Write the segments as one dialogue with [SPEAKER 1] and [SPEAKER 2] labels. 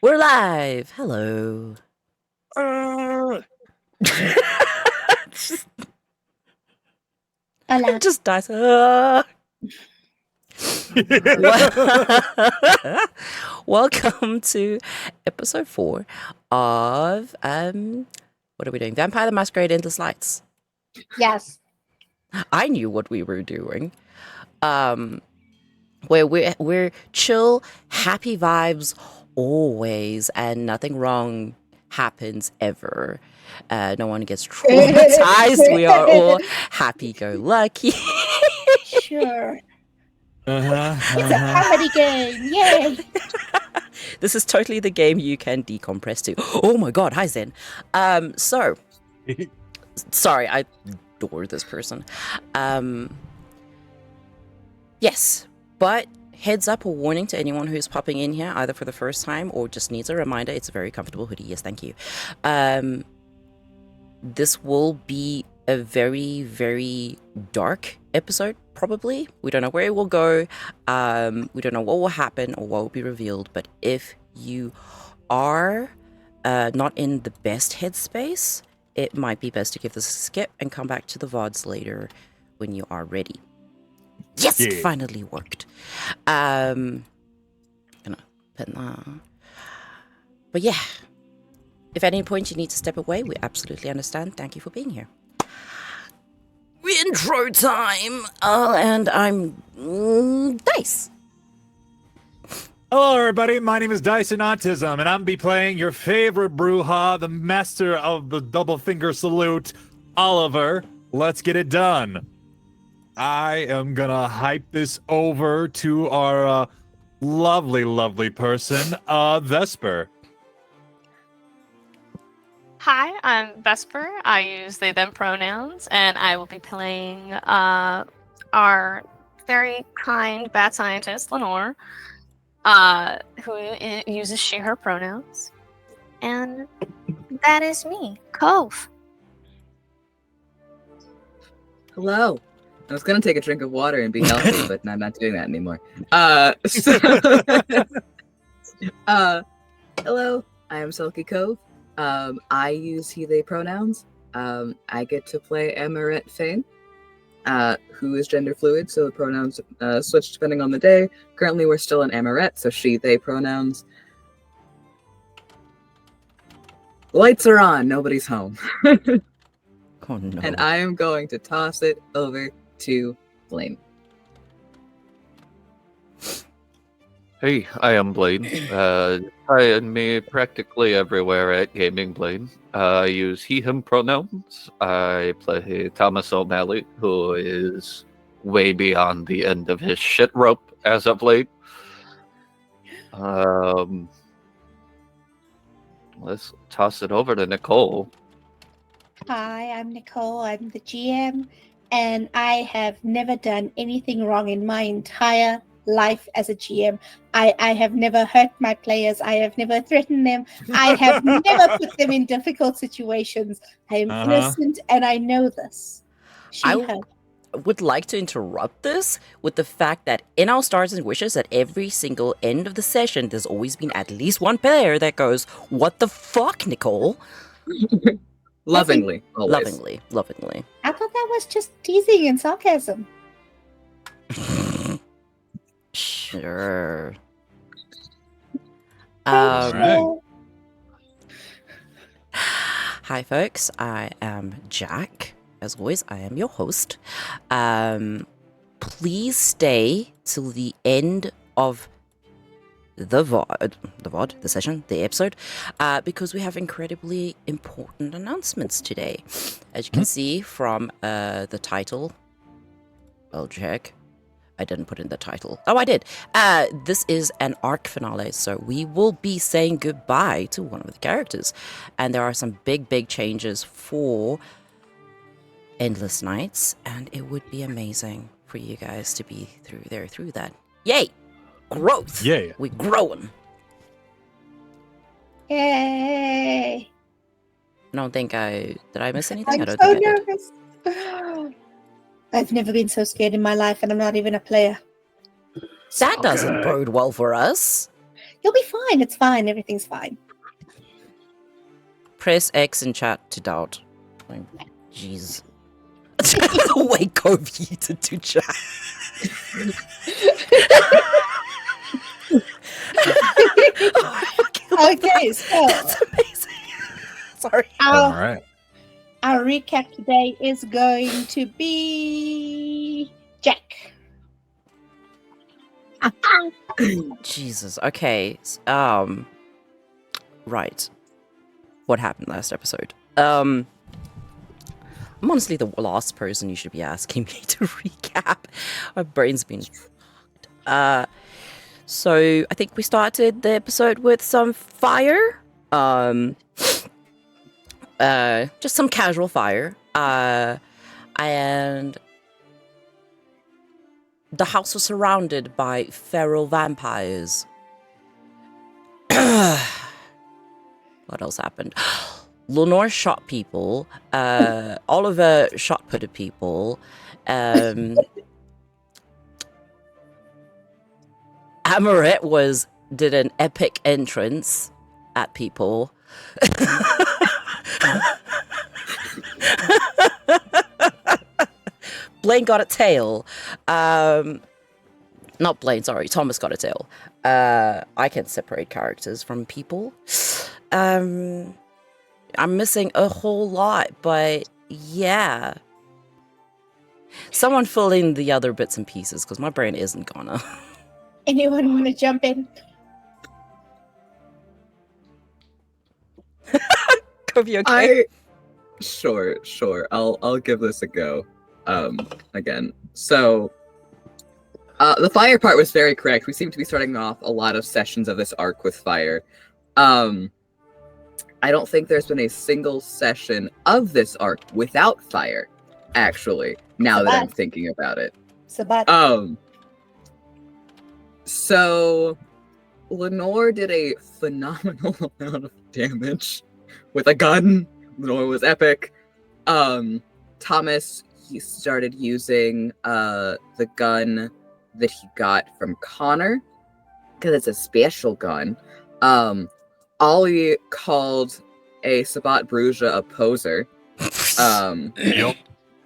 [SPEAKER 1] We're live. Hello.
[SPEAKER 2] Hola.
[SPEAKER 1] Just dies. Welcome to episode 4 of what are we doing? Vampire the Masquerade Endless Lights.
[SPEAKER 2] Yes.
[SPEAKER 1] I knew what we were doing. Where we're chill, happy vibes always, and nothing wrong happens ever. No one gets traumatized. We are all happy-go-lucky.
[SPEAKER 2] Sure. It's a comedy game. Yay.
[SPEAKER 1] This is totally the game you can decompress to. Oh my god, hi Zen. So sorry, I adore this person. Yes, but heads up or warning to anyone who's popping in here either for the first time or just needs a reminder, it's a very comfortable hoodie. Yes, thank you. This will be a very, very dark episode, probably. We don't know where it will go. We don't know what will happen or what will be revealed. But if you are not in the best headspace, it might be best to give this a skip and come back to the VODs later when you are ready. Yes, it finally worked. Gonna put that. But yeah. If at any point you need to step away, we absolutely understand. Thank you for being here. Intro time! And I'm Dice.
[SPEAKER 3] Hello, everybody. My name is Dyson Autism, and I'm be playing your favorite Brujah, the master of the double finger salute, Oliver. Let's get it done. I am gonna hype this over to our lovely, lovely person, Vesper.
[SPEAKER 4] Hi, I'm Vesper. I use they, them pronouns, and I will be playing our very kind bad scientist, Lenore, who uses she, her pronouns. And that is me, Cove.
[SPEAKER 5] Hello. I was going to take a drink of water and be healthy, but I'm not doing that anymore. Hello. I am Selkie Cove. I use he, they pronouns. I get to play Amorette Feign, who is gender fluid, so the pronouns switch depending on the day. Currently, we're still in Amorette, so she, they pronouns. Lights are on, nobody's home.
[SPEAKER 1] Oh no.
[SPEAKER 5] And I am going to toss it over to Blaine.
[SPEAKER 6] Hey, I am Blaine. Find me practically everywhere at Gaming Blaine. I use he, him pronouns. I play Thomas O'Malley, who is way beyond the end of his shit rope as of late. Let's toss it over to Nicole.
[SPEAKER 2] Hi, I'm Nicole. I'm the GM, and I have never done anything wrong in my entire life as a GM. I have never hurt my players. I have never threatened them. I have never put them in difficult situations. I am innocent, and I know this.
[SPEAKER 1] I would like to interrupt this with the fact that in our Stars and Wishes, at every single end of the session, there's always been at least one player that goes, "What the fuck, Nicole?"
[SPEAKER 5] Lovingly, always.
[SPEAKER 1] Lovingly.
[SPEAKER 2] I thought that was just teasing and sarcasm.
[SPEAKER 1] Sure.
[SPEAKER 3] Right.
[SPEAKER 1] Hi, folks. I am Jack. As always, I am your host. Please stay till the end of the session, the episode, because we have incredibly important announcements today. As you can see from the title, I'll check. I didn't put in the title. Oh, I did. This is an arc finale, so we will be saying goodbye to one of the characters. And there are some big changes for Endless Nights, and it would be amazing for you guys to be through that. Yay! Growth!
[SPEAKER 3] Yay.
[SPEAKER 1] We're growing.
[SPEAKER 2] Yay!
[SPEAKER 1] I don't think did I miss anything? I
[SPEAKER 2] I'm
[SPEAKER 1] don't
[SPEAKER 2] so
[SPEAKER 1] think I did.
[SPEAKER 2] nervous. I've never been so scared in my life, and I'm not even a player.
[SPEAKER 1] That doesn't bode well for us.
[SPEAKER 2] You'll be fine. It's fine. Everything's fine.
[SPEAKER 1] Press X in chat to doubt. Like, jeez. Wait, Cove yeeted to chat.
[SPEAKER 2] Okay, so
[SPEAKER 1] That's amazing. Sorry.
[SPEAKER 3] All right.
[SPEAKER 2] Our recap today is going to be Jack.
[SPEAKER 1] Jesus. Okay. Right. What happened last episode? I'm honestly the last person you should be asking me to recap. My brain's been fucked. So I think we started the episode with some fire. Just some casual fire. And the house was surrounded by feral vampires. What else happened? Lenore shot people. Oliver shot putted people. Amorette did an epic entrance at people. Blaine got a tail. Not Blaine, sorry. Thomas got a tail. I can separate characters from people. I'm missing a whole lot, but yeah. Someone fill in the other bits and pieces, because my brain isn't gonna.
[SPEAKER 2] Anyone want to jump in?
[SPEAKER 1] Could be okay.
[SPEAKER 5] Sure. I'll give this a go. Again. So the fire part was very correct. We seem to be starting off a lot of sessions of this arc with fire. I don't think there's been a single session of this arc without fire, actually, now that I'm thinking about it. So Lenore did a phenomenal amount of damage with a gun. Lenore was epic. Thomas, he started using the gun that he got from Connor, because it's a special gun. Ollie called a Sabat Bruja a poser,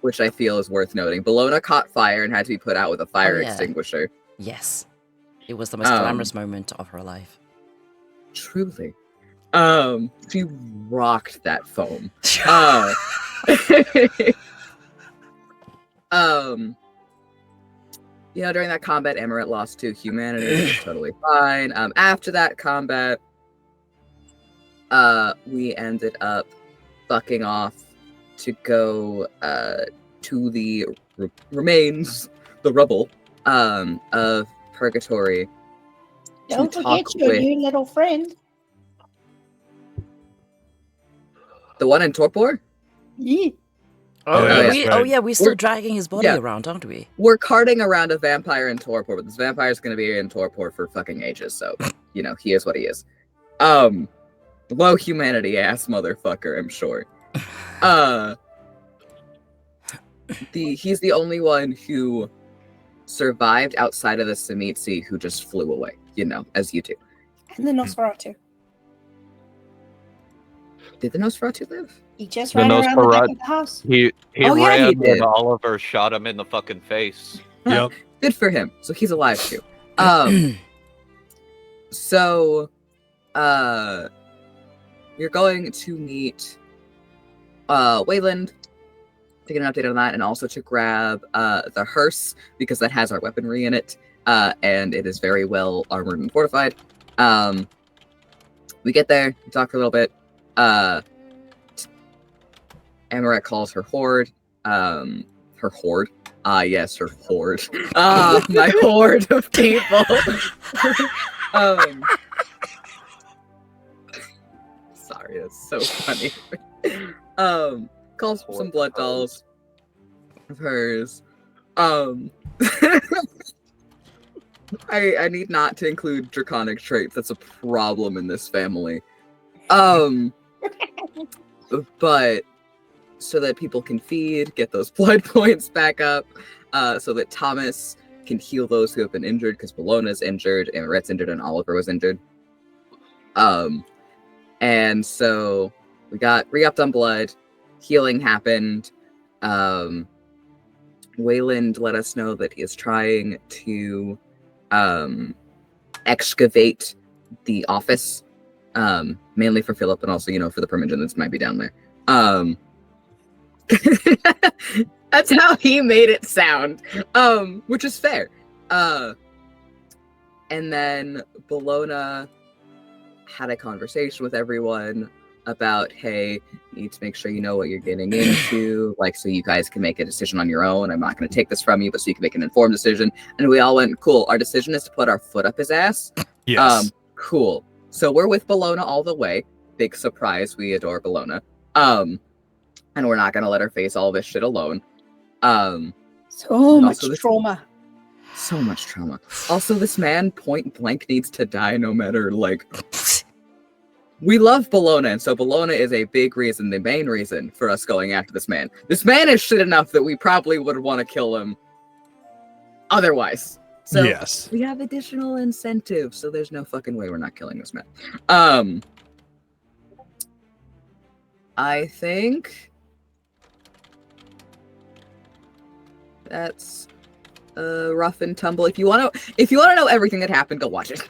[SPEAKER 5] which I feel is worth noting. Bellona caught fire and had to be put out with a fire extinguisher.
[SPEAKER 1] Yes. It was the most glamorous moment of her life.
[SPEAKER 5] Truly. She rocked that foam. During that combat, Amorette lost to humanity. It was totally fine. After that combat, we ended up bucking off to go to the remains, the rubble, of Purgatory.
[SPEAKER 2] Don't forget your new little friend.
[SPEAKER 5] The one in Torpor?
[SPEAKER 2] Yeah.
[SPEAKER 1] We're still dragging his body around, aren't we?
[SPEAKER 5] We're carting around a vampire in Torpor, but this vampire's gonna be in Torpor for fucking ages, so, he is what he is. Low humanity ass motherfucker, I'm sure. He's the only one who survived outside of the Samitsi who just flew away, as you do.
[SPEAKER 2] And the Nosferatu.
[SPEAKER 5] Did the Nosferatu live?
[SPEAKER 2] He just ran around the back of the house.
[SPEAKER 6] He ran and Oliver shot him in the fucking face.
[SPEAKER 3] Yep.
[SPEAKER 5] Good for him. So he's alive too. You're going to meet Wayland to get an update on that, and also to grab the hearse, because that has our weaponry in it, and it is very well armored and fortified. We get there, we talk for a little bit. Amorette calls her horde. Her horde? Yes, her horde. My horde of people. Sorry, that's so funny. Calls some blood dolls of hers. I need not to include draconic traits. That's a problem in this family. But so that people can feed, get those blood points back up, so that Thomas can heal those who have been injured, because Bellona's injured, Amorette's injured, and Oliver was injured. And so we got re-upped on blood, healing happened. Wayland let us know that he is trying to excavate the office, mainly for Philip and also, for the Primogen that might be down there. That's how he made it sound, which is fair. And then Bellona had a conversation with everyone about, hey, you need to make sure you know what you're getting into, so you guys can make a decision on your own. I'm not going to take this from you, but so you can make an informed decision. And we all went, cool. Our decision is to put our foot up his ass.
[SPEAKER 3] Yes.
[SPEAKER 5] Cool. So we're with Bellona all the way. Big surprise. We adore Bellona. And we're not going to let her face all this shit alone.
[SPEAKER 2] So much trauma.
[SPEAKER 5] So much trauma. Also, this man point blank needs to die no matter, we love Bellona, and so Bellona is a big reason, the main reason for us going after this man. This man is shit enough that we probably would want to kill him otherwise. So
[SPEAKER 3] yes.
[SPEAKER 5] We have additional incentives, so there's no fucking way we're not killing this man. I think that's rough and tumble. If you want to know everything that happened, go watch it.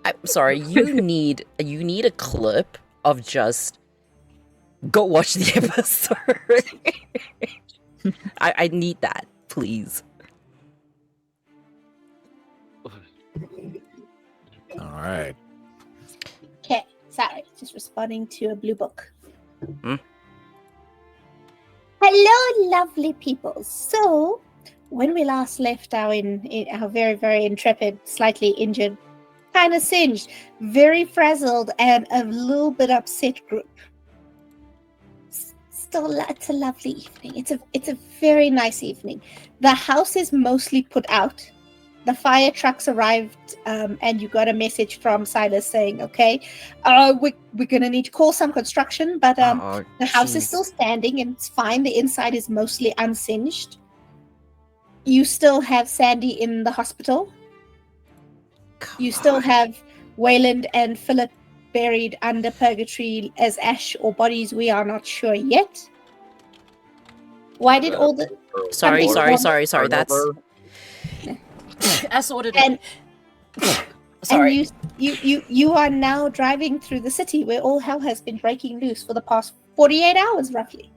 [SPEAKER 1] I'm sorry, you need a clip of just go watch the episode. I need that, please.
[SPEAKER 3] All right.
[SPEAKER 2] Okay, sorry, just responding to a blue book. Hello, lovely people. So, when we last left our very, very intrepid, slightly injured, kind of singed, very frazzled, and a little bit upset group. Still, it's a lovely evening. It's a very nice evening. The house is mostly put out. The fire trucks arrived, and you got a message from Silas saying, "Okay, we're gonna need to call some construction, but the house is still standing and it's fine. The inside is mostly unsinged. You still have Sandy in the hospital. You still have Wayland and Philip buried under purgatory as ash or bodies. We are not sure yet. Why did all the...
[SPEAKER 1] Sorry. That's what it is. Sorry.
[SPEAKER 2] And you are now driving through the city where all hell has been breaking loose for the past 48 hours, roughly.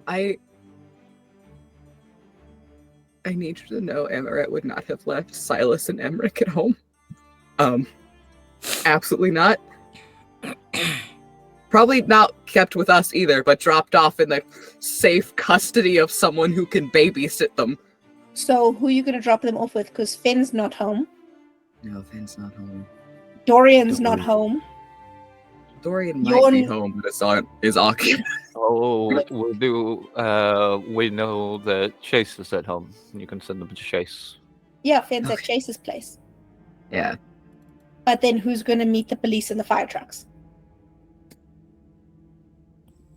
[SPEAKER 5] I need you to know Amorette would not have left Silas and Emmerich at home. Absolutely not. Probably not kept with us either, but dropped off in the safe custody of someone who can babysit them.
[SPEAKER 2] So who are you going to drop them off with? Because Finn's not home.
[SPEAKER 5] No, Finn's not home.
[SPEAKER 2] Dorian's not home.
[SPEAKER 5] Dorian might be home, but is occupied.
[SPEAKER 6] Oh, we know that Chase is at home. You can send them to Chase.
[SPEAKER 2] Yeah, Finn's at Chase's place.
[SPEAKER 5] Yeah.
[SPEAKER 2] But then who's going to meet the police and the fire trucks?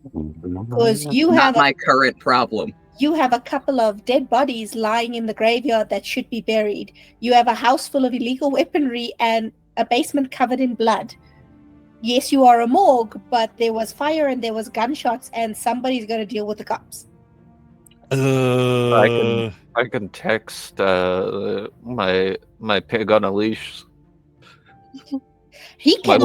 [SPEAKER 2] Because you have
[SPEAKER 5] my current problem.
[SPEAKER 2] You have a couple of dead bodies lying in the graveyard that should be buried. You have a house full of illegal weaponry and a basement covered in blood. Yes, you are a morgue, but there was fire and there was gunshots, and somebody's going to deal with the cops.
[SPEAKER 6] I can text my pig on a leash.
[SPEAKER 2] He can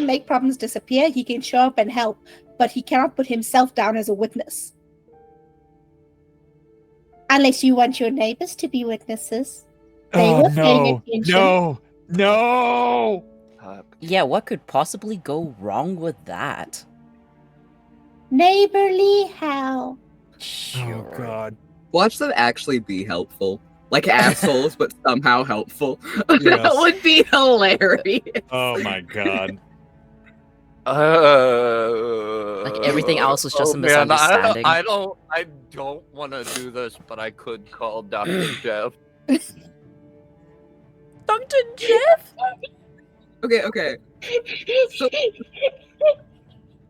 [SPEAKER 2] make problems disappear. He can show up and help, but he cannot put himself down as a witness. Unless you want your neighbors to be witnesses.
[SPEAKER 3] No.
[SPEAKER 1] Yeah, what could possibly go wrong with that?
[SPEAKER 2] Neighborly how?
[SPEAKER 1] Sure.
[SPEAKER 3] Oh God.
[SPEAKER 5] Watch them actually be helpful. Like assholes, but somehow helpful.
[SPEAKER 3] Yes.
[SPEAKER 5] That would be hilarious.
[SPEAKER 3] Oh my God.
[SPEAKER 1] Like everything else was just a misunderstanding.
[SPEAKER 6] I don't want to do this, but I could call Dr. Jeff.
[SPEAKER 1] Dr. Jeff?
[SPEAKER 5] Okay. So,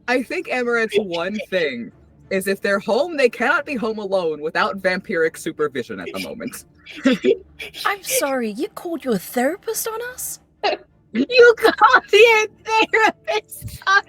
[SPEAKER 5] I think Amorette's one thing is if they're home, they cannot be home alone without vampiric supervision at the moment.
[SPEAKER 1] I'm sorry, you called your therapist on us?
[SPEAKER 5] You called the therapist on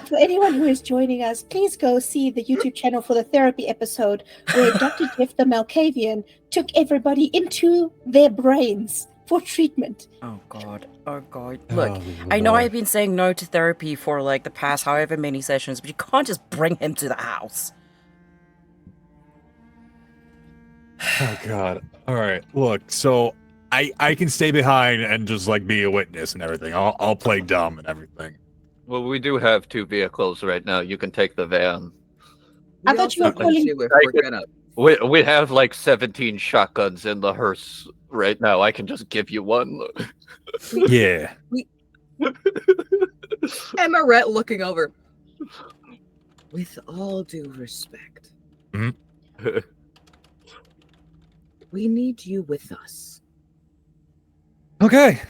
[SPEAKER 2] For anyone who is joining us, please go see the YouTube channel for the therapy episode where Dr. Jeff the Malkavian took everybody into their brains for treatment.
[SPEAKER 1] Oh god. Look, I know I've been saying no to therapy for like the past however many sessions, but you can't just bring him to the house.
[SPEAKER 3] Oh god. All right. Look, so I can stay behind and just like be a witness and everything. I'll play dumb and everything.
[SPEAKER 6] Well, we do have 2 vehicles right now. You can take the van.
[SPEAKER 2] I thought you were calling.
[SPEAKER 6] We have like 17 shotguns in the hearse right now. I can just give you one.
[SPEAKER 3] Yeah.
[SPEAKER 5] Amorette looking over. With all due respect, we need you with us.
[SPEAKER 3] Okay.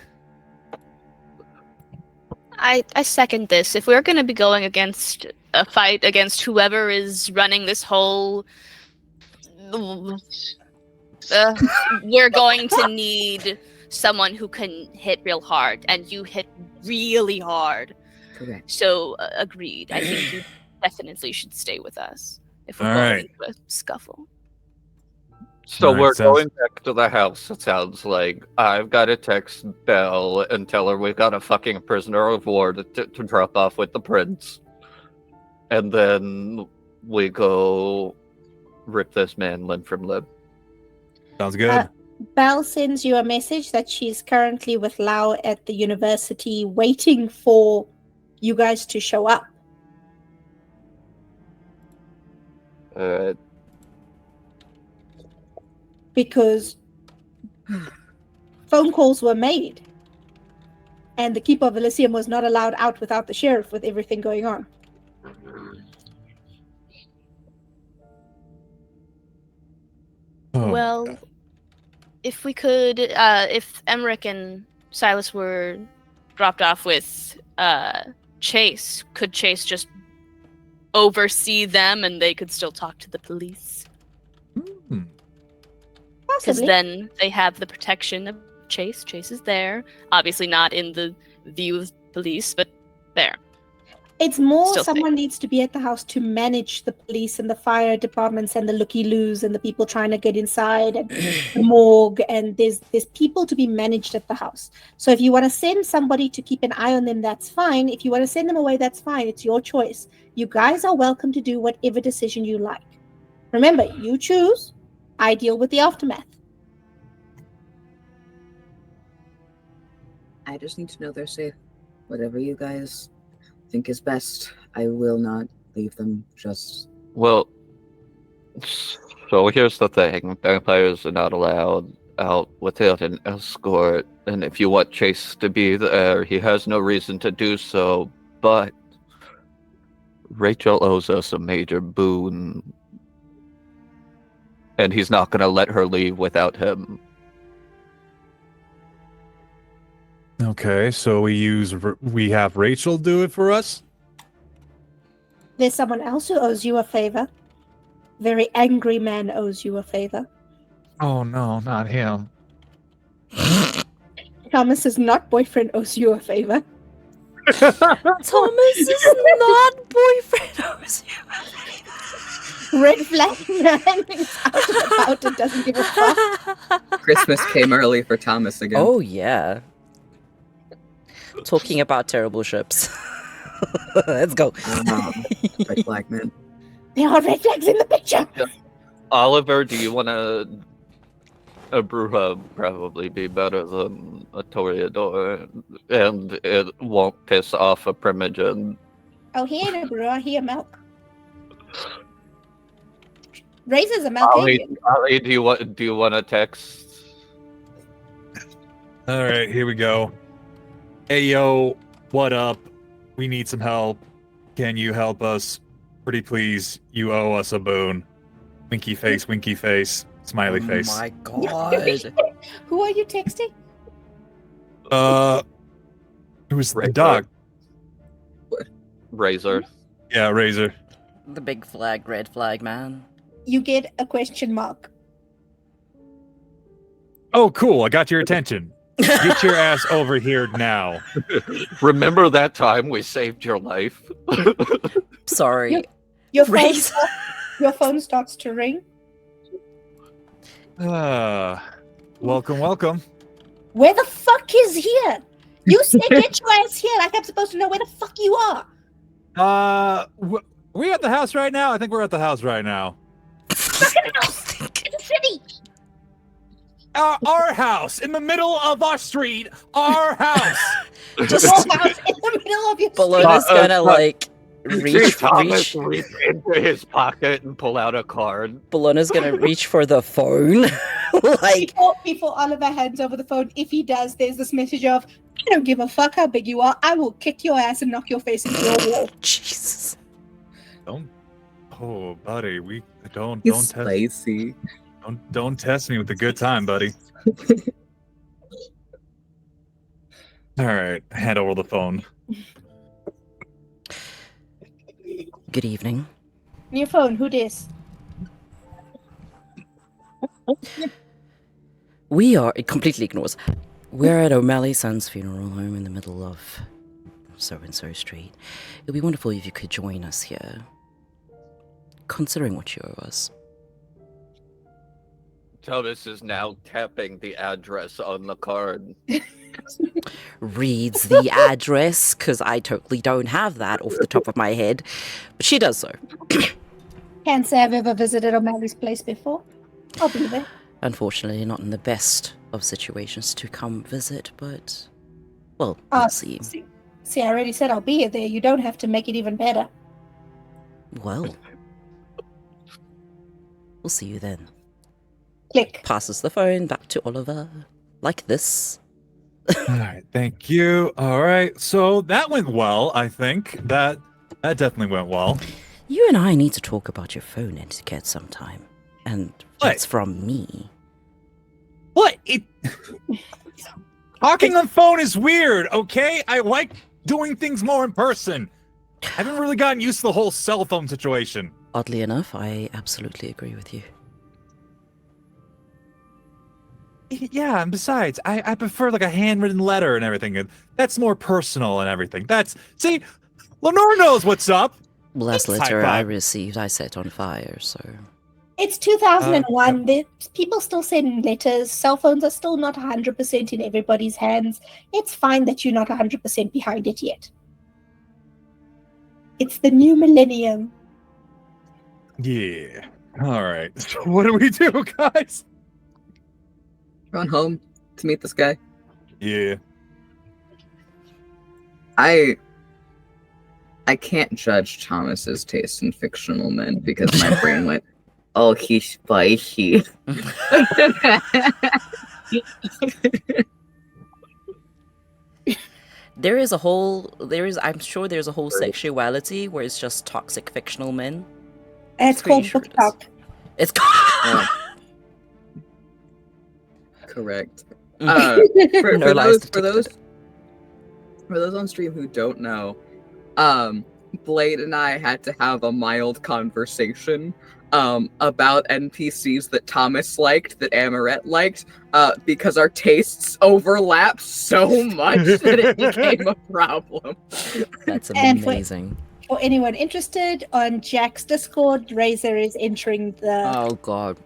[SPEAKER 4] I second this. If we're going to be going against a fight against whoever is running this whole... we're going to need someone who can hit real hard, and you hit really hard.
[SPEAKER 5] Correct.
[SPEAKER 4] So, agreed. I think you definitely should stay with us if we're
[SPEAKER 3] All
[SPEAKER 4] going
[SPEAKER 3] right.
[SPEAKER 4] into a scuffle.
[SPEAKER 6] So
[SPEAKER 3] Alright,
[SPEAKER 6] we're
[SPEAKER 3] sounds-
[SPEAKER 6] going back to the house, it sounds like. I've got to text Belle and tell her we got a fucking prisoner of war to drop off with the prince. And then we go rip this man limb from limb.
[SPEAKER 3] Sounds good.
[SPEAKER 2] Belle sends you a message that she's currently with Lau at the university waiting for you guys to show up. Because phone calls were made. And the Keeper of Elysium was not allowed out without the sheriff with everything going on.
[SPEAKER 3] Oh,
[SPEAKER 4] Well, if we could, if Emmerich and Silas were dropped off with Chase, could Chase just oversee them and they could still talk to the police? Because
[SPEAKER 2] Possibly.
[SPEAKER 4] then they have the protection of Chase. Chase is there. Obviously not in the view of police, but there.
[SPEAKER 2] It's more
[SPEAKER 4] Still
[SPEAKER 2] someone needs to be at the house to manage the police and the fire departments and the looky-loos and the people trying to get inside and the morgue, and there's people to be managed at the house. So if you want to send somebody to keep an eye on them, that's fine. If you want to send them away, that's fine. It's your choice. You guys are welcome to do whatever decision you like. Remember, you choose. I deal with the aftermath.
[SPEAKER 5] I just need to know they're safe. Whatever you guys think is best, I will not leave them just...
[SPEAKER 6] Well, so here's the thing. Vampires are not allowed out without an escort, and if you want Chase to be there, he has no reason to do so, but Rachel owes us a major boon, and he's not going to let her leave without him.
[SPEAKER 3] Okay, so we have Rachel do it for us?
[SPEAKER 2] There's someone else who owes you a favor. Very angry man owes you a favor.
[SPEAKER 3] Oh no, not him.
[SPEAKER 2] Thomas's not boyfriend owes you a favor.
[SPEAKER 1] Thomas is not boyfriend owes you a favor.
[SPEAKER 2] Red flag man is out and about and doesn't give a fuck.
[SPEAKER 5] Christmas came early for Thomas again.
[SPEAKER 1] Oh yeah. Talking about terrible ships. Let's go.
[SPEAKER 5] Red flag man.
[SPEAKER 2] There are red flags in the picture.
[SPEAKER 6] Oliver, do you want to... A Bruja probably be better than a Toreador, and it won't piss off a Primogen.
[SPEAKER 2] Oh, he ain't a brewer, he a milk. Razor's a Malkavian.
[SPEAKER 6] Ali, do you want to text?
[SPEAKER 3] All right, here we go. Hey yo, what up? We need some help. Can you help us? Pretty please, you owe us a boon. Winky face, smiley face.
[SPEAKER 1] Oh my god.
[SPEAKER 2] Who are you texting?
[SPEAKER 3] It was the dog.
[SPEAKER 6] Razor.
[SPEAKER 3] Yeah, Razor.
[SPEAKER 1] The big flag, red flag man.
[SPEAKER 2] You get a question mark.
[SPEAKER 3] Oh, cool. I got your attention. Get your ass over here now.
[SPEAKER 6] Remember that time we saved your life?
[SPEAKER 1] Sorry.
[SPEAKER 2] Your phone,
[SPEAKER 1] Razor.
[SPEAKER 2] your phone starts to ring.
[SPEAKER 3] Welcome, welcome.
[SPEAKER 2] Where the fuck is here? You said get your ass here like I'm supposed to know where the fuck you are.
[SPEAKER 3] We at the house right now? I think we're at the house right now.
[SPEAKER 2] Fucking house in the city.
[SPEAKER 3] Our house in the middle of our street. Our house.
[SPEAKER 2] Your house in the middle of your street.
[SPEAKER 1] Bellona's gonna like reach
[SPEAKER 6] Thomas reach into his pocket and pull out a card.
[SPEAKER 1] Bellona's gonna reach for the phone. Like
[SPEAKER 2] Before Oliver hands over the phone, if he does, there's this message of, I don't give a fuck how big you are. I will kick your ass and knock your face into a wall.
[SPEAKER 1] Jesus.
[SPEAKER 3] Oh, buddy, don't
[SPEAKER 5] He's
[SPEAKER 3] test.
[SPEAKER 5] spicy.
[SPEAKER 3] Don't test me with a good time, buddy. All right, hand over the phone.
[SPEAKER 1] Good evening.
[SPEAKER 2] Your phone, who dis?
[SPEAKER 1] We are. It completely ignores. We're at O'Malley's son's funeral home in the middle of so-and-so street. It'd be wonderful if you could join us here. Considering what you owe us.
[SPEAKER 6] Thomas is now tapping the address on the card.
[SPEAKER 1] Reads the address, because I totally don't have that off the top of my head. But she does so.
[SPEAKER 2] Can't say I've ever visited O'Malley's place before. I'll be there.
[SPEAKER 1] Unfortunately, not in the best of situations to come visit, but... Well, we'll see.
[SPEAKER 2] See, I already said I'll be there. You don't have to make it even better.
[SPEAKER 1] Well... We'll see you then.
[SPEAKER 2] Click.
[SPEAKER 1] Passes the phone back to Oliver. Like this.
[SPEAKER 3] All right, thank you. All right, so that went well, I think. That definitely went well.
[SPEAKER 1] You and I need to talk about your phone etiquette sometime. And that's from me.
[SPEAKER 3] What? Talking on phone is weird, okay? I like doing things more in person. I haven't really gotten used to the whole cell phone situation.
[SPEAKER 1] Oddly enough, I absolutely agree with you.
[SPEAKER 3] Yeah, and besides, I prefer like a handwritten letter and everything. That's more personal and everything. See, Lenore knows what's up.
[SPEAKER 1] Well, last
[SPEAKER 3] High
[SPEAKER 1] letter I
[SPEAKER 3] five.
[SPEAKER 1] received, I set on fire, so...
[SPEAKER 2] It's 2001. People still send letters. Cell phones are still not 100% in everybody's hands. It's fine that you're not 100% behind it yet. It's the new millennium.
[SPEAKER 3] Yeah. All right. So what do we do, guys?
[SPEAKER 5] Run home to meet this guy.
[SPEAKER 3] Yeah.
[SPEAKER 5] I can't judge Thomas's taste in fictional men because my brain went, oh, he's spicy.
[SPEAKER 1] I'm sure there's a whole sexuality where it's just toxic fictional men.
[SPEAKER 2] And it's called
[SPEAKER 1] Pretty sure
[SPEAKER 2] book
[SPEAKER 1] it is.
[SPEAKER 2] talk.
[SPEAKER 1] It's
[SPEAKER 5] Correct.
[SPEAKER 1] Mm.
[SPEAKER 5] For
[SPEAKER 1] No lies
[SPEAKER 5] those on stream who don't know, Blaine and I had to have a mild conversation about NPCs that Thomas liked, that Amorette liked, because our tastes overlapped so much that it became a problem.
[SPEAKER 1] That's
[SPEAKER 2] And
[SPEAKER 1] amazing.
[SPEAKER 2] For anyone interested, on Jack's Discord, Razor is entering the...
[SPEAKER 1] Oh god.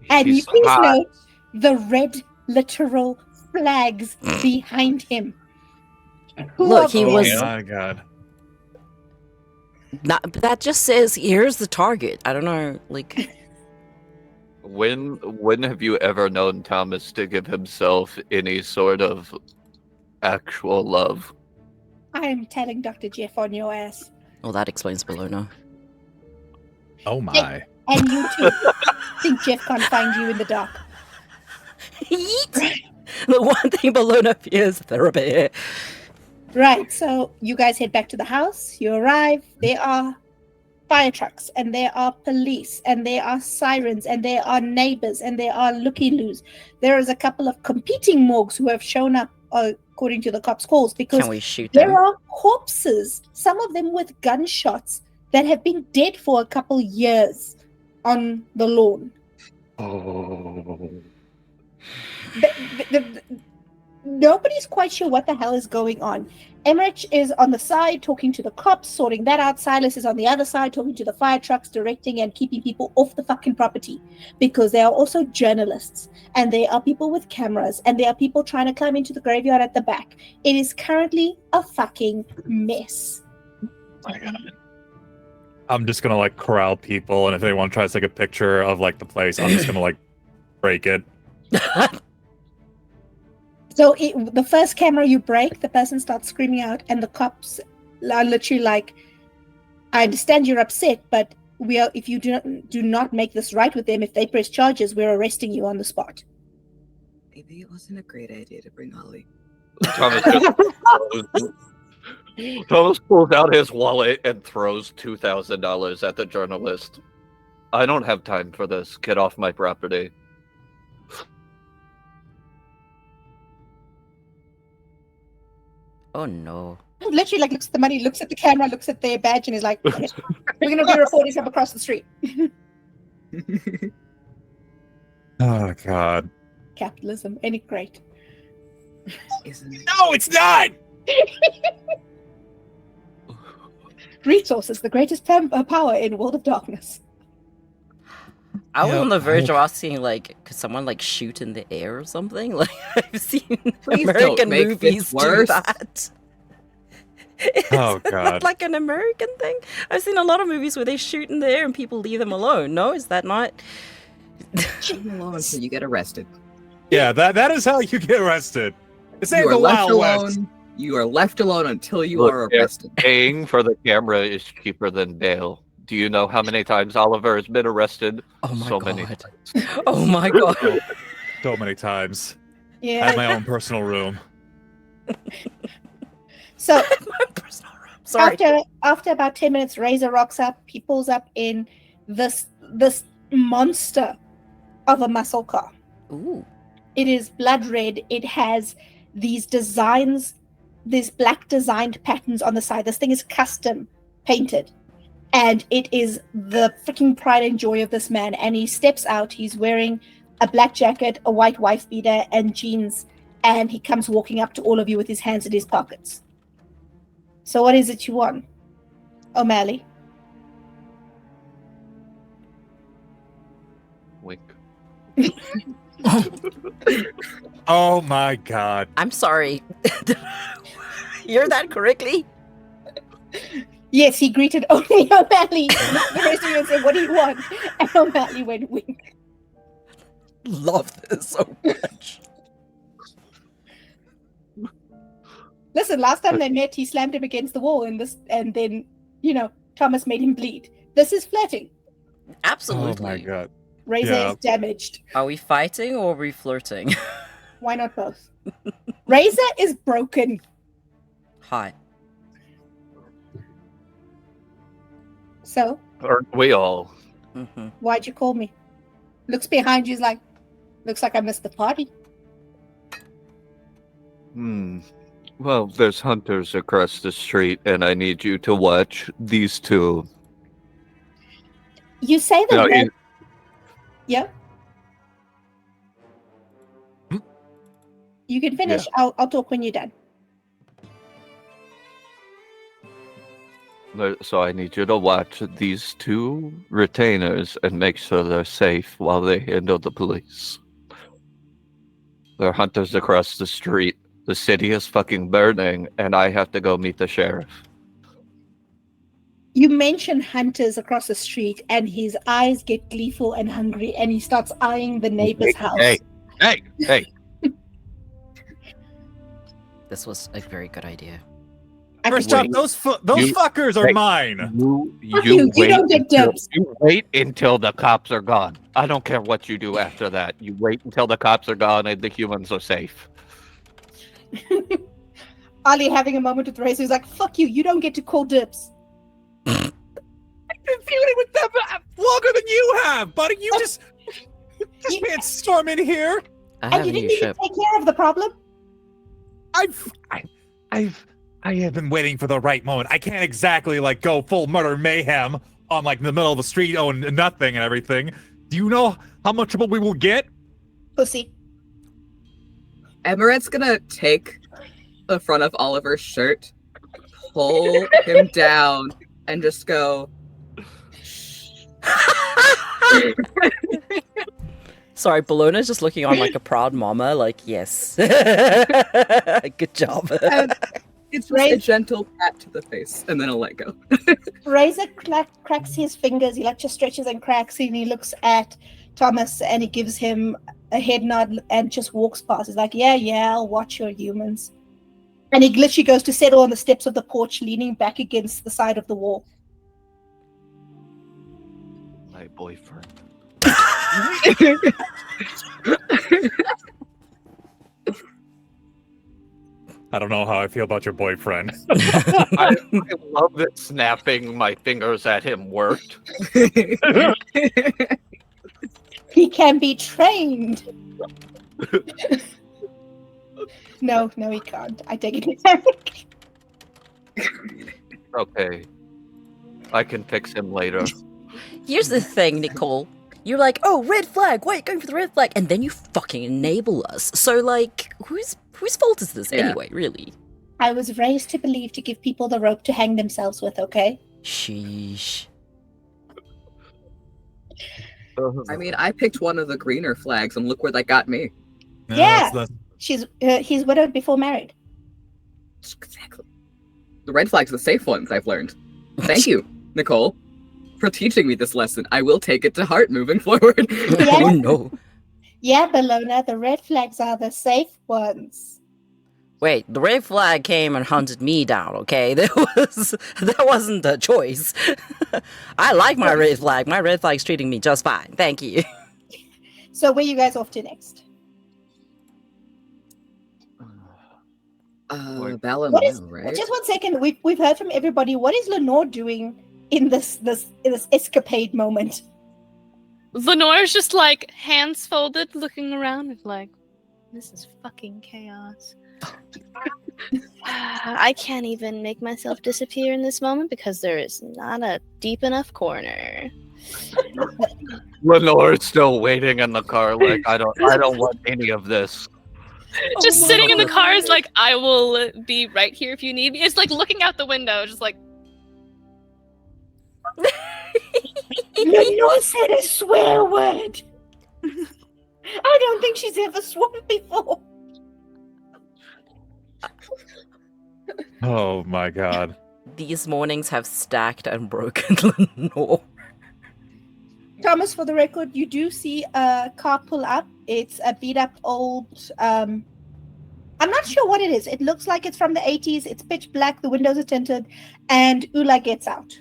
[SPEAKER 2] and you
[SPEAKER 6] He's
[SPEAKER 2] please
[SPEAKER 6] hot.
[SPEAKER 2] note the red literal flags behind him.
[SPEAKER 1] Look, he
[SPEAKER 3] Oh
[SPEAKER 1] was
[SPEAKER 3] my god.
[SPEAKER 1] not, that just says here's the target. I don't know, like
[SPEAKER 6] When have you ever known Thomas to give himself any sort of actual love?
[SPEAKER 2] I'm telling Dr. Jeff on your ass.
[SPEAKER 1] well that explains Bellona.
[SPEAKER 3] Oh my.
[SPEAKER 2] And you too. Think Jeff can't find you in the dark.
[SPEAKER 1] The one thing Bellona fears therapy.
[SPEAKER 2] Right, so you guys head back to the house. You arrive. There are fire trucks, and there are police, and there are sirens, and there are neighbors, and there are looky-loos. There is a couple of competing morgues who have shown up according to the cops' calls, because
[SPEAKER 1] Can we shoot
[SPEAKER 2] there
[SPEAKER 1] them?
[SPEAKER 2] are corpses, some of them with gunshots, that have been dead for a couple years on the lawn.
[SPEAKER 6] Oh.
[SPEAKER 2] Nobody's quite sure what the hell is going on. Emmerich is on the side talking to the cops, sorting that out. Silas is on the other side talking to the fire trucks, directing and keeping people off the fucking property, because they are also journalists, and there are people with cameras, and there are people trying to climb into the graveyard at the back. It is currently a fucking mess.
[SPEAKER 3] My God. I'm just gonna like corral people, and if anyone tries to take a picture of like the place, I'm just gonna like break it.
[SPEAKER 2] So the first camera you break, the person starts screaming out, and the cops are literally like, "I understand you're upset, but if you do not make this right with them, if they press charges, we're arresting you on the spot."
[SPEAKER 5] Maybe it wasn't a great idea to bring Ollie.
[SPEAKER 6] Thomas pulls out his wallet and throws $2,000 at the journalist. I don't have time for this. Get off my property.
[SPEAKER 1] Oh no.
[SPEAKER 2] Literally, like, looks at the money, looks at the camera, looks at their badge, and is like, "Okay, we're going to be reporting stuff across the street."
[SPEAKER 3] Oh God.
[SPEAKER 2] Capitalism, ain't it great?
[SPEAKER 5] Isn't it?
[SPEAKER 3] No, it's not.
[SPEAKER 2] Resources, the greatest power in World of Darkness.
[SPEAKER 1] I was
[SPEAKER 3] Yeah,
[SPEAKER 1] on the verge
[SPEAKER 3] I-
[SPEAKER 1] of asking, like, could someone like shoot in the air or something? Like, I've seen
[SPEAKER 5] Please don't
[SPEAKER 1] American
[SPEAKER 5] make this
[SPEAKER 1] movies do
[SPEAKER 5] worse.
[SPEAKER 1] that.
[SPEAKER 3] Oh,
[SPEAKER 1] Is that
[SPEAKER 3] God.
[SPEAKER 1] like an American thing? I've seen a lot of movies where they shoot in the air and people leave them alone. No, is that not?
[SPEAKER 5] Leave him alone until you get arrested.
[SPEAKER 3] Yeah, that is how you get arrested. This ain't
[SPEAKER 5] You are
[SPEAKER 3] the
[SPEAKER 5] left
[SPEAKER 3] Wild West.
[SPEAKER 5] alone. You are left alone until you
[SPEAKER 6] Look,
[SPEAKER 5] are
[SPEAKER 6] yeah.
[SPEAKER 5] arrested.
[SPEAKER 6] Paying for the camera is cheaper than bail. Do you know how many times Oliver has been arrested?
[SPEAKER 1] Oh my
[SPEAKER 6] So
[SPEAKER 1] god.
[SPEAKER 6] many.
[SPEAKER 1] Oh my god.
[SPEAKER 3] So many times. I
[SPEAKER 2] Yeah.
[SPEAKER 3] have my own personal room.
[SPEAKER 2] So
[SPEAKER 1] My personal room. Sorry.
[SPEAKER 2] after about 10 minutes, Razor rocks up. He pulls up in this monster of a muscle car.
[SPEAKER 1] Ooh.
[SPEAKER 2] It is blood red. It has these designs, these black designed patterns on the side. This thing is custom painted. And it is the freaking pride and joy of this man. And he steps out. He's wearing a black jacket, a white wife beater, and jeans. And he comes walking up to all of you with his hands in his pockets. So what is it you want, O'Malley?
[SPEAKER 6] Wink.
[SPEAKER 3] Oh my God.
[SPEAKER 1] I'm sorry. Did I hear that correctly?
[SPEAKER 2] Yes, he greeted only O'Malley. The rest of you said, "What do you want?" And O'Malley went wink.
[SPEAKER 1] Love this so much.
[SPEAKER 2] Listen, last time they met, he slammed him against the wall, and then Thomas made him bleed. This is flirting.
[SPEAKER 1] Absolutely.
[SPEAKER 3] Oh my God.
[SPEAKER 2] Razor
[SPEAKER 3] Yeah.
[SPEAKER 2] is damaged.
[SPEAKER 1] Are we fighting or are we flirting?
[SPEAKER 2] Why not both? Razor is broken.
[SPEAKER 1] Hi.
[SPEAKER 2] So
[SPEAKER 6] Aren't we all?
[SPEAKER 1] Mm-hmm.
[SPEAKER 2] why'd you call me? Looks behind you, is like, looks like I missed the party.
[SPEAKER 6] Well, there's hunters across the street, and I need you to watch these two.
[SPEAKER 2] You say
[SPEAKER 6] No,
[SPEAKER 2] that. Yeah. You can finish. I'll talk when you're done.
[SPEAKER 6] So I need you to watch these two retainers and make sure they're safe while they handle the police. They're hunters across the street. The city is fucking burning, and I have to go meet the sheriff.
[SPEAKER 2] You mention hunters across the street, and his eyes get gleeful and hungry, and he starts eyeing the neighbor's house.
[SPEAKER 6] Hey!
[SPEAKER 1] This was a very good idea.
[SPEAKER 3] First
[SPEAKER 6] Wait.
[SPEAKER 3] off, those
[SPEAKER 6] You-
[SPEAKER 3] fuckers are
[SPEAKER 6] Hey.
[SPEAKER 3] mine.
[SPEAKER 2] Fuck you, you don't get dibs.
[SPEAKER 6] You wait until the cops are gone. I don't care what you do after that. You wait until the cops are gone and the humans are safe.
[SPEAKER 2] Ali having a moment with Razor, he's like, "Fuck you, you don't get to call dibs."
[SPEAKER 3] I've been feuding with them longer than you have, buddy. You just can't storm in here.
[SPEAKER 1] I
[SPEAKER 2] And
[SPEAKER 1] have
[SPEAKER 2] you
[SPEAKER 1] a
[SPEAKER 2] didn't
[SPEAKER 1] new
[SPEAKER 2] even
[SPEAKER 1] ship.
[SPEAKER 2] take care of the problem.
[SPEAKER 3] I have been waiting for the right moment. I can't exactly like go full murder mayhem on like in the middle of the street, and nothing and everything. Do you know how much trouble we will get?
[SPEAKER 2] Pussy.
[SPEAKER 5] Amorette's gonna take the front of Oliver's shirt, pull him down, and just go.
[SPEAKER 1] Sorry, Bellona's just looking on like a proud mama, like, yes. Good job.
[SPEAKER 5] It's just a gentle pat to the face, and then I'll let go.
[SPEAKER 2] Razor cracks his fingers. He like just stretches and cracks, and he looks at Thomas, and he gives him a head nod, and just walks past. He's like, "Yeah, I'll watch your humans." And he literally goes to settle on the steps of the porch, leaning back against the side of the wall.
[SPEAKER 6] My boyfriend.
[SPEAKER 3] I don't know how I feel about your boyfriend.
[SPEAKER 6] I love that snapping my fingers at him worked.
[SPEAKER 2] He can be trained. No, he can't. I take it back.
[SPEAKER 6] Okay. I can fix him later.
[SPEAKER 1] Here's the thing, Nicole. You're like, oh, red flag, wait, going for the red flag, and then you fucking enable us. So, like, whose fault is this anyway, really?
[SPEAKER 2] I was raised to believe to give people the rope to hang themselves with, okay?
[SPEAKER 1] Sheesh.
[SPEAKER 5] I mean, I picked one of the greener flags, and look where that got me.
[SPEAKER 2] Yeah. He's widowed before married.
[SPEAKER 5] Exactly. The red flags are the safe ones, I've learned. Thank you, Nicole, for teaching me this lesson. I will take it to heart moving forward.
[SPEAKER 1] Oh, no.
[SPEAKER 2] Yeah, Bellona, the red flags are the safe ones.
[SPEAKER 1] Wait, the red flag came and hunted me down, okay? That wasn't a choice. I like my red flag. My red flag's treating me just fine. Thank you.
[SPEAKER 2] So where you guys off to next?
[SPEAKER 5] Bellona, right?
[SPEAKER 2] Just 1 second. We've heard from everybody. What is Lenore doing in this escapade moment?
[SPEAKER 4] Lenore's just like hands folded, looking around and like, this is fucking chaos. I can't even make myself disappear in this moment because there is not a deep enough corner.
[SPEAKER 6] Lenore's still waiting in the car, like I don't want any of this.
[SPEAKER 4] Just sitting in the car is like, I will be right here if you need me. It's like looking out the window, just like.
[SPEAKER 2] Lenore said a swear word. I don't think she's ever sworn before.
[SPEAKER 3] Oh my god.
[SPEAKER 1] These mornings have stacked and broken Lenore.
[SPEAKER 2] Thomas, for the record, you do see a car pull up. It's a beat-up old... I'm not sure what it is. It looks like it's from the 80s. It's pitch black. The windows are tinted. And Ula gets out.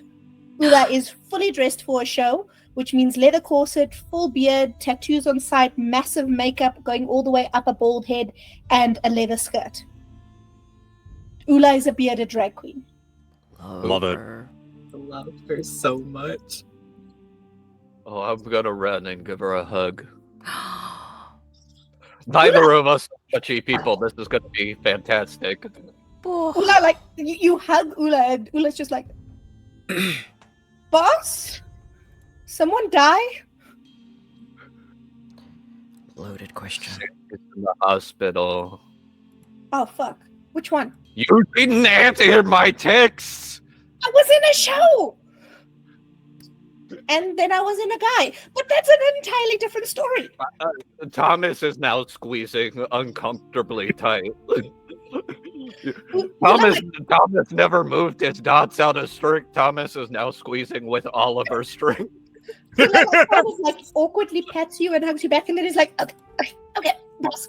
[SPEAKER 2] Ula is fully dressed for a show, which means leather corset, full beard, tattoos on side, massive makeup going all the way up a bald head, and a leather skirt. Ula is a bearded drag queen.
[SPEAKER 3] Love it.
[SPEAKER 1] her.
[SPEAKER 5] I love her so much.
[SPEAKER 6] Oh, I'm gonna run and give her a hug. Neither of us are touchy people. This is gonna be fantastic.
[SPEAKER 2] Ula, like, you hug Ula, and Ula's just like, boss? Someone die?
[SPEAKER 1] Loaded question.
[SPEAKER 6] It's in the hospital.
[SPEAKER 2] Oh, fuck. Which one?
[SPEAKER 6] You didn't answer my texts!
[SPEAKER 2] I was in a show! And then I was in a guy. But that's an entirely different story.
[SPEAKER 6] Thomas is now squeezing uncomfortably tight. Thomas never moved his dots out of string. Thomas is now squeezing with all of her string.
[SPEAKER 2] Thomas, like, awkwardly pats you and hugs you back, and then he's like, okay, boss.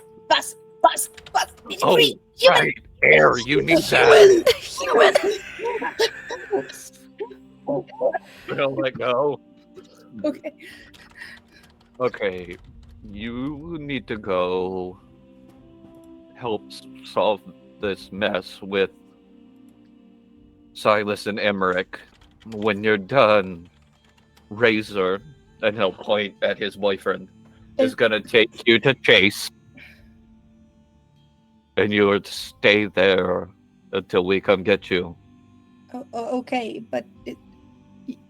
[SPEAKER 6] Oh, right. Air, you need that.
[SPEAKER 1] Human.
[SPEAKER 6] I'll let go.
[SPEAKER 2] Okay.
[SPEAKER 6] Okay, you need to go help solve this mess with Silas and Emmerich. When you're done, Razor, and he'll point at his boyfriend, is gonna take you to Chase. and you are to stay there until we come get you.
[SPEAKER 2] Okay, but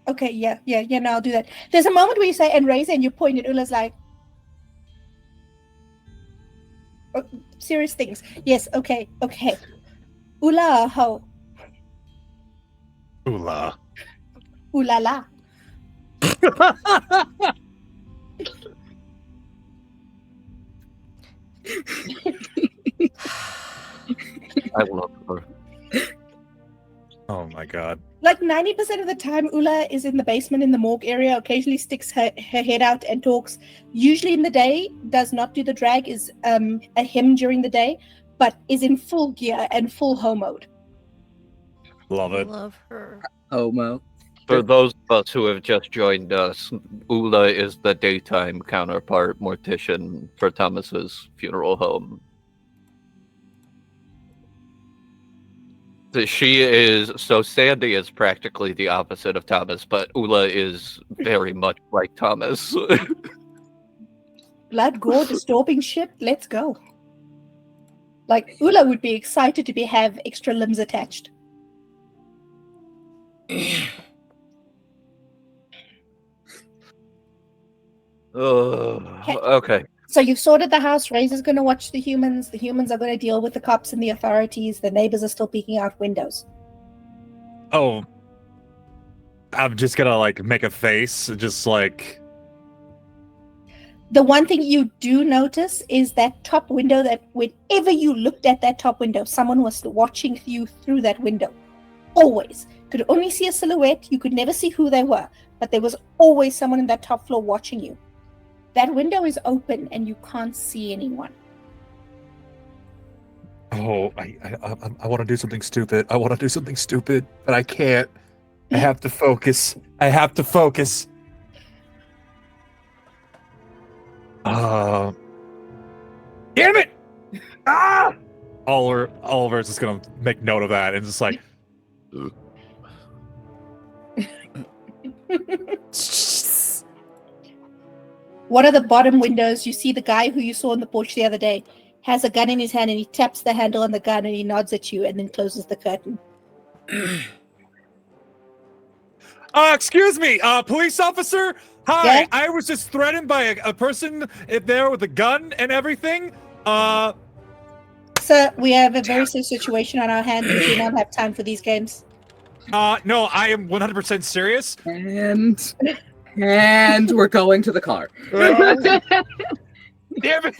[SPEAKER 2] okay, yeah, no, I'll do that. There's a moment where you say and raise and you point, and Ula's like, oh, serious things. Yes, okay. Ula ho.
[SPEAKER 3] Ula.
[SPEAKER 2] Ula la.
[SPEAKER 6] I love her.
[SPEAKER 3] Oh my god.
[SPEAKER 2] Like 90% of the time, Ula is in the basement in the morgue area, occasionally sticks her head out and talks. Usually in the day, does not do the drag, is a him during the day, but is in full gear and full home mode.
[SPEAKER 3] Love it.
[SPEAKER 1] Love her.
[SPEAKER 5] Homo.
[SPEAKER 6] For those of us who have just joined us, Ula is the daytime counterpart mortician for Thomas's funeral home. She is, so Sandy is practically the opposite of Thomas, but Ula is very much like Thomas.
[SPEAKER 2] Blood, gore, disturbing shit, let's go. Like, Ula would be excited to have extra limbs attached.
[SPEAKER 6] Okay.
[SPEAKER 2] So you've sorted the house. Razor's going to watch the humans. The humans are going to deal with the cops and the authorities. The neighbors are still peeking out windows.
[SPEAKER 3] Oh. I'm just gonna, like, make a face. Just, like...
[SPEAKER 2] The one thing you do notice is that top window, that whenever you looked at that top window, someone was watching you through that window. Always. Could only see a silhouette. You could never see who they were. But there was always someone in that top floor watching you. That window is open and you can't see anyone.
[SPEAKER 3] Oh, I want to do something stupid. I want to do something stupid, but I can't. I have to focus. Damn it! Ah! Oliver's just gonna make note of that and just like...
[SPEAKER 2] One of the bottom windows, you see the guy who you saw on the porch the other day has a gun in his hand and he taps the handle on the gun and he nods at you and then closes the curtain.
[SPEAKER 3] Excuse me, police officer? Hi,
[SPEAKER 2] Yeah?
[SPEAKER 3] I was just threatened by a person there with a gun and everything.
[SPEAKER 2] Sir, we have a very serious situation on our hands. We do not have time for these games.
[SPEAKER 3] No, I am 100% serious.
[SPEAKER 5] And we're going to the car.
[SPEAKER 3] Damn it!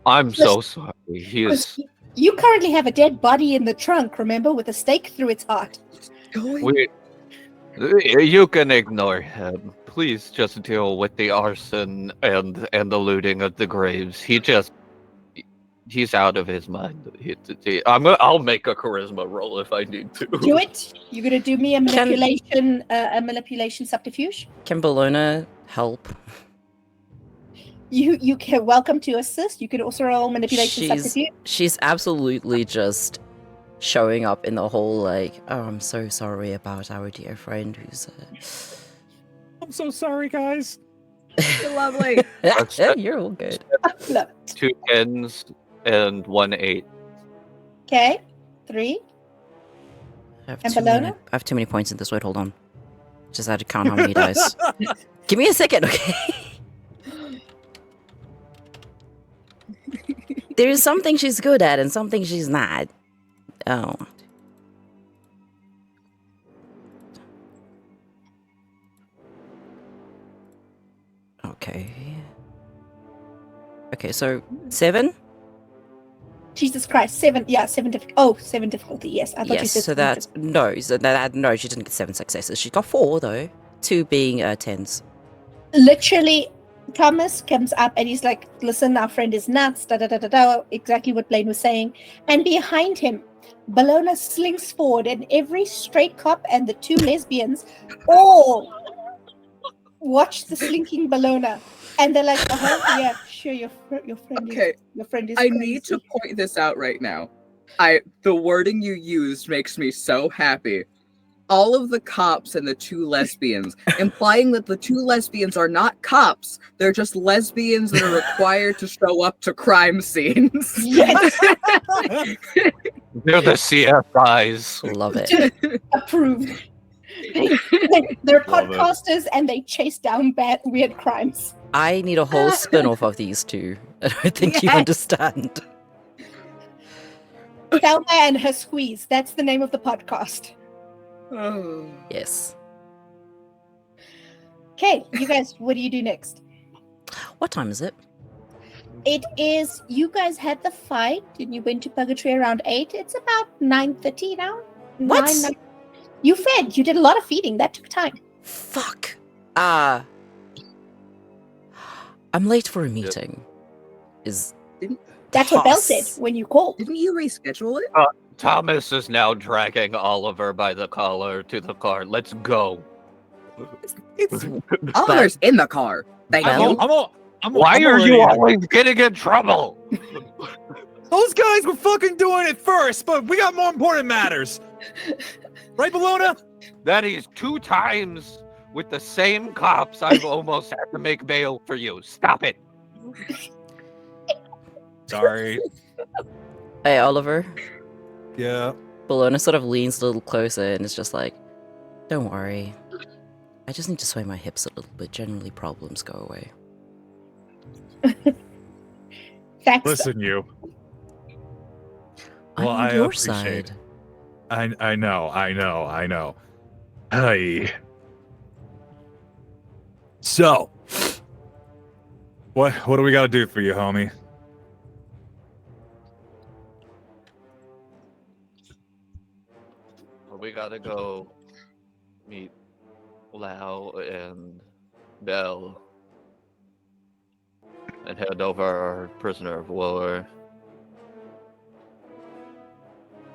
[SPEAKER 6] I'm so sorry. He is...
[SPEAKER 2] You currently have a dead body in the trunk, remember, with a stake through its heart.
[SPEAKER 6] You can ignore him. Please just deal with the arson and the looting of the graves. He's out of his mind. I'll make a charisma roll if I need to.
[SPEAKER 2] Do it. You're gonna do me a manipulation subterfuge.
[SPEAKER 1] Can Bellona help?
[SPEAKER 2] You can welcome to assist. You could also roll manipulation subterfuge.
[SPEAKER 1] She's absolutely just showing up in the whole like, oh, I'm so sorry about our dear friend who's
[SPEAKER 3] I'm so sorry, guys.
[SPEAKER 5] You're lovely.
[SPEAKER 1] You're all good.
[SPEAKER 6] 2 10s and 1 8.
[SPEAKER 2] Okay. 3.
[SPEAKER 1] I
[SPEAKER 2] And Bellona?
[SPEAKER 1] I have too many points in this. Wait, hold on. Just had to count how many dice. Give me a second, okay? There's something she's good at and something she's not. Oh. Okay. Okay, so 7?
[SPEAKER 2] Jesus Christ, 7. Yeah, 7 difficulty. Oh, 7 difficulty. Yes, I thought you
[SPEAKER 1] Yes,
[SPEAKER 2] said
[SPEAKER 1] so that's no. So that no, she didn't get 7 successes. She got 4 though. 2 being 10s.
[SPEAKER 2] Literally, Thomas comes up and he's like, "Listen, our friend is nuts." Da da da da da. Exactly what Blaine was saying. And behind him, Bellona slinks forward, and every straight cop and the 2 lesbians all watch the slinking Bellona, and they're like, yeah, sure, your friend
[SPEAKER 5] Okay.
[SPEAKER 2] is your friend is
[SPEAKER 5] I
[SPEAKER 2] crazy."
[SPEAKER 5] need to point this out right now. The wording you used makes me so happy. all of the cops and the 2 lesbians, implying that the 2 lesbians are not cops. They're just lesbians that are required to show up to crime scenes.
[SPEAKER 2] Yes,
[SPEAKER 6] They're the CFIs.
[SPEAKER 1] Love it.
[SPEAKER 2] approved. They're
[SPEAKER 3] Love it.
[SPEAKER 2] podcasters and they chase down bad, weird crimes.
[SPEAKER 1] I need a whole spin-off of these two. I don't think you
[SPEAKER 2] Yes.
[SPEAKER 1] understand.
[SPEAKER 2] Thelma and her squeeze. That's the name of the podcast.
[SPEAKER 5] Oh.
[SPEAKER 1] Yes.
[SPEAKER 2] Okay, you guys, what do you do next?
[SPEAKER 1] What time is it?
[SPEAKER 2] It is, you guys had the fight and you went to Purgatory around 8. It's about 9:30 now.
[SPEAKER 1] What?
[SPEAKER 2] 9. You fed. You did a lot of feeding. That took time.
[SPEAKER 1] Fuck. I'm late for a meeting.
[SPEAKER 2] That's what Bell
[SPEAKER 1] Toss.
[SPEAKER 2] said when you called.
[SPEAKER 5] Didn't you reschedule it?
[SPEAKER 6] Thomas is now dragging Oliver by the collar to the car. Let's go.
[SPEAKER 5] It's Oliver's in the car. Thank
[SPEAKER 1] Well-
[SPEAKER 5] you.
[SPEAKER 6] Why
[SPEAKER 3] I'm
[SPEAKER 6] are you
[SPEAKER 3] already-
[SPEAKER 6] always getting in trouble?
[SPEAKER 3] Those guys were fucking doing it first, but we got more important matters. Right, Bellona?
[SPEAKER 6] That is 2 times with the same cops. I've almost had to make bail for you. Stop it.
[SPEAKER 3] Sorry.
[SPEAKER 1] Hey, Oliver.
[SPEAKER 3] Yeah.
[SPEAKER 1] Bellona sort of leans a little closer and is just like, don't worry. I just need to sway my hips a little bit. Generally, problems go away.
[SPEAKER 2] Thanks.
[SPEAKER 3] Listen, you.
[SPEAKER 1] I'm
[SPEAKER 3] Well,
[SPEAKER 1] on
[SPEAKER 3] I
[SPEAKER 1] your
[SPEAKER 3] appreciate
[SPEAKER 1] side.
[SPEAKER 3] I know. Hey. So, what do we got to do for you, homie?
[SPEAKER 6] We gotta go meet Lau and Bell and hand over our prisoner of war.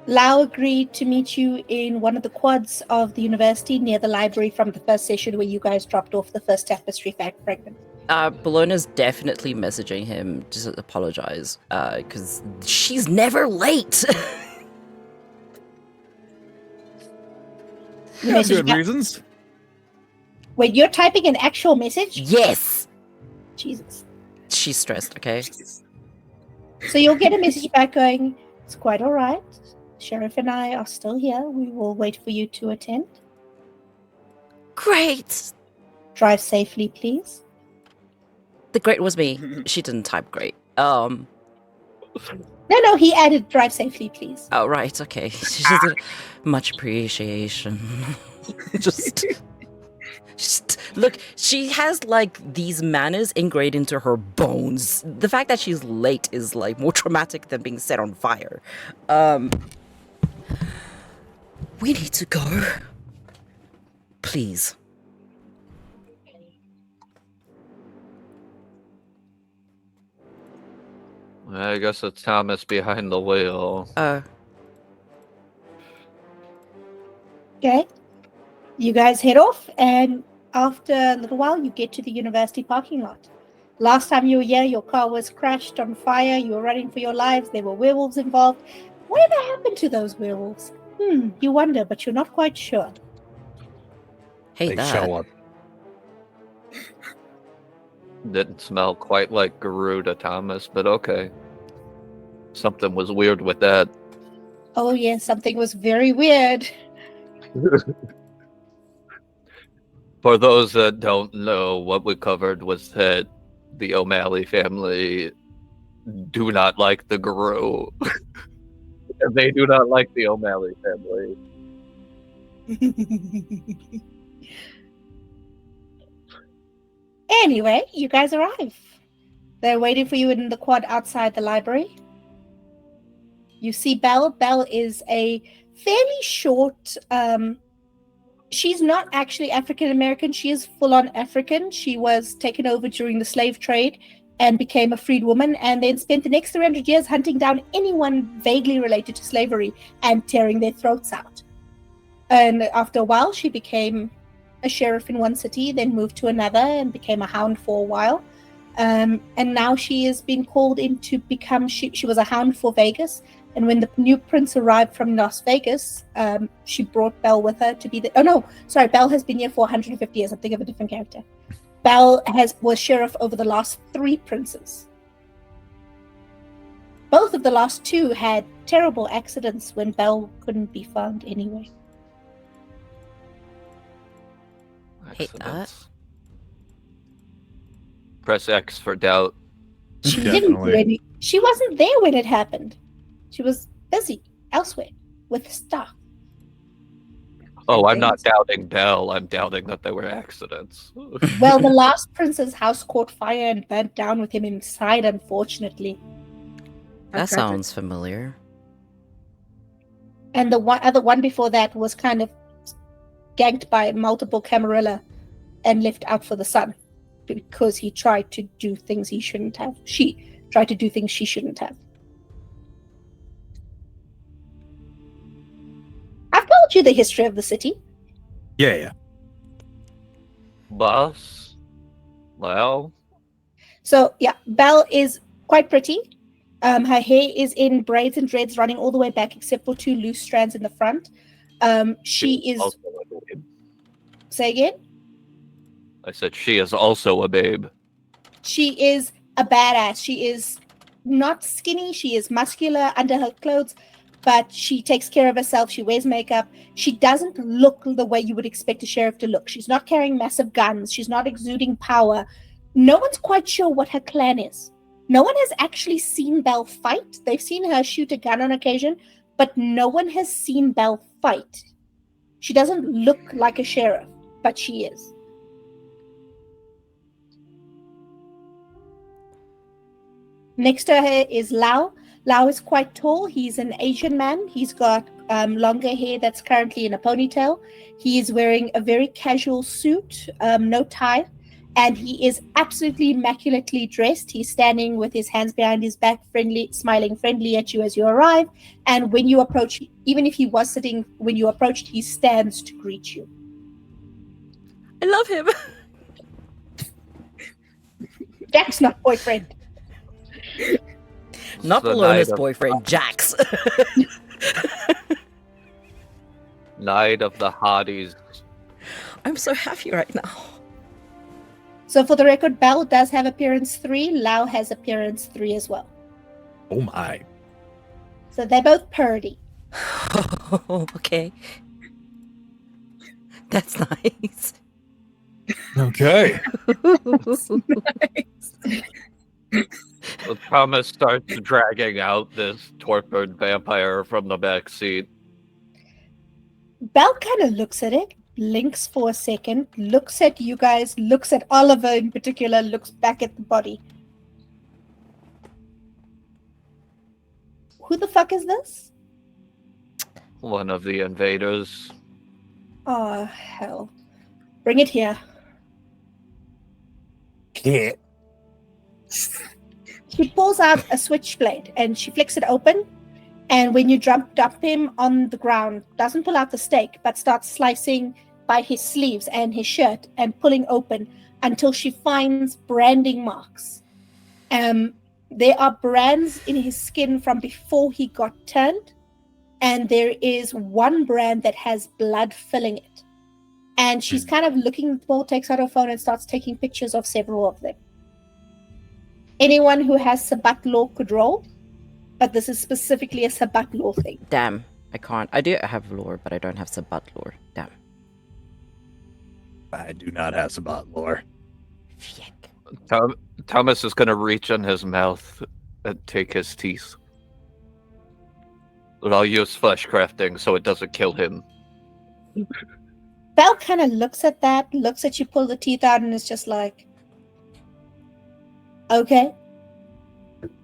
[SPEAKER 2] Lau agreed to meet you in one of the quads of the university near the library from the first session where you guys dropped off the first tapestry fragment.
[SPEAKER 1] Bellona's definitely messaging him to apologize, because she's never late.
[SPEAKER 2] You
[SPEAKER 3] Yeah,
[SPEAKER 2] message
[SPEAKER 3] good
[SPEAKER 2] back-
[SPEAKER 3] reasons.
[SPEAKER 2] Wait, you're typing an actual message?
[SPEAKER 1] Yes!
[SPEAKER 2] Jesus.
[SPEAKER 1] She's stressed, okay?
[SPEAKER 2] So you'll get a message back going, it's quite all right. Sheriff and I are still here. We will wait for you to attend.
[SPEAKER 1] Great!
[SPEAKER 2] Drive safely, please.
[SPEAKER 1] The great was me. She didn't type great.
[SPEAKER 2] No, he added drive safely, please.
[SPEAKER 1] Oh, right, okay. She just much appreciation. just look, she has like these manners ingrained into her bones. The fact that she's late is like more traumatic than being set on fire. We need to go. Please.
[SPEAKER 6] I guess it's Thomas behind the wheel.
[SPEAKER 2] Okay. You guys head off, and after a little while, you get to the university parking lot. Last time you were here, your car was crashed on fire. You were running for your lives. There were werewolves involved. Whatever happened to those werewolves? You wonder, but you're not quite sure.
[SPEAKER 1] Hey,
[SPEAKER 3] They
[SPEAKER 1] that.
[SPEAKER 3] show up.
[SPEAKER 6] Didn't smell quite like Garuda Thomas, but okay. Something was weird with that.
[SPEAKER 2] Oh, yes, something was very weird.
[SPEAKER 6] For those that don't know, what we covered was that the O'Malley family do not like the Guru. They do not like the O'Malley family.
[SPEAKER 2] Anyway, you guys arrive. They're waiting for you in the quad outside the library. You see Belle. Belle is a fairly short, she's not actually African American. She is full-on African. She was taken over during the slave trade and became a freed woman, and then spent the next 300 years hunting down anyone vaguely related to slavery and tearing their throats out. And after a while, she became a sheriff in one city, then moved to another and became a hound for a while. And now she has been called in to become, she was a hound for Vegas, And when the new prince arrived from Las Vegas, she brought Belle with her to be the. Oh no, sorry, Belle has been here for 150 years. I'm thinking of a different character. Belle was sheriff over the last 3 princes. Both of the last 2 had terrible accidents when Belle couldn't be found anyway.
[SPEAKER 1] Hate that.
[SPEAKER 6] Accidents. Press X for doubt.
[SPEAKER 2] She didn't do any. She wasn't there when it happened. She was busy elsewhere with stuff.
[SPEAKER 6] Oh, I'm not doubting Belle. I'm doubting that they were accidents.
[SPEAKER 2] Well, the last prince's house caught fire and burnt down with him inside, unfortunately.
[SPEAKER 1] That sounds familiar.
[SPEAKER 2] And the other one before that was kind of ganked by multiple Camarilla and left out for the sun because he tried to do things he shouldn't have. She tried to do things she shouldn't have. I've told you the history of the city.
[SPEAKER 3] Yeah.
[SPEAKER 6] Boss? Well?
[SPEAKER 2] So, yeah, Belle is quite pretty. Her hair is in braids and dreads running all the way back except for 2 loose strands in the front. She is...
[SPEAKER 6] Also a babe.
[SPEAKER 2] Say again?
[SPEAKER 6] I said she is also a babe.
[SPEAKER 2] She is a badass. She is not skinny. She is muscular under her clothes, but she takes care of herself. She wears makeup. She doesn't look the way you would expect a sheriff to look. She's not carrying massive guns. She's not exuding power. No one's quite sure what her clan is. No one has actually seen Belle fight. They've seen her shoot a gun on occasion, but no one has seen Belle fight. She doesn't look like a sheriff, but she is. Next to her is Lau. Lau is quite tall. He's an Asian man. He's got longer hair that's currently in a ponytail. He is wearing a very casual suit, no tie, and he is absolutely immaculately dressed. He's standing with his hands behind his back, smiling friendly at you as you arrive. And when you approach, even if he was sitting when you approached, he stands to greet you.
[SPEAKER 1] I love him.
[SPEAKER 2] Jack's not boyfriend.
[SPEAKER 1] Not
[SPEAKER 6] The
[SPEAKER 1] Bellona's
[SPEAKER 6] Knight of-
[SPEAKER 1] boyfriend, Jax.
[SPEAKER 6] Knight of the Hotties.
[SPEAKER 1] I'm so happy right now.
[SPEAKER 2] So for the record, Belle does have appearance 3. Lau has appearance 3 as well.
[SPEAKER 3] Oh my.
[SPEAKER 2] So they're both purdy.
[SPEAKER 1] Okay. That's nice.
[SPEAKER 3] Okay.
[SPEAKER 6] So Thomas starts dragging out this tortured vampire from the back seat.
[SPEAKER 2] Belle kind of looks at it, blinks for a second, looks at you guys, looks at Oliver in particular, looks back at the body. Who the fuck is this?
[SPEAKER 6] One of the invaders.
[SPEAKER 2] Oh, hell. Bring it here.
[SPEAKER 3] Yeah.
[SPEAKER 2] She pulls out a switchblade and she flicks it open. And when you dump him on the ground, doesn't pull out the stake, but starts slicing by his sleeves and his shirt and pulling open until she finds branding marks. There are brands in his skin from before he got turned, and there is one brand that has blood filling it. And she's kind of looking, Paul takes out her phone and starts taking pictures of several of them. Anyone who has Sabat law could roll, but this is specifically a Sabat law thing.
[SPEAKER 1] Damn, I can't. I do have lore, but I don't have Sabat lore. Damn.
[SPEAKER 3] I do not have Sabat lore.
[SPEAKER 1] Shit.
[SPEAKER 6] Thomas is going to reach in his mouth and take his teeth. But I'll use flesh crafting so it doesn't kill him.
[SPEAKER 2] Belle kind of looks at that, looks at you pull the teeth out, and is just like, okay.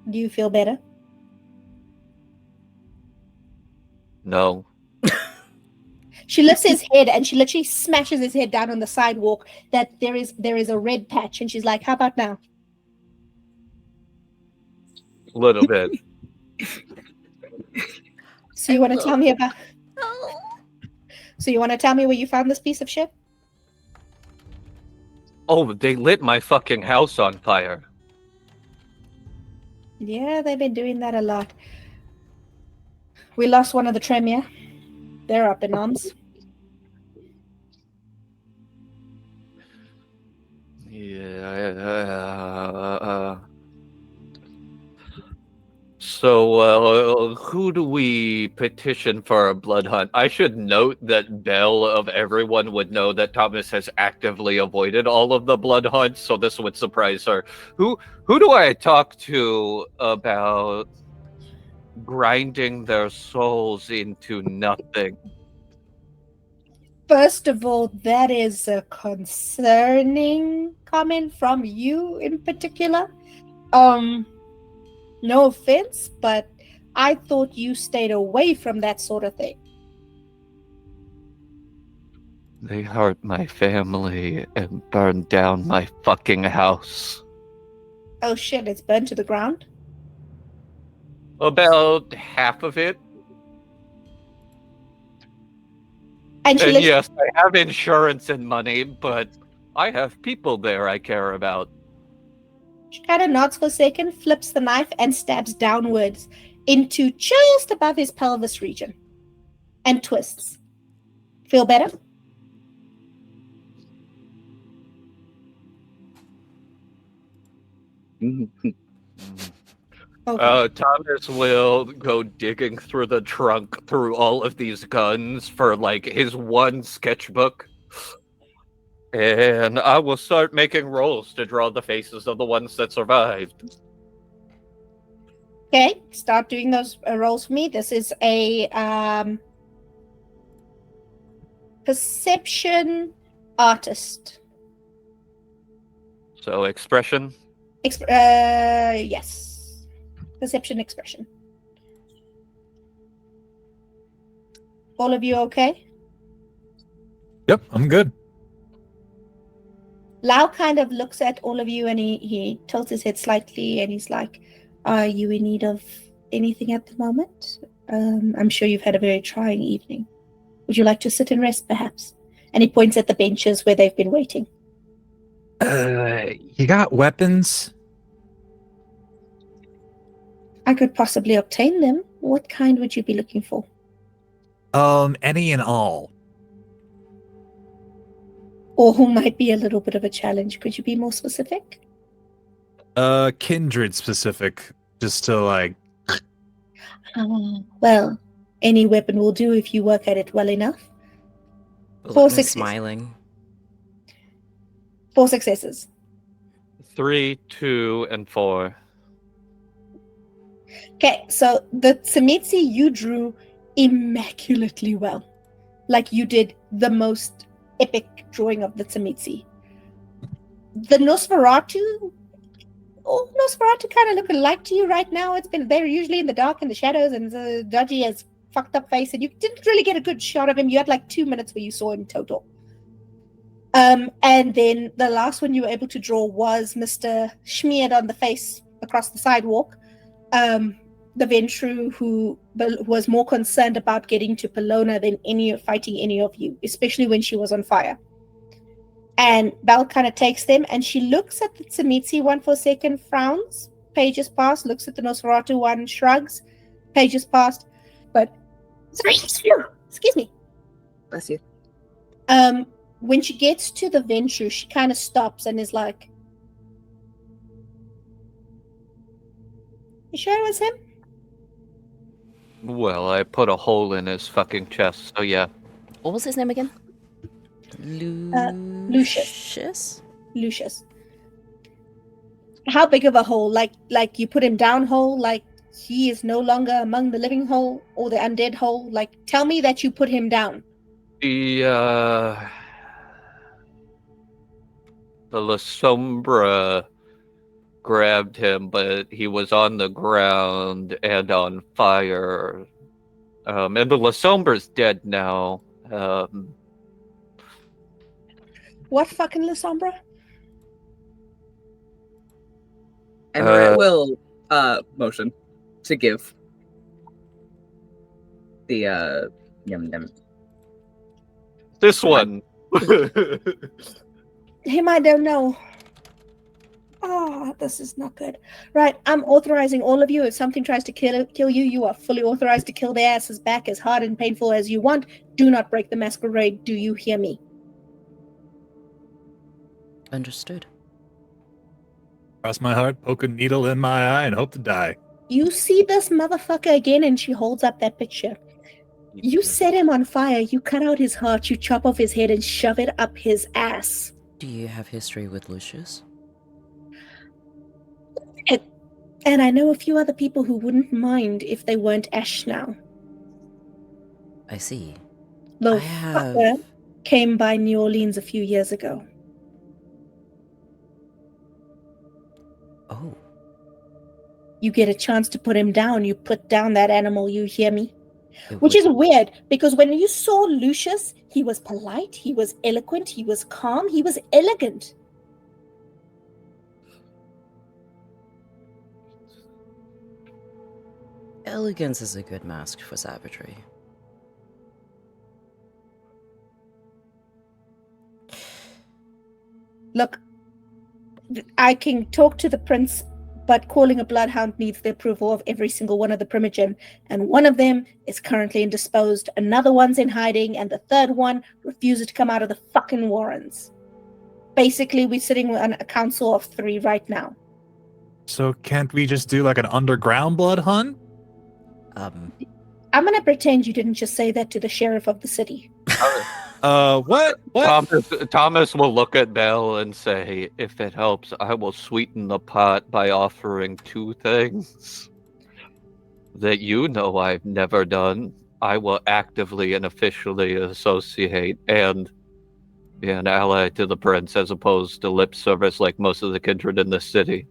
[SPEAKER 2] Do you feel better?
[SPEAKER 6] No.
[SPEAKER 2] She lifts his head and she literally smashes his head down on the sidewalk that there is a red patch, and she's like, how about now?
[SPEAKER 6] A little bit.
[SPEAKER 2] So you want to tell me about... So you want to tell me where you found this piece of shit?
[SPEAKER 6] Oh, they lit my fucking house on fire.
[SPEAKER 2] Yeah, they've been doing that a lot. We lost one of the Tremere. They're up in arms.
[SPEAKER 6] Yeah. So, who do we petition for a blood hunt? I should note that Belle of everyone would know that Thomas has actively avoided all of the blood hunts, so this would surprise her. Who do I talk to about grinding their souls into nothing?
[SPEAKER 2] First of all, that is a concerning comment from you in particular. No offense, but I thought you stayed away from that sort of thing.
[SPEAKER 6] They hurt my family and burned down my fucking house.
[SPEAKER 2] Oh shit, it's burned to the ground?
[SPEAKER 6] About half of it.
[SPEAKER 2] And she
[SPEAKER 6] And yes, I have insurance and money, but I have people there I care about.
[SPEAKER 2] She kind of nods for a second, flips the knife, and stabs downwards into just above his pelvis region. And twists. Feel better? Okay.
[SPEAKER 6] Thomas will go digging through the trunk through all of these guns for like his one sketchbook. And I will start making rolls to draw the faces of the ones that survived.
[SPEAKER 2] Okay, start doing those rolls for me. This is a perception artist.
[SPEAKER 6] So expression.
[SPEAKER 2] Yes. Perception expression. All of you okay?
[SPEAKER 3] Yep, I'm good.
[SPEAKER 2] Lau kind of looks at all of you and he tilts his head slightly and he's like, are you in need of anything at the moment? I'm sure you've had a very trying evening. Would you like to sit and rest, perhaps? And he points at the benches where they've been waiting.
[SPEAKER 3] You got weapons?
[SPEAKER 2] I could possibly obtain them. What kind would you be looking for?
[SPEAKER 3] Any and all.
[SPEAKER 2] Or who might be a little bit of a challenge. Could you be more specific?
[SPEAKER 3] Kindred specific. Just to like...
[SPEAKER 2] Well, any weapon will do if you work at it well enough.
[SPEAKER 1] Bellona
[SPEAKER 2] successes.
[SPEAKER 1] smiling.
[SPEAKER 2] 4 successes.
[SPEAKER 6] 3, 2, and 4.
[SPEAKER 2] Okay, so the Tzimitzi you drew immaculately well. Like you did the most epic drawing of the Tzimitzi. The Nosferatu kind of look alike to you right now. They're usually in the dark and the shadows, and the Dodgy has fucked up face, and you didn't really get a good shot of him. You had like 2 minutes where you saw him total. And then the last one you were able to draw was Mr. Schmeared on the face across the sidewalk. The ventrue who was more concerned about getting to Bellona than fighting any of you, especially when she was on fire. And Belle kind of takes them and she looks at the Tzimitzi one for a second, frowns, pages pass, looks at the Nosferatu one, shrugs, pages passed, but excuse me.
[SPEAKER 5] Bless you.
[SPEAKER 2] When she gets to the ventrue, she kind of stops and is like, you sure it was him?
[SPEAKER 6] Well, I put a hole in his fucking chest, so yeah.
[SPEAKER 1] What was his name again?
[SPEAKER 2] Lucius. Lucius. How big of a hole? Like you put him down whole? Like he is no longer among the living whole or the undead whole? Like tell me that you put him down.
[SPEAKER 6] The La Sombra grabbed him, but he was on the ground and on fire. And the La Sombra's dead now.
[SPEAKER 2] What fucking La Sombra?
[SPEAKER 5] Amorette will motion to give the yum.
[SPEAKER 6] This one.
[SPEAKER 2] Him, I don't know. This is not good. Right, I'm authorizing all of you. If something tries to kill you, you are fully authorized to kill their asses back as hard and painful as you want. Do not break the masquerade. Do you hear me?
[SPEAKER 1] Understood.
[SPEAKER 3] Cross my heart, poke a needle in my eye, and hope to die.
[SPEAKER 2] You see this motherfucker again, and she holds up that picture. You set him on fire. You cut out his heart. You chop off his head and shove it up his ass.
[SPEAKER 1] Do you have history with Lucius?
[SPEAKER 2] And I know a few other people who wouldn't mind if they weren't Ash now.
[SPEAKER 1] I see.
[SPEAKER 2] The
[SPEAKER 1] I have...
[SPEAKER 2] fucker came by New Orleans a few years ago.
[SPEAKER 1] Oh.
[SPEAKER 2] You get a chance to put him down. You put down that animal, you hear me?
[SPEAKER 1] It
[SPEAKER 2] Which
[SPEAKER 1] was-
[SPEAKER 2] is weird, because when you saw Lucius, he was polite, he was eloquent, he was calm, he was elegant.
[SPEAKER 1] Elegance is a good mask for savagery.
[SPEAKER 2] Look, I can talk to the prince, but calling a bloodhound needs the approval of every single one of the Primogen, and one of them is currently indisposed, another one's in hiding, and the third one refuses to come out of the fucking warrens. Basically, we're sitting on a council of 3 right now.
[SPEAKER 3] So can't we just do like an underground blood hunt?
[SPEAKER 2] I'm gonna pretend you didn't just say that to the sheriff of the city.
[SPEAKER 3] What?
[SPEAKER 6] Thomas will look at Belle and say, if it helps, I will sweeten the pot by offering 2 things that you know I've never done. I will actively and officially associate and be an ally to the prince as opposed to lip service like most of the kindred in the city.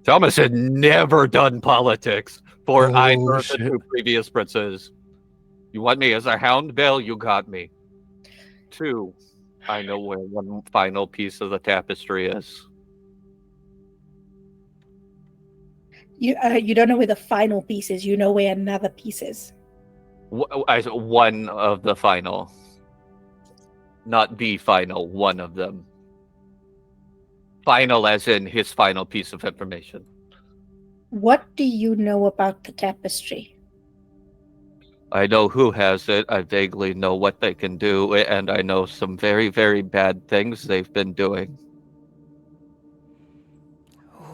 [SPEAKER 6] Thomas had never done politics for either of the 2 previous princes. You want me as a hound, Belle? You got me. 2, I know where one final piece of the tapestry is.
[SPEAKER 2] You don't know where the final piece is. You know where another piece is.
[SPEAKER 6] One of the final. Not the final, one of them. Final as in his final piece of information.
[SPEAKER 2] What do you know about the tapestry?
[SPEAKER 6] I know who has it, I vaguely know what they can do, and I know some very, very bad things they've been doing.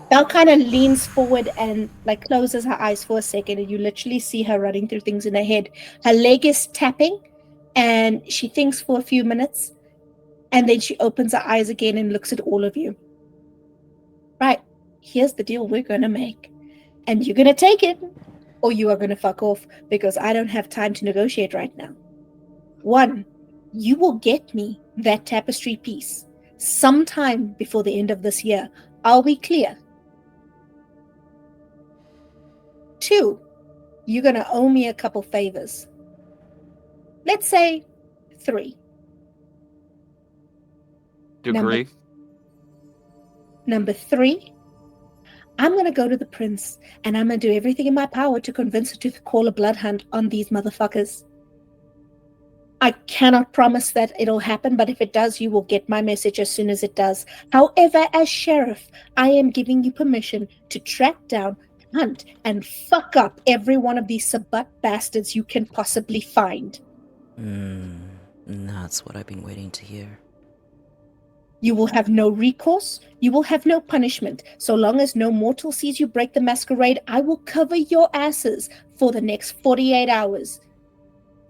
[SPEAKER 2] Belle kind of leans forward and like closes her eyes for a second, and you literally see her running through things in her head. Her leg is tapping, and she thinks for a few minutes, and then she opens her eyes again and looks at all of you. Right, here's the deal we're gonna make. And you're gonna take it, or you are gonna fuck off, because I don't have time to negotiate right now. 1, you will get me that tapestry piece sometime before the end of this year. Are we clear? 2, you're gonna owe me a couple favors. Let's say 3.
[SPEAKER 6] Degree?
[SPEAKER 2] Number 3, I'm going to go to the prince, and I'm going to do everything in my power to convince her to call a blood hunt on these motherfuckers. I cannot promise that it'll happen, but if it does, you will get my message as soon as it does. However, as sheriff, I am giving you permission to track down, hunt, and fuck up every one of these sabbat bastards you can possibly find.
[SPEAKER 1] That's what I've been waiting to hear.
[SPEAKER 2] You will have no recourse. You will have no punishment. So long as no mortal sees you break the masquerade, I will cover your asses for the next 48 hours.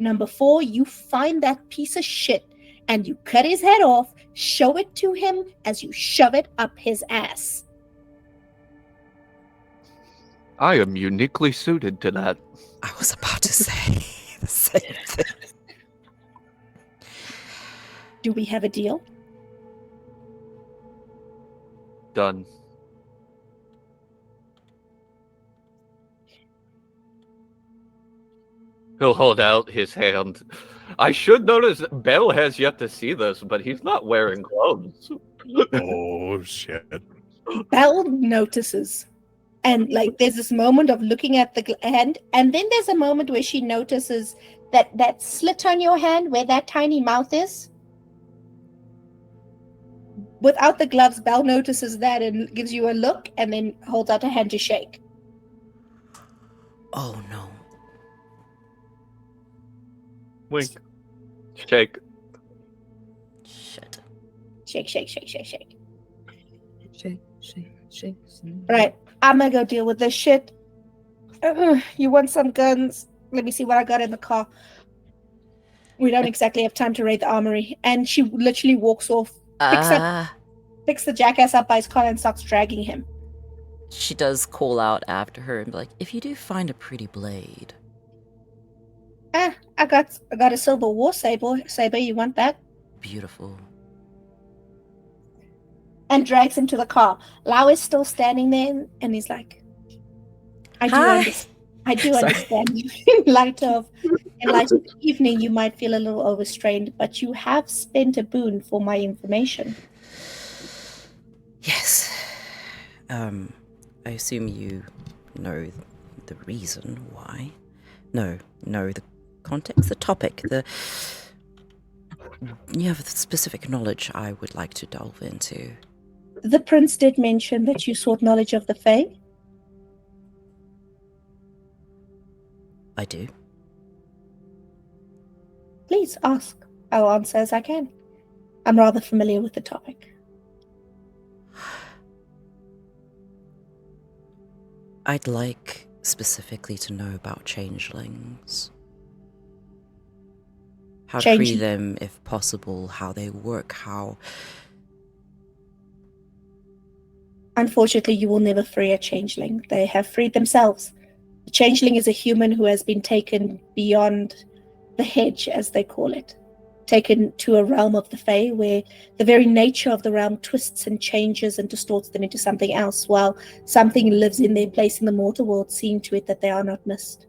[SPEAKER 2] Number 4, you find that piece of shit and you cut his head off, show it to him as you shove it up his ass.
[SPEAKER 6] I am uniquely suited to that.
[SPEAKER 1] I was about to say the same thing.
[SPEAKER 2] Do we have a deal?
[SPEAKER 6] Done. He'll hold out his hand. I should notice that Belle has yet to see this, but he's not wearing gloves.
[SPEAKER 3] Oh, shit.
[SPEAKER 2] Belle notices. And like there's this moment of looking at the hand, and then there's a moment where she notices that slit on your hand where that tiny mouth is. Without the gloves, Belle notices that and gives you a look and then holds out a hand to shake.
[SPEAKER 1] Oh no.
[SPEAKER 6] Wink. Shake.
[SPEAKER 1] Shit.
[SPEAKER 2] Shake, shake, shake, shake, shake.
[SPEAKER 5] Shake, shake, shake.
[SPEAKER 2] Right, I'm gonna go deal with this shit. You want some guns? Let me see what I got in the car. We don't exactly have time to raid the armory. And she literally walks off, picks the jackass up by his collar and starts dragging him.
[SPEAKER 1] She does call out after her and be like, if you do find a pretty blade.
[SPEAKER 2] I got a silver war saber. You want that?
[SPEAKER 1] Beautiful.
[SPEAKER 2] And drags him to the car. Lau is still standing there and he's like, I do
[SPEAKER 1] Sorry.
[SPEAKER 2] understand. In light of the evening, you might feel a little overstrained, but you have spent a boon for my information.
[SPEAKER 1] Yes. I assume you know the reason why. No, the context, the topic, you have the specific knowledge I would like to delve into.
[SPEAKER 2] The prince did mention that you sought knowledge of the Fae.
[SPEAKER 1] I do.
[SPEAKER 2] Please ask. I'll answer as I can. I'm rather familiar with the topic.
[SPEAKER 1] I'd like specifically to know about changelings. How to free them if possible, how they work, how...
[SPEAKER 2] Unfortunately, you will never free a changeling. They have freed themselves. A changeling is a human who has been taken beyond the hedge, as they call it. Taken to a realm of the Fae where the very nature of the realm twists and changes and distorts them into something else, while something lives in their place in the mortal world, seeing to it that they are not missed.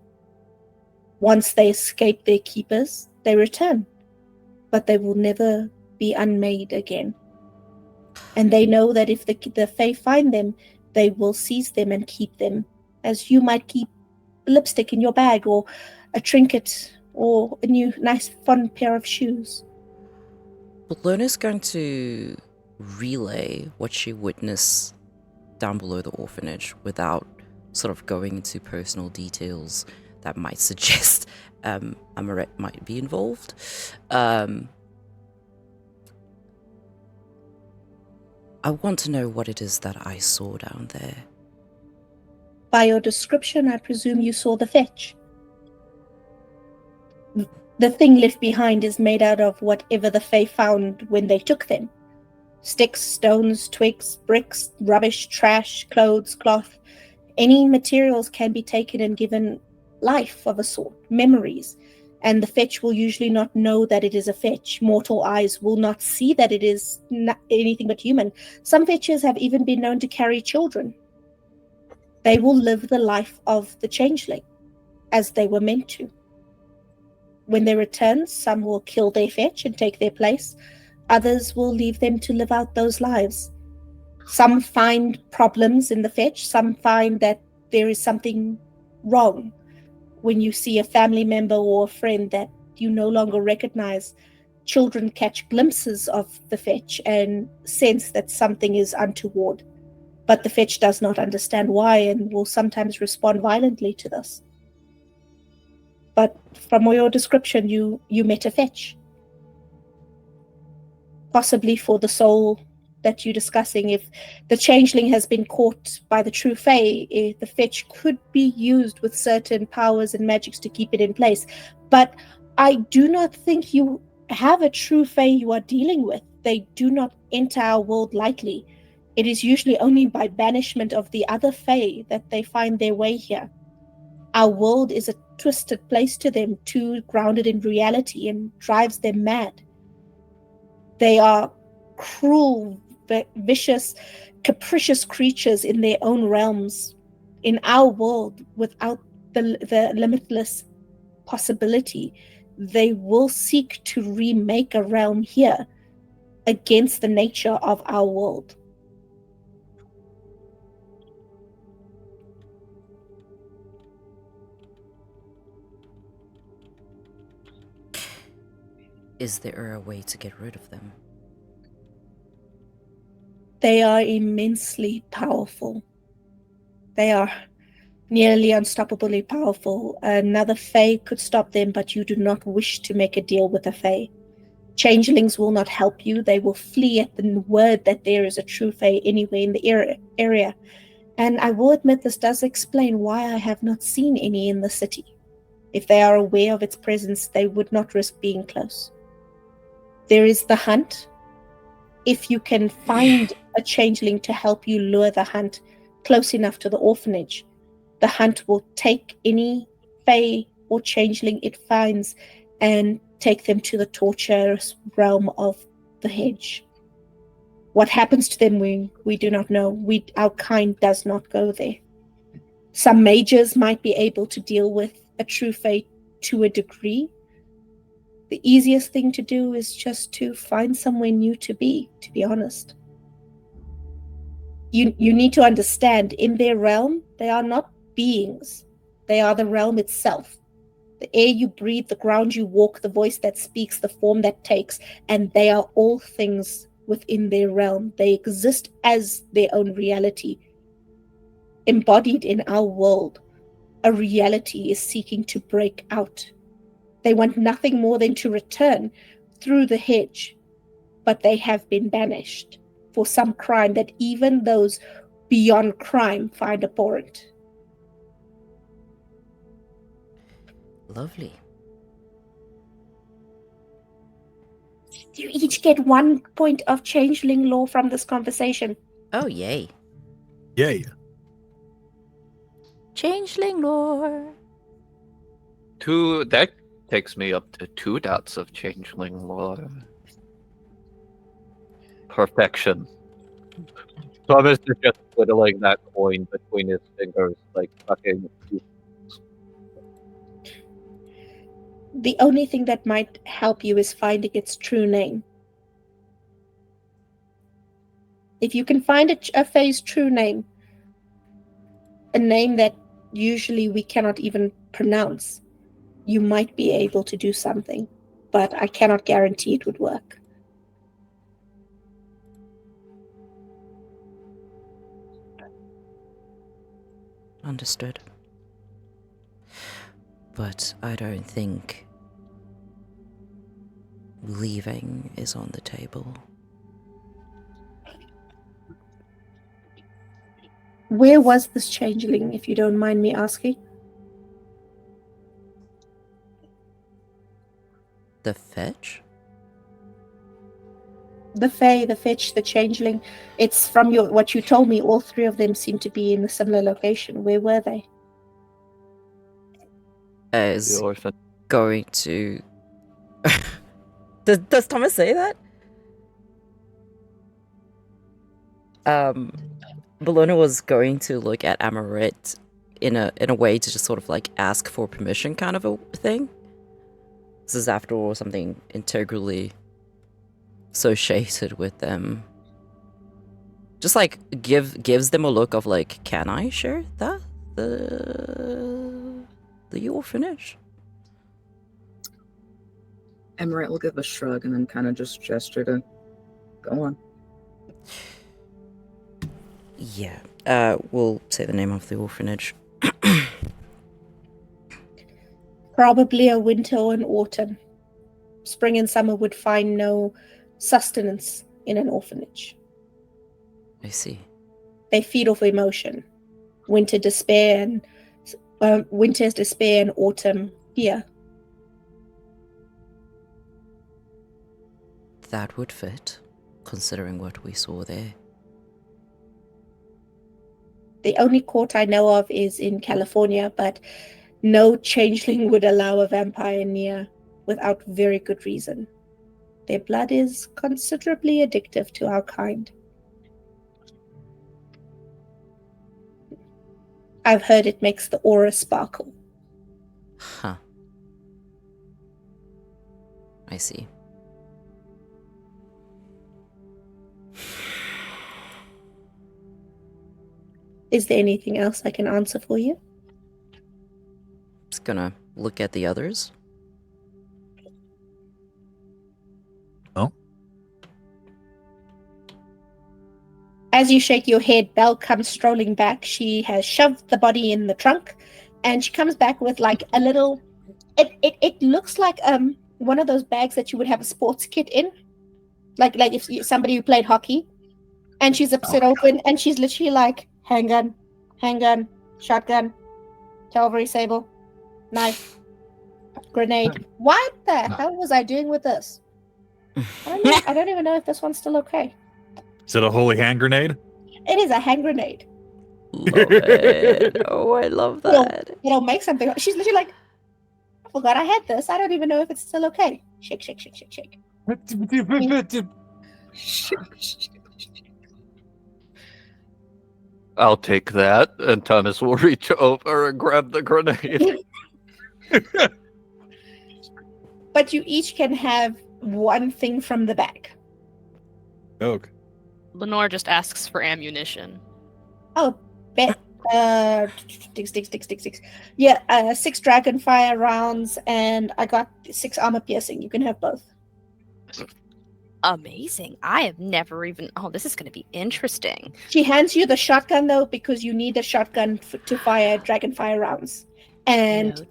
[SPEAKER 2] Once they escape their keepers, they return, but they will never be unmade again. And they know that if the Fae find them, they will seize them and keep them, as you might keep lipstick in your bag or a trinket or a new nice fun pair of shoes.
[SPEAKER 1] Bellona's going to relay what she witnessed down below the orphanage without sort of going into personal details that might suggest Amorette might be involved. I want to know what it is that I saw down there.
[SPEAKER 2] By your description, I presume you saw the fetch. The thing left behind is made out of whatever the Fae found when they took them. Sticks, stones, twigs, bricks, rubbish, trash, clothes, cloth. Any materials can be taken and given life of a sort, memories. And the fetch will usually not know that it is a fetch. Mortal eyes will not see that it is anything but human. Some fetches have even been known to carry children. They will live the life of the changeling, as they were meant to. When they return, some will kill their fetch and take their place. Others will leave them to live out those lives. Some find problems in the fetch. Some find that there is something wrong. When you see a family member or a friend that you no longer recognize, children catch glimpses of the fetch and sense that something is untoward. But the fetch does not understand why and will sometimes respond violently to this. But from your description, you met a fetch. Possibly for the soul that you're discussing. If the changeling has been caught by the true Fae, the fetch could be used with certain powers and magics to keep it in place. But I do not think you have a true Fae you are dealing with. They do not enter our world lightly. It is usually only by banishment of the other Fae that they find their way here. Our world is a twisted place to them, too grounded in reality, and drives them mad. They are cruel, vicious, capricious creatures in their own realms. In our world, without the limitless possibility, they will seek to remake a realm here against the nature of our world.
[SPEAKER 1] Is there a way to get rid of them?
[SPEAKER 2] They are immensely powerful. They are nearly unstoppably powerful. Another Fae could stop them, but you do not wish to make a deal with a Fae. Changelings will not help you. They will flee at the word that there is a true Fae anywhere in the area. And I will admit this does explain why I have not seen any in the city. If they are aware of its presence, they would not risk being close. There is the hunt. If you can find a changeling to help you lure the hunt close enough to the orphanage, the hunt will take any Fae or changeling it finds and take them to the torturous realm of the hedge. What happens to them, we do not know. Our kind does not go there. Some mages might be able to deal with a true Fae to a degree. The easiest thing to do is just to find somewhere new to be honest. You need to understand, in their realm, they are not beings. They are the realm itself. The air you breathe, the ground you walk, the voice that speaks, the form that takes, and they are all things within their realm. They exist as their own reality. Embodied in our world, a reality is seeking to break out. They want nothing more than to return through the hedge, but they have been banished for some crime that even those beyond crime find abhorrent.
[SPEAKER 1] Lovely.
[SPEAKER 2] You each get 1 point of changeling lore from this conversation.
[SPEAKER 1] Oh, yay.
[SPEAKER 3] Yay.
[SPEAKER 1] Changeling lore.
[SPEAKER 6] That takes me up to 2 dots of changeling lore. Perfection. Thomas is just whittling that coin between his fingers, like fucking.
[SPEAKER 2] The only thing that might help you is finding its true name. If you can find a Fae's true name, a name that usually we cannot even pronounce, you might be able to do something, but I cannot guarantee it would work.
[SPEAKER 1] Understood. But I don't think leaving is on the table.
[SPEAKER 2] Where was this changeling, if you don't mind me asking?
[SPEAKER 1] The fetch?
[SPEAKER 2] The Fae, the Fetch, the Changeling. It's from what you told me, all 3 of them seem to be in a similar location. Where were they?
[SPEAKER 1] As
[SPEAKER 6] The orphan.
[SPEAKER 1] going to... does Thomas say that? Bellona was going to look at Amorette in a way to just sort of like ask for permission kind of a thing. This is after all something integrally associated with them. Just like gives them a look of like, can I share that? The orphanage?
[SPEAKER 5] Amorette will give a shrug and then kind of just gesture to go on.
[SPEAKER 1] Yeah. We'll say the name of the orphanage.
[SPEAKER 2] Probably a winter or an autumn. Spring and summer would find no sustenance in an orphanage.
[SPEAKER 1] I see.
[SPEAKER 2] They feed off emotion. Winter's despair and autumn fear.
[SPEAKER 1] That would fit, considering what we saw there.
[SPEAKER 2] The only court I know of is in California, but no changeling would allow a vampire near without very good reason. Their blood is considerably addictive to our kind. I've heard it makes the aura sparkle.
[SPEAKER 1] Huh. I see.
[SPEAKER 2] Is there anything else I can answer for you?
[SPEAKER 1] Just gonna look at the others.
[SPEAKER 3] Oh?
[SPEAKER 2] As you shake your head, Belle comes strolling back. She has shoved the body in the trunk, and she comes back with like a little. It looks like one of those bags that you would have a sports kit in, like if somebody who played hockey. And she's upset open, and she's literally like handgun, shotgun, cavalry sable, knife, grenade. What the hell was I doing with this? I don't even know if this one's still okay.
[SPEAKER 3] Is it a holy hand grenade?
[SPEAKER 2] It is a hand grenade.
[SPEAKER 1] Love it. Oh, I love that.
[SPEAKER 2] It'll make something. She's literally like, I forgot I had this. I don't even know if it's still okay. Shake, shake, shake, shake, shake.
[SPEAKER 6] I'll take that, and Thomas will reach over and grab the grenade.
[SPEAKER 2] But you each can have one thing from the bag.
[SPEAKER 3] Okay.
[SPEAKER 4] Lenore just asks for ammunition.
[SPEAKER 2] Oh, bet. Six. Yeah, 6 dragonfire rounds, and I got 6 armor piercing. You can have both.
[SPEAKER 7] Amazing. I have never even... Oh, this is going to be interesting.
[SPEAKER 2] She hands you the shotgun, though, because you need the shotgun to fire dragonfire rounds. And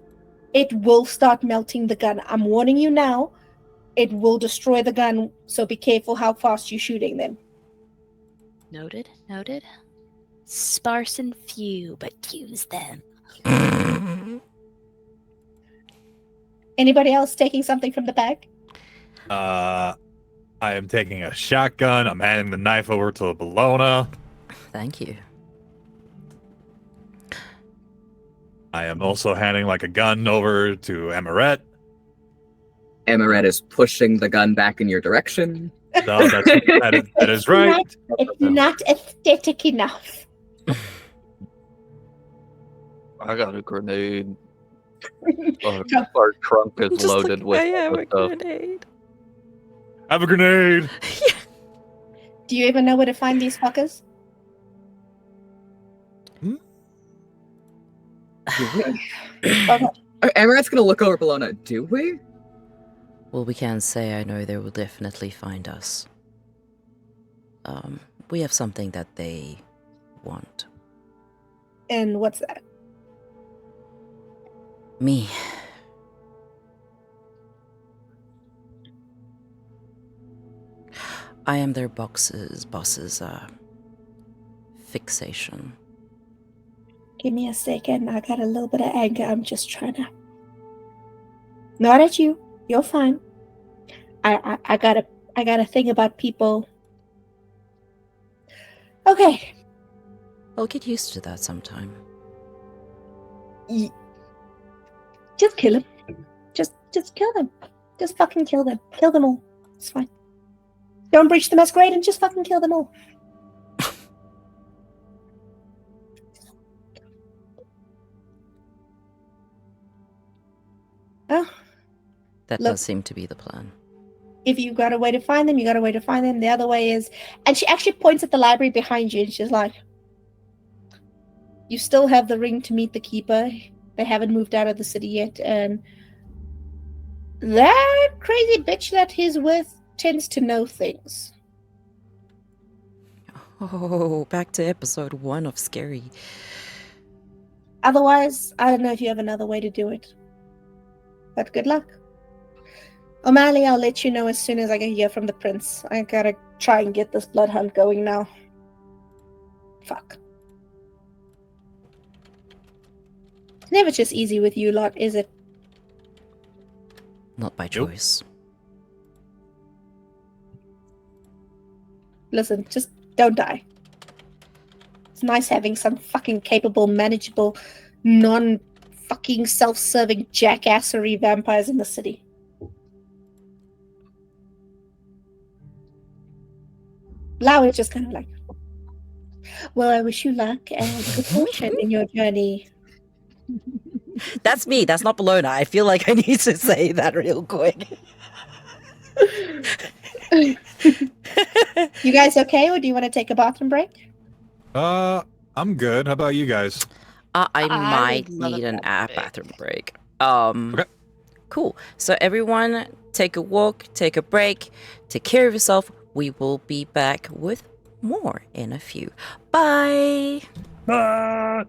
[SPEAKER 2] it will start melting the gun. I'm warning you now. It will destroy the gun, so be careful how fast you're shooting them.
[SPEAKER 7] Noted. Sparse and few, but use them.
[SPEAKER 2] Anybody else taking something from the bag?
[SPEAKER 3] I am taking a shotgun. I'm handing the knife over to Bellona.
[SPEAKER 1] Thank you.
[SPEAKER 3] I am also handing like a gun over to Amorette.
[SPEAKER 5] Amorette is pushing the gun back in your direction.
[SPEAKER 3] No, that is right.
[SPEAKER 2] It's not aesthetic enough.
[SPEAKER 6] I got a grenade. Our trunk is
[SPEAKER 1] Just
[SPEAKER 6] loaded
[SPEAKER 1] like,
[SPEAKER 6] with
[SPEAKER 1] I have
[SPEAKER 6] other
[SPEAKER 1] a
[SPEAKER 6] stuff.
[SPEAKER 1] grenade.
[SPEAKER 3] Have a grenade.
[SPEAKER 2] Do you even know where to find these fuckers? Okay.
[SPEAKER 5] Amorette's gonna look over Bellona. Do we?
[SPEAKER 1] Well, we can say I know they will definitely find us. We have something that they want.
[SPEAKER 2] And what's that?
[SPEAKER 1] Me. I am their boss's fixation.
[SPEAKER 2] Give me a second. I got a little bit of anger. I'm just trying to... Not at you. You're fine. I got a thing about people. Okay.
[SPEAKER 1] I'll get used to that sometime.
[SPEAKER 2] Just kill him. Just kill them. Just fucking kill them. Kill them all. It's fine. Don't breach the Masquerade and just fucking kill them all. Oh.
[SPEAKER 1] That
[SPEAKER 2] Look.
[SPEAKER 1] does seem to be the plan.
[SPEAKER 2] If you got a way to find them, you got a way to find them. The other way is... And she actually points at the library behind you and she's like... You still have the ring to meet the keeper. They haven't moved out of the city yet, and... That crazy bitch that he's with tends to know things.
[SPEAKER 1] Oh, back to episode 1 of Scary.
[SPEAKER 2] Otherwise, I don't know if you have another way to do it. But good luck. O'Malley, I'll let you know as soon as I can hear from the prince. I gotta try and get this blood hunt going now. Fuck. It's never just easy with you lot, is it?
[SPEAKER 1] Not by
[SPEAKER 3] Nope.
[SPEAKER 1] choice.
[SPEAKER 2] Listen, just don't die. It's nice having some fucking capable, manageable, non-fucking self-serving jackassery vampires in the city. Lau is just kind of like, well, I wish you luck and good fortune in your journey.
[SPEAKER 1] That's me. That's not Bellona. I feel like I need to say that real quick.
[SPEAKER 2] You guys okay, or do you want to take a bathroom break?
[SPEAKER 3] I'm good. How about you guys?
[SPEAKER 1] I might
[SPEAKER 4] would love
[SPEAKER 1] need
[SPEAKER 4] a
[SPEAKER 1] an
[SPEAKER 4] bathroom break.
[SPEAKER 1] bathroom break.
[SPEAKER 3] Okay.
[SPEAKER 1] Cool. So everyone, take a walk, take a break, take care of yourself. We will be back with more in a few. Bye!
[SPEAKER 3] Ah!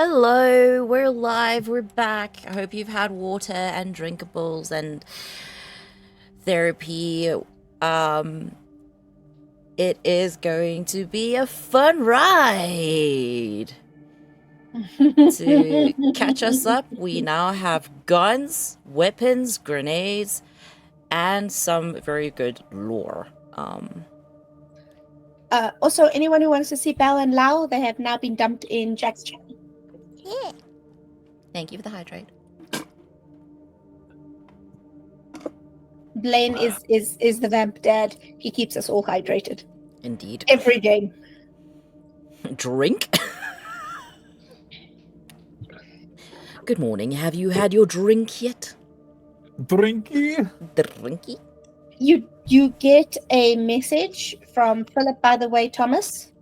[SPEAKER 1] Hello, we're live, we're back. I hope you've had water and drinkables and therapy. It is going to be a fun ride. To catch us up, we now have guns, weapons, grenades, and some very good lore.
[SPEAKER 2] Also, anyone who wants to see Belle and Lau, they have now been dumped in Jack's chat.
[SPEAKER 1] Yeah. Thank you for the hydrate.
[SPEAKER 2] Blaine is the vamp dad. He keeps us all hydrated.
[SPEAKER 1] Indeed.
[SPEAKER 2] Every game.
[SPEAKER 1] Drink? Good morning. Have you had your drink yet?
[SPEAKER 3] Drinky?
[SPEAKER 1] Drinky?
[SPEAKER 2] You get a message from Philip, by the way, Thomas.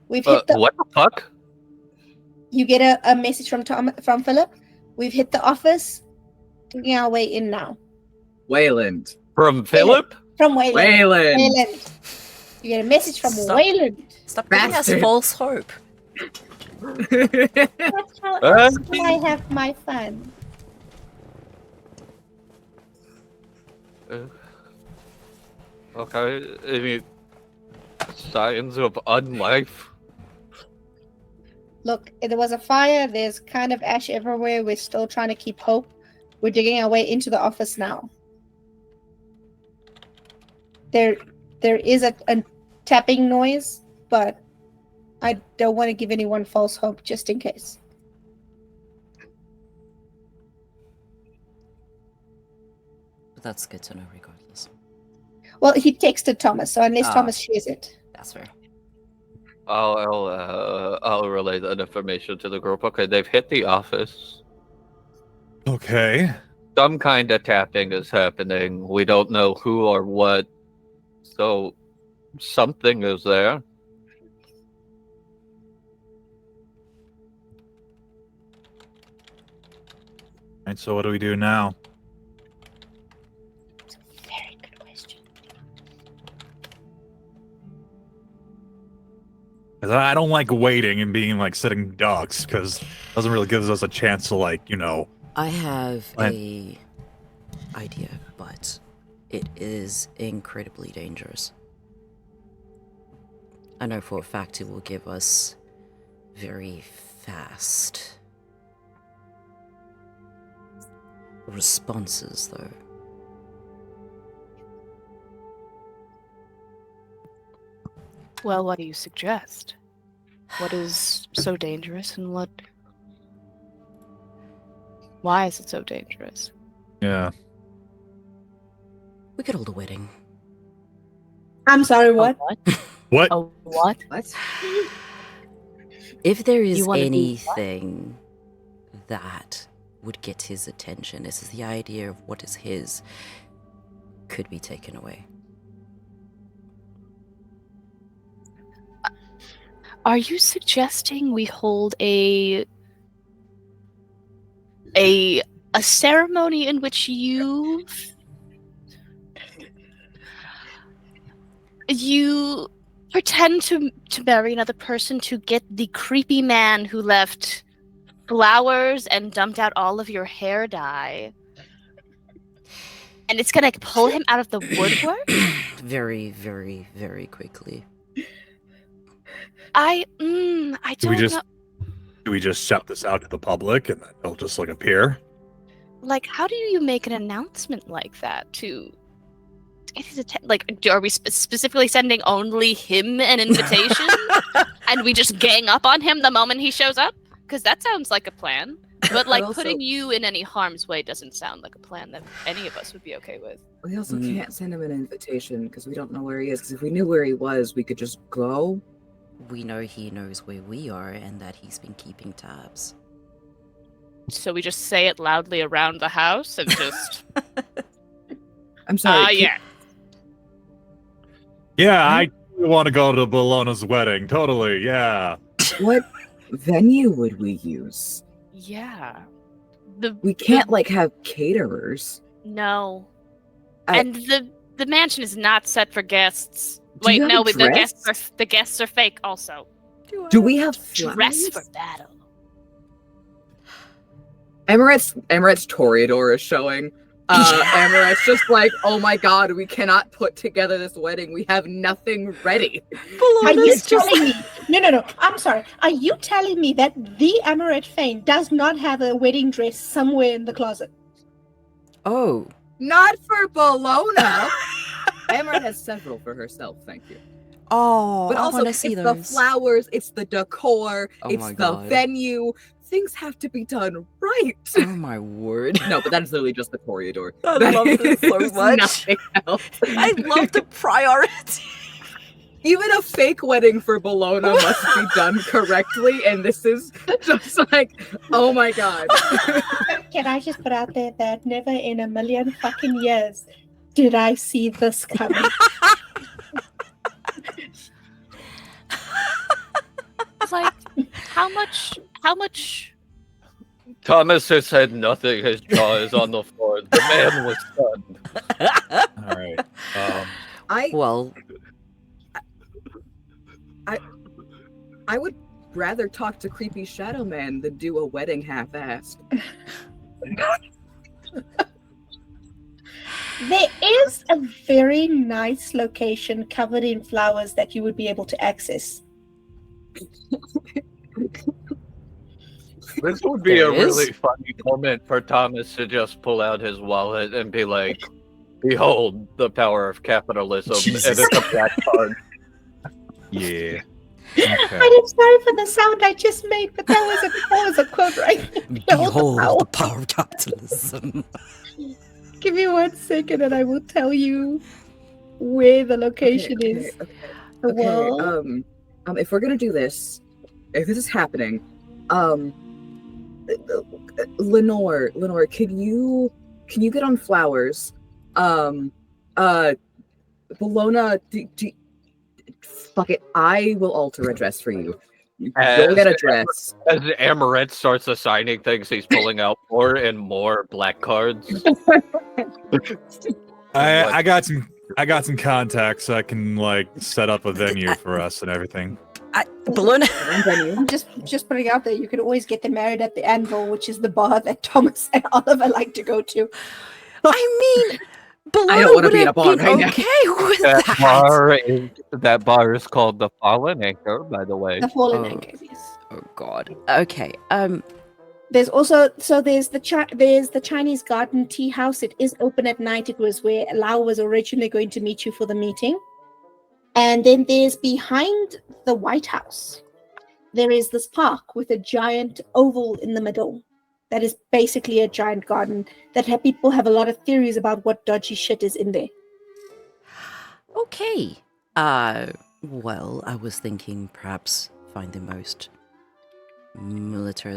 [SPEAKER 2] We've hit the
[SPEAKER 6] What the fuck?
[SPEAKER 2] You get a message from Philip. We've hit the office. Taking our way in now.
[SPEAKER 5] Wayland.
[SPEAKER 6] From Philip?
[SPEAKER 2] From Wayland.
[SPEAKER 5] Wayland.
[SPEAKER 2] You get a message from Wayland.
[SPEAKER 1] Stop giving us
[SPEAKER 5] Bastard.
[SPEAKER 1] false hope.
[SPEAKER 2] That's how I have my fun.
[SPEAKER 6] Okay, any signs of unlife?
[SPEAKER 2] Look, there was a fire. There's kind of ash everywhere. We're still trying to keep hope. We're digging our way into the office now. There is a tapping noise, but I don't want to give anyone false hope just in case.
[SPEAKER 1] But that's good to know regardless.
[SPEAKER 2] Well, he texted Thomas, so unless Thomas shares it.
[SPEAKER 1] That's fair.
[SPEAKER 6] I'll relay that information to the group. Okay, they've hit the office.
[SPEAKER 3] Okay.
[SPEAKER 6] Some kind of tapping is happening. We don't know who or what. So something is there.
[SPEAKER 3] And so what do we do now?
[SPEAKER 2] Very good question.
[SPEAKER 3] Because I don't like waiting and being like sitting ducks, because it doesn't really give us a chance to, like, you know.
[SPEAKER 1] I have a idea, but it is incredibly dangerous. I know for a fact it will give us very fast responses, though.
[SPEAKER 7] Well, what do you suggest? What is so dangerous and what... Why is it so dangerous?
[SPEAKER 3] Yeah.
[SPEAKER 1] We could hold a wedding.
[SPEAKER 2] I'm sorry, what?
[SPEAKER 3] What?
[SPEAKER 7] A what?
[SPEAKER 5] What?
[SPEAKER 1] If there is
[SPEAKER 7] You wanna do
[SPEAKER 1] anything that would get his attention, this is the idea of what is his could be taken away.
[SPEAKER 7] Are you suggesting we hold a ceremony in which you pretend to marry another person to get the creepy man who left flowers and dumped out all of your hair dye, and it's gonna pull him out of the woodwork?
[SPEAKER 1] Very, very, very quickly.
[SPEAKER 7] I don't know.
[SPEAKER 3] Do we just shout this out to the public and then it'll just like appear?
[SPEAKER 7] Like, how do you make an announcement like that to get his attention? Like, are we specifically sending only him an invitation, and we just gang up on him the moment he shows up? Because that sounds like a plan. But like
[SPEAKER 5] also,
[SPEAKER 7] putting you in any harm's way doesn't sound like a plan that any of us would be okay with.
[SPEAKER 5] we also can't send him an invitation because we don't know where he is. Because if we knew where he was, we could just go.
[SPEAKER 1] We know he knows where we are and that he's been keeping tabs.
[SPEAKER 7] So we just say it loudly around the house and just
[SPEAKER 5] I'm sorry.
[SPEAKER 7] yeah.
[SPEAKER 3] Yeah, I want to go to Bellona's wedding. Totally, yeah.
[SPEAKER 5] What venue would we use?
[SPEAKER 7] Yeah.
[SPEAKER 5] We can't like have caterers.
[SPEAKER 7] No.
[SPEAKER 5] I-
[SPEAKER 7] And the mansion is not set for guests.
[SPEAKER 5] Do you
[SPEAKER 7] Wait,
[SPEAKER 5] have
[SPEAKER 7] no,
[SPEAKER 5] a
[SPEAKER 7] but
[SPEAKER 5] dress?
[SPEAKER 7] the guests are fake also.
[SPEAKER 5] Do we have
[SPEAKER 7] Dress
[SPEAKER 5] flowers?
[SPEAKER 7] for battle.
[SPEAKER 5] Amorette's Toreador is showing. Amorette's just like, oh my god, we cannot put together this wedding. We have nothing ready.
[SPEAKER 2] Are you
[SPEAKER 1] Bellona's just
[SPEAKER 2] telling me? No. I'm sorry. Are you telling me that the Amorette Feign does not have a wedding dress somewhere in the closet?
[SPEAKER 1] Oh.
[SPEAKER 5] Not for Bellona. Amorette has several for herself, thank you.
[SPEAKER 1] Oh,
[SPEAKER 5] But
[SPEAKER 1] I
[SPEAKER 5] also,
[SPEAKER 1] want to
[SPEAKER 5] it's
[SPEAKER 1] see
[SPEAKER 5] the
[SPEAKER 1] those.
[SPEAKER 5] flowers, it's the decor,
[SPEAKER 1] Oh
[SPEAKER 5] it's
[SPEAKER 1] my
[SPEAKER 5] the
[SPEAKER 1] God.
[SPEAKER 5] venue. Things have to be done right.
[SPEAKER 1] Oh my word.
[SPEAKER 5] No, but that is literally just the Toreador.
[SPEAKER 1] I love this so
[SPEAKER 5] There's
[SPEAKER 1] much.
[SPEAKER 5] Nothing else.
[SPEAKER 1] I love the priority.
[SPEAKER 5] Even a fake wedding for Bellona must be done correctly, and this is just like, oh my god.
[SPEAKER 2] Can I just put out there that never in a million fucking years did I see this coming?
[SPEAKER 7] It's like, how much
[SPEAKER 6] Thomas has said nothing. His jaw is on the floor. The man was stunned.
[SPEAKER 3] All right.
[SPEAKER 1] Well,
[SPEAKER 5] I would rather talk to creepy Shadow Man than do a wedding half-assed.
[SPEAKER 2] There is a very nice location covered in flowers that you would be able to access.
[SPEAKER 6] This would be
[SPEAKER 1] There
[SPEAKER 6] a
[SPEAKER 1] is?
[SPEAKER 6] really funny moment for Thomas to just pull out his wallet and be like, "Behold the power of capitalism,"
[SPEAKER 1] Jesus.
[SPEAKER 6] and it's a black card.
[SPEAKER 3] Yeah.
[SPEAKER 2] I'm
[SPEAKER 3] Okay.
[SPEAKER 2] sorry for the sound I just made, but that was a quote, right?
[SPEAKER 1] behold the power of capitalism.
[SPEAKER 2] Give me 1 second and I will tell you where the location is. The wall.
[SPEAKER 5] If we're gonna do this, if this is happening, Lenore, can you get on flowers? Bellona, fuck it, I will alter a dress for you. You'll get a dress.
[SPEAKER 6] As Amorette starts assigning things, he's pulling out more and more black cards.
[SPEAKER 3] I got some contacts. So I can like set up a venue for us and everything.
[SPEAKER 1] Bellona.
[SPEAKER 2] I'm just putting out there, you could always get them married at the Anvil, which is the bar that Thomas and Oliver like to go to.
[SPEAKER 1] I mean, Bellona
[SPEAKER 5] I don't wanna
[SPEAKER 1] would
[SPEAKER 5] be in a
[SPEAKER 1] have
[SPEAKER 5] bar
[SPEAKER 1] been
[SPEAKER 5] right now.
[SPEAKER 1] okay with
[SPEAKER 6] That
[SPEAKER 1] that.
[SPEAKER 6] bar is called the Fallen Anchor, by the way.
[SPEAKER 2] The Fallen
[SPEAKER 1] Oh.
[SPEAKER 2] Anchors, yes.
[SPEAKER 1] Oh God. Okay.
[SPEAKER 2] There's also there's the Chinese Garden Tea House. It is open at night. It was where Lau was originally going to meet you for the meeting. And then there's behind the White House, there is this park with a giant oval in the middle. That is basically a giant garden that people have a lot of theories about what dodgy shit is in there.
[SPEAKER 1] Okay. Well, I was thinking perhaps find the most military.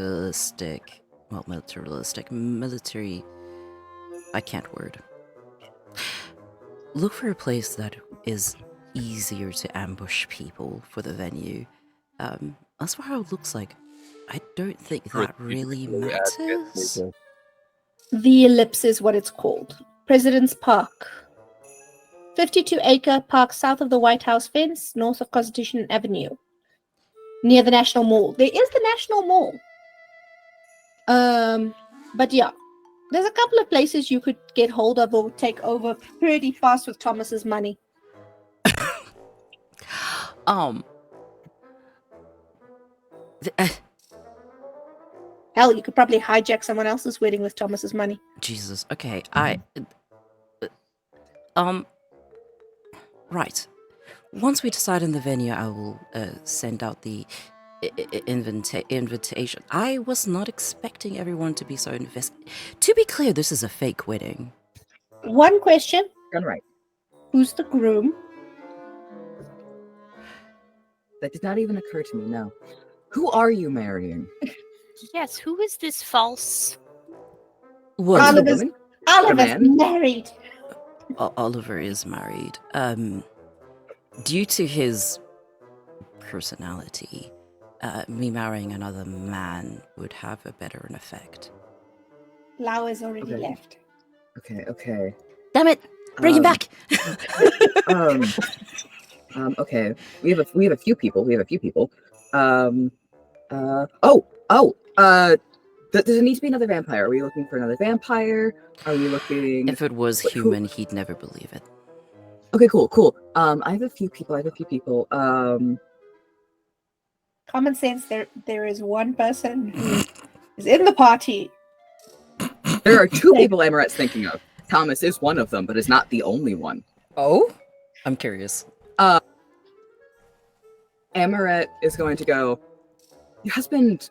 [SPEAKER 1] I can't word. Look for a place that is easier to ambush people for the venue. As for how it looks like, I don't think that really matters.
[SPEAKER 2] The Ellipse is what it's called. President's Park. 52-acre park south of the White House fence, north of Constitution Avenue. Near the National Mall. There is the National Mall. But yeah. There's a couple of places you could get hold of or take over pretty fast with Thomas's money. Hell, you could probably hijack someone else's wedding with Thomas's money.
[SPEAKER 1] Jesus. Okay. Right. Once we decide on the venue, I will send out the invitation. I was not expecting everyone to be so invested. To be clear, this is a fake wedding.
[SPEAKER 2] One question.
[SPEAKER 5] Done right.
[SPEAKER 2] Who's the groom?
[SPEAKER 5] That did not even occur to me, no. Who are you marrying?
[SPEAKER 7] Yes, who is this false?
[SPEAKER 1] What?
[SPEAKER 2] Oliver's,
[SPEAKER 5] woman?
[SPEAKER 2] Oliver's
[SPEAKER 5] man?
[SPEAKER 2] married.
[SPEAKER 1] Oliver is married. Due to his personality, me marrying another man would have a better effect.
[SPEAKER 2] Lau has already
[SPEAKER 5] Okay.
[SPEAKER 2] left.
[SPEAKER 5] Okay.
[SPEAKER 1] Damn it! Bring him back.
[SPEAKER 5] Okay. We have a few people. Does it need to be another vampire? Are we looking for another vampire? Are we looking?
[SPEAKER 1] If it was
[SPEAKER 5] Wait, who-
[SPEAKER 1] human, he'd never believe it.
[SPEAKER 5] Okay, cool. I have a few people.
[SPEAKER 2] Common sense. There is one person who is in the party.
[SPEAKER 5] There are two people Amorette's thinking of. Thomas is one of them, but is not the only one.
[SPEAKER 1] Oh? I'm curious.
[SPEAKER 5] Amorette is going to go, your husband,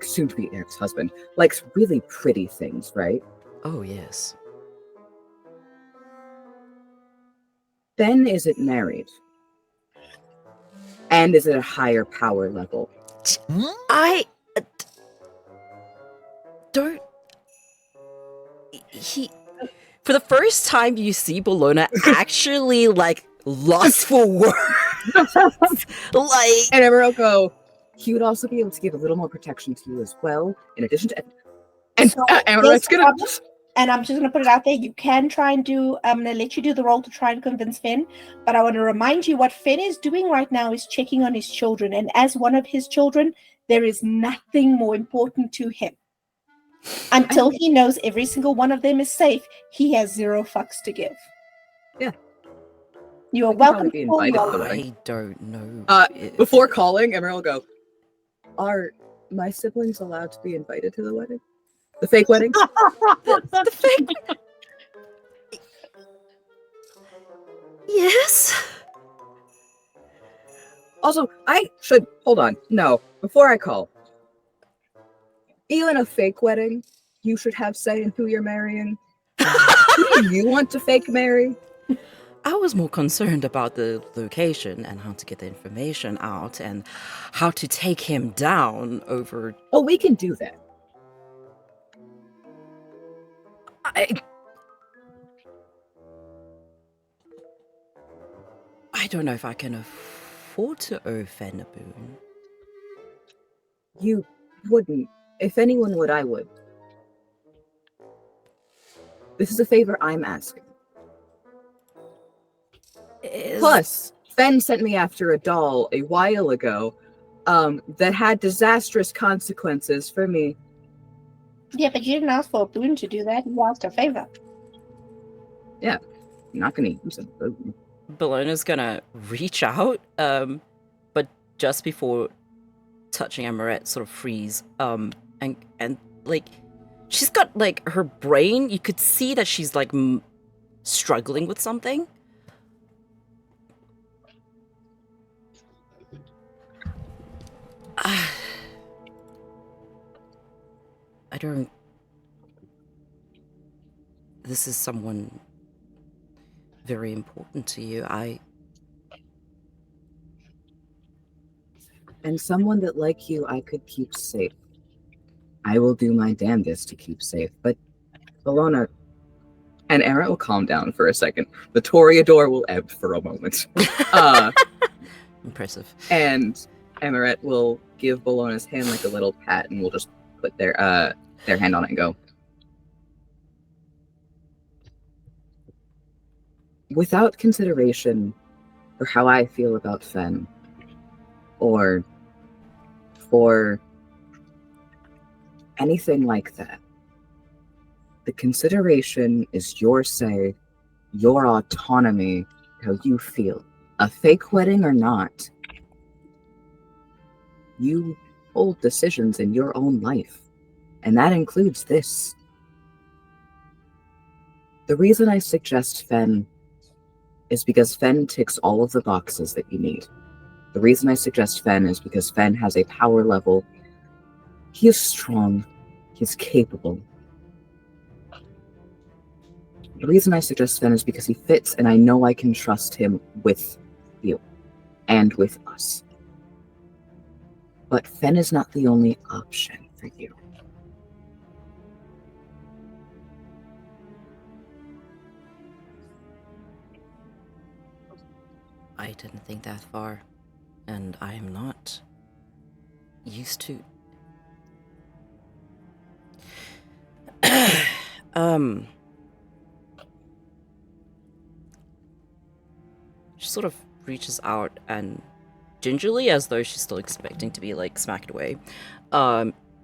[SPEAKER 5] soon to be Eric's husband, likes really pretty things, right?
[SPEAKER 1] Oh, yes.
[SPEAKER 5] Ben isn't married. And is at a higher power level.
[SPEAKER 1] I don't. He. For the first time, you see Bellona actually like lost for words. Like,
[SPEAKER 5] And Emerald go, he would also be able to give a little more protection to you as well, in addition to... And
[SPEAKER 2] So,
[SPEAKER 5] Amarette's
[SPEAKER 2] there's a
[SPEAKER 5] gonna...
[SPEAKER 2] problem, and I'm just gonna put it out there. You can try and do. I'm gonna let you do the role to try and convince Finn, but I want to remind you what Finn is doing right now is checking on his children, and as one of his children, there is nothing more important to him. Until he knows every single one of them is safe, he has zero fucks to give.
[SPEAKER 5] Yeah.
[SPEAKER 2] You are
[SPEAKER 5] We can probably
[SPEAKER 2] welcome
[SPEAKER 5] be
[SPEAKER 2] to call
[SPEAKER 5] invited
[SPEAKER 2] me
[SPEAKER 5] to the
[SPEAKER 2] on.
[SPEAKER 5] wedding.
[SPEAKER 1] I don't know. if-
[SPEAKER 5] Before calling, Emerald will go, are my siblings allowed to be invited to the wedding? The fake wedding?
[SPEAKER 1] the fake. Yes.
[SPEAKER 5] Also, I should... Hold on. No. Before I call. Even a fake wedding, you should have say in who you're marrying. Who do you want to fake marry?
[SPEAKER 1] I was more concerned about the location and how to get the information out and how to take him down over.
[SPEAKER 5] Oh, we can do that.
[SPEAKER 1] I don't know if I can afford to owe Fen a boon.
[SPEAKER 5] You wouldn't. If anyone would, I would. This is a favor I'm asking. Plus, Fen sent me after a doll a while ago that had disastrous consequences for me.
[SPEAKER 2] Yeah, but you didn't ask for a boon to do that. You asked a favor.
[SPEAKER 5] I'm not going to use a boon.
[SPEAKER 1] Bellona's gonna reach out, but just before touching Amorette, sort of freeze. And like, she's got like her brain. You could see that she's like struggling with something. I don't. This is someone very important to you.
[SPEAKER 5] And someone that, like you, I could keep safe. I will do my damnedest to keep safe, but Bellona... And Amorette will calm down for a second. The Toreador will ebb for a moment.
[SPEAKER 1] Impressive.
[SPEAKER 5] And Amorette will give Bellona's hand like a little pat, and we'll just put their hand on it and go, without consideration for how I feel about Fen, or for anything like that, the consideration is your say, your autonomy, how you feel. A fake wedding or not, you hold decisions in your own life, and that includes this. The reason I suggest Fen is because Fen ticks all of the boxes that you need. The reason I suggest Fen is because Fen has a power level. He is strong. He is capable. The reason I suggest Fen is because he fits, and I know I can trust him with you and with us. But Fen is not the only option for you.
[SPEAKER 1] I didn't think that far, and I am not used to. She sort of reaches out and gingerly, as though she's still expecting to be like smacked away,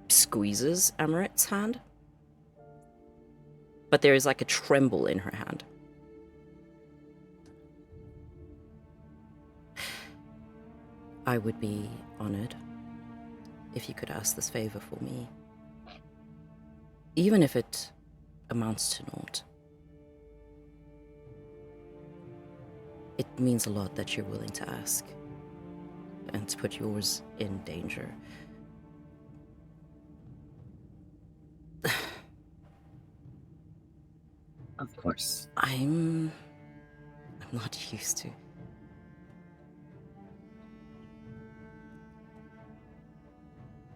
[SPEAKER 1] squeezes Amorette's hand. But there is like a tremble in her hand. I would be honored if you could ask this favor for me. Even if it amounts to naught. It means a lot that you're willing to ask. And to put yours in danger.
[SPEAKER 5] Of course.
[SPEAKER 1] I'm not used to.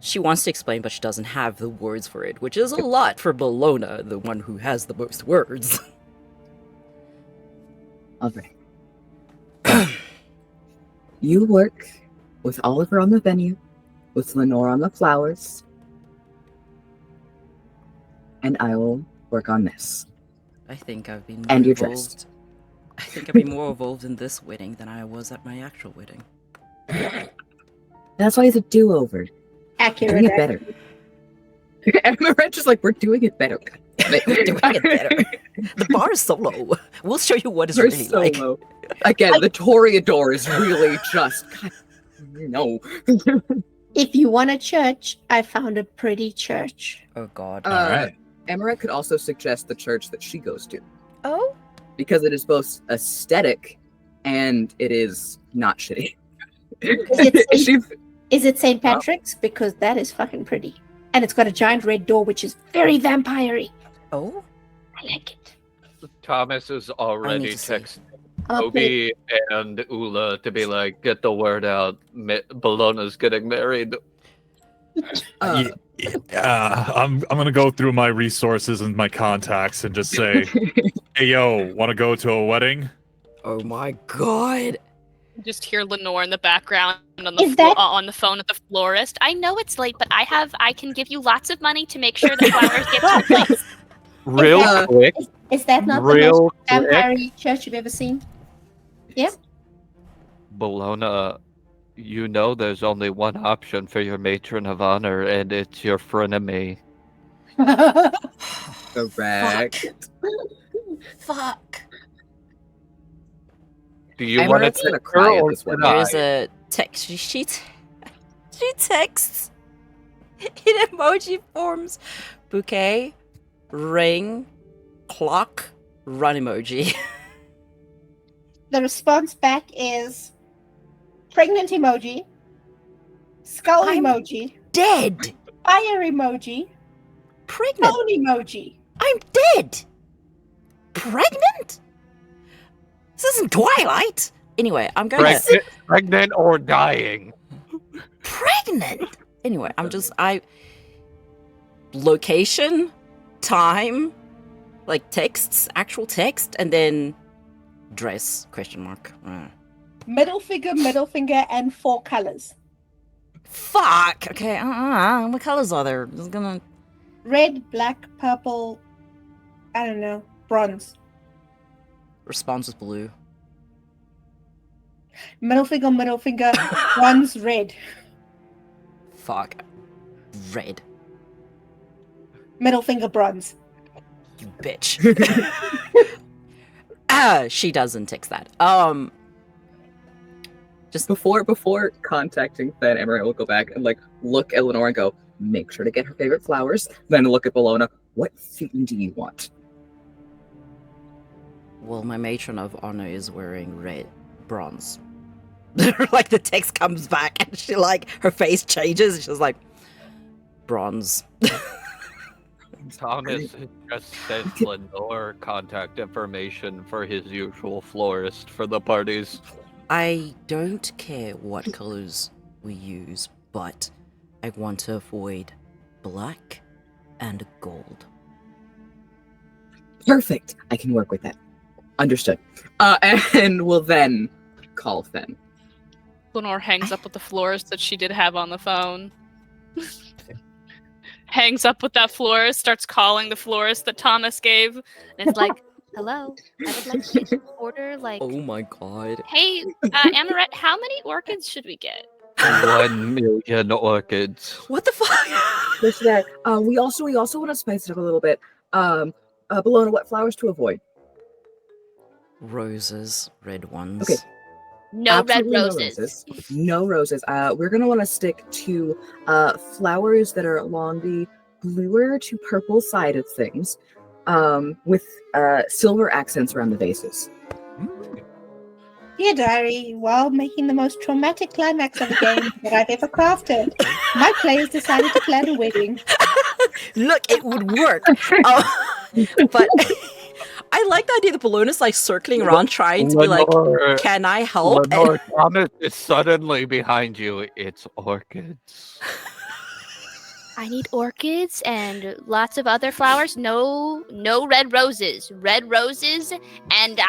[SPEAKER 1] She wants to explain, but she doesn't have the words for it, which is a lot for Bellona, the one who has the most words.
[SPEAKER 5] Okay. You work with Oliver on the venue, with Lenore on the flowers, and I will work on this.
[SPEAKER 1] I think I've been
[SPEAKER 5] And
[SPEAKER 1] more
[SPEAKER 5] your dress.
[SPEAKER 1] involved. I think I've been more involved in this wedding than I was at my actual wedding.
[SPEAKER 5] That's why it's a do-over.
[SPEAKER 2] Accurate.
[SPEAKER 5] Doing it better. Amorette's just like, we're doing it better.
[SPEAKER 1] We're doing it better. The bar is so low. We'll show you what it's
[SPEAKER 5] We're
[SPEAKER 1] really
[SPEAKER 5] so
[SPEAKER 1] like.
[SPEAKER 5] low. Again, the Toreador is really just... God, no.
[SPEAKER 2] If you want a church, I found a pretty church.
[SPEAKER 1] Oh god.
[SPEAKER 3] Alright.
[SPEAKER 5] Amorette could also suggest the church that she goes to.
[SPEAKER 1] Oh?
[SPEAKER 5] Because it is both aesthetic and it is not shitty.
[SPEAKER 2] Is it St. Patrick's? Because that is fucking pretty. And it's got a giant red door, which is very vampire-y.
[SPEAKER 1] Oh?
[SPEAKER 2] I like it.
[SPEAKER 6] Thomas is already
[SPEAKER 1] to see.
[SPEAKER 6] texting
[SPEAKER 2] I'll put it-
[SPEAKER 6] Obi and Ula to be like, get the word out. Bellona's getting married.
[SPEAKER 5] Uh,
[SPEAKER 3] I'm gonna go through my resources and my contacts and just say, hey yo, want to go to a wedding?
[SPEAKER 1] Oh my god.
[SPEAKER 7] Just hear Lenore in the background on
[SPEAKER 2] Is that-
[SPEAKER 7] on the phone with the florist. I know it's late, but I can give you lots of money to make sure the flowers get to the place.
[SPEAKER 6] Real
[SPEAKER 2] that-
[SPEAKER 6] quick.
[SPEAKER 2] Is that not the
[SPEAKER 6] Real
[SPEAKER 2] most
[SPEAKER 6] quick.
[SPEAKER 2] vampire-y church you've ever seen?
[SPEAKER 6] Bellona, you know there's only one option for your matron of honor, and it's your frenemy.
[SPEAKER 5] correct.
[SPEAKER 1] Fuck.
[SPEAKER 6] Do you want to
[SPEAKER 5] Amorette's gonna
[SPEAKER 6] take
[SPEAKER 5] cry
[SPEAKER 6] her
[SPEAKER 5] at
[SPEAKER 6] or
[SPEAKER 5] this one.
[SPEAKER 6] should I?
[SPEAKER 1] There's a text. She texts in emoji forms. Bouquet, ring, clock, run emoji.
[SPEAKER 2] The response back is pregnant emoji, skull
[SPEAKER 1] I'm-
[SPEAKER 2] emoji,
[SPEAKER 1] Dead.
[SPEAKER 2] fire emoji,
[SPEAKER 1] Pregnant.
[SPEAKER 2] phone emoji.
[SPEAKER 1] I'm dead. Pregnant? This isn't Twilight. Anyway, I'm going to...
[SPEAKER 6] Pregnant or dying?
[SPEAKER 1] Pregnant? Anyway, location, time, like texts, actual text, and then dress, question mark.
[SPEAKER 2] Middle finger, and 4 colors.
[SPEAKER 1] Fuck. Okay, what colors are there? Just gonna...
[SPEAKER 2] Red, black, purple, I don't know, bronze.
[SPEAKER 1] Response was blue.
[SPEAKER 2] Middle finger, bronze, red.
[SPEAKER 1] Fuck. Red.
[SPEAKER 2] Middle finger, bronze.
[SPEAKER 1] You bitch. She doesn't text that. Just
[SPEAKER 5] Before contacting Fen, Amorette will go back and like look at Lenore and go, make sure to get her favorite flowers. Then look at Bellona. What theme do you want?
[SPEAKER 1] well, my matron of honor is wearing red, bronze. Like the text comes back and she like her face changes and she's like bronze.
[SPEAKER 6] Thomas has just sent Lenore contact information for his usual florist for the parties.
[SPEAKER 1] I don't care what colors we use, but I want to avoid black and gold.
[SPEAKER 5] Perfect. I can work with that. Understood. And we'll then call Fen.
[SPEAKER 7] Lenore hangs up with the florist that she did have on the phone. Hangs up with that florist, starts calling the florist that Thomas gave. And it's like, Hello. I would like to order like.
[SPEAKER 1] Oh my god.
[SPEAKER 7] Hey, Amorette, how many orchids should we get?
[SPEAKER 6] 1 million orchids.
[SPEAKER 1] What the fuck?
[SPEAKER 5] There's that. We also want to spice it up a little bit. Bellona, what flowers to avoid?
[SPEAKER 1] Roses, red ones.
[SPEAKER 5] Okay.
[SPEAKER 7] No
[SPEAKER 5] Absolutely
[SPEAKER 7] red roses.
[SPEAKER 5] No roses. We're gonna want to stick to flowers that are along the bluer to purple side of things, with silver accents around the vases.
[SPEAKER 2] Dear diary, while making the most traumatic climax of a game that I've ever crafted, my players decided to plan a wedding.
[SPEAKER 1] Look, it would work. But I like the idea that Bellona's like circling around trying to be like,
[SPEAKER 6] Lenore,
[SPEAKER 1] can I help?
[SPEAKER 6] Lenore, Thomas is suddenly behind you. It's orchids.
[SPEAKER 7] I need orchids and lots of other flowers. No red roses. Red roses, and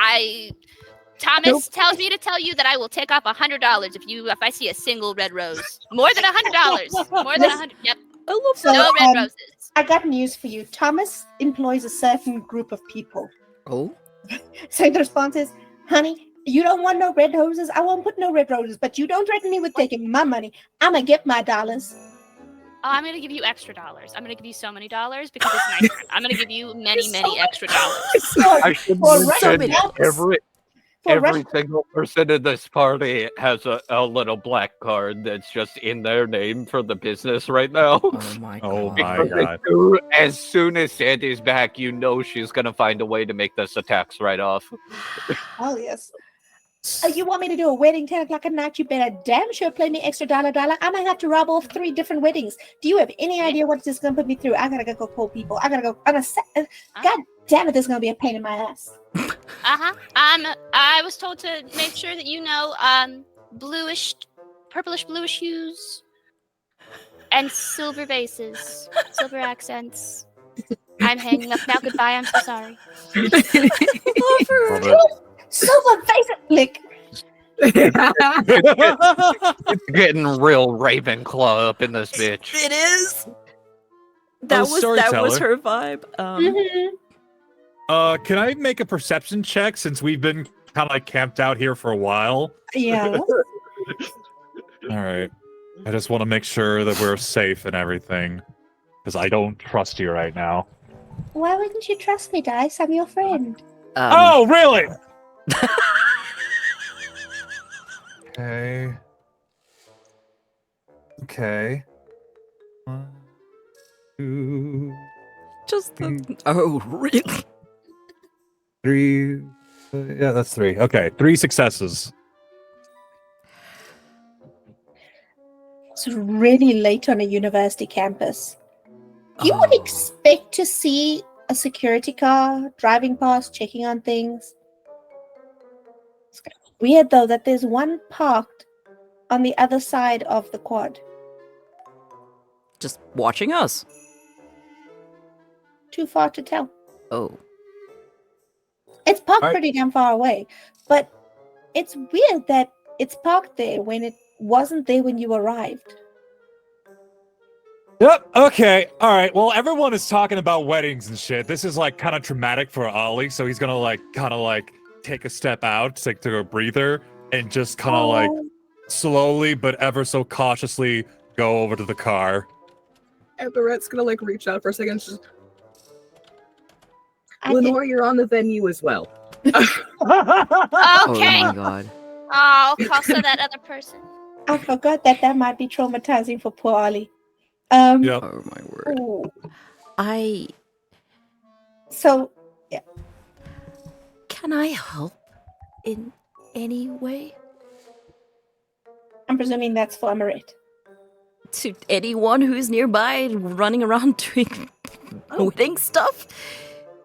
[SPEAKER 7] Thomas tells me to tell you that I will take off $100 if I see a single red rose. More than $100. More than 100. Yep.
[SPEAKER 1] I love
[SPEAKER 2] So,
[SPEAKER 7] No red roses.
[SPEAKER 2] I got news for you. Thomas employs a certain group of people.
[SPEAKER 1] Oh,
[SPEAKER 2] So the response is, honey, you don't want no red roses? I won't put no red roses, but you don't threaten me with taking my money. I'm going to get my dollars.
[SPEAKER 7] Oh, I'm gonna give you extra dollars. I'm gonna give you so many dollars because it's nice. I'm gonna give you many extra dollars.
[SPEAKER 6] I should
[SPEAKER 2] For
[SPEAKER 6] mention
[SPEAKER 2] Russian
[SPEAKER 6] every single person in this party has a little black card that's just in their name for the business right now.
[SPEAKER 1] oh my god.
[SPEAKER 3] Oh my god.
[SPEAKER 6] As soon as Sandy's back, you know she's gonna find a way to make this a tax write-off.
[SPEAKER 2] Oh, yes. You want me to do a wedding 10 o'clock at night? You better damn sure play me extra dollar. I might have to rob off 3 different weddings. Do you have any idea what this is going to put me through? I got to go call people. God damn it, this is going to be a pain in my ass.
[SPEAKER 7] I was told to make sure that you know, purplish bluish hues, and silver vases, silver accents. I'm hanging up now. Goodbye. I'm so sorry.
[SPEAKER 2] Silver face lick.
[SPEAKER 6] It's getting real Ravenclaw up in this bitch.
[SPEAKER 1] It is. That was
[SPEAKER 3] Storyteller.
[SPEAKER 1] her vibe.
[SPEAKER 3] Can I make a perception check since we've been kind of like camped out here for a while?
[SPEAKER 2] Yeah.
[SPEAKER 3] All right. I just want to make sure that we're safe and everything, because I don't trust you right now.
[SPEAKER 2] Why wouldn't you trust me, Dice? I'm your friend.
[SPEAKER 3] Oh, really? Okay. Okay. 1, 2,
[SPEAKER 1] just the. Oh, really?
[SPEAKER 3] 3. Yeah, that's 3. Okay, 3 successes.
[SPEAKER 2] It's really late on a university campus. You would expect to see a security car driving past, checking on things. It's weird, though, that there's one parked on the other side of the quad.
[SPEAKER 1] Just watching us.
[SPEAKER 2] Too far to tell.
[SPEAKER 1] Oh.
[SPEAKER 2] It's parked
[SPEAKER 3] Alright.
[SPEAKER 2] pretty damn far away. But it's weird that it's parked there when it wasn't there when you arrived.
[SPEAKER 3] Yep. Okay. All right. Well, everyone is talking about weddings and shit. This is like kind of traumatic for Ollie, so he's gonna like kind of like take a step out, take to a breather, and just kind of like slowly but ever so cautiously go over to the car.
[SPEAKER 5] Amorette's gonna like reach out for a second. She's
[SPEAKER 2] I
[SPEAKER 5] Lenore, you're on the venue as well.
[SPEAKER 7] Okay.
[SPEAKER 1] Oh my god.
[SPEAKER 7] Oh, Costa, that other person.
[SPEAKER 2] I forgot that might be traumatizing for poor Ollie.
[SPEAKER 3] Yep.
[SPEAKER 1] Oh my word.
[SPEAKER 2] Ooh.
[SPEAKER 1] So, can I help in any way?
[SPEAKER 2] I'm presuming that's for Amorette.
[SPEAKER 1] To anyone who's nearby running around doing wedding stuff?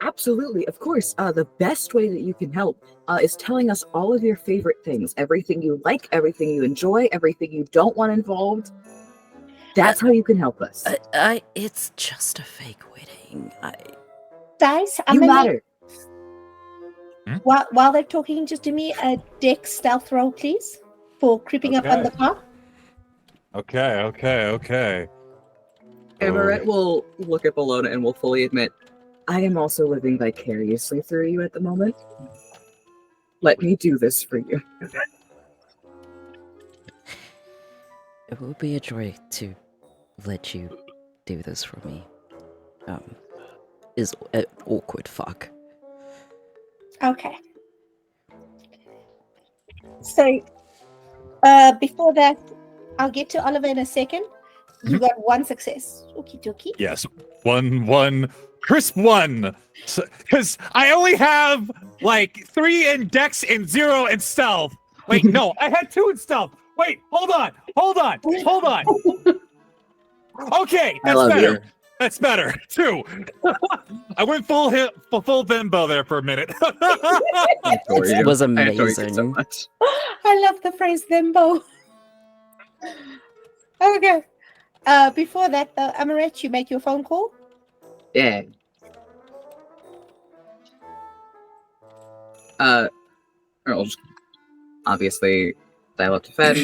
[SPEAKER 5] Absolutely, of course. The best way that you can help is telling us all of your favorite things. Everything you like, everything you enjoy, everything you don't want involved. That's how you can help us.
[SPEAKER 1] It's just a fake wedding.
[SPEAKER 2] Dice, I'm
[SPEAKER 5] You
[SPEAKER 2] gonna
[SPEAKER 5] matter.
[SPEAKER 2] while they're talking, just do me a dex stealth roll, please, for creeping up on the car.
[SPEAKER 3] Okay.
[SPEAKER 5] Amorette will look at Bellona and will fully admit, I am also living vicariously through you at the moment. Let me do this for you.
[SPEAKER 1] It will be a joy to let you do this for me. Is an awkward fuck.
[SPEAKER 2] Okay. So, before that, I'll get to Oliver in a second. You got one success. Okie dokie.
[SPEAKER 3] Yes, one, crisp one. Because I only have like 3 in Dex and 0 in Stealth. Wait, no, I had 2 in Stealth. Wait, hold on. Okay,
[SPEAKER 5] I
[SPEAKER 3] that's
[SPEAKER 5] love
[SPEAKER 3] better.
[SPEAKER 5] you.
[SPEAKER 3] That's better. 2. I went full bimbo there for a minute.
[SPEAKER 5] I adore
[SPEAKER 1] It
[SPEAKER 5] you.
[SPEAKER 1] was
[SPEAKER 5] I adore you so
[SPEAKER 1] amazing.
[SPEAKER 5] much.
[SPEAKER 2] I love the phrase "thembo." Okay. Before that, though, Amorette, you make your phone call.
[SPEAKER 5] Yeah. I'll just obviously dial up to Fen,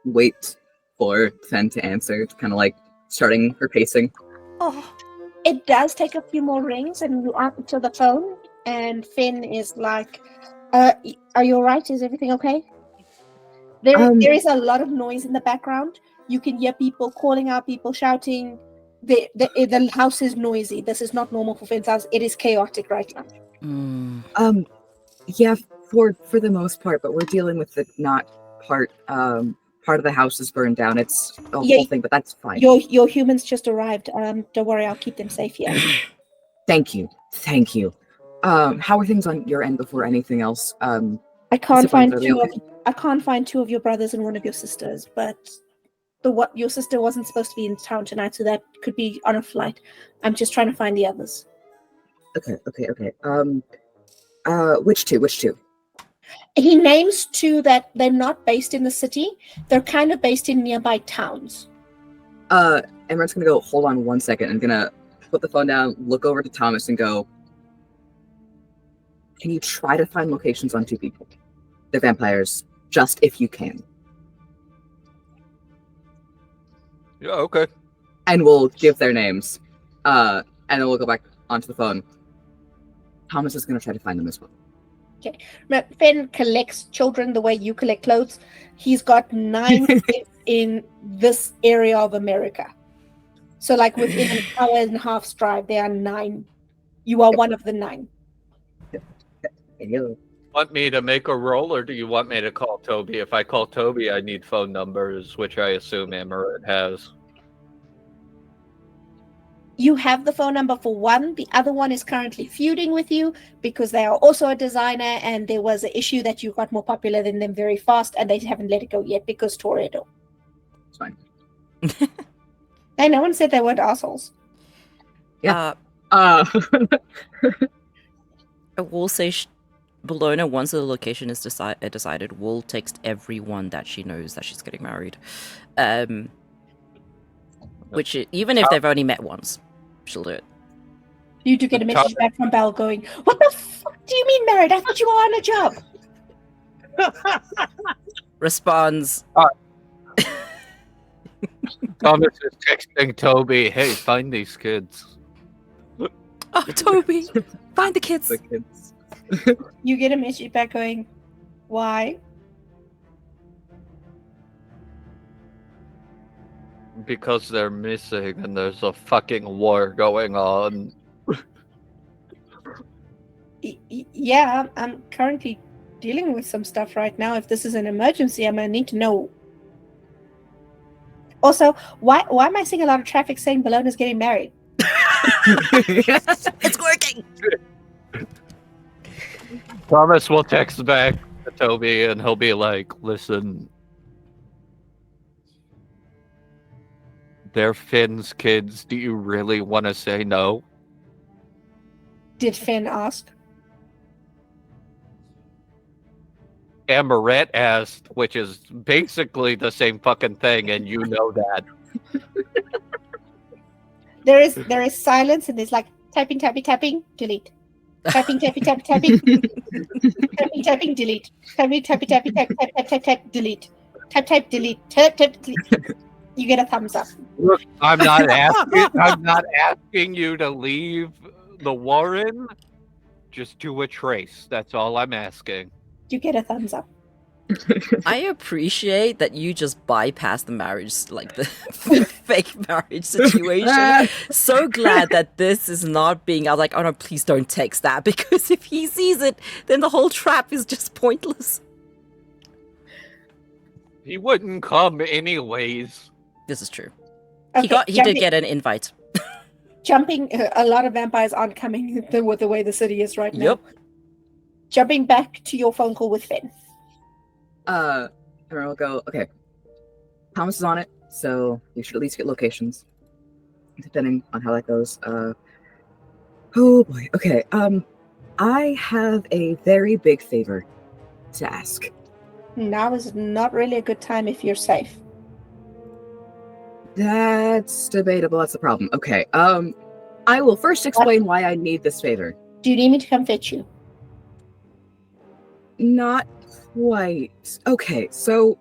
[SPEAKER 5] wait for Fen to answer, kind of like starting her pacing.
[SPEAKER 2] Oh, it does take a few more rings, and you answer the phone, and Finn is like, "Are you all right? Is everything okay?" There is a lot of noise in the background. You can hear people calling out, people shouting. The house is noisy. This is not normal for Finn's house. It is chaotic right now.
[SPEAKER 5] Yeah, for the most part, but we're dealing with the not part of the house is burned down. It's a whole thing, but that's fine.
[SPEAKER 2] Your humans just arrived. Don't worry, I'll keep them safe here.
[SPEAKER 5] Thank you. How are things on your end before anything else?
[SPEAKER 2] I can't find
[SPEAKER 5] siblings, are they
[SPEAKER 2] two
[SPEAKER 5] okay?
[SPEAKER 2] of I can't find 2 of your brothers and 1 of your sisters, but your sister wasn't supposed to be in town tonight, so that could be on a flight. I'm just trying to find the others.
[SPEAKER 5] Okay. Which two?
[SPEAKER 2] He names 2 that they're not based in the city. They're kind of based in nearby towns.
[SPEAKER 5] Emmer's gonna go, hold on 1 second. I'm gonna put the phone down, look over to Thomas and go, can you try to find locations on 2 people? They're vampires, just if you can.
[SPEAKER 6] Yeah, okay.
[SPEAKER 5] And we'll give their names. And then we'll go back onto the phone. Thomas is gonna try to find them as well.
[SPEAKER 2] Okay. Finn collects children the way you collect clothes. He's got 9 kids in this area of America. So, like within an hour and a half's drive, there are 9. You are one of the 9.
[SPEAKER 5] Hello.
[SPEAKER 6] Want me to make a roll, or do you want me to call Toby? If I call Toby, I need phone numbers, which I assume Amorette has.
[SPEAKER 2] You have the phone number for one. The other one is currently feuding with you because they are also a designer, and there was an issue that you got more popular than them very fast, and they haven't let it go yet because Toreador.
[SPEAKER 5] It's fine.
[SPEAKER 2] Hey, no one said they weren't assholes.
[SPEAKER 5] Yeah.
[SPEAKER 1] I will say Bellona, once the location is decided, will text everyone that she knows that she's getting married. Which, even if they've only met once, she'll do it.
[SPEAKER 2] You do get a message back from Belle going, "What the fuck do you mean married? I thought you were on a job."
[SPEAKER 1] Responds,
[SPEAKER 6] Thomas is texting Toby, hey, find these kids.
[SPEAKER 1] "Oh, Toby, find the kids."
[SPEAKER 5] The kids.
[SPEAKER 2] You get a message back going, "Why?"
[SPEAKER 6] Because they're missing and there's a fucking war going on.
[SPEAKER 2] Yeah, I'm currently dealing with some stuff right now. If this is an emergency, I'm gonna need to know. Also, why am I seeing a lot of traffic saying Bellona's getting married?
[SPEAKER 1] It's working.
[SPEAKER 6] Thomas will text back to Toby and he'll be like, listen, they're Finn's kids. Do you really want to say no?
[SPEAKER 2] Did Finn ask?
[SPEAKER 6] Amorette asked, which is basically the same fucking thing, and you know that.
[SPEAKER 2] There is silence, and there's like typing, delete. Typing, typing, typing, delete. Type, delete. Type, delete. Type, delete. You get a thumbs up.
[SPEAKER 6] Look, I'm not asking you to leave the Warren, just do a trace. That's all I'm asking.
[SPEAKER 2] You get a thumbs up.
[SPEAKER 1] I appreciate that you just bypass the marriage, like the fake marriage situation. So glad that this is not being. I was like, oh no, please don't text that, because if he sees it, then the whole trap is just pointless.
[SPEAKER 6] He wouldn't come anyways.
[SPEAKER 1] This is true.
[SPEAKER 2] Okay,
[SPEAKER 1] He did get an invite.
[SPEAKER 2] Jumping, a lot of vampires aren't coming with the way the city is right now.
[SPEAKER 1] Yep.
[SPEAKER 2] Jumping back to your phone call with Finn.
[SPEAKER 5] Everyone will go, okay. Thomas is on it, so you should at least get locations. Depending on how that goes. Oh boy, okay. I have a very big favor to ask.
[SPEAKER 2] Now is not really a good time if you're safe.
[SPEAKER 5] That's debatable, that's the problem. Okay, I will first explain why I need this favor.
[SPEAKER 2] Do you need me to come fetch you?
[SPEAKER 5] Not quite. Okay, so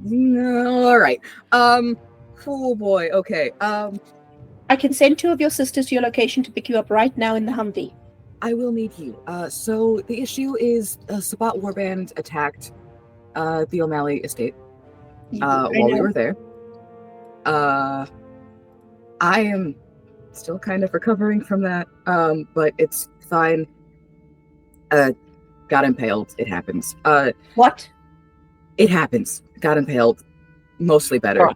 [SPEAKER 5] no, all right. Oh boy. Okay.
[SPEAKER 2] I can send 2 of your sisters to your location to pick you up right now in the Humvee.
[SPEAKER 5] I will need you. So the issue is a Sabat warband attacked the O'Malley estate while we were there. I am still kind of recovering from that, but it's fine. Got impaled. It happens.
[SPEAKER 2] What?
[SPEAKER 5] It happens. Got impaled. Mostly better.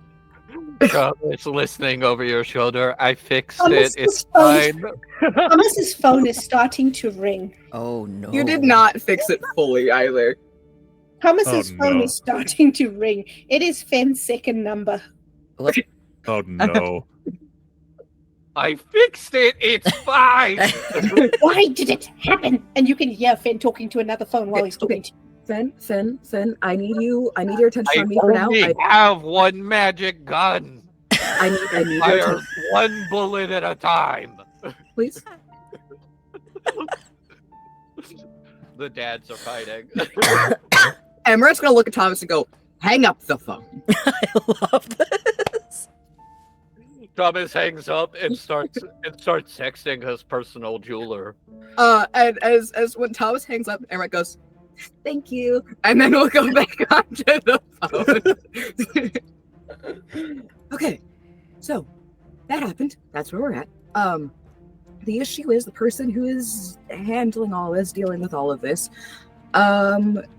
[SPEAKER 6] It's listening over your shoulder. I fixed
[SPEAKER 2] Thomas's
[SPEAKER 6] it. It's
[SPEAKER 2] phone-
[SPEAKER 6] fine.
[SPEAKER 2] Thomas's phone is starting to ring.
[SPEAKER 1] Oh no.
[SPEAKER 5] You did not fix it fully either.
[SPEAKER 2] Thomas's
[SPEAKER 3] Oh,
[SPEAKER 2] phone
[SPEAKER 3] no.
[SPEAKER 2] is starting to ring. It is Finn's second number.
[SPEAKER 3] Oh no.
[SPEAKER 6] I fixed it. It's fine.
[SPEAKER 2] Why did it happen? And you can hear Finn talking to another phone while he's talking to you.
[SPEAKER 5] Finn, I need your attention
[SPEAKER 6] I
[SPEAKER 5] on me for now.
[SPEAKER 6] only have one magic gun.
[SPEAKER 5] I need your
[SPEAKER 6] Fire
[SPEAKER 5] attention,
[SPEAKER 6] one bullet at a time.
[SPEAKER 5] please.
[SPEAKER 6] The dads are fighting.
[SPEAKER 5] Amorette's gonna look at Thomas and go, hang up the phone.
[SPEAKER 1] I love this.
[SPEAKER 6] Thomas hangs up and starts texting his personal jeweler.
[SPEAKER 5] And as when Thomas hangs up, Amoret goes, thank you. And then we'll go back onto the phone. Okay. So that happened. That's where we're at. The issue is the person who is handling all this, dealing with all of this,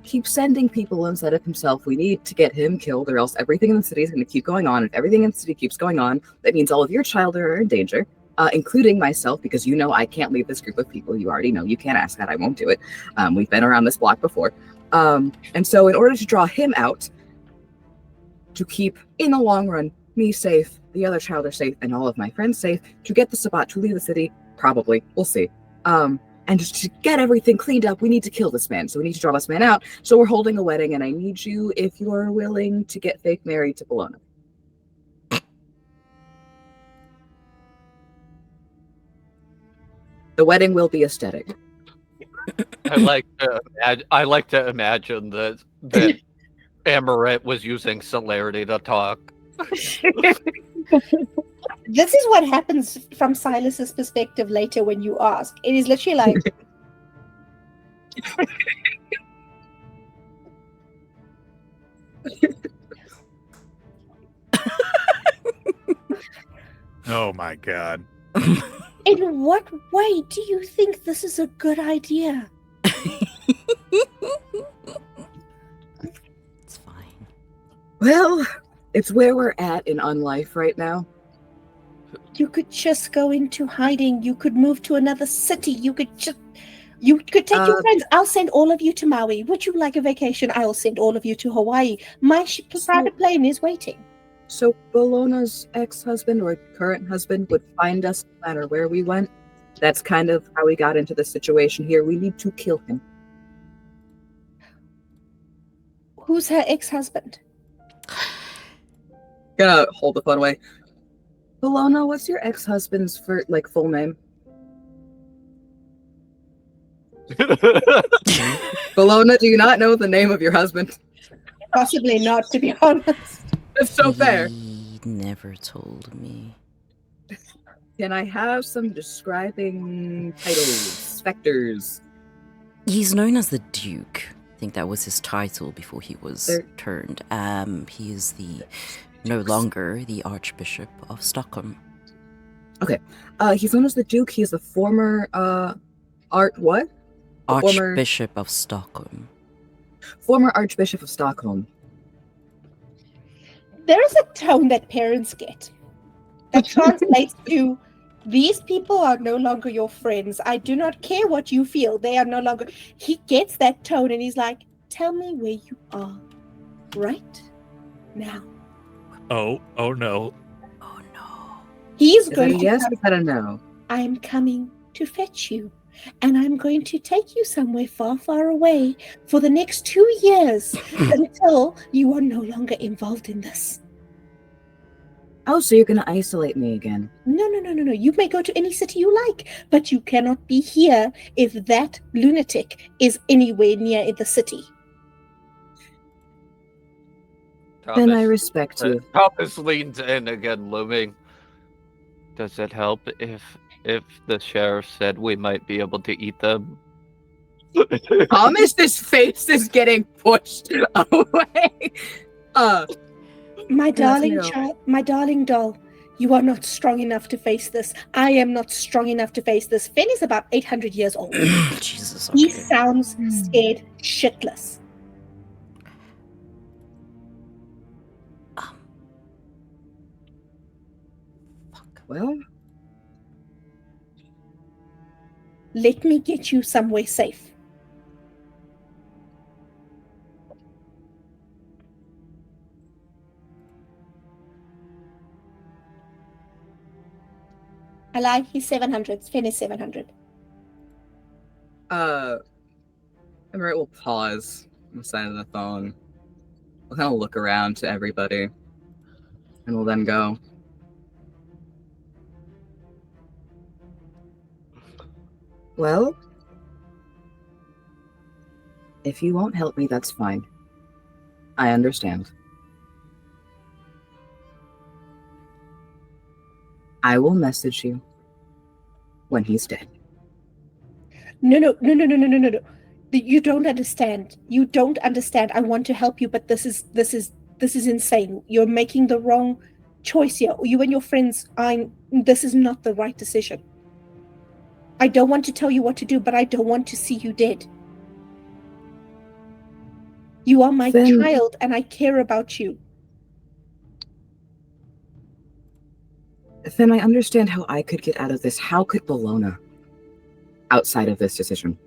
[SPEAKER 5] keeps sending people instead of himself. We need to get him killed, or else everything in the city is going to keep going on. If everything in the city keeps going on, that means all of your children are in danger, including myself, because you know I can't leave this group of people. You already know. You can't ask that. I won't do it. We've been around this block before. And so in order to draw him out, to keep, in the long run, me safe, the other child are safe, and all of my friends safe, to get the Sabat to leave the city, probably. We'll see. And just to get everything cleaned up, we need to kill this man. So we need to draw this man out. So we're holding a wedding, and I need you, if you're willing, to get fake married to Bellona. The wedding will be aesthetic.
[SPEAKER 6] I like to imagine that Amorette was using celerity to talk.
[SPEAKER 2] This is what happens from Silas's perspective later when you ask. It is literally like,
[SPEAKER 3] Oh my god.
[SPEAKER 2] in what way do you think this is a good idea?
[SPEAKER 1] It's fine.
[SPEAKER 5] Well, it's where we're at in Unlife right now.
[SPEAKER 2] You could just go into hiding. You could move to another city. You could take your friends. I'll send all of you to Maui. Would you like a vacation? I'll send all of you to Hawaii. My private plane is waiting.
[SPEAKER 5] So Bellona's ex-husband or current husband would find us no matter where we went. That's kind of how we got into this situation here. We need to kill him.
[SPEAKER 2] Who's her ex-husband?
[SPEAKER 5] Gonna hold the phone away. Bellona, what's your ex-husband's full name? Bellona, do you not know the name of your husband?
[SPEAKER 2] Possibly not, to be honest.
[SPEAKER 5] That's so fair.
[SPEAKER 1] He never told me.
[SPEAKER 5] Can I have some describing titles, specters?
[SPEAKER 1] He's known as the Duke. I think that was his title before he was
[SPEAKER 5] There-
[SPEAKER 1] turned. He is no longer the Archbishop of Stockholm.
[SPEAKER 5] He's known as the Duke. He's the former former
[SPEAKER 1] Archbishop of Stockholm.
[SPEAKER 5] former Archbishop of Stockholm.
[SPEAKER 2] There is a tone that parents get that translates to these people are no longer your friends. I do not care what you feel. They are no longer. He gets that tone and he's like, tell me where you are right now.
[SPEAKER 3] Oh no.
[SPEAKER 1] Oh no.
[SPEAKER 2] He's
[SPEAKER 5] Is that
[SPEAKER 2] going
[SPEAKER 5] a
[SPEAKER 2] to
[SPEAKER 5] yes
[SPEAKER 2] come,
[SPEAKER 5] or is that a no?
[SPEAKER 2] I am coming to fetch you. And I'm going to take you somewhere far, far away for the next 2 years until you are no longer involved in this.
[SPEAKER 5] Oh, so you're going to isolate me again?
[SPEAKER 2] No. You may go to any city you like, but you cannot be here if that lunatic is anywhere near in the city.
[SPEAKER 5] Then I respect you.
[SPEAKER 6] Thomas leans in again, looming. Does it help if the sheriff said we might be able to eat them?
[SPEAKER 5] Thomas, this face is getting pushed away.
[SPEAKER 2] My darling
[SPEAKER 5] no.
[SPEAKER 2] child, my darling doll, you are not strong enough to face this. I am not strong enough to face this. Finn is about 800 years old.
[SPEAKER 1] Jesus.
[SPEAKER 2] He
[SPEAKER 1] Okay.
[SPEAKER 2] sounds scared shitless.
[SPEAKER 5] Well,
[SPEAKER 2] Let me get you somewhere safe. I lie, he's 700. Finn is 700.
[SPEAKER 5] Amorette will pause on the side of the phone. We'll kind of look around to everybody. And we'll then go. Well, if you won't help me, that's fine. I understand. I will message you when he's dead.
[SPEAKER 2] No. You don't understand. You don't understand. I want to help you, but this is insane. You're making the wrong choice here. You and your friends this is not the right decision. I don't want to tell you what to do, but I don't want to see you dead. You are my
[SPEAKER 5] Then-
[SPEAKER 2] child and I care about you.
[SPEAKER 5] Then I understand how I could get out of this. How could Bellona? Outside of this decision.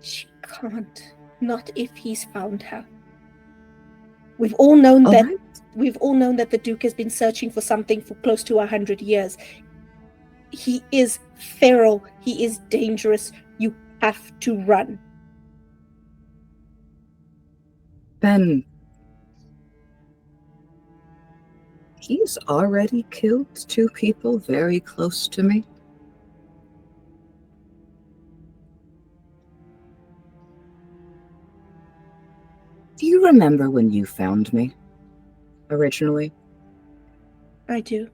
[SPEAKER 2] She can't. Not if he's found her. We've all known that
[SPEAKER 5] Alright.
[SPEAKER 2] we've all known that the Duke has been searching for something for close to 100 years. He is feral. He is dangerous. You have to run.
[SPEAKER 5] Then he's already killed 2 people very close to me. Do you remember when you found me originally?
[SPEAKER 2] I do.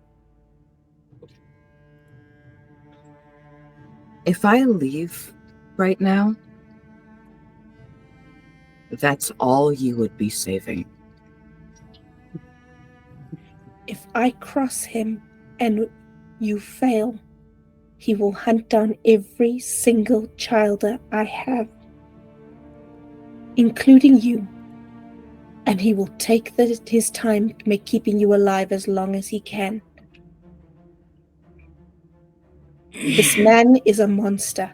[SPEAKER 5] If I leave right now, that's all you would be saving.
[SPEAKER 2] If I cross him and you fail, he will hunt down every single child that I have, including you. And he will take his time keeping you alive as long as he can. This man is a monster.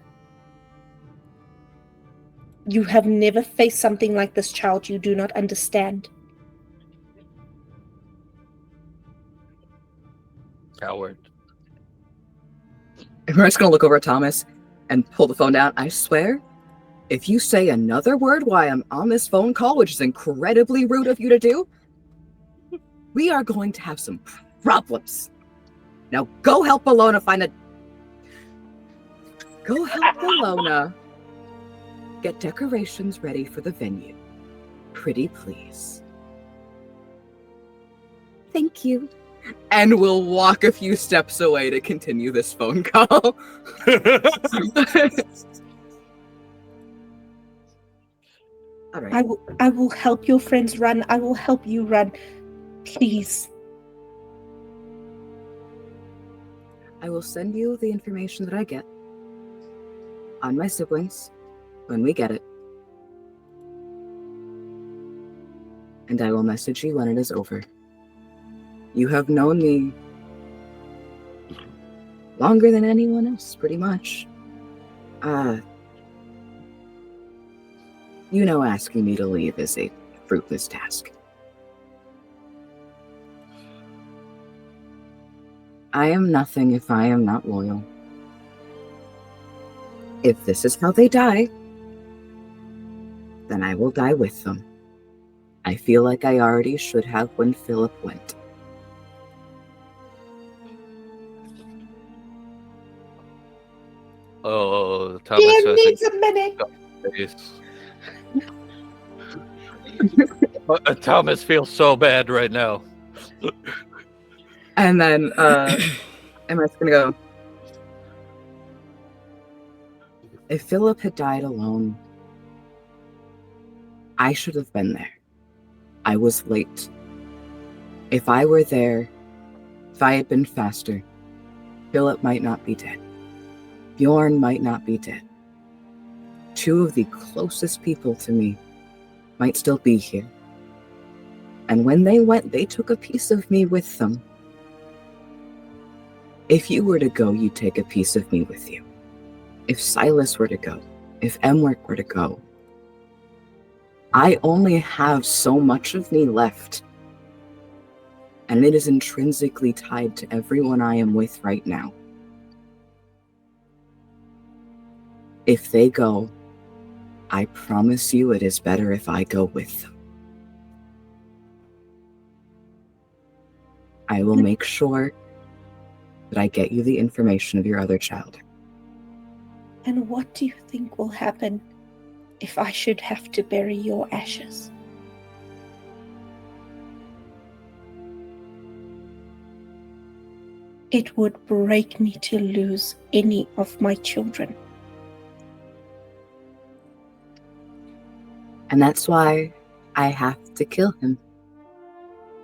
[SPEAKER 2] You have never faced something like this, child. You do not understand.
[SPEAKER 6] Coward.
[SPEAKER 5] We're just gonna look over at Thomas and pull the phone down. I swear, if you say another word while I'm on this phone call, which is incredibly rude of you to do, we are going to have some problems. Now go help Bellona get decorations ready for the venue. Pretty please. Thank you. and will walk a few steps away to continue this phone call. All right.
[SPEAKER 2] I will help your friends run. I will help you run. Please.
[SPEAKER 5] I will send you the information that I get on my siblings when we get it. And I will message you when it is over. You have known me longer than anyone else, pretty much. You know asking me to leave is a fruitless task. I am nothing if I am not loyal. If this is how they die, then I will die with them. I feel like I already should have when Philip went.
[SPEAKER 6] Oh, Thomas
[SPEAKER 2] DM needs a minute.
[SPEAKER 6] Thomas feels so bad right now.
[SPEAKER 5] And then Emma's gonna go, if Philip had died alone, I should have been there. I was late. If I were there, if I had been faster, Philip might not be dead. Bjorn might not be dead. Two of the closest people to me might still be here. And when they went, they took a piece of me with them. If you were to go, you'd take a piece of me with you. If Silas were to go, if Emmerich were to go, I only have so much of me left. And it is intrinsically tied to everyone I am with right now. If they go, I promise you it is better if I go with them. I will make sure that I get you the information of your other child.
[SPEAKER 2] And what do you think will happen if I should have to bury your ashes? It would break me to lose any of my children.
[SPEAKER 5] And that's why I have to kill him.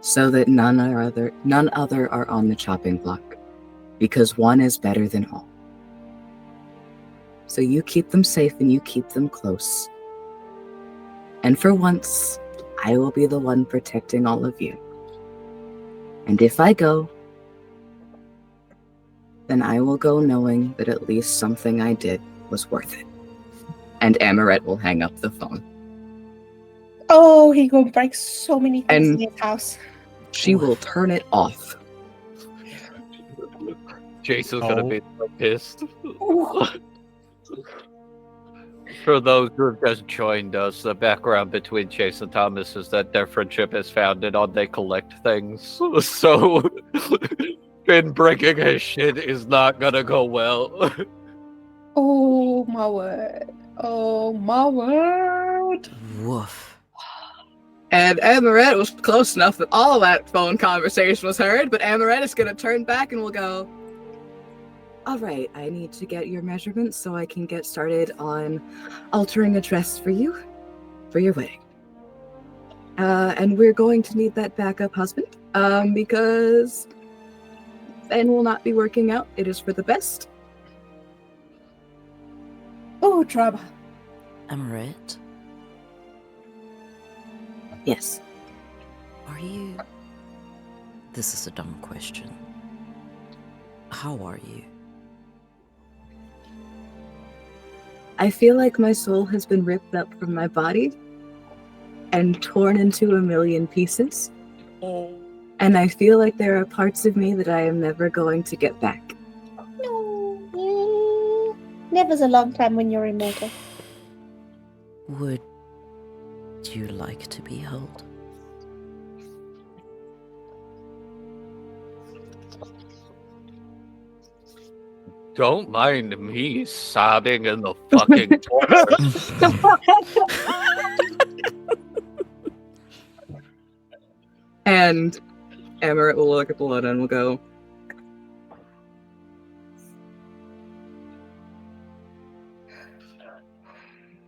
[SPEAKER 5] So that none other are on the chopping block. Because one is better than all. So you keep them safe and you keep them close. And for once, I will be the one protecting all of you. And if I go, then I will go knowing that at least something I did was worth it. And Amorette will hang up the phone.
[SPEAKER 2] Oh, he gonna break so many things
[SPEAKER 5] And
[SPEAKER 2] in his house.
[SPEAKER 5] she will turn it off.
[SPEAKER 6] Jason's gonna be so pissed.
[SPEAKER 2] Ooh.
[SPEAKER 6] For those who have just joined us, the background between Chase and Thomas is that their friendship is founded on they collect things. So, Finn breaking his shit is not gonna go well.
[SPEAKER 2] Oh my word. Oh my word.
[SPEAKER 1] Woof.
[SPEAKER 5] And Amorette was close enough that all of that phone conversation was heard, but Amorette is going to turn back and will go, all right, I need to get your measurements so I can get started on altering a dress for you for your wedding. And we're going to need that backup husband because Ben will not be working out. It is for the best.
[SPEAKER 2] Oh, drama.
[SPEAKER 1] Amorette,
[SPEAKER 5] Yes.
[SPEAKER 1] are you... This is a dumb question. How are you?
[SPEAKER 5] I feel like my soul has been ripped up from my body and torn into a million pieces. And I feel like there are parts of me that I am never going to get back.
[SPEAKER 2] No. Never's a long time when you're immortal.
[SPEAKER 1] Would you like to be held?
[SPEAKER 6] Don't mind me sobbing in the fucking corner.
[SPEAKER 5] And Amorette will look at Bellona and will go,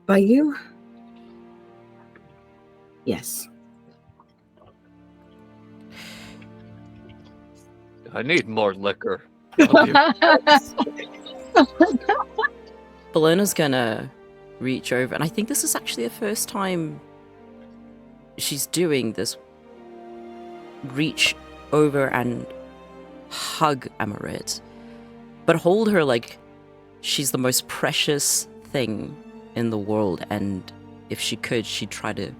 [SPEAKER 5] by you? Yes.
[SPEAKER 6] I need more liquor.
[SPEAKER 1] Bellona's gonna reach over, and I think this is actually the first time she's doing this. Reach over and hug Amorette, but hold her like she's the most precious thing in the world, and if she could, she'd try to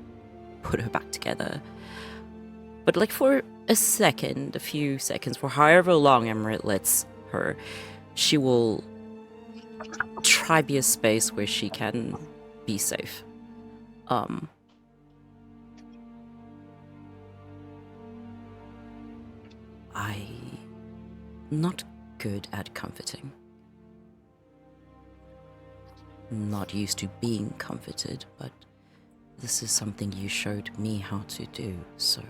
[SPEAKER 1] put her back together. But like for a second, a few seconds, for however long Amorette lets her, she will try be a space where she can be safe. I'm not good at comforting. Not used to being comforted, but this is something you showed me how to do, so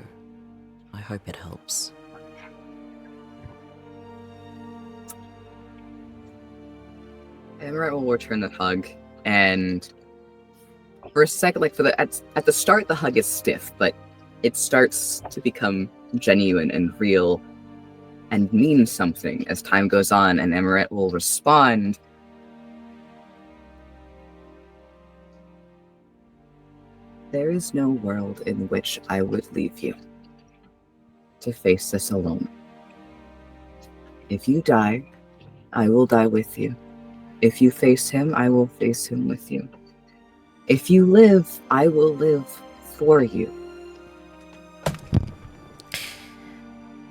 [SPEAKER 1] I hope it helps.
[SPEAKER 5] Amorette will return the hug, and for a second, like at the start, the hug is stiff, but it starts to become genuine and real and mean something as time goes on, and Amorette will respond. There is no world in which I would leave you to face this alone. If you die, I will die with you. If you face him, I will face him with you. If you live, I will live for you.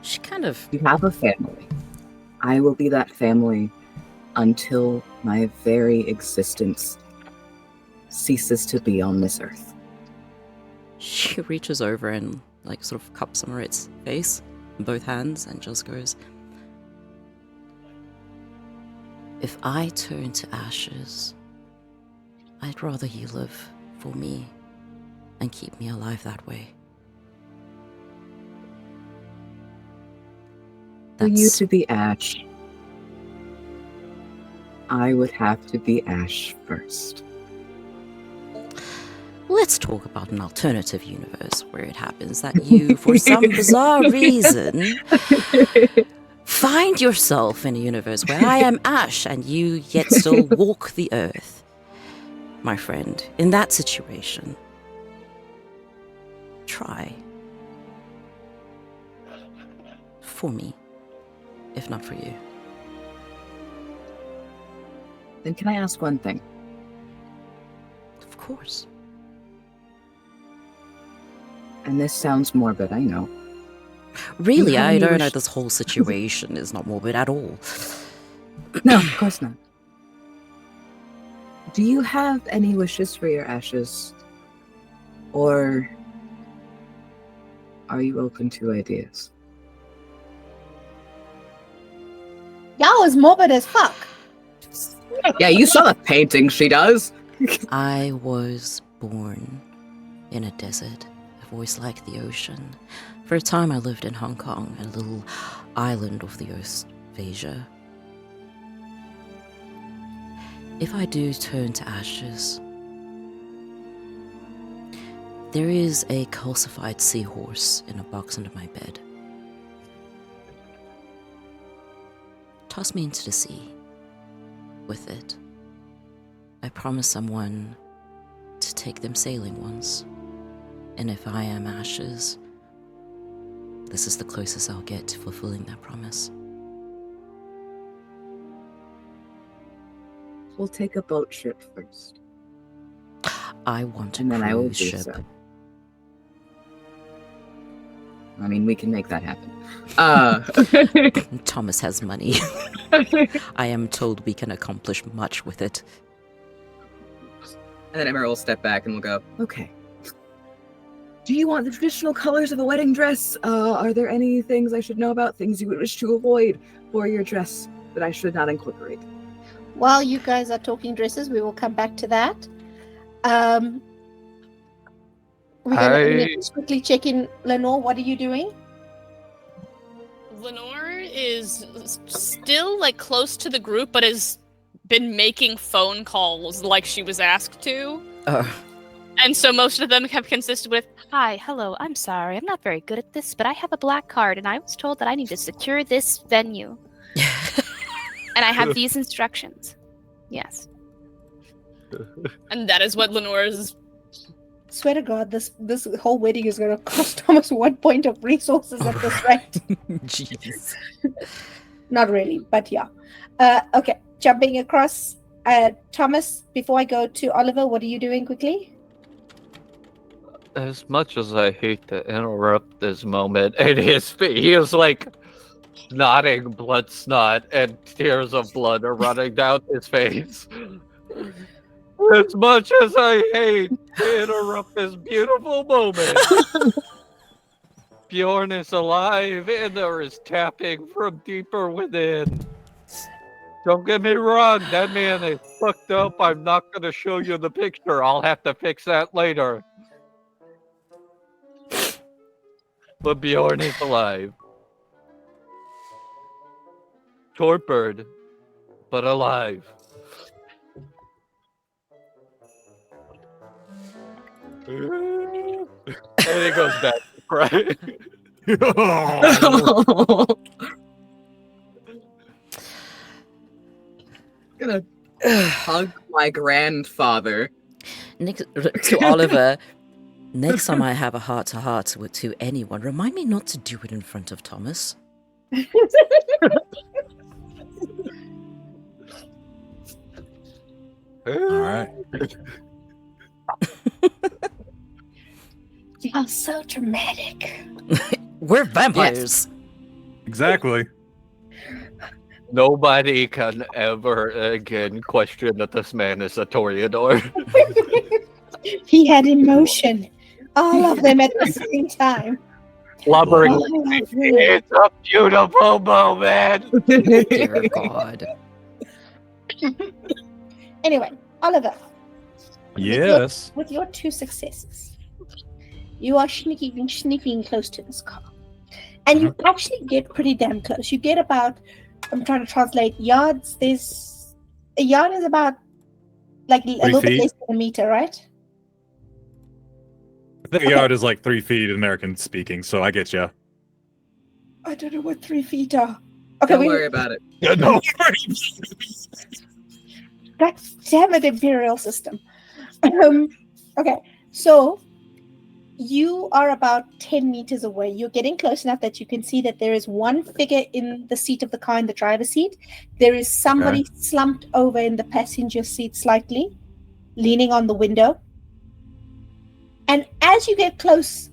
[SPEAKER 1] She kind of...
[SPEAKER 5] You have a family. I will be that family until my very existence ceases to be on this earth.
[SPEAKER 1] She reaches over and like sort of cups Amorette's face in both hands and just goes, if I turn to ashes, I'd rather you live for me and keep me alive that way.
[SPEAKER 5] For you to be ash, I would have to be ash first.
[SPEAKER 1] Let's talk about an alternative universe where it happens that you, for some bizarre reason, find yourself in a universe where I am ash and you yet still walk the earth. My friend, in that situation, try. For me, if not for you.
[SPEAKER 5] Then can I ask one thing?
[SPEAKER 1] Of course.
[SPEAKER 5] And this sounds morbid, I know.
[SPEAKER 1] Really, I don't know.
[SPEAKER 5] wish-
[SPEAKER 1] This whole situation is not morbid at all.
[SPEAKER 5] No, of course not. Do you have any wishes for your ashes? Or are you open to ideas?
[SPEAKER 2] Y'all is morbid as fuck.
[SPEAKER 5] Yeah, you saw the painting she does.
[SPEAKER 1] I was born in a desert. I've always liked the ocean. For a time I lived in Hong Kong, a little island off the coast of Asia. If I do turn to ashes, there is a calcified seahorse in a box under my bed. Toss me into the sea with it. I promise someone to take them sailing once. And if I am ashes, this is the closest I'll get to fulfilling that promise.
[SPEAKER 5] We'll take a boat trip first.
[SPEAKER 1] I want a
[SPEAKER 5] And then I will
[SPEAKER 1] cruise
[SPEAKER 5] do
[SPEAKER 1] ship.
[SPEAKER 5] so. I mean, we can make that happen.
[SPEAKER 1] Thomas has money. I am told we can accomplish much with it.
[SPEAKER 5] And then Emma will step back and we'll go, okay. Do you want the traditional colors of a wedding dress? Are there any things I should know about? Things you would wish to avoid for your dress that I should not incorporate?
[SPEAKER 2] While you guys are talking dresses, we will come back to that. We're gonna just quickly check in. Lenore, what are you doing?
[SPEAKER 7] Lenore is still like close to the group, but has been making phone calls like she was asked to. And so most of them have consisted with, "Hi, hello, I'm sorry, I'm not very good at this, but I have a black card and I was told that I need to secure this venue. And I have these instructions." Yes. And that is what Lenore's...
[SPEAKER 2] Swear to God, this whole wedding is going to cost Thomas 1 point of resources at this rate.
[SPEAKER 1] Jeez.
[SPEAKER 2] Not really, but yeah. Okay, jumping across. Thomas, before I go to Oliver, what are you doing quickly?
[SPEAKER 6] As much as I hate to interrupt this moment, he is like snotting blood snot, and tears of blood are running down his face. As much as I hate to interrupt this beautiful moment, Bjorn is alive and there is tapping from deeper within. Don't get me wrong, that man is fucked up. I'm not going to show you the picture. I'll have to fix that later. But Bjorn is alive. Tortured, but alive. And he goes back to cry.
[SPEAKER 5] Gonna hug my grandfather.
[SPEAKER 1] To Oliver, next time I have a heart-to-heart to anyone, remind me not to do it in front of Thomas.
[SPEAKER 3] All right.
[SPEAKER 2] You're so dramatic.
[SPEAKER 1] We're vampires.
[SPEAKER 3] Exactly.
[SPEAKER 6] Nobody can ever again question that this man is a Toreador.
[SPEAKER 2] He had emotion. All of them at the same time.
[SPEAKER 6] Blubbering.
[SPEAKER 2] All of them.
[SPEAKER 6] It's a beautiful moment.
[SPEAKER 1] Dear God.
[SPEAKER 2] Anyway, Oliver.
[SPEAKER 3] Yes.
[SPEAKER 2] With your 2 successes, you are sneaking close to this car. And you actually get pretty damn close. You get about, I'm trying to translate yards. A yard is about like a little bit less than a meter, right?
[SPEAKER 3] I think a yard is like 3 feet American speaking, so I get you.
[SPEAKER 2] I don't know what 3 feet are. Okay,
[SPEAKER 5] Don't worry about it.
[SPEAKER 3] Yeah, no.
[SPEAKER 2] God damn it, Imperial system. Okay, so you are about 10 meters away. You're getting close enough that you can see that there is one figure in the seat of the car in the driver's seat. There is somebody slumped over in the passenger seat slightly, leaning on the window. And as you get close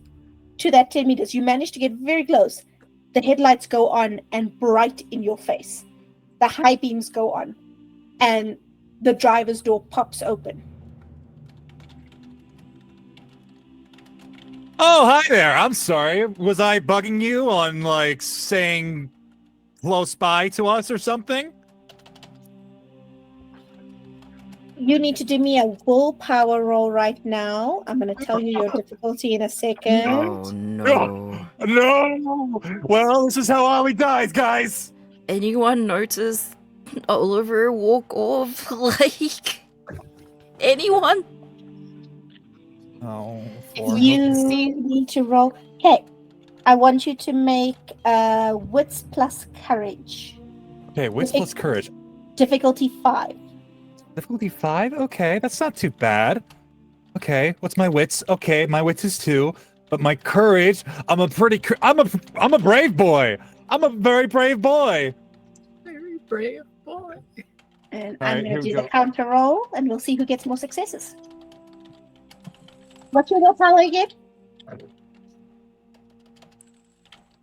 [SPEAKER 2] to that 10 meters, you manage to get very close. The headlights go on and bright in your face. The high beams go on and the driver's door pops open.
[SPEAKER 3] Oh, hi there. I'm sorry. Was I bugging you on, like, saying close by to us or something?
[SPEAKER 2] You need to do me a willpower roll right now. I'm going to tell you your difficulty in a second.
[SPEAKER 1] Oh, no.
[SPEAKER 3] No! Well, this is how Ollie dies, guys!
[SPEAKER 1] Anyone notice Oliver walk off? Like, anyone?
[SPEAKER 3] Oh,
[SPEAKER 2] You need to roll. Okay, I want you to make wits plus courage.
[SPEAKER 3] Okay, wits plus courage.
[SPEAKER 2] Difficulty 5.
[SPEAKER 3] Difficulty 5? Okay, that's not too bad. Okay, what's my wits? Okay, my wits is 2, but my courage, I'm a brave boy. I'm a very brave boy.
[SPEAKER 5] Very brave boy.
[SPEAKER 2] And
[SPEAKER 3] All
[SPEAKER 2] I'm
[SPEAKER 3] right,
[SPEAKER 2] going
[SPEAKER 3] here
[SPEAKER 2] to
[SPEAKER 3] we
[SPEAKER 2] do
[SPEAKER 3] go.
[SPEAKER 2] the counter roll, and we'll see who gets more successes. What's your willpower again?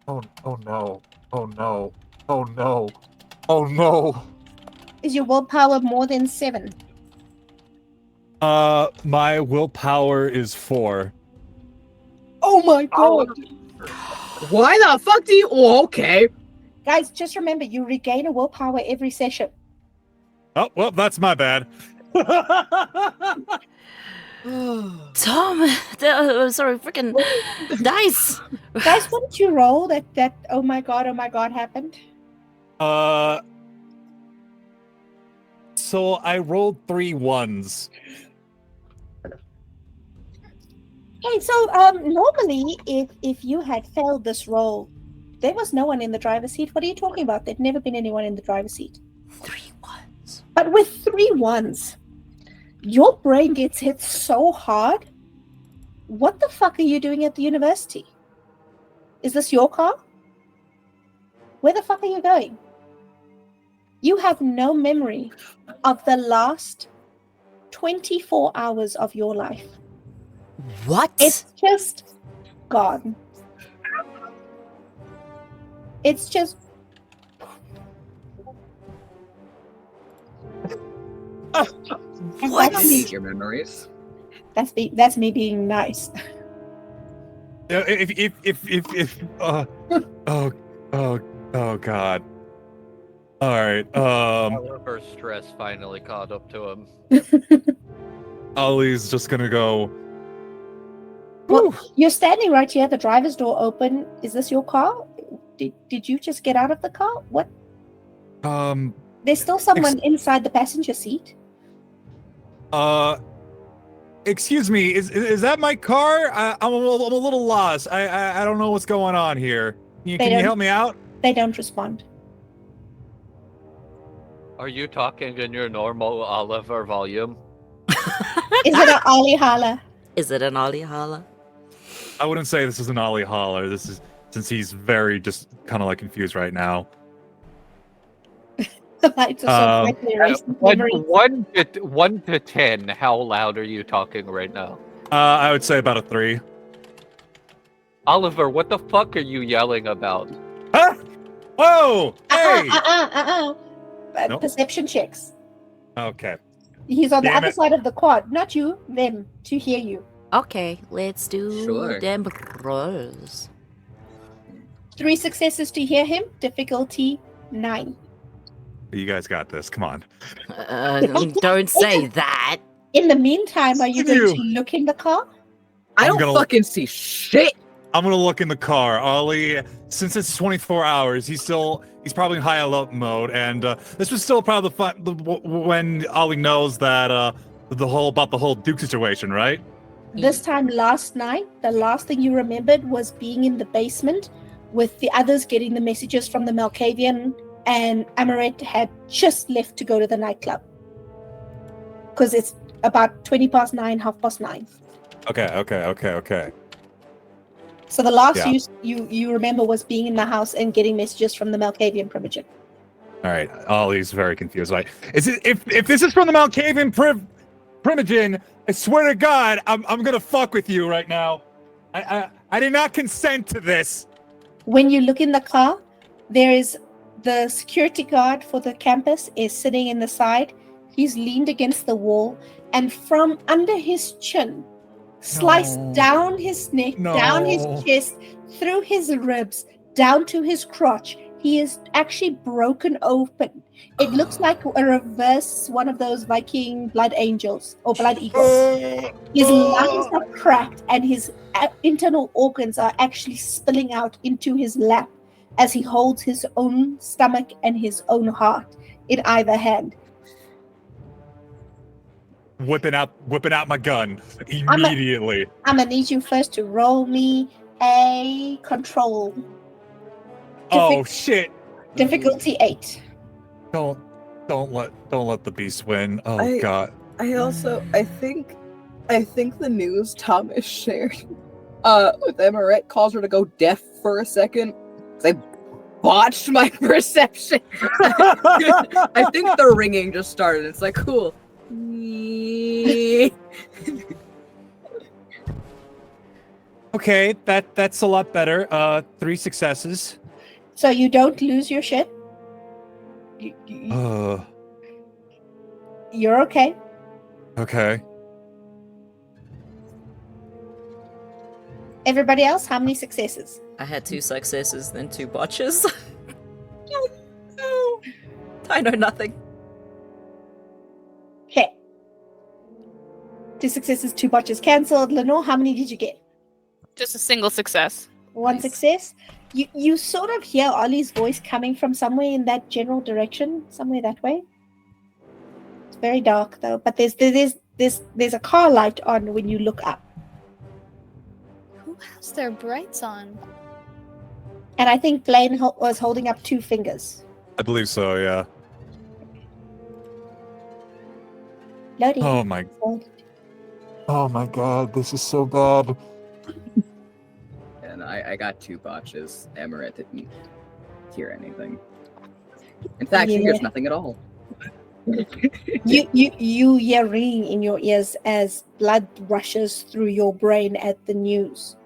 [SPEAKER 3] Oh no. Oh no. Oh no. Oh no.
[SPEAKER 2] Is your willpower more than 7?
[SPEAKER 3] My willpower is 4.
[SPEAKER 2] Oh my god!
[SPEAKER 5] Why the fuck do you? Oh, okay.
[SPEAKER 2] Guys, just remember, you regain a willpower every session.
[SPEAKER 3] Oh, well, that's my bad.
[SPEAKER 1] Tom, sorry, freaking dice.
[SPEAKER 2] Guys, what did you roll that oh my god happened?
[SPEAKER 3] So I rolled 3 1s.
[SPEAKER 2] Hey, so normally if you had failed this roll, there was no one in the driver's seat. What are you talking about? There'd never been anyone in the driver's seat.
[SPEAKER 1] 3 1s.
[SPEAKER 2] But with 3 1s, your brain gets hit so hard. What the fuck are you doing at the university? Is this your car? Where the fuck are you going? You have no memory of the last 24 hours of your life.
[SPEAKER 1] What?
[SPEAKER 2] It's just gone. It's just...
[SPEAKER 1] What?
[SPEAKER 5] I need your memories.
[SPEAKER 2] That's me being nice.
[SPEAKER 3] Oh god. All right.
[SPEAKER 6] Oliver's stress finally caught up to him.
[SPEAKER 3] Ollie's just gonna go.
[SPEAKER 2] Well,
[SPEAKER 3] "Whew."
[SPEAKER 2] you're standing right here, the driver's door open. Is this your car? Did you just get out of the car? What?
[SPEAKER 3] There's
[SPEAKER 2] still someone inside the passenger seat.
[SPEAKER 3] Excuse me. Is that my car? I'm a little lost. I don't know what's going on here. Can you help me out?
[SPEAKER 2] They don't respond.
[SPEAKER 6] Are you talking in your normal Oliver volume?
[SPEAKER 2] Is it an Ollie holla?
[SPEAKER 1] Is it an Ollie holla?
[SPEAKER 3] I wouldn't say this is an Ollie holler. This is since he's very just kind of like confused right now.
[SPEAKER 2] The lights are so brightly erasing memories.
[SPEAKER 6] 1 to 10, how loud are you talking right now?
[SPEAKER 3] I would say about a 3.
[SPEAKER 6] Oliver, what the fuck are you yelling about?
[SPEAKER 3] Huh? Whoa! Hey! Nope.
[SPEAKER 2] Perception checks.
[SPEAKER 3] Okay.
[SPEAKER 2] He's on the
[SPEAKER 3] Damn
[SPEAKER 2] other
[SPEAKER 3] it.
[SPEAKER 2] side of the quad, not you, them, to hear you.
[SPEAKER 1] Okay, let's do
[SPEAKER 5] Sure.
[SPEAKER 1] them rolls.
[SPEAKER 2] 3 successes to hear him, difficulty 9.
[SPEAKER 3] You guys got this. Come on.
[SPEAKER 1] Don't say that.
[SPEAKER 2] In the meantime, are you going to look in the car?
[SPEAKER 5] I
[SPEAKER 3] I'm
[SPEAKER 5] don't
[SPEAKER 3] gonna-
[SPEAKER 5] fucking see shit.
[SPEAKER 3] I'm gonna look in the car. Ollie, since it's 24 hours, he's probably in high alert mode, and this was still probably when Ollie knows that the whole Duke situation, right?
[SPEAKER 2] This time last night, the last thing you remembered was being in the basement with the others getting the messages from the Malkavian, and Amorette had just left to go to the nightclub. Because it's about 20 past 9, half past 9.
[SPEAKER 3] Okay.
[SPEAKER 2] So the last
[SPEAKER 3] Yeah.
[SPEAKER 2] you remember was being in the house and getting messages from the Malkavian Primogen.
[SPEAKER 3] All right. Ollie's very confused. Like, is it if this is from the Malkavian Primogen? I swear to God, I'm gonna fuck with you right now. I did not consent to this.
[SPEAKER 2] When you look in the car, there is the security guard for the campus is sitting in the side. He's leaned against the wall, and from under his chin, sliced
[SPEAKER 3] No.
[SPEAKER 2] down his neck, down his
[SPEAKER 3] No.
[SPEAKER 2] chest, through his ribs, down to his crotch, he is actually broken open. It looks like a reverse one of those Viking blood angels or blood eagles. His lungs are cracked and his internal organs are actually spilling out into his lap as he holds his own stomach and his own heart in either hand.
[SPEAKER 3] Whipping out my gun immediately.
[SPEAKER 2] I'm gonna need you first to roll me a control.
[SPEAKER 3] Oh shit!
[SPEAKER 2] Difficulty 8.
[SPEAKER 3] Don't let the beast win. Oh
[SPEAKER 5] I-
[SPEAKER 3] God.
[SPEAKER 5] I think the news Thomas shared with Amorette caused her to go deaf for a second. I botched my perception. I think the ringing just started. It's like cool.
[SPEAKER 3] Okay, that's a lot better. 3 successes.
[SPEAKER 2] So you don't lose your shit. You're okay.
[SPEAKER 3] Okay.
[SPEAKER 2] Everybody else, how many successes?
[SPEAKER 1] I had 2 successes, then 2 botches. No. I know nothing.
[SPEAKER 2] Okay. 2 successes, 2 botches cancelled. Lenore, how many did you get?
[SPEAKER 7] Just a single success.
[SPEAKER 2] 1
[SPEAKER 7] Nice.
[SPEAKER 2] success. You sort of hear Ollie's voice coming from somewhere in that general direction, somewhere that way. It's very dark though, but there's a car light on when you look up,
[SPEAKER 8] Who has their brights on?
[SPEAKER 2] and I think Blaine was holding up 2 fingers.
[SPEAKER 3] I believe so, yeah.
[SPEAKER 2] Loading.
[SPEAKER 3] Oh my god, this is so bad.
[SPEAKER 5] And I got 2 botches. Amorette didn't hear anything. In fact, she hears nothing at all.
[SPEAKER 2] You hear ringing in your ears as blood rushes through your brain at the news.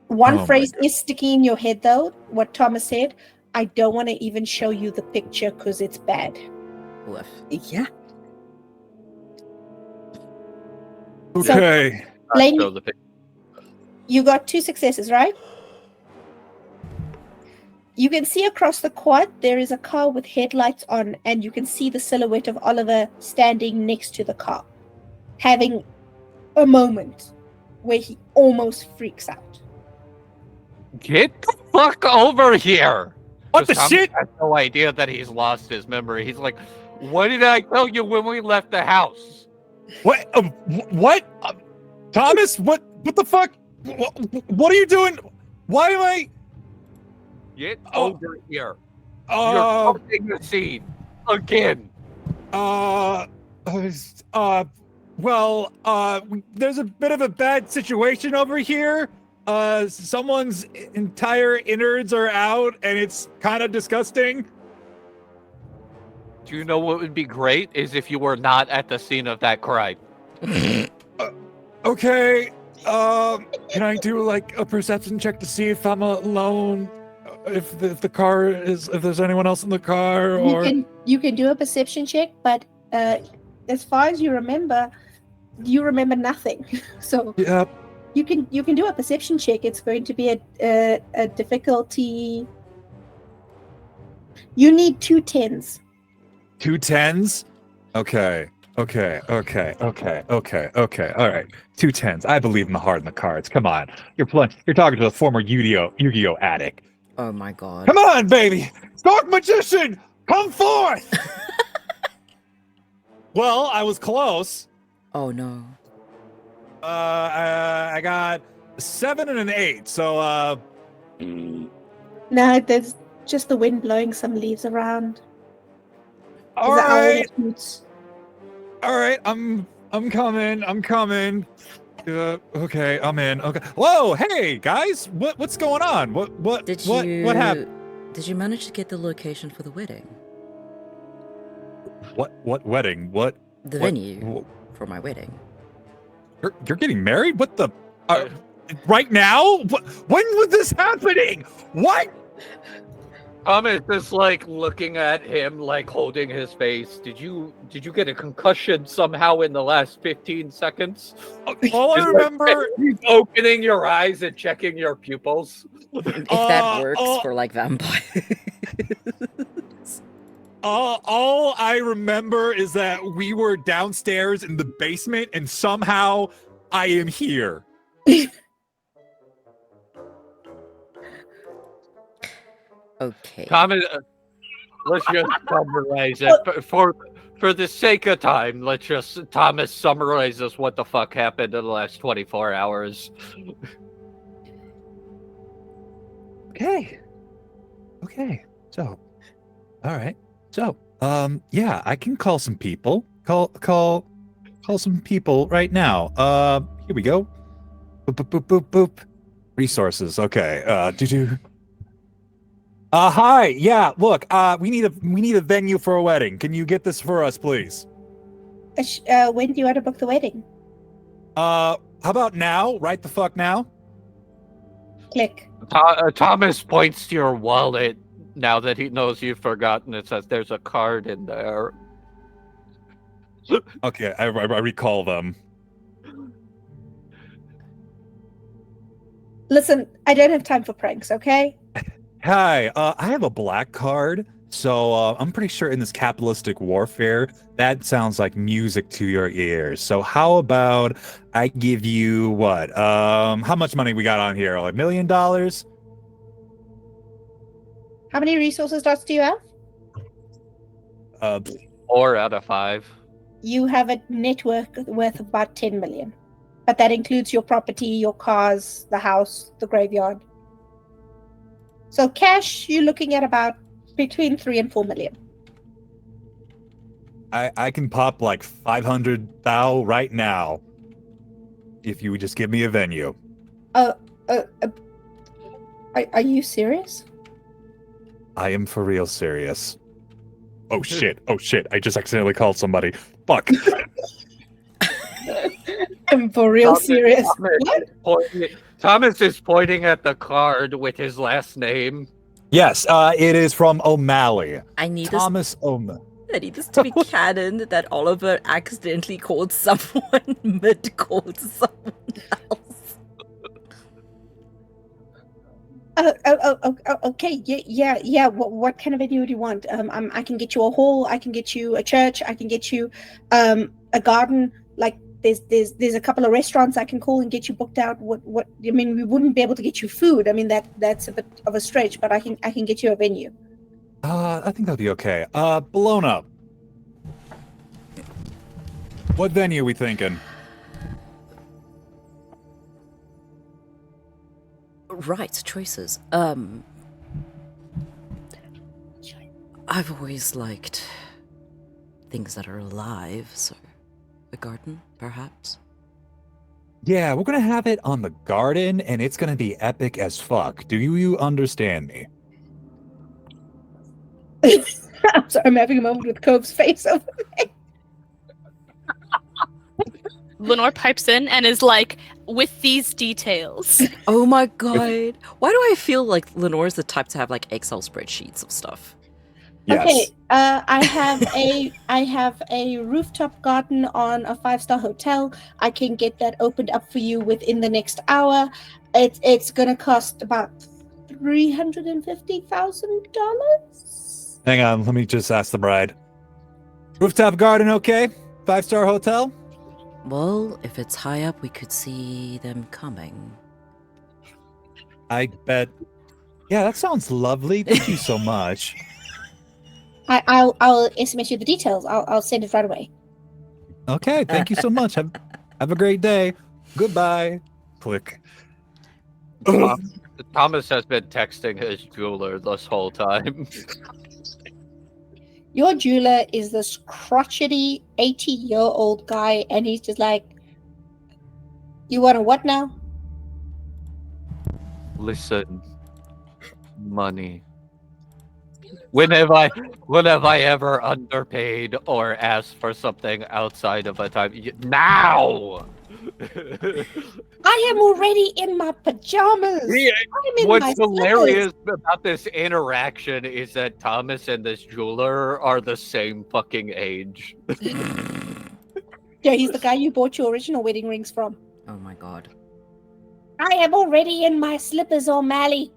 [SPEAKER 2] One
[SPEAKER 3] Oh my
[SPEAKER 2] phrase is sticking in your head though, what Thomas said. I don't want to even show you the picture because it's bad.
[SPEAKER 1] Woof.
[SPEAKER 5] Yeah.
[SPEAKER 3] Okay.
[SPEAKER 2] Blaine,
[SPEAKER 6] Show the pic-
[SPEAKER 2] you got 2 successes, right? You can see across the quad there is a car with headlights on, and you can see the silhouette of Oliver standing next to the car, having a moment where he almost freaks out.
[SPEAKER 6] Get the fuck over here!
[SPEAKER 3] What the
[SPEAKER 6] Thomas
[SPEAKER 3] shit?
[SPEAKER 6] has no idea that he's lost his memory. He's like, what did I tell you when we left the house?
[SPEAKER 3] What? What? Thomas? What the fuck? What are you doing? Why am I?
[SPEAKER 6] Get
[SPEAKER 3] Oh.
[SPEAKER 6] over here. You're
[SPEAKER 3] Uh,
[SPEAKER 6] causing the scene. Again.
[SPEAKER 3] There's a bit of a bad situation over here. Someone's entire innards are out, and it's kind of disgusting.
[SPEAKER 6] Do you know what would be great is if you were not at the scene of that crime.
[SPEAKER 3] Okay. Can I do like a perception check to see if I'm alone? If the car is, if there's anyone else in the car, or
[SPEAKER 2] You can do a perception check, but as far as you remember nothing. So
[SPEAKER 3] yeah.
[SPEAKER 2] you can do a perception check. It's going to be a difficulty. You need 2 10s.
[SPEAKER 3] 2 10s. Okay. All right. 2 10s. I believe in the heart and the cards. Come on. You're talking to a former Yu-Gi-Oh addict.
[SPEAKER 1] Oh my god.
[SPEAKER 3] Come on, baby! Dark magician, come forth! Well, I was close.
[SPEAKER 1] Oh no.
[SPEAKER 3] I got 7 and an 8. So,
[SPEAKER 2] No, there's just the wind blowing some leaves around.
[SPEAKER 3] all
[SPEAKER 2] There's an owl
[SPEAKER 3] right,
[SPEAKER 2] that hoots.
[SPEAKER 3] all right. I'm coming. Okay, I'm in. Okay. Whoa, hey guys, what's going on? What happened?
[SPEAKER 1] Did you manage to get the location for the wedding?
[SPEAKER 3] What wedding? What?
[SPEAKER 1] The
[SPEAKER 3] What-
[SPEAKER 1] venue for my wedding.
[SPEAKER 3] You're getting married? What the? Right now? When was this happening? What?
[SPEAKER 6] Thomas is like looking at him, like holding his face. Did you get a concussion somehow in the last 15 seconds?
[SPEAKER 3] All I
[SPEAKER 6] It's
[SPEAKER 3] remember.
[SPEAKER 6] He's opening your eyes and checking your pupils.
[SPEAKER 1] If that works for like vampires.
[SPEAKER 3] All I remember is that we were downstairs in the basement, and somehow I am here.
[SPEAKER 1] Okay.
[SPEAKER 6] Thomas, let's just summarize it for the sake of time. Let's just Thomas summarizes what the fuck happened in the last 24 hours.
[SPEAKER 3] Okay. So, all right. So, yeah, I can call some people. Call some people right now. Here we go. Boop. Resources. Okay. Hi. Yeah. Look. We need a venue for a wedding. Can you get this for us, please?
[SPEAKER 2] When do you want to book the wedding?
[SPEAKER 3] How about now? Right the fuck now.
[SPEAKER 2] Click.
[SPEAKER 6] Thomas points to your wallet now that he knows you've forgotten. It says there's a card in there.
[SPEAKER 3] Okay. I recall them.
[SPEAKER 2] Listen, I don't have time for pranks, okay?
[SPEAKER 3] Hi. I have a black card. So I'm pretty sure in this capitalistic warfare, that sounds like music to your ears. So how about I give you what? How much money we got on here? Like $1 million?
[SPEAKER 2] How many resources dots do you have?
[SPEAKER 6] 4 out of 5.
[SPEAKER 2] You have a network worth of about 10 million. But that includes your property, your cars, the house, the graveyard. So cash, you're looking at about between 3 and 4 million.
[SPEAKER 3] I can pop like 500,000 right now if you would just give me a venue.
[SPEAKER 2] Are you serious?
[SPEAKER 3] I am for real serious. Oh shit, I just accidentally called somebody. Fuck.
[SPEAKER 2] I'm for real serious.
[SPEAKER 6] Thomas is pointing at the card with his last name.
[SPEAKER 3] Yes, it is from O'Malley.
[SPEAKER 1] I need
[SPEAKER 3] Thomas O'Malley.
[SPEAKER 1] I need this to be canon that Oliver accidentally called someone mid-called someone else.
[SPEAKER 2] Okay. Yeah. What kind of venue do you want? I can get you a hall. I can get you a church. I can get you a garden. Like there's a couple of restaurants I can call and get you booked out. What? I mean, we wouldn't be able to get you food. I mean, that's a bit of a stretch, but I can get you a venue.
[SPEAKER 3] I think that'll be okay. Bellona. What venue are we thinking?
[SPEAKER 1] Right, choices. I've always liked things that are alive, so a garden, perhaps.
[SPEAKER 3] Yeah, we're gonna have it on the garden, and it's gonna be epic as fuck. Do you understand me?
[SPEAKER 2] I'm sorry, I'm having a moment with Cove's face over there.
[SPEAKER 7] Lenore pipes in and is like, with these details.
[SPEAKER 1] Oh my god. Why do I feel like Lenore's the type to have like Excel spreadsheets of stuff?
[SPEAKER 3] Yes.
[SPEAKER 2] Okay, I have a rooftop garden on a 5-star hotel. I can get that opened up for you within the next hour. It's gonna cost about $350,000.
[SPEAKER 3] Hang on, let me just ask the bride. Rooftop garden, okay? 5-star hotel?
[SPEAKER 1] Well, if it's high up, we could see them coming.
[SPEAKER 3] I bet. Yeah, that sounds lovely. Thank you so much.
[SPEAKER 2] I'll SMS you the details. I'll send it right away.
[SPEAKER 3] Okay, thank you so much. Have a great day. Goodbye. Click.
[SPEAKER 6] Thomas has been texting his jeweler this whole time.
[SPEAKER 2] Your jeweler is this crotchety 80-year-old guy, and he's just like, you want a what now?
[SPEAKER 6] Listen, money. When have I ever underpaid or asked for something outside of a time? Now!
[SPEAKER 2] I am already in my pajamas.
[SPEAKER 6] Yeah,
[SPEAKER 2] I'm in
[SPEAKER 6] what's
[SPEAKER 2] my
[SPEAKER 6] hilarious about this interaction is that Thomas and this jeweler are the same fucking age.
[SPEAKER 2] Yeah, he's the guy you bought your original wedding rings from.
[SPEAKER 1] Oh my god.
[SPEAKER 2] I am already in my slippers, O'Malley.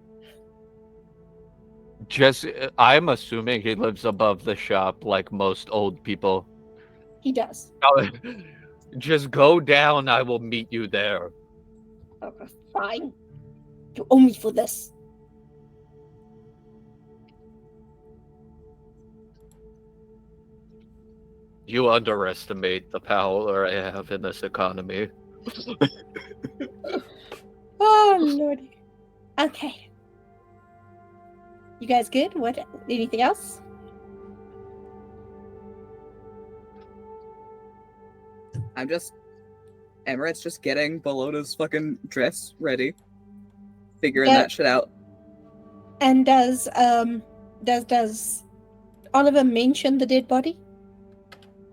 [SPEAKER 6] I'm assuming he lives above the shop like most old people.
[SPEAKER 2] He does.
[SPEAKER 6] Just go down, I will meet you there.
[SPEAKER 2] Fine. You owe me for this.
[SPEAKER 6] You underestimate the power I have in this economy.
[SPEAKER 2] Oh, lordy. Okay. You guys good? What? Anything else?
[SPEAKER 5] Amorette's just getting Bellona's fucking dress ready. Figuring
[SPEAKER 2] Yeah.
[SPEAKER 5] that shit out.
[SPEAKER 2] And does Oliver mention the dead body?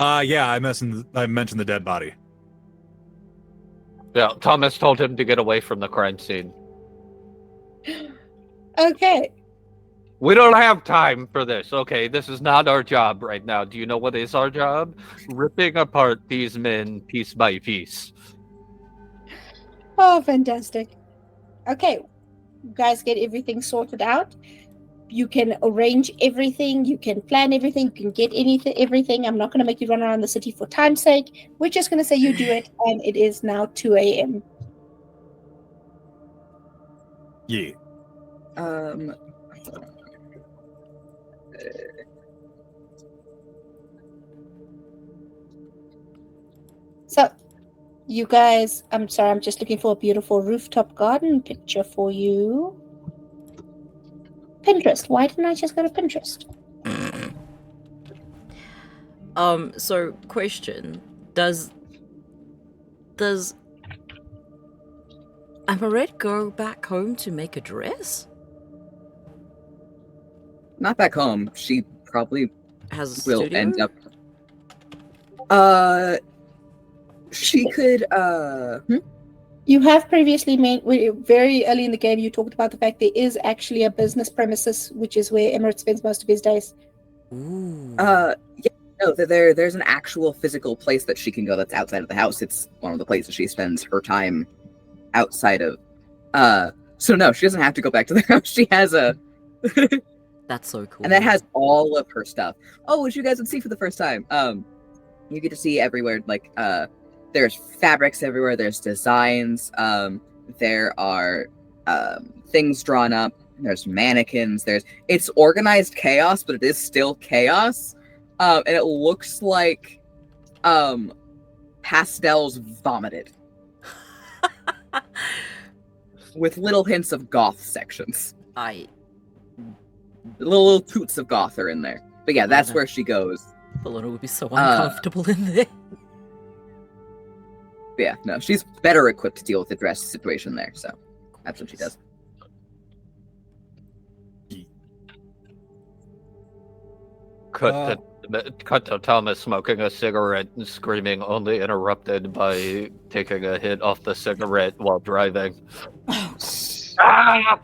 [SPEAKER 3] Yeah, I mentioned the dead body.
[SPEAKER 6] Yeah, Thomas told him to get away from the crime scene.
[SPEAKER 2] Okay.
[SPEAKER 6] We don't have time for this. Okay, this is not our job right now. Do you know what is our job? Ripping apart these men piece by piece.
[SPEAKER 2] Oh, fantastic. Okay. You guys get everything sorted out. You can arrange everything. You can plan everything. You can get everything. I'm not going to make you run around the city for time's sake. We're just going to say you do it, and it is now 2 a.m.
[SPEAKER 3] Yeah.
[SPEAKER 2] So, you guys, I'm sorry, I'm just looking for a beautiful rooftop garden picture for you. Pinterest. Why didn't I just go to Pinterest?
[SPEAKER 1] So question, does Amorette go back home to make a dress?
[SPEAKER 5] Not back home. She probably
[SPEAKER 1] Has a
[SPEAKER 5] will
[SPEAKER 1] studio?
[SPEAKER 5] end up. She could.
[SPEAKER 2] You have previously very early in the game, you talked about the fact there is actually a business premises, which is where Amorette spends most of his days.
[SPEAKER 1] Ooh.
[SPEAKER 5] Yeah. No, there's an actual physical place that she can go that's outside of the house. It's one of the places she spends her time outside of. So no, she doesn't have to go back to the house. She has a.
[SPEAKER 1] That's so cool.
[SPEAKER 5] And that has all of her stuff. Oh, which you guys would see for the first time. You get to see everywhere, like, there's fabrics everywhere, there's designs, there are things drawn up, there's mannequins, it's organized chaos, but it is still chaos. And it looks like pastels vomited. With little hints of goth sections. Little toots of goth are in there. But yeah, that's where she goes.
[SPEAKER 1] Bellona would be so uncomfortable in there.
[SPEAKER 5] Yeah, no, she's better equipped to deal with the dress situation there, so that's what she does.
[SPEAKER 6] Cut to Thomas smoking a cigarette and screaming, only interrupted by taking a hit off the cigarette while driving. Ah!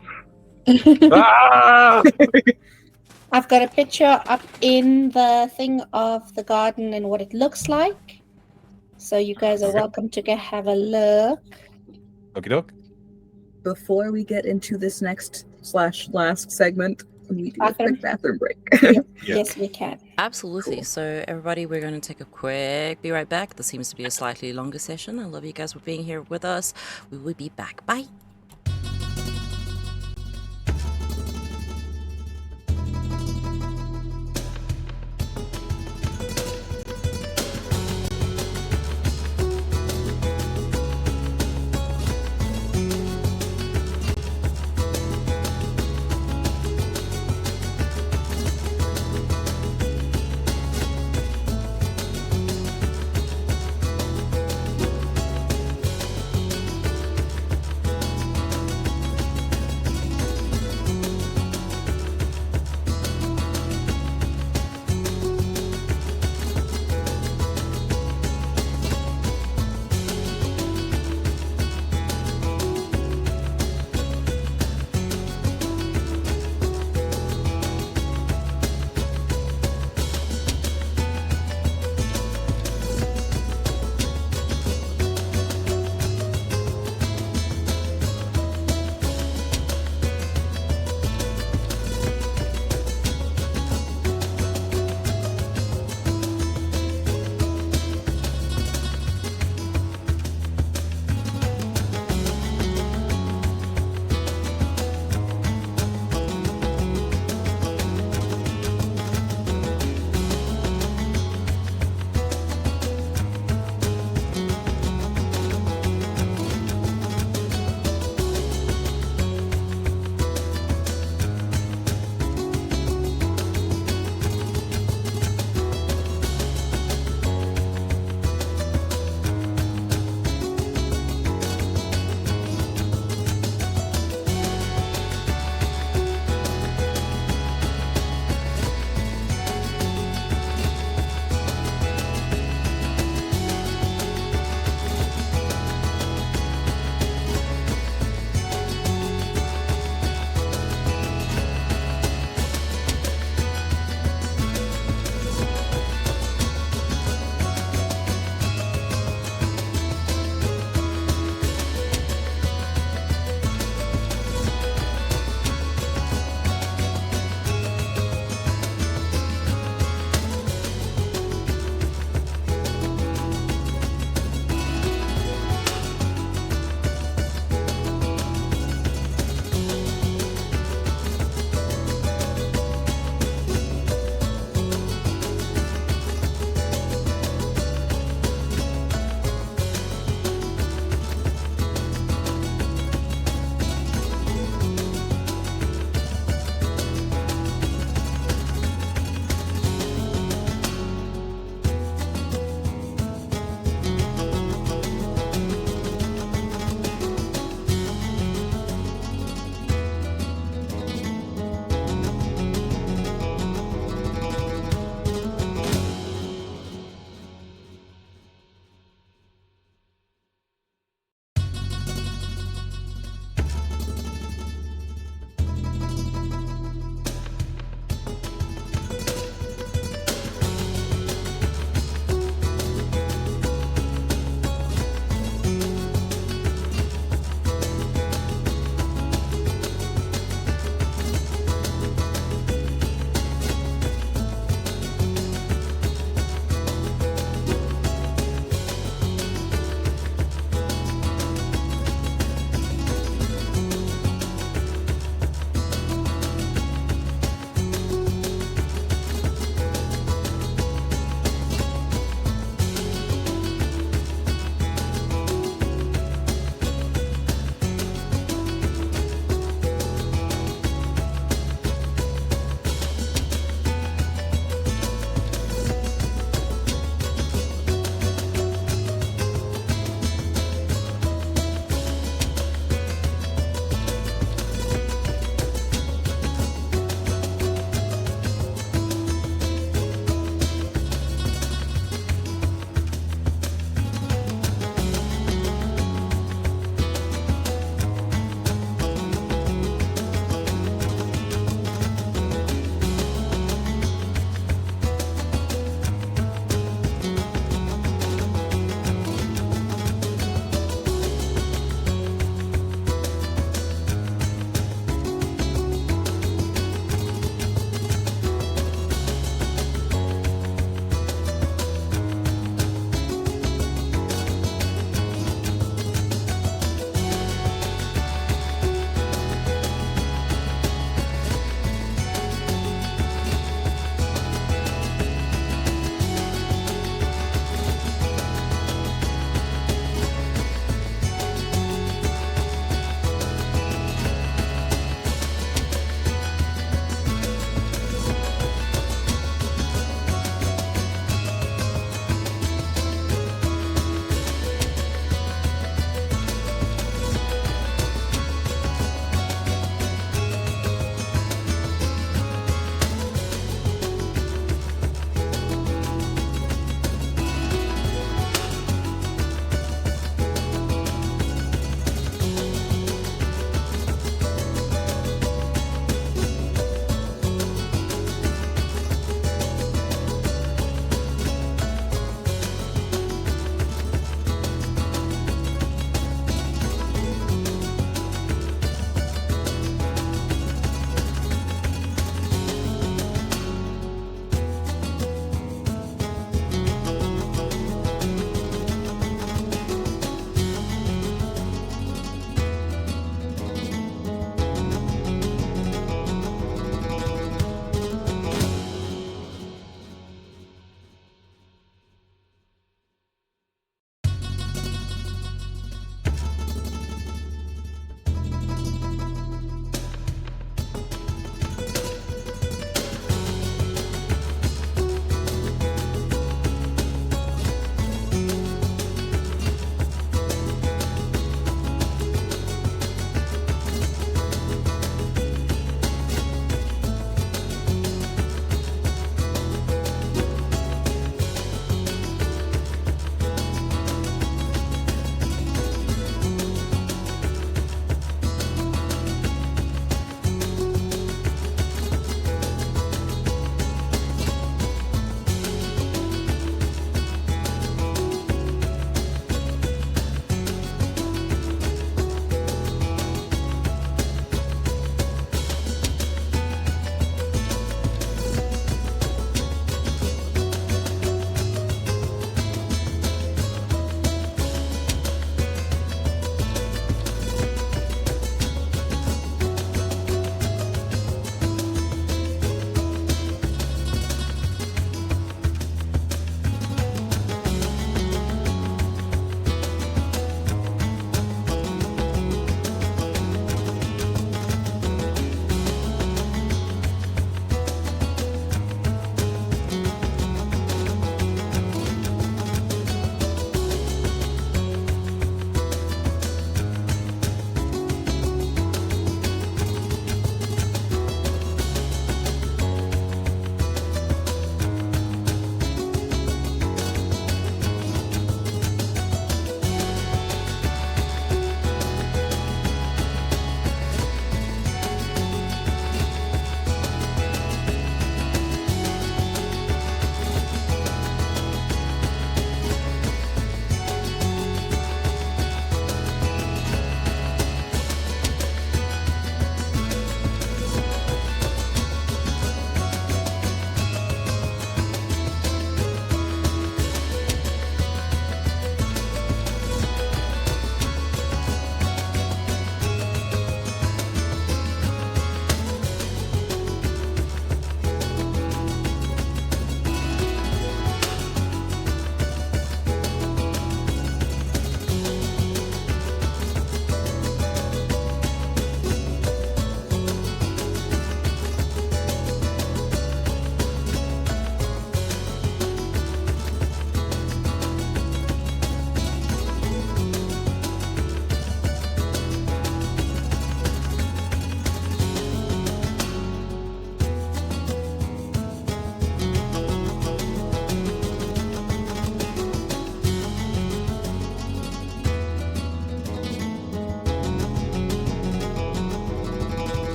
[SPEAKER 6] Ah!
[SPEAKER 2] I've got a picture up in the thing of the garden and what it looks like. So you guys are welcome to go have a look.
[SPEAKER 3] Okie doke.
[SPEAKER 5] Before we get into this next / last segment, can we do a quick bathroom break?
[SPEAKER 2] Yep.
[SPEAKER 3] Yeah.
[SPEAKER 2] Yes, we can.
[SPEAKER 1] Absolutely.
[SPEAKER 5] Cool.
[SPEAKER 1] So everybody, we're going to take a quick be right back. This seems to be a slightly longer session. I love you guys for being here with us. We will be back. Bye.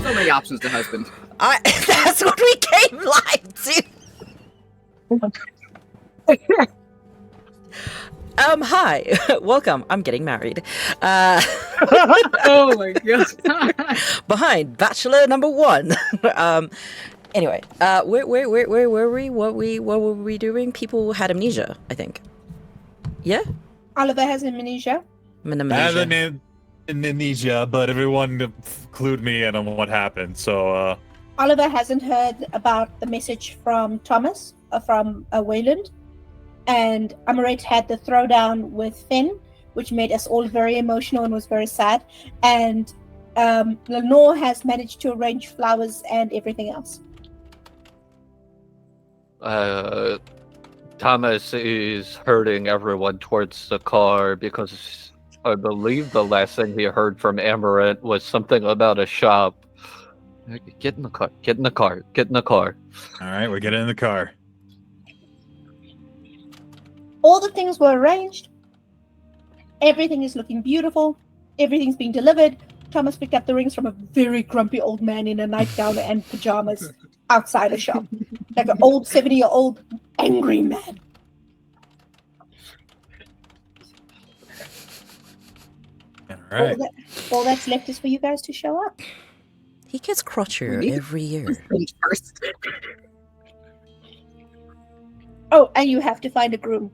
[SPEAKER 5] So many options to husband.
[SPEAKER 1] That's what we came live to. Hi, welcome. I'm getting married.
[SPEAKER 5] Oh my god.
[SPEAKER 1] Behind Bachelor number 1. Anyway, where were we? What were we doing? People had amnesia, I think. Yeah?
[SPEAKER 2] Oliver has amnesia.
[SPEAKER 3] Amnesia, but everyone clued me in on what happened. So,
[SPEAKER 2] Oliver hasn't heard about the message from Thomas, from Wayland. And Amorette had the throwdown with Finn, which made us all very emotional and was very sad. And Lenore has managed to arrange flowers and everything else.
[SPEAKER 6] Thomas is herding everyone towards the car because I believe the last thing he heard from Amorette was something about a shop. Get in the car. Get in the car. Get in the car.
[SPEAKER 3] all right, we're getting in the car.
[SPEAKER 2] All the things were arranged. Everything is looking beautiful. Everything's being delivered. Thomas picked up the rings from a very grumpy old man in a nightgown and pajamas outside a shop. Like an old 70-year-old angry man.
[SPEAKER 3] All right.
[SPEAKER 2] All that's left is for you guys to show up.
[SPEAKER 1] He gets crotchier every year.
[SPEAKER 5] First.
[SPEAKER 2] Oh, and you have to find a groom.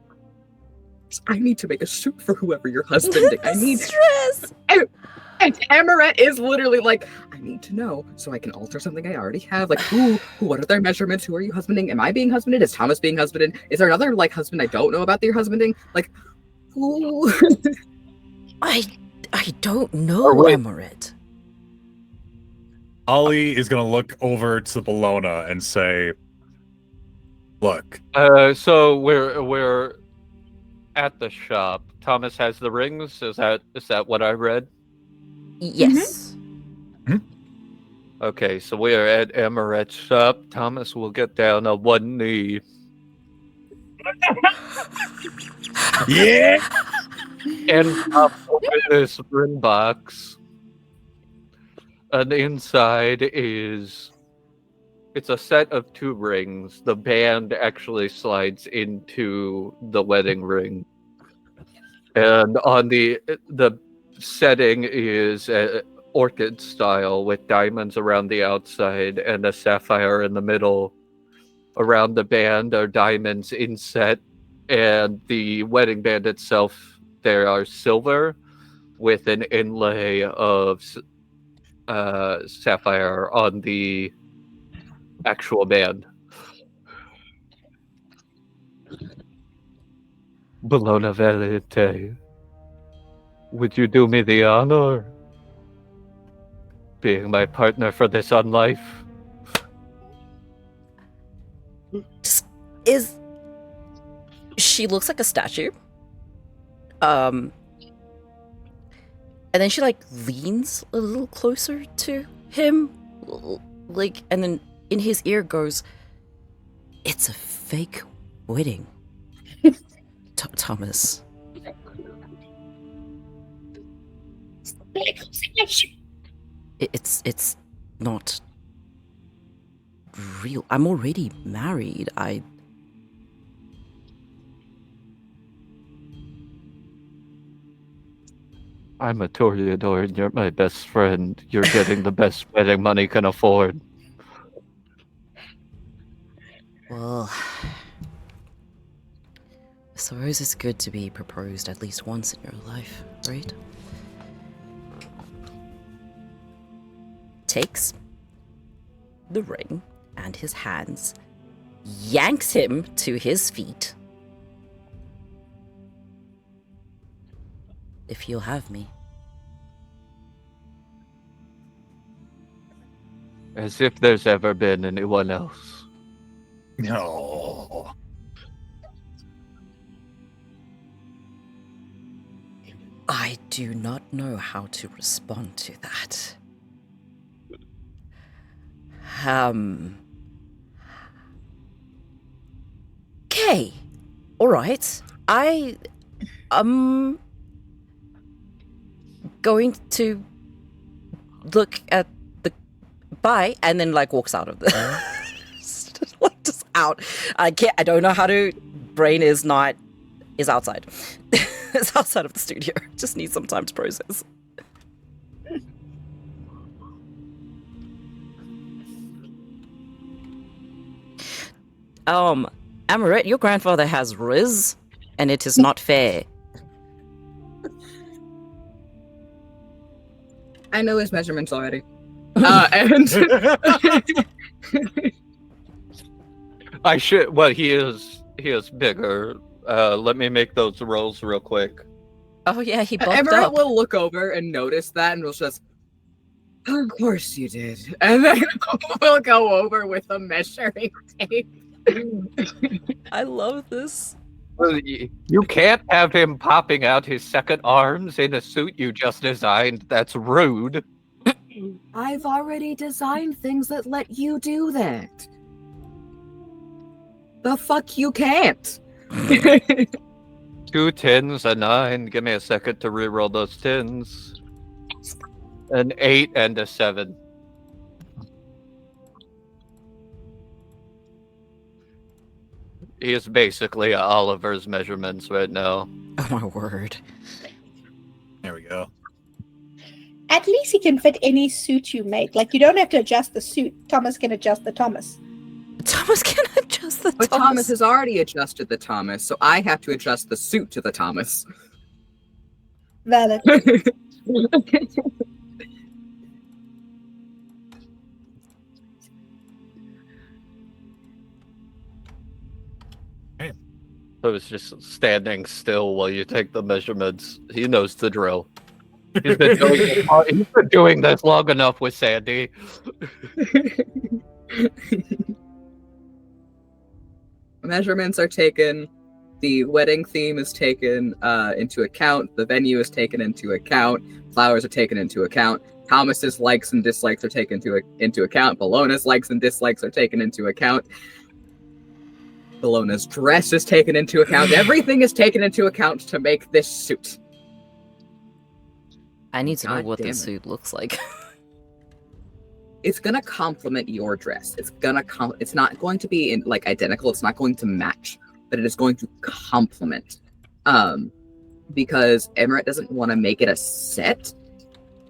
[SPEAKER 5] I need to make a suit for whoever you're husbanding. I need
[SPEAKER 1] stress.
[SPEAKER 5] And Amorette is literally like, I need to know so I can alter something I already have. Like, what are their measurements? Who are you husbanding? Am I being husbanded? Is Thomas being husbanded? Is there another like husband I don't know about that you're husbanding? Like, who?
[SPEAKER 1] I don't know, Amorette.
[SPEAKER 3] Ollie is gonna look over to Bellona and say, "Look,
[SPEAKER 6] So we're at the shop. Thomas has the rings. Is that what I read?
[SPEAKER 1] Yes.
[SPEAKER 6] Okay, so we are at Amorette's shop. Thomas will get down on one knee.
[SPEAKER 3] yeah."
[SPEAKER 6] And pop open this ring box. And inside it's a set of 2 rings. The band actually slides into the wedding ring. And on the setting is orchid style with diamonds around the outside and a sapphire in the middle. Around the band are diamonds inset, and the wedding band itself, there are silver with an inlay of sapphire on the actual band. Bellona Valente, would you do me the honor being my partner for this on life?
[SPEAKER 1] She looks like a statue. And then she leans a little closer to him, and then in his ear goes, "It's a fake wedding, Thomas." It's not real. I'm already married.
[SPEAKER 6] I'm a Toreador and you're my best friend. You're getting the best wedding money can afford.
[SPEAKER 1] Well, I suppose it's good to be proposed at least once in your life, right? Takes the ring and his hands, yanks him to his feet. If you'll have me.
[SPEAKER 6] As if there's ever been anyone else.
[SPEAKER 3] No.
[SPEAKER 1] I do not know how to respond to that. Okay. Alright. Going to look at the bye, and then like walks out of the just out. I don't know how to. Brain is outside. It's outside of the studio. Just needs some time to process. Amorette, your grandfather has Riz, and it is not fair.
[SPEAKER 5] I know his measurements already. And
[SPEAKER 6] I should. Well, he is bigger. Let me make those rolls real quick.
[SPEAKER 1] Oh yeah, he buffed
[SPEAKER 5] Amorette
[SPEAKER 1] up.
[SPEAKER 5] will look over and notice that, and will just, of course you did. And then we'll go over with a measuring tape.
[SPEAKER 1] I love this.
[SPEAKER 6] Well, you can't have him popping out his second arms in a suit you just designed. That's rude.
[SPEAKER 5] I've already designed things that let you do that. The fuck you can't.
[SPEAKER 6] 2 10s, a 9. Give me a second to reroll those 10s. An 8 and a 7. He is basically Oliver's measurements right now.
[SPEAKER 1] Oh my word.
[SPEAKER 3] There we go.
[SPEAKER 2] At least he can fit any suit you make. Like, you don't have to adjust the suit. Thomas can adjust the Thomas.
[SPEAKER 1] Thomas can adjust the
[SPEAKER 5] But Thomas has already adjusted the Thomas, so I have to adjust the suit to the Thomas.
[SPEAKER 2] Valid.
[SPEAKER 6] So it's just standing still while you take the measurements. He knows the drill. He's been doing this long enough with Sandy.
[SPEAKER 5] Measurements are taken. The wedding theme is taken into account. The venue is taken into account. Flowers are taken into account. Thomas's likes and dislikes are taken into account. Bellona's likes and dislikes are taken into account. Bellona's dress is taken into account. Everything is taken into account to make this suit.
[SPEAKER 1] I need to know
[SPEAKER 5] God
[SPEAKER 1] what
[SPEAKER 5] damn
[SPEAKER 1] the
[SPEAKER 5] it.
[SPEAKER 1] suit looks like.
[SPEAKER 5] It's gonna complement your dress. It's not going to be identical. It's not going to match, but it is going to complement. Because Amorette doesn't want to make it a set,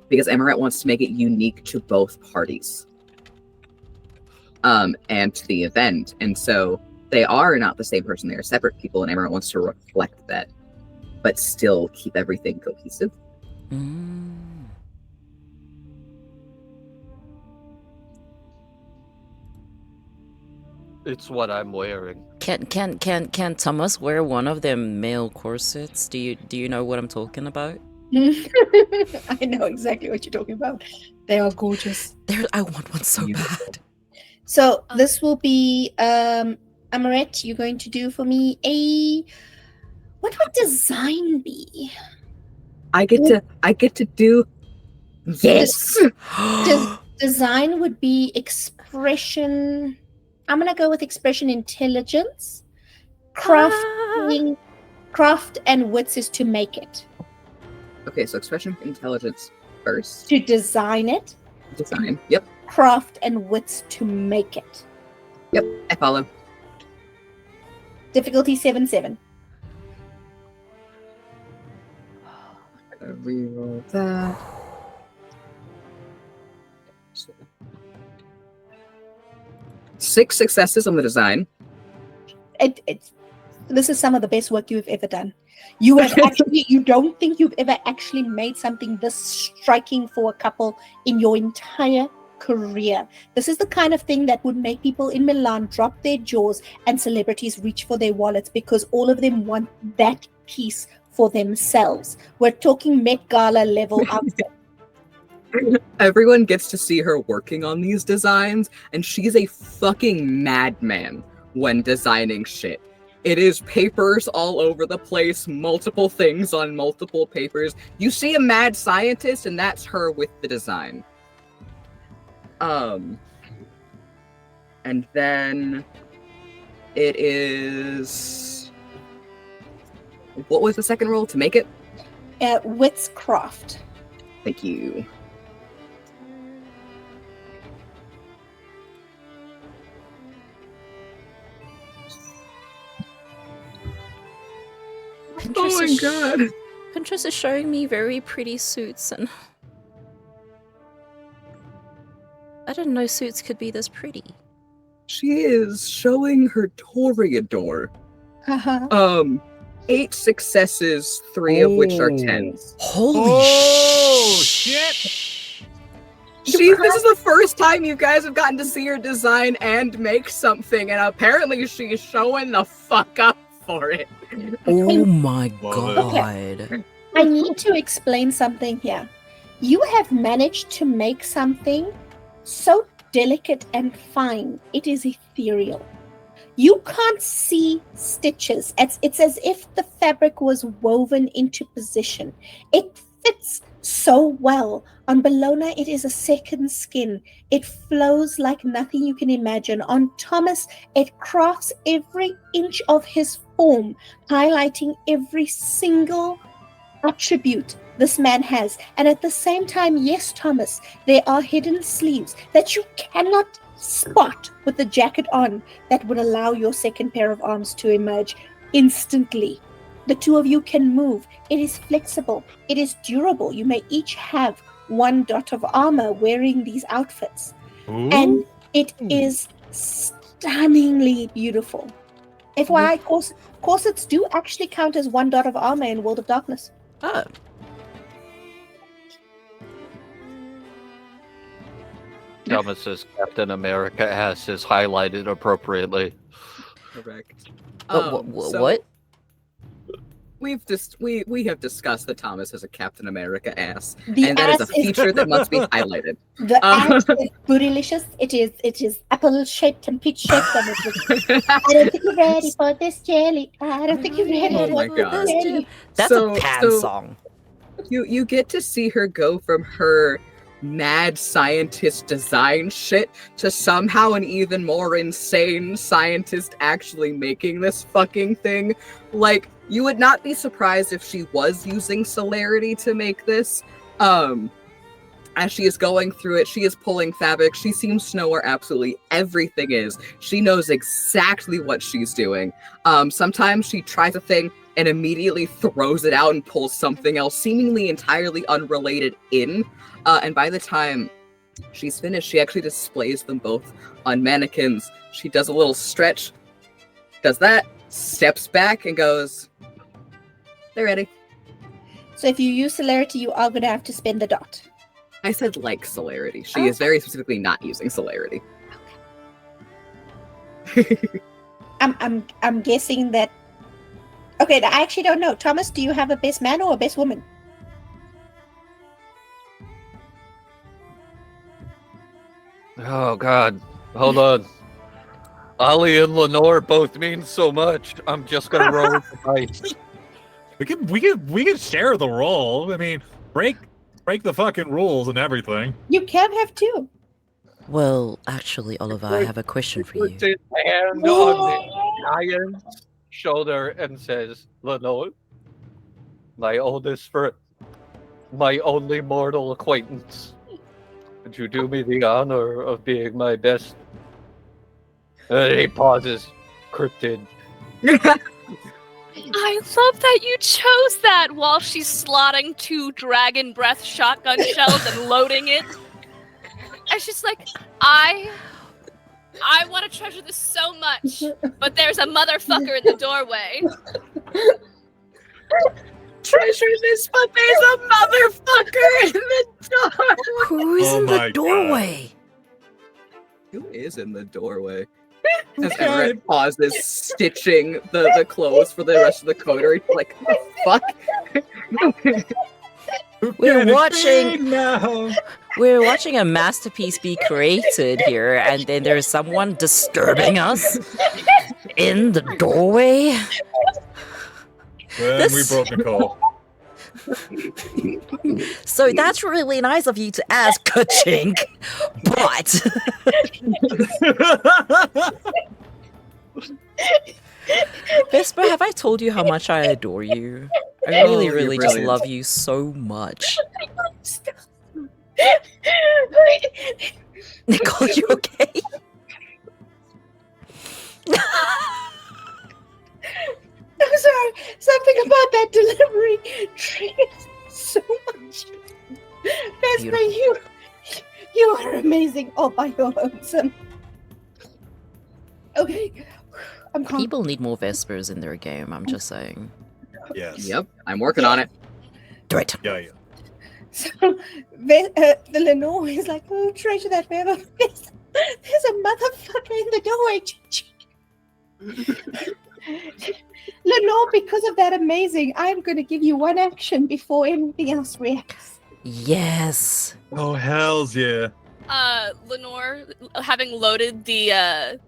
[SPEAKER 5] because Amorette wants to make it unique to both parties. And to the event. And so they are not the same person. They are separate people, and Amorette wants to reflect that, but still keep everything cohesive.
[SPEAKER 6] It's what I'm wearing.
[SPEAKER 1] Can Thomas wear one of them male corsets? Do you know what I'm talking about?
[SPEAKER 2] I know exactly what you're talking about. They are gorgeous.
[SPEAKER 1] I want one so bad.
[SPEAKER 2] So this will be Amorette, you're going to do for me what would design be?
[SPEAKER 5] I get to do yes.
[SPEAKER 2] Design would be expression. I'm gonna go with expression intelligence. Craft and wits is to make it.
[SPEAKER 5] Okay, so expression intelligence first.
[SPEAKER 2] To design it.
[SPEAKER 5] Design. Yep.
[SPEAKER 2] Craft and wits to make it.
[SPEAKER 5] Yep. I follow.
[SPEAKER 2] Difficulty 7-7.
[SPEAKER 5] Reroll that. 6 successes on the design.
[SPEAKER 2] This is some of the best work you've ever done. You have actually, you don't think you've ever actually made something this striking for a couple in your entire career. This is the kind of thing that would make people in Milan drop their jaws and celebrities reach for their wallets, because all of them want that piece for themselves. We're talking Met Gala level outfit.
[SPEAKER 5] Everyone gets to see her working on these designs, and she's a fucking madman when designing shit. It is papers all over the place, multiple things on multiple papers. You see a mad scientist, and that's her with the design. And then it is... What was the second roll to make it?
[SPEAKER 2] Wits craft.
[SPEAKER 5] Thank you. Oh my god.
[SPEAKER 1] Pinterest is showing me very pretty suits, and I didn't know suits could be this pretty.
[SPEAKER 5] She is showing her Toreador.
[SPEAKER 2] Uh-huh.
[SPEAKER 5] 8 successes, 3 of which are 10s.
[SPEAKER 1] Holy
[SPEAKER 3] shit!
[SPEAKER 5] This is the first time you guys have gotten to see her design and make something, and apparently she's showing the fuck up for it.
[SPEAKER 1] Oh my
[SPEAKER 3] Love
[SPEAKER 1] god.
[SPEAKER 2] Okay. I need to explain something here. You have managed to make something so delicate and fine, it is ethereal. You can't see stitches. It's as if the fabric was woven into position. It fits so well. On Bellona, it is a second skin. It flows like nothing you can imagine. On Thomas, it crafts every inch of his form, highlighting every single attribute this man has. And at the same time, yes, Thomas, there are hidden sleeves that you cannot spot with the jacket on that would allow your second pair of arms to emerge instantly. The two of you can move. It is flexible. It is durable. You may each have 1 dot of armor wearing these outfits.
[SPEAKER 3] Ooh.
[SPEAKER 2] And it is stunningly beautiful. FYI, corsets do actually count as 1 dot of armor in World of Darkness.
[SPEAKER 1] Oh.
[SPEAKER 6] Thomas's Captain America ass is highlighted appropriately.
[SPEAKER 5] Correct.
[SPEAKER 1] What?
[SPEAKER 5] We have discussed that Thomas has a Captain America ass,
[SPEAKER 2] The
[SPEAKER 5] and that is a
[SPEAKER 2] ass is-
[SPEAKER 5] feature that must be highlighted.
[SPEAKER 2] The ass is bootylicious. It is apple shaped and peach shaped. And I don't think you're ready for this jelly. I don't think you're ready
[SPEAKER 5] Oh
[SPEAKER 2] for
[SPEAKER 5] my
[SPEAKER 2] this
[SPEAKER 5] God.
[SPEAKER 2] jelly.
[SPEAKER 1] That's
[SPEAKER 5] So-
[SPEAKER 1] a Pan
[SPEAKER 5] so-
[SPEAKER 1] song.
[SPEAKER 5] You get to see her go from her mad scientist design shit to somehow an even more insane scientist actually making this fucking thing. Like, you would not be surprised if she was using celerity to make this. As she is going through it, she is pulling fabric. She seems to know where absolutely everything is. She knows exactly what she's doing. Sometimes she tries a thing and immediately throws it out and pulls something else seemingly entirely unrelated in. And by the time she's finished, she actually displays them both on mannequins. She does a little stretch, does that, steps back and goes, they're ready.
[SPEAKER 2] So if you use celerity, you are going to have to spend the dot.
[SPEAKER 5] I said like celerity. She is very specifically not using celerity.
[SPEAKER 2] I'm guessing that. Okay, I actually don't know. Thomas, do you have a best man or a best woman?
[SPEAKER 6] Oh god, hold on. Ollie and Lenore both mean so much. I'm just gonna roll with the dice.
[SPEAKER 3] We can share the role. I mean, break the fucking rules and everything.
[SPEAKER 2] You can have 2.
[SPEAKER 1] Well, actually, Oliver, I have a question for you.
[SPEAKER 6] Puts his hand on the giant's shoulder and says, Lenore, my oldest friend, my only mortal acquaintance. Would you do me the honor of being my best? He pauses, cryptid.
[SPEAKER 7] I love that you chose that while she's slotting 2 dragon breath shotgun shells and loading it. And she's like, I want to treasure this so much, but there's a motherfucker in the doorway.
[SPEAKER 5] Treasure this, but there's a motherfucker in the door.
[SPEAKER 1] Who is
[SPEAKER 3] Oh
[SPEAKER 1] in
[SPEAKER 3] my
[SPEAKER 1] the
[SPEAKER 3] God.
[SPEAKER 1] doorway?
[SPEAKER 5] Who is in the doorway? As Everett pauses, stitching the clothes for the rest of the coterie. Like, what the fuck?
[SPEAKER 1] We're watching.
[SPEAKER 3] now.
[SPEAKER 1] We're watching a masterpiece be created here, and then there's someone disturbing us in the doorway.
[SPEAKER 3] Then we broke Nicole.
[SPEAKER 1] So that's really nice of you to ask, Kachink, but Vesper, have I told you how much I adore you? I really,
[SPEAKER 5] you're
[SPEAKER 1] really just
[SPEAKER 5] brilliant.
[SPEAKER 1] love you so much. Nicole, you okay?
[SPEAKER 2] I'm sorry. Something about amazing all by your lonesome. Okay, I'm calm.
[SPEAKER 1] People need more Vespers in their game, I'm just saying.
[SPEAKER 3] Yes.
[SPEAKER 5] Yep, I'm working on it.
[SPEAKER 1] Do it.
[SPEAKER 3] Yeah.
[SPEAKER 2] So the Lenore is like, oh, treasure that river. There's a motherfucker in the doorway. Lenore, because of that amazing, I'm going to give you one action before anything else reacts.
[SPEAKER 1] Yes.
[SPEAKER 3] Oh, hells yeah.
[SPEAKER 7] Lenore, having loaded the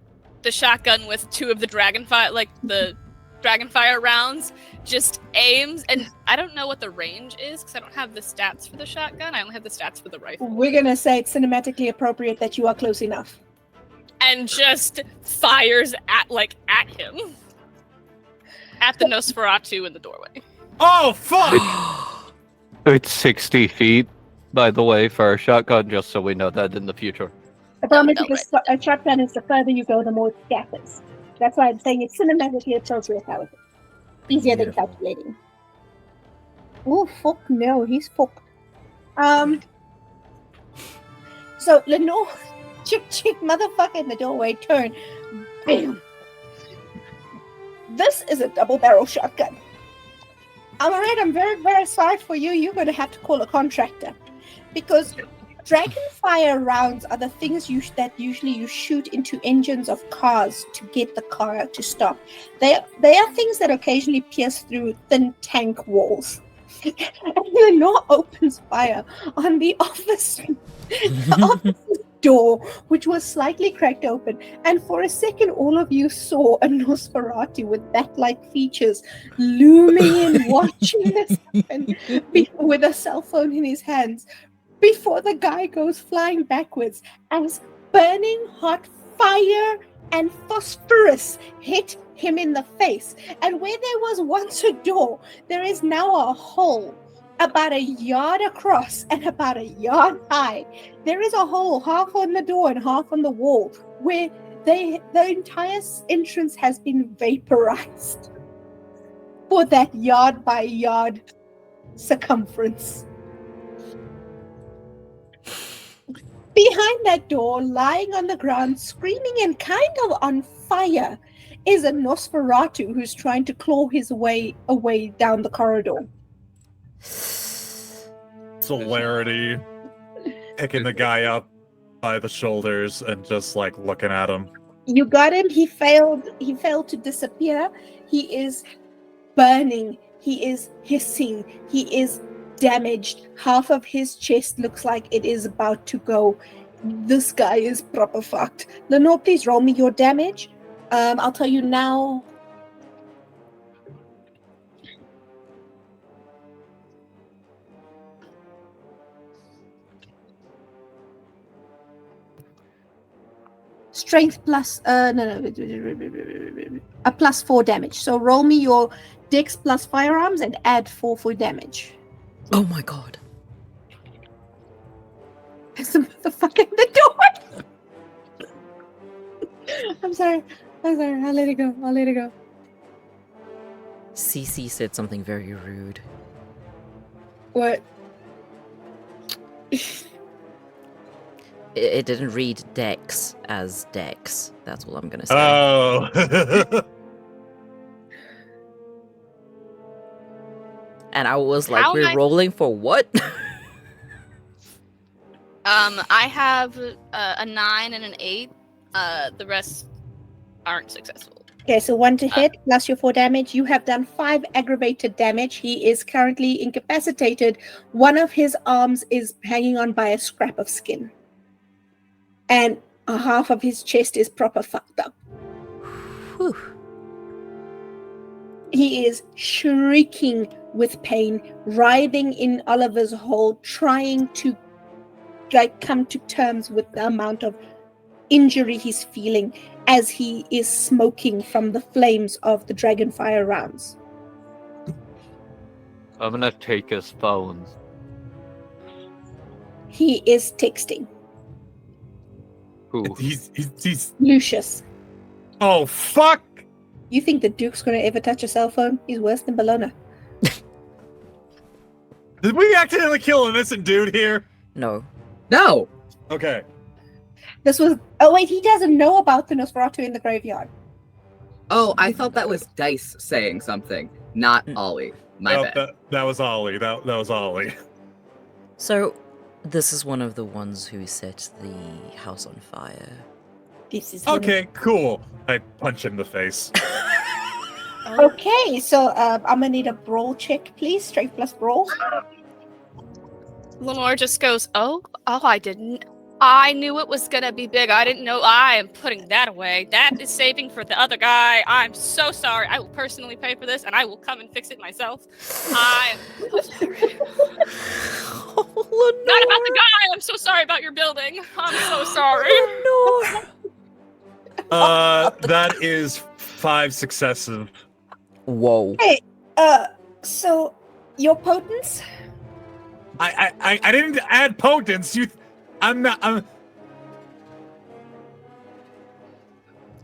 [SPEAKER 7] shotgun with 2 of the dragonfire rounds, just aims, and I don't know what the range is because I don't have the stats for the shotgun. I only have the stats for the rifle.
[SPEAKER 2] We're gonna say it's cinematically appropriate that you are close enough.
[SPEAKER 7] And just fires at him. At the Nosferatu in the doorway.
[SPEAKER 3] Oh, fuck!
[SPEAKER 6] It's 60 feet, by the way, for a shotgun, just so we know that in the future.
[SPEAKER 2] The problem is a shotgun is the further you go, the more it scatters. That's why I'm saying it's cinematically appropriate, however. Easier than calculating. Oh, fuck no, he's fucked. So, Lenore, chick, motherfucker in the doorway, turn. Bam! This is a double barrel shotgun. Amorette, I'm very, very sorry for you. You're going to have to call a contractor. Because dragonfire rounds are the things that usually you shoot into engines of cars to get the car to stop. They are things that occasionally pierce through thin tank walls. And Lenore opens fire on the office door, which was slightly cracked open, and for a second all of you saw a Nosferatu with bat-like features looming in, watching this happen with a cell phone in his hands, before the guy goes flying backwards as burning hot fire and phosphorus hit him in the face. And where there was once a door, there is now a hole about a yard across and about a yard high. There is a hole half on the door and half on the wall where the entire entrance has been vaporized for that yard by yard circumference. Behind that door, lying on the ground, screaming and kind of on fire, is a Nosferatu who's trying to claw his way away down the corridor.
[SPEAKER 3] Celerity. Picking the guy up by the shoulders and just like looking at him.
[SPEAKER 2] You got him. He failed to disappear. He is burning. He is hissing. He is damaged. Half of his chest looks like it is about to go. This guy is proper fucked. Lenore, please roll me your damage. I'll tell you now. Strength plus a plus 4 damage. So roll me your dex plus firearms and add 4 for damage.
[SPEAKER 1] Oh my god.
[SPEAKER 2] There's a motherfucker in the door. I'm sorry. I'll let it go.
[SPEAKER 1] CC said something very rude.
[SPEAKER 2] What?
[SPEAKER 1] It didn't read Dex as Dex. That's what I'm gonna say.
[SPEAKER 3] Oh.
[SPEAKER 1] And I was like,
[SPEAKER 7] How
[SPEAKER 1] we're
[SPEAKER 7] nice.
[SPEAKER 1] rolling for what?
[SPEAKER 7] I have a 9 and an 8. The rest aren't successful.
[SPEAKER 2] Okay, so 1 to hit plus your 4 damage. You have done 5 aggravated damage. He is currently incapacitated. One of his arms is hanging on by a scrap of skin. And a half of his chest is proper fucked up.
[SPEAKER 1] Whew.
[SPEAKER 2] He is shrieking with pain, writhing in Oliver's hole, trying to come to terms with the amount of injury he's feeling as he is smoking from the flames of the dragonfire rounds.
[SPEAKER 6] I'm gonna take his phone.
[SPEAKER 2] He is texting.
[SPEAKER 6] Who?
[SPEAKER 3] He's
[SPEAKER 2] Lucius.
[SPEAKER 3] Oh fuck!
[SPEAKER 2] You think the Duke's gonna ever touch a cell phone? He's worse than Bellona.
[SPEAKER 3] Did we accidentally kill an innocent dude here?
[SPEAKER 1] No.
[SPEAKER 5] No!
[SPEAKER 3] Okay.
[SPEAKER 2] This was. Oh wait, he doesn't know about the Nosferatu in the graveyard.
[SPEAKER 5] Oh, I thought that was Dice saying something, not Ollie. My bad.
[SPEAKER 3] That was Ollie. That was Ollie.
[SPEAKER 1] So, this is one of the ones who set the house on fire.
[SPEAKER 2] This is
[SPEAKER 3] Okay, cool. I punch him in the face.
[SPEAKER 2] Okay, so I'm gonna need a brawl check, please. Strength plus brawl.
[SPEAKER 7] Lenore just goes, oh, I didn't. I knew it was gonna be big. I didn't know. I am putting that away. That is saving for the other guy. I'm so sorry. I will personally pay for this, and I will come and fix it myself. I am so sorry.
[SPEAKER 1] Oh,
[SPEAKER 7] Not about the guy. I'm so sorry about your building. I'm so sorry.
[SPEAKER 3] That is 5 successive.
[SPEAKER 1] Whoa.
[SPEAKER 2] Hey, so your potence?
[SPEAKER 3] I didn't add potence. I'm not.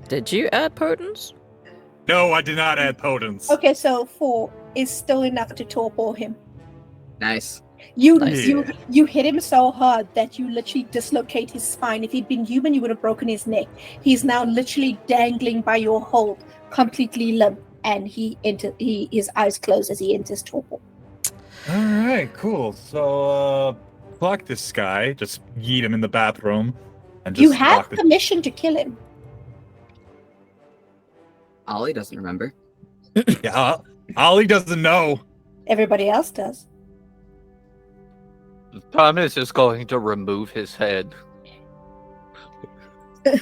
[SPEAKER 1] Did you add potence?
[SPEAKER 3] No, I did not add potence.
[SPEAKER 2] Okay, so 4 is still enough to torpor him.
[SPEAKER 5] Nice.
[SPEAKER 2] You
[SPEAKER 3] Nice.
[SPEAKER 2] you hit him so hard that you literally dislocate his spine. If he'd been human, you would have broken his neck. He's now literally dangling by your hold, completely limp, and his eyes close as he enters torpor.
[SPEAKER 3] All right, cool. So, block this guy. Just yeet him in the bathroom, and just
[SPEAKER 2] You have
[SPEAKER 3] lock the-
[SPEAKER 2] permission to kill him.
[SPEAKER 5] Ollie doesn't remember.
[SPEAKER 3] Yeah, Ollie doesn't know.
[SPEAKER 2] Everybody else does.
[SPEAKER 6] Thomas is going to remove his head.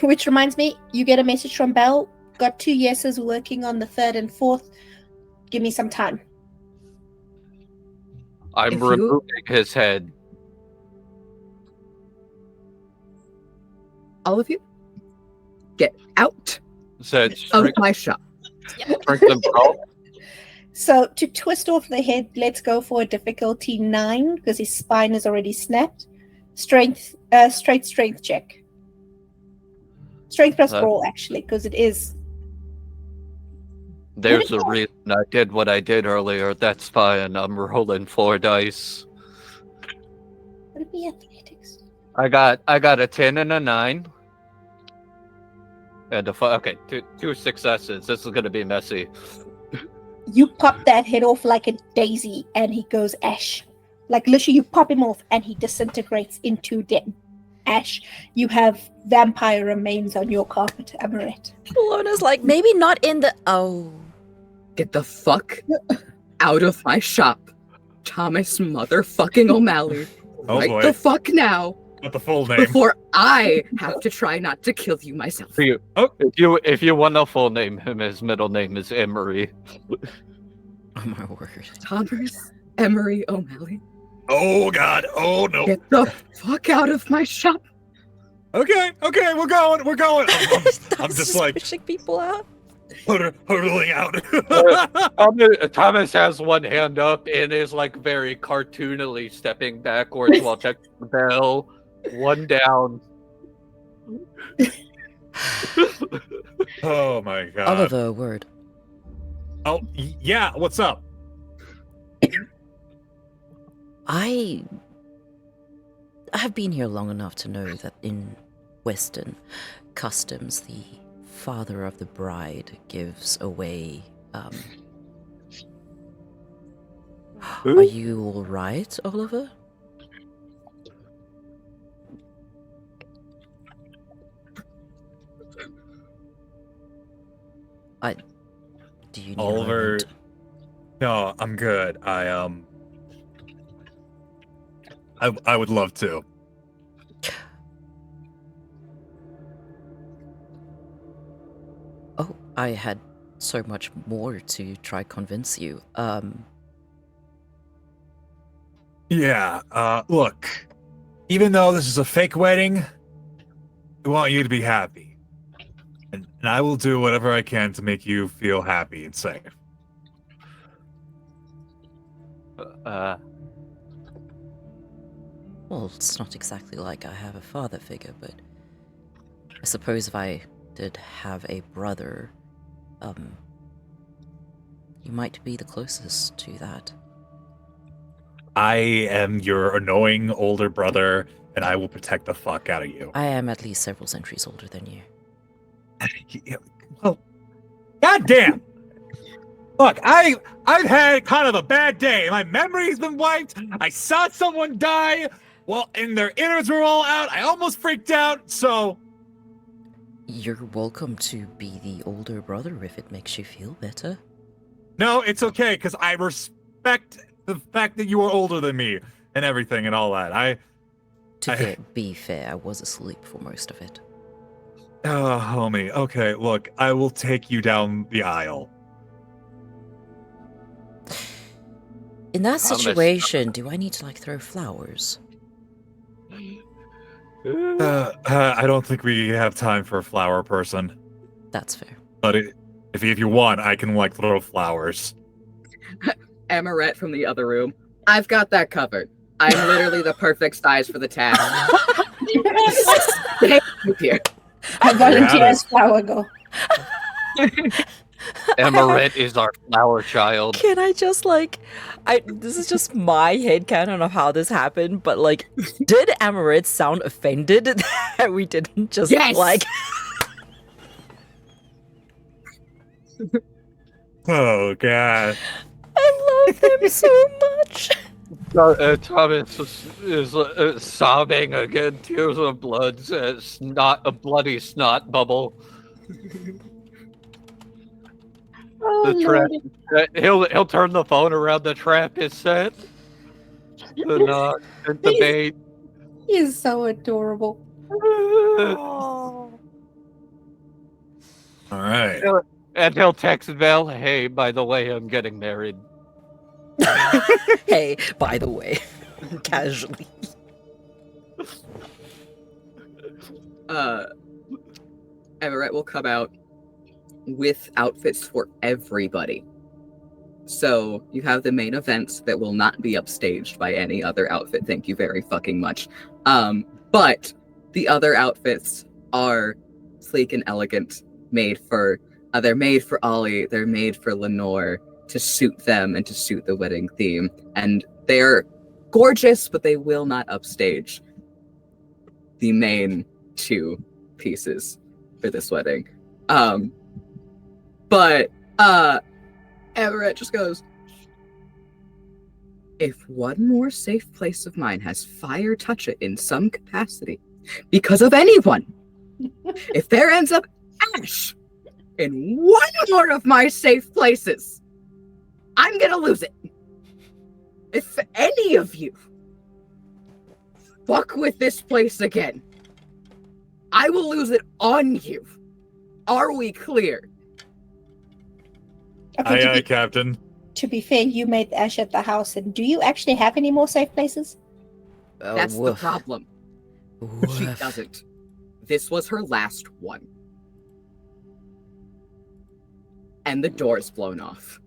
[SPEAKER 2] Which reminds me, you get a message from Belle. Got 2 yeses working on the 3rd and 4th. Give me some time.
[SPEAKER 6] I'm
[SPEAKER 5] If you-
[SPEAKER 6] removing his head.
[SPEAKER 5] All of you, get out
[SPEAKER 6] Said
[SPEAKER 5] of
[SPEAKER 6] strength
[SPEAKER 5] my shop.
[SPEAKER 6] and brawl.
[SPEAKER 2] So to twist off the head, let's go for a difficulty 9 because his spine is already snapped. Strength, straight strength check. Strength plus brawl, actually, because it is.
[SPEAKER 6] There's a reason I did what I did earlier. That's fine. I'm rolling 4 dice.
[SPEAKER 2] Would it be athletics?
[SPEAKER 6] I got a 10 and a 9. And a 5. Okay, two successes. This is gonna be messy.
[SPEAKER 2] You pop that head off like a daisy, and he goes ash. Like literally, you pop him off, and he disintegrates into ash. You have vampire remains on your carpet, Amorette.
[SPEAKER 1] Bellona's like, maybe not in the. Oh.
[SPEAKER 5] Get the fuck out of my shop, Thomas motherfucking O'Malley.
[SPEAKER 3] Oh
[SPEAKER 5] right
[SPEAKER 3] boy.
[SPEAKER 5] the fuck now,
[SPEAKER 3] Not the full name.
[SPEAKER 5] before I have to try not to kill you myself.
[SPEAKER 6] For you, if you want a full name, his middle name is Emery.
[SPEAKER 1] Oh my word.
[SPEAKER 5] Thomas Emery O'Malley,
[SPEAKER 3] Oh god. Oh no.
[SPEAKER 5] get the fuck out of my shop.
[SPEAKER 3] Okay. We're going. I'm just like
[SPEAKER 1] pushing people out.
[SPEAKER 3] hurtling out.
[SPEAKER 6] Thomas has one hand up and is like very cartoonily stepping backwards while checking the bell. One down.
[SPEAKER 3] Oh my god.
[SPEAKER 1] Oliver, a word.
[SPEAKER 3] Oh yeah. What's up?
[SPEAKER 1] I have been here long enough to know that in Western customs, the father of the bride gives away. Are you all right, Oliver? Do you need a
[SPEAKER 3] Oliver.
[SPEAKER 1] moment?
[SPEAKER 3] No, I'm good. I would love to.
[SPEAKER 1] Oh, I had so much more to try convince you.
[SPEAKER 3] Yeah, look. Even though this is a fake wedding, we want you to be happy. And I will do whatever I can to make you feel happy and safe.
[SPEAKER 1] Well, it's not exactly like I have a father figure, but I suppose if I did have a brother, you might be the closest to that.
[SPEAKER 3] I am your annoying older brother, and I will protect the fuck out of you.
[SPEAKER 1] I am at least several centuries older than you.
[SPEAKER 3] Well, goddamn! Look, I've had kind of a bad day. My memory's been wiped. I saw someone die. Well, and their innards were all out. I almost freaked out. So
[SPEAKER 1] You're welcome to be the older brother if it makes you feel better.
[SPEAKER 3] no, it's okay because I respect the fact that you are older than me and everything and all that.
[SPEAKER 1] Be fair, I was asleep for most of it.
[SPEAKER 3] Oh, homie. Okay, look, I will take you down the aisle.
[SPEAKER 1] In that
[SPEAKER 6] Thomas.
[SPEAKER 1] situation, do I need to throw flowers?
[SPEAKER 3] I don't think we have time for a flower person.
[SPEAKER 1] That's fair.
[SPEAKER 3] But if you want, I can throw flowers.
[SPEAKER 5] Amorette from the other room. I've got that covered. I'm literally the perfect size for the task. Stay here.
[SPEAKER 2] I volunteer as flower girl.
[SPEAKER 6] Amorette is our flower child.
[SPEAKER 1] Can I just this is just my headcanon of how this happened, but did Amorette sound offended that we didn't just
[SPEAKER 5] Yes!
[SPEAKER 3] Oh, God.
[SPEAKER 1] I love them so much.
[SPEAKER 6] Thomas is sobbing again, tears of blood, a bloody snot bubble. The trap. He'll turn the phone around. The trap is set. The knot and the bait.
[SPEAKER 2] He is so adorable.
[SPEAKER 3] All right.
[SPEAKER 6] And he'll text Val, "Hey, by the way, I'm getting married."
[SPEAKER 1] Hey, by the way, casually.
[SPEAKER 5] Amorette will come out with outfits for everybody. So you have the main events that will not be upstaged by any other outfit. Thank you very fucking much. But the other outfits are sleek and elegant, they're made for Ollie, they're made for Lenore to suit them and to suit the wedding theme. And they're gorgeous, but they will not upstage the main two pieces for this wedding. But Amorette just goes, if one more safe place of mine has fire touch it in some capacity, because of anyone, if there ends up ash in one more of my safe places, I'm gonna lose it. If any of you fuck with this place again, I will lose it on you. Are we clear?
[SPEAKER 2] Okay,
[SPEAKER 3] Aye, Captain.
[SPEAKER 2] to be fair, you made the ash at the house, and do you actually have any more safe places?
[SPEAKER 5] That's the problem. She
[SPEAKER 1] Woof.
[SPEAKER 5] doesn't. This was her last one. And the door's blown off.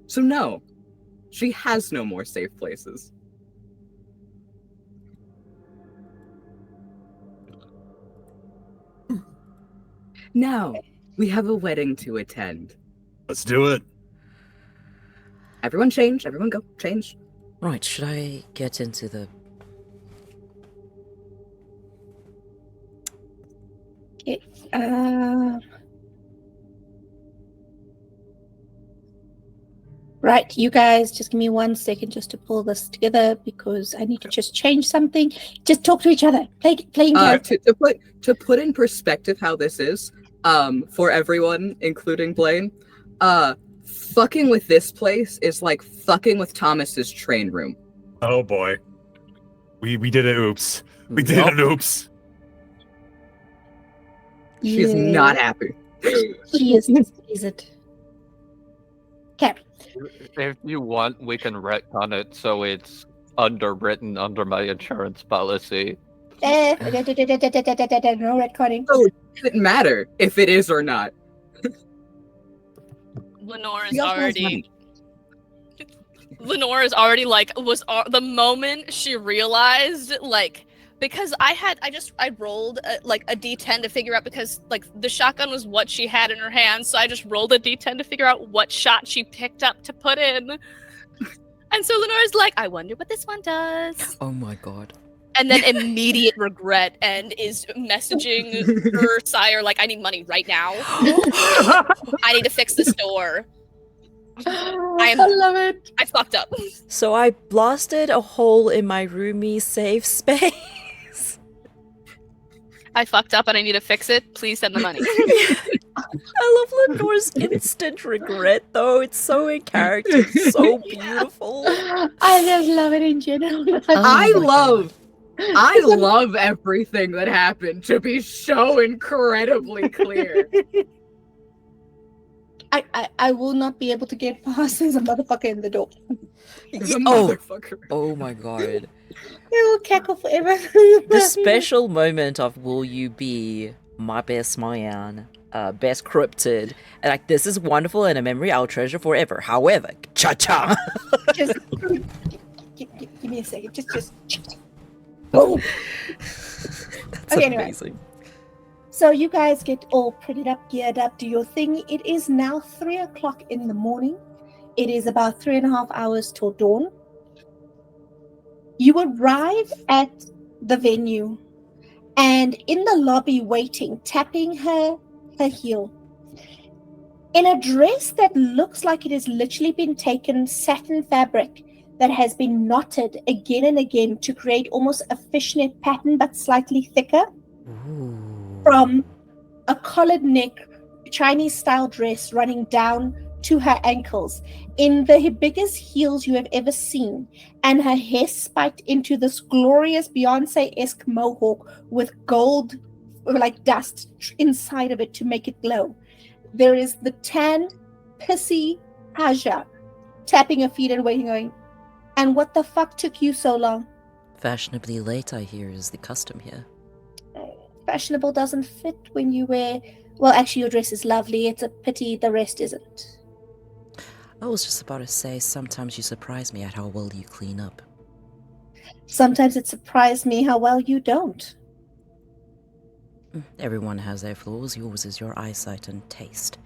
[SPEAKER 5] So no, she has no more safe places. Now, we have a wedding to attend.
[SPEAKER 3] Let's do it.
[SPEAKER 5] Everyone change, everyone go, change.
[SPEAKER 1] Right, should I get into the...
[SPEAKER 2] Right, you guys, just give me 1 second just to pull this together because I need to just change something. Just talk to each other. Playing character.
[SPEAKER 5] To put in perspective how this is, for everyone, including Blaine, fucking with this place is like fucking with Thomas's train room.
[SPEAKER 3] Oh boy. We did it, oops. We did an oops.
[SPEAKER 5] She's not happy.
[SPEAKER 2] She is displeased. Okay.
[SPEAKER 6] If you want, we can retcon it so it's underwritten under my insurance policy.
[SPEAKER 2] No recording.
[SPEAKER 5] Oh, it doesn't matter if it is or not.
[SPEAKER 7] Lenore is
[SPEAKER 5] She also has
[SPEAKER 7] already.
[SPEAKER 5] money.
[SPEAKER 7] Lenore is already the moment she realized because I rolled a d10 to figure out because the shotgun was what she had in her hand, so I just rolled a d10 to figure out what shot she picked up to put in. And so Lenore's like, I wonder what this one does.
[SPEAKER 1] Oh my god.
[SPEAKER 7] And then immediate regret and is messaging her sire like, I need money right now. I need to fix this door.
[SPEAKER 2] I love it.
[SPEAKER 7] I fucked up.
[SPEAKER 1] So I blasted a hole in my roomie safe space.
[SPEAKER 7] I fucked up and I need to fix it. Please send the money.
[SPEAKER 1] I love Lenore's instant regret, though. It's so in character, it's so beautiful.
[SPEAKER 2] I just love it in general.
[SPEAKER 5] I
[SPEAKER 1] my
[SPEAKER 5] love everything that happened to be so incredibly clear.
[SPEAKER 2] I will not be able to get past there's a motherfucker in the door.
[SPEAKER 5] There's a
[SPEAKER 1] Oh.
[SPEAKER 5] motherfucker.
[SPEAKER 1] Oh my god.
[SPEAKER 2] I will cackle forever.
[SPEAKER 1] The special moment of will you be my best man, best cryptid, and like this is wonderful and a memory I'll treasure forever. However, cha-cha.
[SPEAKER 2] Just give me a second. Just. Boom.
[SPEAKER 1] That's
[SPEAKER 2] Okay, anyway.
[SPEAKER 1] amazing.
[SPEAKER 2] So you guys get all prettied up, geared up, do your thing. It is now 3 o'clock in the morning. It is about 3.5 hours till dawn. You arrive at the venue, and in the lobby waiting, tapping her heel, in a dress that looks like it has literally been taken satin fabric that has been knotted again and again to create almost a fishnet pattern but slightly thicker, from a collared neck Chinese style dress running down to her ankles in the biggest heels you have ever seen, and her hair spiked into this glorious Beyonce-esque mohawk with gold like dust inside of it to make it glow. There is the tan, pissy Aja tapping her feet and waiting, going, and what the fuck took you so long?
[SPEAKER 1] Fashionably late, I hear, is the custom here.
[SPEAKER 2] Fashionable doesn't fit when you wear... Well, actually, your dress is lovely. It's a pity the rest isn't.
[SPEAKER 1] I was just about to say, sometimes you surprise me at how well you clean up.
[SPEAKER 2] Sometimes it surprised me how well you don't.
[SPEAKER 1] Everyone has their flaws. Yours is your eyesight and taste.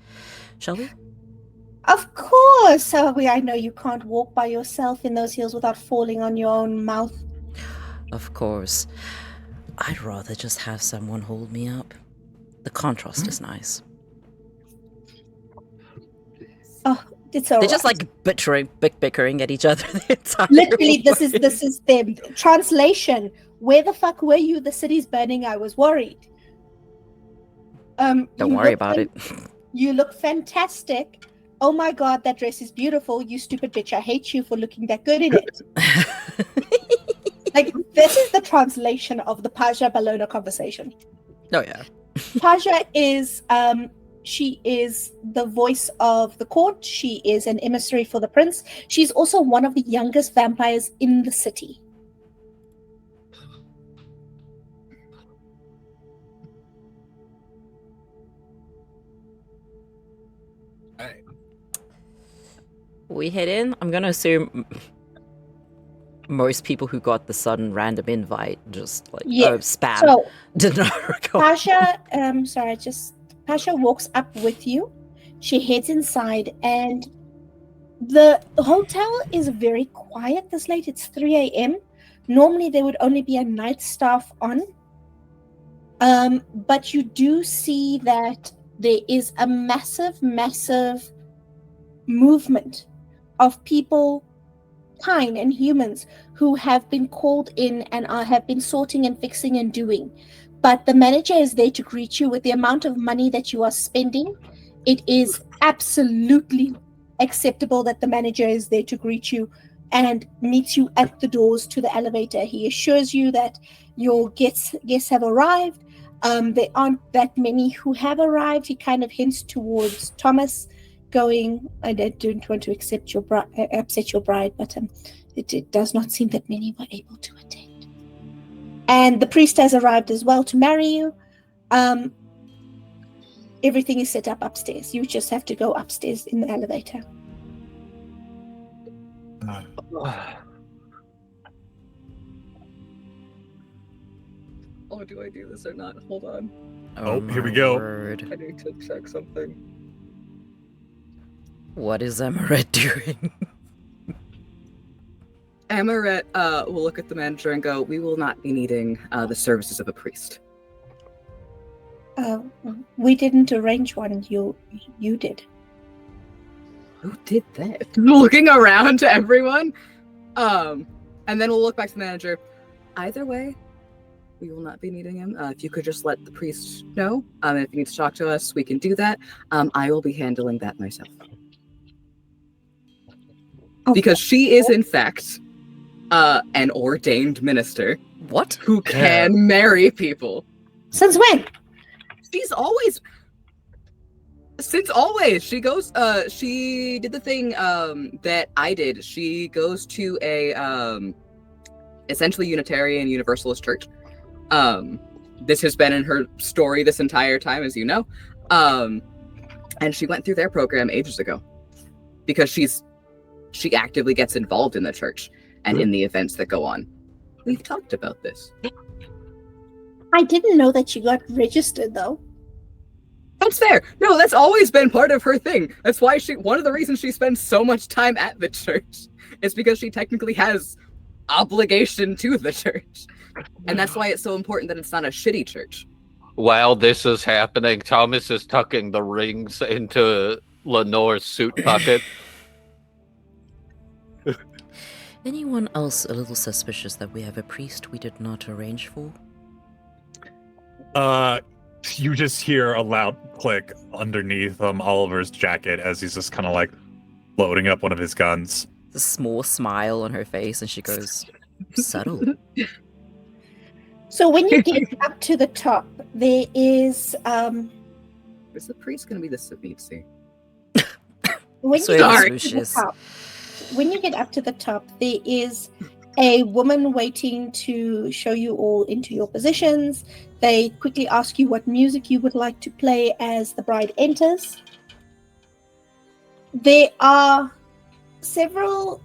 [SPEAKER 1] Shall we?
[SPEAKER 2] Of course! I know you can't walk by yourself in those heels without falling on your own mouth.
[SPEAKER 1] Of course. I'd rather just have someone hold me up. The contrast is nice.
[SPEAKER 2] Oh, it's all
[SPEAKER 1] They're
[SPEAKER 2] right.
[SPEAKER 1] just like bickering at each other the entire
[SPEAKER 2] Literally,
[SPEAKER 1] way.
[SPEAKER 2] this is them. Translation. Where the fuck were you? The city's burning. I was worried.
[SPEAKER 1] Don't worry about it.
[SPEAKER 2] You look fantastic. Oh my god, that dress is beautiful. You stupid bitch. I hate you for looking that good in it. Like, this is the translation of the Paja Bellona conversation.
[SPEAKER 1] Oh yeah.
[SPEAKER 2] Paja is she is the voice of the court. She is an emissary for the prince. She's also one of the youngest vampires in the city.
[SPEAKER 1] We head in. I'm gonna assume most people who got the sudden random invite just like spam
[SPEAKER 2] So
[SPEAKER 1] did not record.
[SPEAKER 2] Pasha, Pasha walks up with you. She heads inside, and the hotel is very quiet this late. It's 3 a.m. Normally there would only be a night staff on. But you do see that there is a massive movement of people, kind and humans, who have been called in and have been sorting and fixing and doing. But the manager is there to greet you. With the amount of money that you are spending, it is absolutely acceptable that the manager is there to greet you and meets you at the doors to the elevator. He assures you that your guests have arrived. There aren't that many who have arrived. He kind of hints towards Thomas, going, I don't want to upset your bride, but it does not seem that many were able to attend. And the priest has arrived as well to marry you. Everything is set up upstairs. You just have to go upstairs in the elevator.
[SPEAKER 5] Oh, do I do this or not? Hold on.
[SPEAKER 3] Oh, here we
[SPEAKER 1] my
[SPEAKER 3] go.
[SPEAKER 1] word.
[SPEAKER 5] I need to check something.
[SPEAKER 1] What is Amorette doing?
[SPEAKER 5] Amorette will look at the manager and go, "We will not be needing the services of a priest."
[SPEAKER 2] We didn't arrange one. You did.
[SPEAKER 5] Who did that? Looking around to everyone. And then we'll look back to the manager. Either way, we will not be needing him. If you could just let the priest know. If you need to talk to us, we can do that. I will be handling that myself. Because she is, in fact, an ordained minister.
[SPEAKER 1] What?
[SPEAKER 5] Who can marry people.
[SPEAKER 2] Since when?
[SPEAKER 5] She's always... Since always. She goes... she did the thing that I did. She goes to a essentially Unitarian Universalist church. This has been in her story this entire time, as you know. And she went through their program ages ago. Because she actively gets involved in the church and in the events that go on. We've talked about this.
[SPEAKER 2] I didn't know that you got registered, though.
[SPEAKER 5] That's fair. No, that's always been part of her thing. That's why one of the reasons she spends so much time at the church is because she technically has obligation to the church. And that's why it's so important that it's not a shitty church.
[SPEAKER 6] While this is happening, Thomas is tucking the rings into Lenore's suit pocket.
[SPEAKER 1] Anyone else a little suspicious that we have a priest we did not arrange for?
[SPEAKER 3] You just hear a loud click underneath Oliver's jacket as he's just kind of like loading up one of his guns.
[SPEAKER 1] A small smile on her face, and she goes, subtle.
[SPEAKER 2] So when you get up to the top, there is...
[SPEAKER 5] Is the priest going to be the Savitsi?
[SPEAKER 2] When
[SPEAKER 1] So
[SPEAKER 2] you get up to the
[SPEAKER 1] suspicious.
[SPEAKER 2] top, when you get up to the top, there is a woman waiting to show you all into your positions. They quickly ask you what music you would like to play as the bride enters. There are several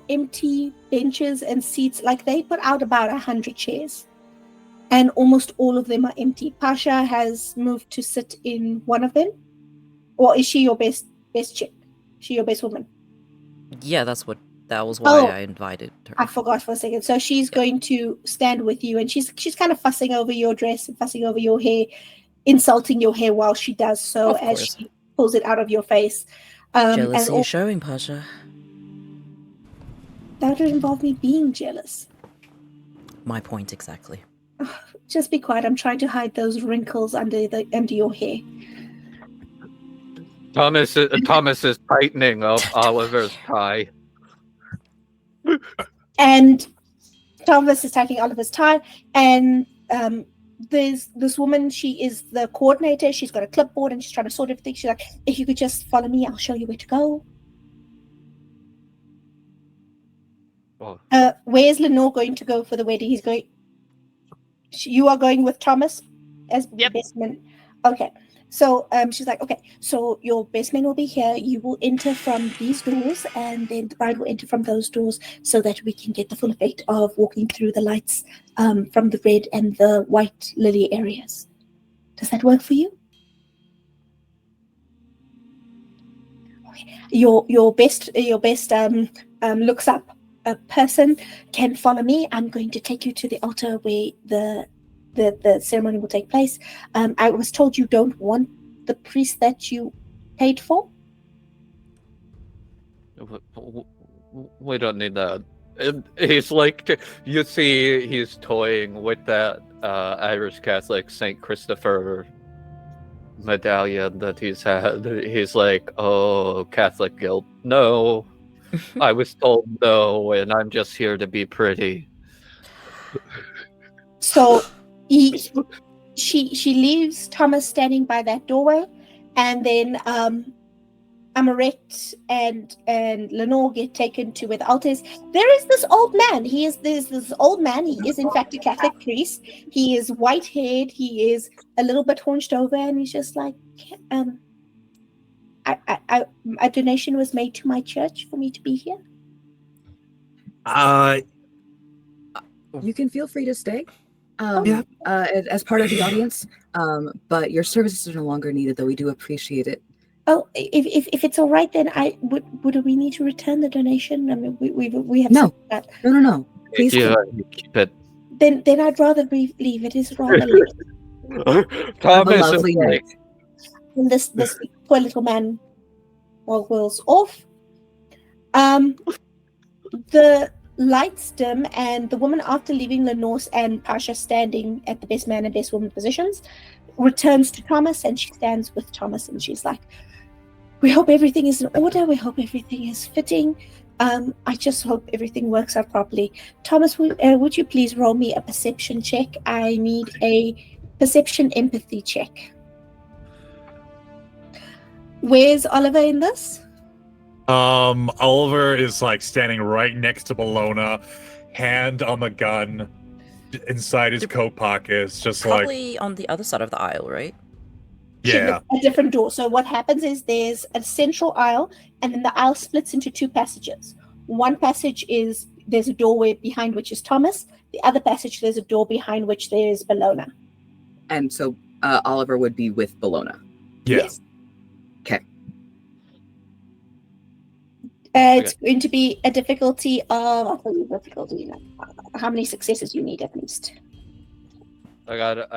[SPEAKER 2] empty benches and seats. Like, they put out about 100 chairs, and almost all of them are empty. Pasha has moved to sit in one of them. Or is she your best chick? She your best woman?
[SPEAKER 1] Yeah, that was why
[SPEAKER 2] Oh.
[SPEAKER 1] I invited her.
[SPEAKER 2] I forgot for a second. So she's going to stand with you, and she's kind of fussing over your dress and fussing over your hair, insulting your hair while she does so,
[SPEAKER 1] Of
[SPEAKER 2] as
[SPEAKER 1] course.
[SPEAKER 2] she pulls it out of your face.
[SPEAKER 1] Jealousy
[SPEAKER 2] and
[SPEAKER 1] is showing, Pasha.
[SPEAKER 2] that would involve me being jealous.
[SPEAKER 1] My point exactly.
[SPEAKER 2] Just be quiet. I'm trying to hide those wrinkles under your hair.
[SPEAKER 6] Thomas is tightening up Oliver's tie.
[SPEAKER 2] And Thomas is taking Oliver's tie, and there's this woman. She is the coordinator. She's got a clipboard, and she's trying to sort everything. She's like, if you could just follow me, I'll show you where to go.
[SPEAKER 6] Oh.
[SPEAKER 2] Where's Lenore going to go for the wedding? You are going with Thomas as
[SPEAKER 7] Yep.
[SPEAKER 2] best man. Okay. So she's like, okay, so your best man will be here. You will enter from these doors, and then the bride will enter from those doors, so that we can get the full effect of walking through the lights from the red and the white lily areas. Does that work for you? Okay. Your best looks up a person can follow me. I'm going to take you to the altar where the ceremony will take place. I was told you don't want the priest that you paid for.
[SPEAKER 6] We don't need that. He's like, you see, he's toying with that Irish Catholic St. Christopher medallion that he's had. He's like, oh, Catholic guilt. No, I was told no, and I'm just here to be pretty.
[SPEAKER 2] So she leaves Thomas standing by that doorway, and then Amorette and Lenore get taken to where the altar is. There is this old man. There's this old man. He is in fact a Catholic priest. He is white haired. He is a little bit hunched over, and he's just like, a donation was made to my church for me to be here.
[SPEAKER 5] You can feel free to stay
[SPEAKER 3] Yeah.
[SPEAKER 5] as part of the audience, but your services are no longer needed, though we do appreciate it.
[SPEAKER 2] Oh, if it's all right, then would we need to return the donation? I mean, we have
[SPEAKER 5] No.
[SPEAKER 2] said that.
[SPEAKER 5] No. Please.
[SPEAKER 6] Yeah, you keep it.
[SPEAKER 2] Then I'd rather leave. It is rather late.
[SPEAKER 6] Thomas,
[SPEAKER 5] Have a lovely night.
[SPEAKER 2] And this poor little man whirls off. The lights dim, and the woman, after leaving Lenore and Pasha standing at the best man and best woman positions, returns to Thomas, and she stands with Thomas, and she's like, "We hope everything is in order. We hope everything is fitting. I just hope everything works out properly. Thomas, would you please roll me a perception check? I need a perception empathy check." Where's Oliver in this?
[SPEAKER 3] Oliver is like standing right next to Bellona, hand on the gun, inside his coat pockets, just
[SPEAKER 1] Probably on the other side of the aisle, right?
[SPEAKER 3] yeah.
[SPEAKER 2] A different door. So what happens is there's a central aisle, and then the aisle splits into two passages. One passage is there's a doorway behind which is Thomas. The other passage, there's a door behind which there's Bellona.
[SPEAKER 5] And so Oliver would be with Bellona.
[SPEAKER 3] Yeah.
[SPEAKER 2] Yes.
[SPEAKER 5] Okay.
[SPEAKER 2] It's going to be a difficulty of, I'll tell you difficulty, how many successes you need at least.
[SPEAKER 6] I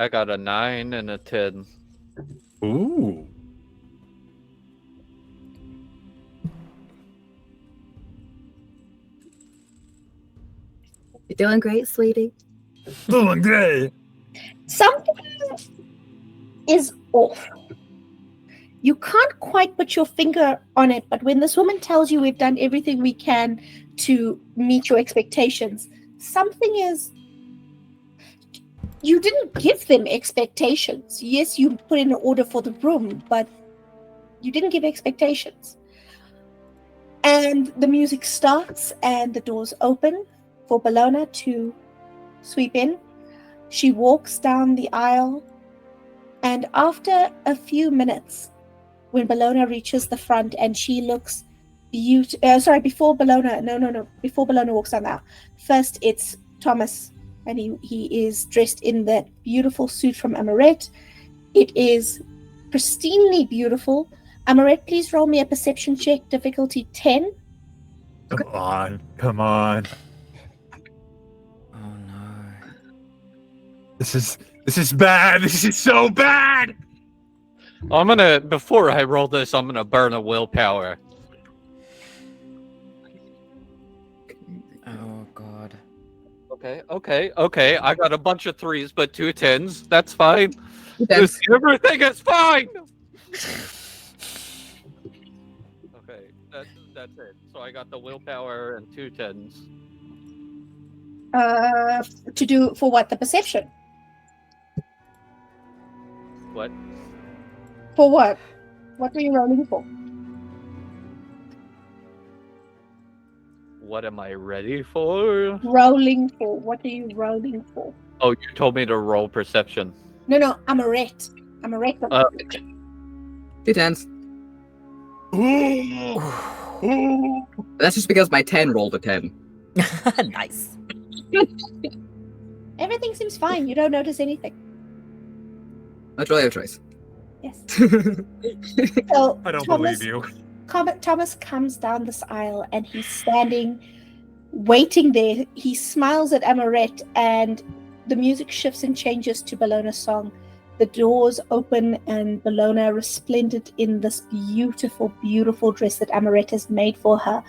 [SPEAKER 6] got a 9 and a 10.
[SPEAKER 3] Ooh.
[SPEAKER 5] You're doing great, sweetie.
[SPEAKER 3] Doing great.
[SPEAKER 2] Something is off. You can't quite put your finger on it, but when this woman tells you we've done everything we can to meet your expectations, something is... You didn't give them expectations. Yes, you put in an order for the room, but you didn't give expectations. And the music starts and the doors open for Bellona to sweep in. She walks down the aisle, and after a few minutes, when Bellona reaches the front and she looks beautiful, before Bellona walks down the aisle, first it's Thomas, and he is dressed in that beautiful suit from Amorette. It is pristinely beautiful. Amorette, please roll me a perception check, difficulty 10.
[SPEAKER 3] Come on.
[SPEAKER 1] Oh no.
[SPEAKER 3] This is bad. This is so bad.
[SPEAKER 6] Before I roll this, I'm gonna burn a willpower.
[SPEAKER 1] Oh god.
[SPEAKER 6] Okay. I got a bunch of 3s, but 2 10s. That's fine. Everything is fine. Okay, that's it. So I got the willpower and 2 10s.
[SPEAKER 2] To do for what? The perception?
[SPEAKER 6] What?
[SPEAKER 2] For what? What were you rolling for?
[SPEAKER 6] What am I ready for?
[SPEAKER 2] Rolling for. What are you rolling for?
[SPEAKER 6] Oh, you told me to roll perception.
[SPEAKER 2] No, Amorette. Amorette.
[SPEAKER 5] 2 10s. That's just because my 10 rolled a 10.
[SPEAKER 1] Nice.
[SPEAKER 2] Everything seems fine. You don't notice anything.
[SPEAKER 5] That's really a choice.
[SPEAKER 2] Yes. So
[SPEAKER 3] I don't
[SPEAKER 2] Thomas,
[SPEAKER 3] believe you.
[SPEAKER 2] Thomas comes down this aisle and he's standing, waiting there. He smiles at Amorette, and the music shifts and changes to Bellona's song. The doors open and Bellona, resplendent in this beautiful, beautiful dress that Amorette has made for her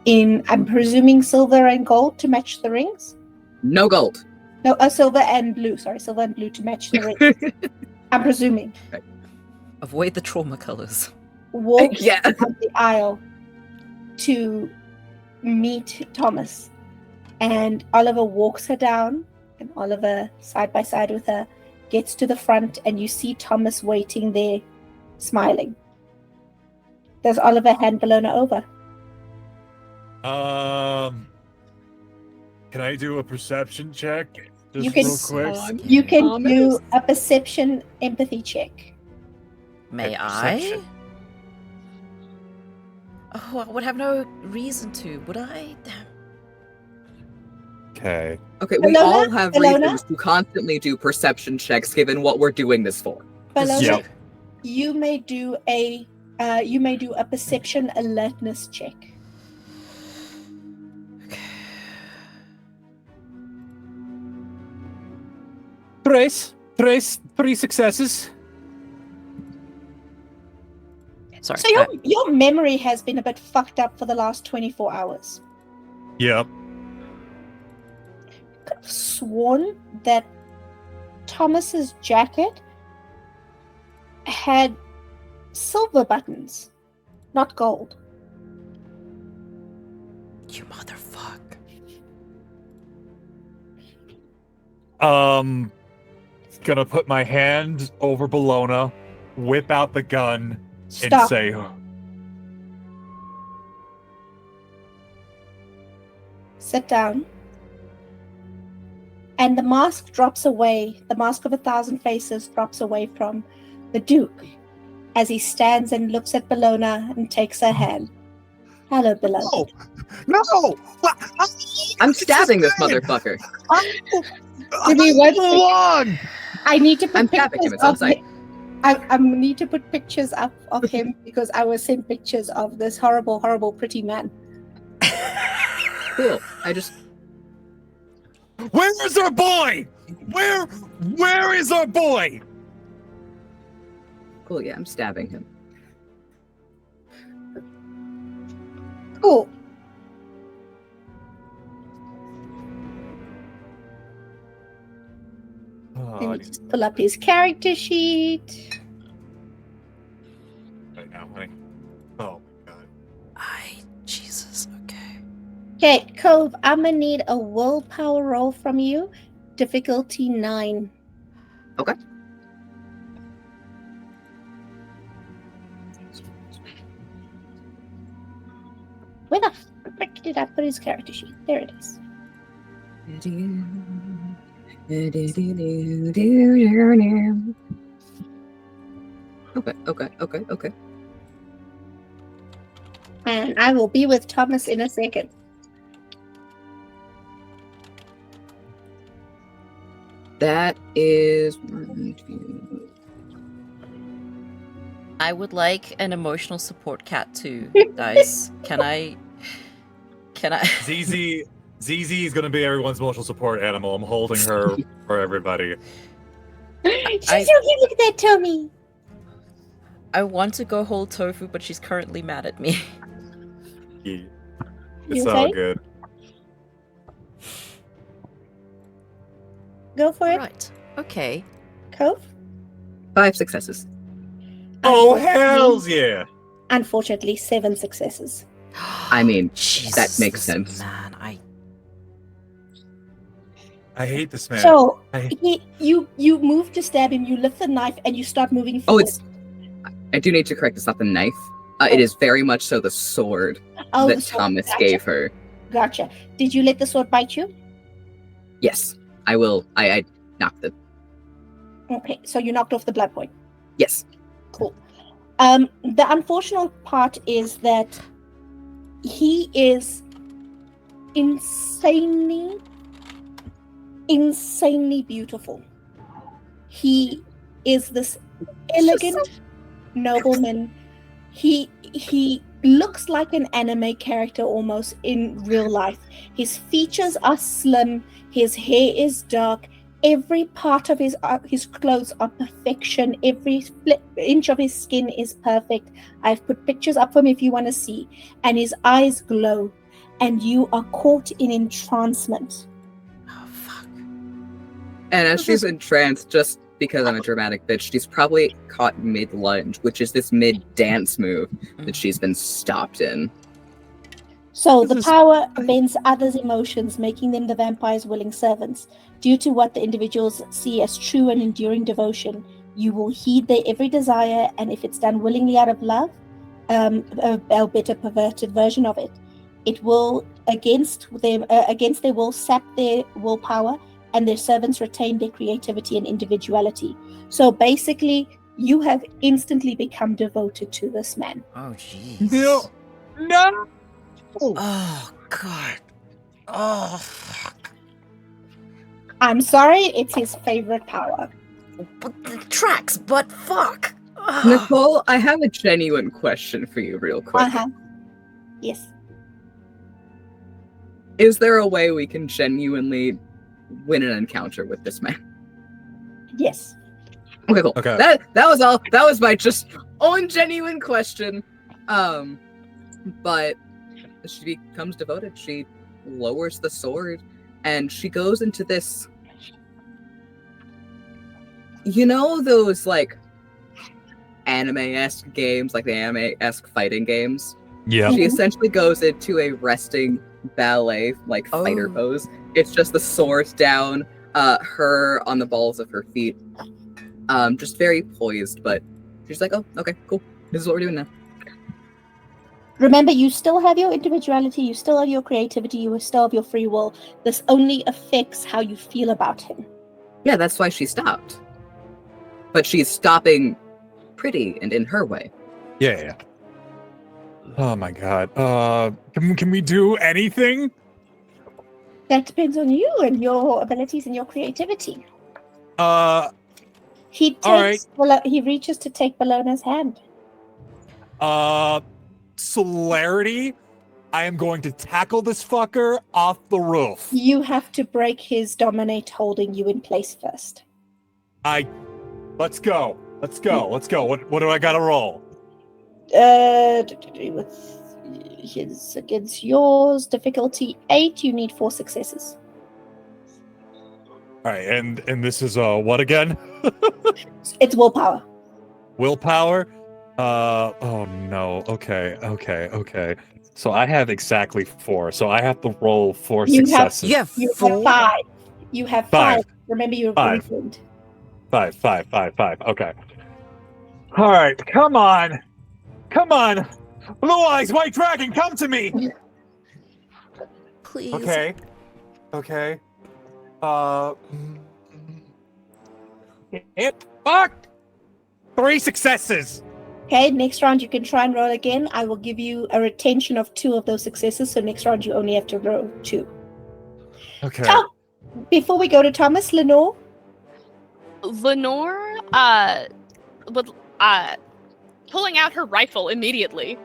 [SPEAKER 2] in, I'm presuming, silver and gold to match the rings?
[SPEAKER 5] No gold.
[SPEAKER 2] No, silver and blue. Sorry, silver and blue to match the rings. I'm presuming.
[SPEAKER 1] Avoid the trauma colors.
[SPEAKER 2] Walks
[SPEAKER 5] Yeah.
[SPEAKER 2] down the aisle to meet Thomas. And Oliver walks her down, and Oliver, side by side with her, gets to the front, and you see Thomas waiting there, smiling. Does Oliver hand Bellona over?
[SPEAKER 3] Can I do a perception check? Just
[SPEAKER 2] You can-
[SPEAKER 3] real quick.
[SPEAKER 2] You can
[SPEAKER 5] Thomas?
[SPEAKER 2] do a perception empathy check.
[SPEAKER 1] May
[SPEAKER 3] Okay,
[SPEAKER 1] I?
[SPEAKER 3] perception.
[SPEAKER 1] Oh, I would have no reason to, would I?
[SPEAKER 3] Okay.
[SPEAKER 5] Okay, we
[SPEAKER 2] Bellona?
[SPEAKER 5] all have
[SPEAKER 2] Bellona?
[SPEAKER 5] reasons to constantly do perception checks given what we're doing this for.
[SPEAKER 2] Bellona,
[SPEAKER 3] Yep.
[SPEAKER 2] you may do a you may do a perception alertness check.
[SPEAKER 3] Three successes.
[SPEAKER 1] Sorry.
[SPEAKER 2] So your memory has been a bit fucked up for the last 24 hours.
[SPEAKER 3] Yep.
[SPEAKER 2] I could have sworn that Thomas's jacket had silver buttons, not gold.
[SPEAKER 1] You motherfucker.
[SPEAKER 3] Gonna put my hand over Bellona, whip out the gun, and
[SPEAKER 2] Stop.
[SPEAKER 3] say,
[SPEAKER 2] Sit down. And the mask drops away. The mask of 1,000 faces drops away from the Duke as he stands and looks at Bellona and takes her hand. Hello, Bellona.
[SPEAKER 3] No!
[SPEAKER 5] I'm stabbing this motherfucker.
[SPEAKER 2] Give me one
[SPEAKER 3] Go
[SPEAKER 2] second.
[SPEAKER 3] on!
[SPEAKER 2] I need to put
[SPEAKER 5] I'm stabbing him.
[SPEAKER 2] pictures
[SPEAKER 5] It's on
[SPEAKER 2] of
[SPEAKER 5] site.
[SPEAKER 2] him. I need to put pictures up of him because I was sent pictures of this horrible, horrible, pretty man.
[SPEAKER 5] Cool. I just.
[SPEAKER 3] Where is our boy? Where is our boy?
[SPEAKER 5] Cool, yeah, I'm stabbing him.
[SPEAKER 2] Cool. Let me just pull up his character sheet.
[SPEAKER 3] Right now, honey. Oh my god.
[SPEAKER 1] Jesus, okay.
[SPEAKER 2] Okay, Cove, I'm gonna need a willpower roll from you. Difficulty 9.
[SPEAKER 5] Okay.
[SPEAKER 2] Where the frick did I put his character sheet? There it is.
[SPEAKER 5] Okay.
[SPEAKER 2] And I will be with Thomas in a second.
[SPEAKER 5] That is.
[SPEAKER 1] I would like an emotional support cat too, guys. Can I?
[SPEAKER 3] ZZ is gonna be everyone's emotional support animal. I'm holding her for everybody.
[SPEAKER 2] She's so cute. Look at that tummy.
[SPEAKER 1] I want to go hold Tofu, but she's currently mad at me.
[SPEAKER 3] Yeah.
[SPEAKER 2] You
[SPEAKER 3] It's all
[SPEAKER 2] okay?
[SPEAKER 3] good.
[SPEAKER 2] Go for it,
[SPEAKER 1] Right. Okay.
[SPEAKER 2] Cove.
[SPEAKER 5] 5 successes.
[SPEAKER 3] Oh
[SPEAKER 2] Unfortunately-
[SPEAKER 3] hells yeah!
[SPEAKER 2] Unfortunately, 7 successes.
[SPEAKER 5] I mean,
[SPEAKER 1] Jesus,
[SPEAKER 5] that makes
[SPEAKER 1] this
[SPEAKER 5] sense.
[SPEAKER 1] Man,
[SPEAKER 3] I hate this man.
[SPEAKER 2] So
[SPEAKER 3] I-
[SPEAKER 2] you move to stab him. You lift the knife and you start moving
[SPEAKER 5] Oh,
[SPEAKER 2] forward.
[SPEAKER 5] I do need to correct. It's not the knife. It is very much so the sword
[SPEAKER 2] Oh,
[SPEAKER 5] that
[SPEAKER 2] the sword.
[SPEAKER 5] Thomas
[SPEAKER 2] Gotcha.
[SPEAKER 5] gave her.
[SPEAKER 2] Gotcha. Did you let the sword bite you?
[SPEAKER 5] Yes, I will. I knocked it.
[SPEAKER 2] Okay, so you knocked off the blood point.
[SPEAKER 5] Yes.
[SPEAKER 2] Cool. The unfortunate part is that he is insanely beautiful. He is this elegant nobleman. He looks like an anime character almost in real life. His features are slim. His hair is dark. Every part of his clothes are perfection. Every inch of his skin is perfect. I've put pictures up for him if you want to see. And his eyes glow. And you are caught in entrancement.
[SPEAKER 1] oh fuck.
[SPEAKER 5] And as she's entranced, just because I'm a dramatic bitch, she's probably caught mid-lunge, which is this mid-dance move that she's been stopped in.
[SPEAKER 2] So
[SPEAKER 3] This
[SPEAKER 2] the
[SPEAKER 3] is-
[SPEAKER 2] power bends others' emotions, making them the vampire's willing servants. Due to what the individuals see as true and enduring devotion, you will heed their every desire, and if it's done willingly out of love, albeit a perverted version of it, it will against their will sap their willpower, and their servants retain their creativity and individuality. So basically, you have instantly become devoted to this man.
[SPEAKER 1] Oh jeez.
[SPEAKER 3] No!
[SPEAKER 1] Oh god. Oh fuck.
[SPEAKER 2] I'm sorry, it's his favorite power.
[SPEAKER 1] But the tracks, but fuck.
[SPEAKER 5] Nicole, I have a genuine question for you, real quick.
[SPEAKER 2] Yes.
[SPEAKER 5] Is there a way we can genuinely win an encounter with this man?
[SPEAKER 2] Yes.
[SPEAKER 5] Okay, cool.
[SPEAKER 3] Okay.
[SPEAKER 5] That was all. That was my just own genuine question. But she becomes devoted. She lowers the sword, and she goes into this. You know those like anime-esque games, like the anime-esque fighting games?
[SPEAKER 3] Yeah.
[SPEAKER 5] She essentially goes into a resting ballet like fighter pose. It's just the sword down, her on the balls of her feet. Just very poised, but she's like, oh, okay, cool. This is what we're doing now.
[SPEAKER 2] Remember, you still have your individuality, you still have your creativity, you still have your free will. This only affects how you feel about him.
[SPEAKER 5] Yeah, that's why she stopped. But she's stopping pretty and in her way.
[SPEAKER 3] Yeah. Oh my god. Can we do anything?
[SPEAKER 2] That depends on you and your abilities and your creativity. He takes. He reaches to take Bellona's hand.
[SPEAKER 3] Celerity, I am going to tackle this fucker off the roof.
[SPEAKER 2] You have to break his dominate holding you in place first.
[SPEAKER 3] Let's go. What do I gotta roll?
[SPEAKER 2] With his against yours, difficulty 8, you need 4 successes.
[SPEAKER 3] Alright, and this is what again?
[SPEAKER 2] It's willpower.
[SPEAKER 3] Willpower? Oh no. Okay. So I have exactly 4, so I have to roll 4 successes.
[SPEAKER 1] You have
[SPEAKER 2] You
[SPEAKER 1] 4?
[SPEAKER 2] have 5. You have 5. Remember, you're
[SPEAKER 3] 5.
[SPEAKER 2] weakened.
[SPEAKER 3] 5. Okay. Alright, come on. Blue Eyes, White Dragon, come to me!
[SPEAKER 1] Please.
[SPEAKER 3] Okay. Fuck! 3 successes!
[SPEAKER 2] Okay, next round you can try and roll again. I will give you a retention of 2 of those successes, so next round you only have to roll 2.
[SPEAKER 3] Okay.
[SPEAKER 2] Before we go to Thomas, Lenore?
[SPEAKER 7] Lenore, with pulling out her rifle immediately.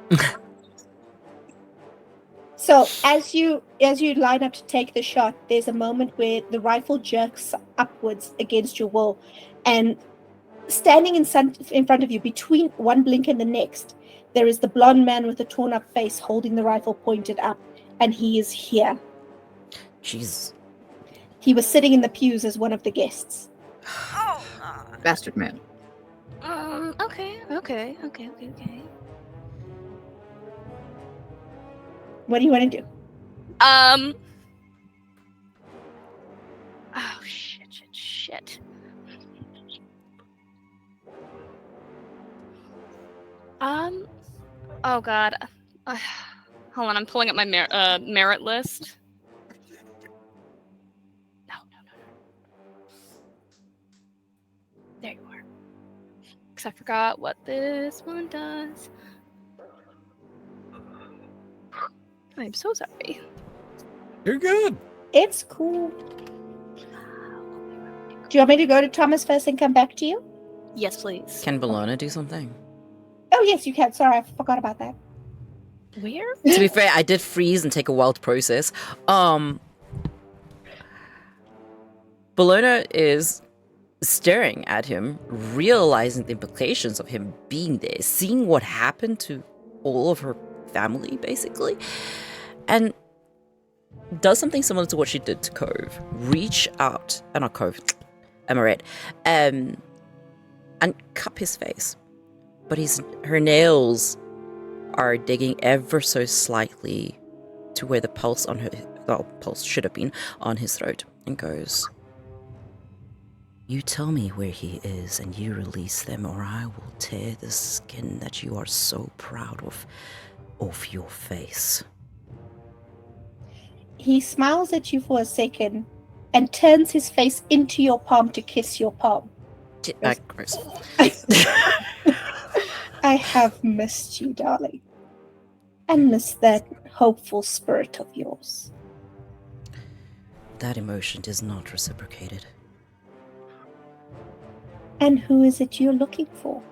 [SPEAKER 2] So as you line up to take the shot, there's a moment where the rifle jerks upwards against your will, and standing in front of you, between one blink and the next, there is the blonde man with the torn up face holding the rifle pointed up, and he is here.
[SPEAKER 1] Jeez.
[SPEAKER 2] He was sitting in the pews as one of the guests.
[SPEAKER 5] Bastard man.
[SPEAKER 7] Okay.
[SPEAKER 2] What do you want to do?
[SPEAKER 7] Oh, shit. Oh god. Hold on, I'm pulling up my merit list. No. There you are. Because I forgot what this one does. I'm so sorry.
[SPEAKER 3] You're good.
[SPEAKER 2] It's cool. Do you want me to go to Thomas first and come back to you?
[SPEAKER 7] Yes, please.
[SPEAKER 1] Can Bellona do something?
[SPEAKER 2] Oh, yes, you can. Sorry, I forgot about that.
[SPEAKER 7] Where?
[SPEAKER 1] To be fair, I did freeze and take a while to process. Bellona is staring at him, realizing the implications of him being there, seeing what happened to all of her family, basically, and does something similar to what she did to Cove. Reach out, not Cove, Amorette, and cup his face. But her nails are digging ever so slightly to where the pulse should have been on his throat, and goes, "You tell me where he is and you release them, or I will tear the skin that you are so proud of off your face."
[SPEAKER 2] He smiles at you for a second and turns his face into your palm to kiss your palm.
[SPEAKER 1] Gross.
[SPEAKER 2] I have missed you, darling. And missed that hopeful spirit of yours.
[SPEAKER 1] That emotion is not reciprocated.
[SPEAKER 2] And who is it you're looking for?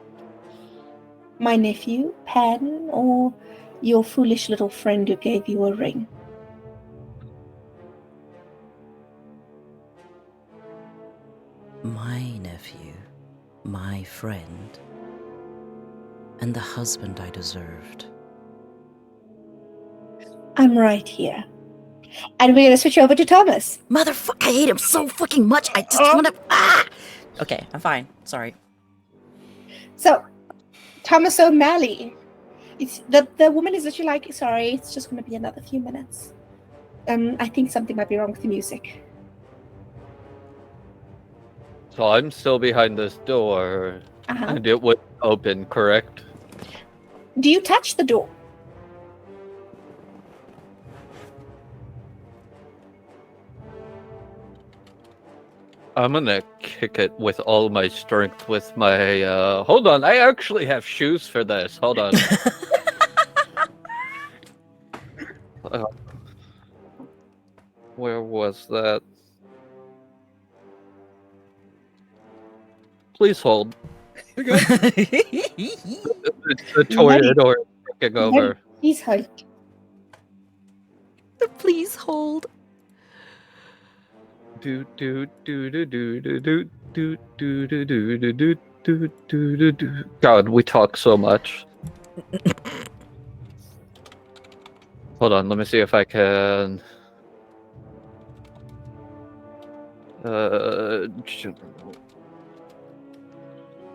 [SPEAKER 2] My nephew, Pan, or your foolish little friend who gave you a ring?
[SPEAKER 1] My nephew, my friend, and the husband I deserved.
[SPEAKER 2] I'm right here. And we're going to switch over to Thomas.
[SPEAKER 1] Motherfucker, I hate him so fucking much. I just want to. Okay, I'm fine. Sorry.
[SPEAKER 2] So, Thomas O'Malley. The woman is literally like, sorry, it's just going to be another few minutes. I think something might be wrong with the music.
[SPEAKER 6] So I'm still behind this door, and it would open, correct?
[SPEAKER 2] Do you touch the door?
[SPEAKER 6] I'm gonna kick it with all my strength with my, hold on, I actually have shoes for this, hold on. Where was that? Please hold.
[SPEAKER 3] You're good.
[SPEAKER 6] The Toreador is taking over.
[SPEAKER 2] Please hold.
[SPEAKER 1] Please hold.
[SPEAKER 6] Do do do do do do do do do do do do do do do do. God, we talk so much. Hold on, let me see if I can.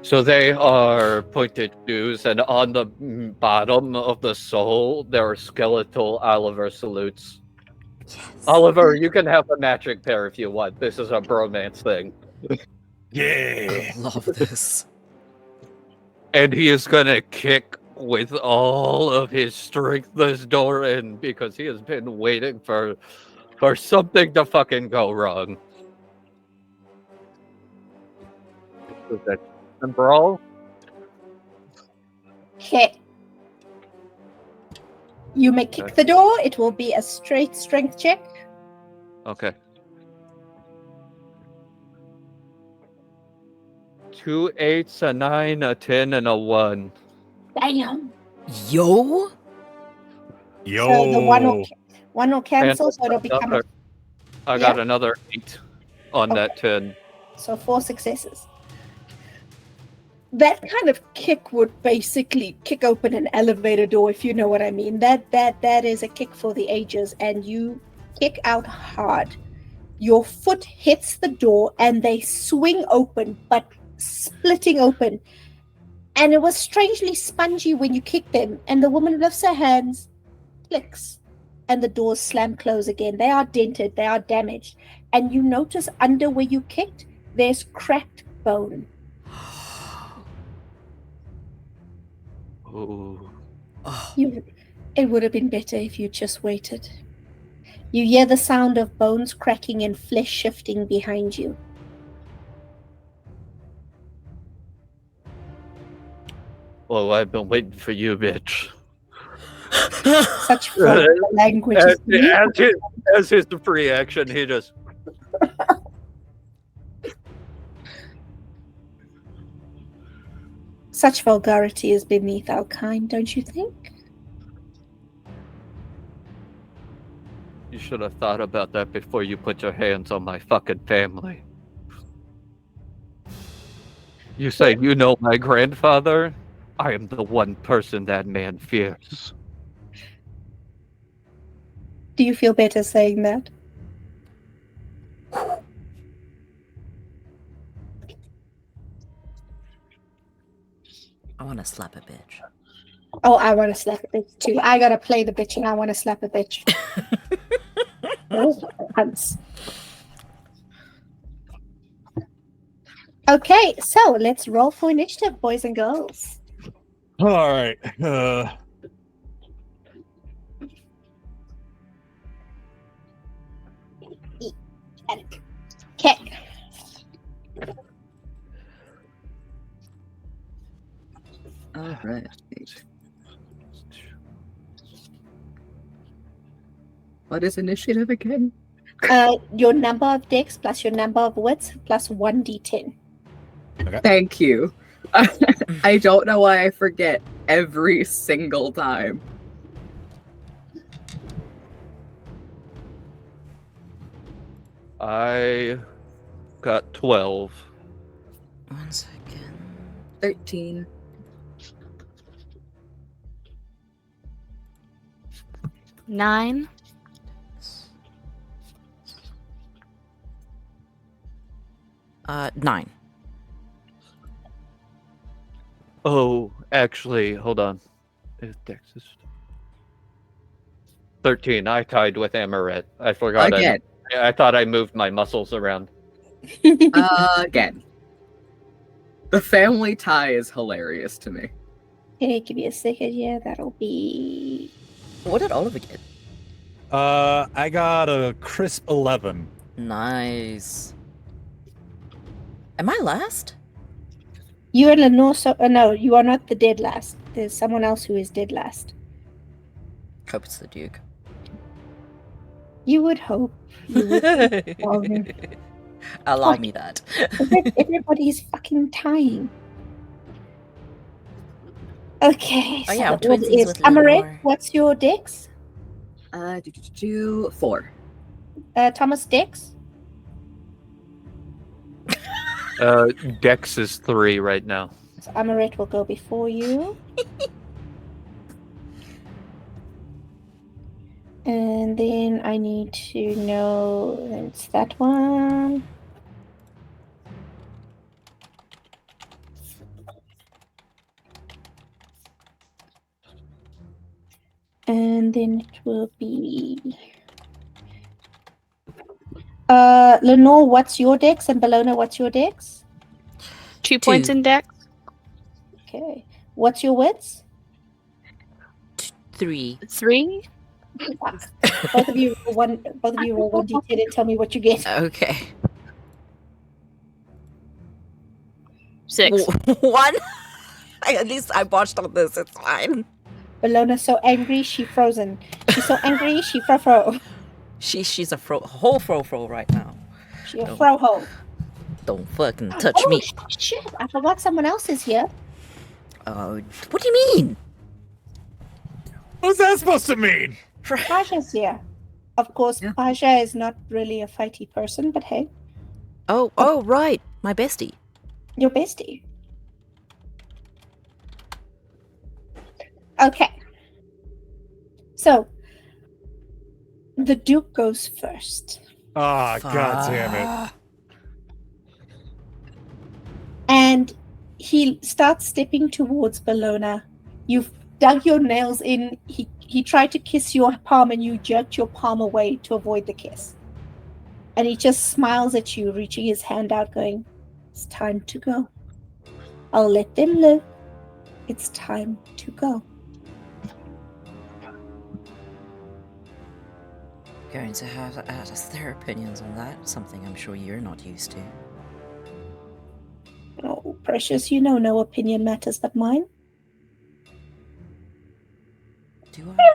[SPEAKER 6] So they are pointed shoes, and on the bottom of the sole, there are skeletal Oliver salutes.
[SPEAKER 1] Yes.
[SPEAKER 6] Oliver, you can have a matching pair if you want. This is a bromance thing.
[SPEAKER 3] Yeah.
[SPEAKER 1] I love this.
[SPEAKER 6] And he is gonna kick with all of his strength this door in because he has been waiting for something to fucking go wrong. Is that a brawl?
[SPEAKER 2] Okay. You may kick the door. It will be a straight strength check.
[SPEAKER 6] Okay. 2 8s, a 9, a 10, and a 1.
[SPEAKER 2] Damn.
[SPEAKER 1] Yo?
[SPEAKER 3] Yo.
[SPEAKER 2] So the one will cancel, so it'll become a,
[SPEAKER 6] I got another 8 on that 10.
[SPEAKER 2] so 4 successes. That kind of kick would basically kick open an elevator door, if you know what I mean. That is a kick for the ages, and you kick out hard. Your foot hits the door, and they swing open, but splitting open. And it was strangely spongy when you kicked them, and the woman lifts her hands, clicks, and the doors slam close again. They are dented, they are damaged, and you notice under where you kicked, there's cracked bone.
[SPEAKER 6] Ooh.
[SPEAKER 2] It would have been better if you just waited. You hear the sound of bones cracking and flesh shifting behind you.
[SPEAKER 6] Well, I've been waiting for you, bitch.
[SPEAKER 2] Such vulgar language.
[SPEAKER 6] As his reaction, he just...
[SPEAKER 2] Such vulgarity is beneath our kind, don't you think?
[SPEAKER 6] You should have thought about that before you put your hands on my fucking family. You say you know my grandfather? I am the one person that man fears.
[SPEAKER 2] Do you feel better saying that?
[SPEAKER 1] I want to slap a bitch.
[SPEAKER 2] Oh, I want to slap a bitch too. I gotta play the bitch and I want to slap a bitch. Hunts. Okay, so let's roll for initiative, boys and girls.
[SPEAKER 3] All right.
[SPEAKER 2] Okay.
[SPEAKER 5] All right. What is initiative again?
[SPEAKER 2] Your number of decks plus your number of wits plus 1d10.
[SPEAKER 5] Thank you. I don't know why I forget every single time.
[SPEAKER 6] I got 12.
[SPEAKER 1] 1 second.
[SPEAKER 5] 13.
[SPEAKER 7] 9.
[SPEAKER 1] Uh, 9.
[SPEAKER 6] Oh, actually, hold on. Dex is 13. I tied with Amorette. I forgot.
[SPEAKER 5] Again.
[SPEAKER 6] I thought I moved my muscles around.
[SPEAKER 5] Again. The family tie is hilarious to me.
[SPEAKER 2] Okay, give me a second. Yeah, that'll be.
[SPEAKER 1] What did Oliver get?
[SPEAKER 3] I got a crisp 11.
[SPEAKER 1] Nice. Am I last?
[SPEAKER 2] You and Lenore. So, no, you are not the dead last. There's someone else who is dead last.
[SPEAKER 1] Hope it's the Duke.
[SPEAKER 2] You would hope. You would
[SPEAKER 1] Allow me that.
[SPEAKER 2] Everybody's fucking tying. Okay.
[SPEAKER 1] Oh, yeah, I'm
[SPEAKER 2] the order
[SPEAKER 1] twinsies
[SPEAKER 2] is
[SPEAKER 1] with
[SPEAKER 2] Amorette,
[SPEAKER 1] Lenore.
[SPEAKER 2] what's your dex?
[SPEAKER 5] 4.
[SPEAKER 2] Thomas dex?
[SPEAKER 6] Dex is 3 right now.
[SPEAKER 2] So Amorette will go before you. And then I need to know it's that one. And then it will be Lenore, what's your dex? And Bellona, what's your dex?
[SPEAKER 7] 2 points
[SPEAKER 1] 2.
[SPEAKER 7] in dex.
[SPEAKER 2] Okay. What's your wits?
[SPEAKER 1] 3.
[SPEAKER 7] 3.
[SPEAKER 2] Both of you roll 1d10 and tell me what you get.
[SPEAKER 1] Okay.
[SPEAKER 7] 6.
[SPEAKER 1] 1? At least I botched on this. It's fine.
[SPEAKER 2] Bellona's so angry, she frozen. She's so angry, she fro.
[SPEAKER 1] She's a whole fro right now.
[SPEAKER 2] She a fro-ho.
[SPEAKER 1] Don't fucking touch me.
[SPEAKER 2] Shit, I forgot someone else is here.
[SPEAKER 1] What do you mean?
[SPEAKER 3] What's that supposed to mean?
[SPEAKER 2] Pasha's here. Of course,
[SPEAKER 5] Yeah.
[SPEAKER 2] Pasha is not really a fighty person, but hey,
[SPEAKER 1] Oh, right. My bestie.
[SPEAKER 2] your bestie. Okay. So, the Duke goes first.
[SPEAKER 3] Ah, god damn it.
[SPEAKER 2] And he starts stepping towards Bellona. You've dug your nails in. He tried to kiss your palm and you jerked your palm away to avoid the kiss. And he just smiles at you, reaching his hand out, going, "It's time to go. I'll let them live. It's time to go."
[SPEAKER 1] Going to have their opinions on that. Something I'm sure you're not used to.
[SPEAKER 2] Oh, precious, you know no opinion matters but mine.
[SPEAKER 1] Do I?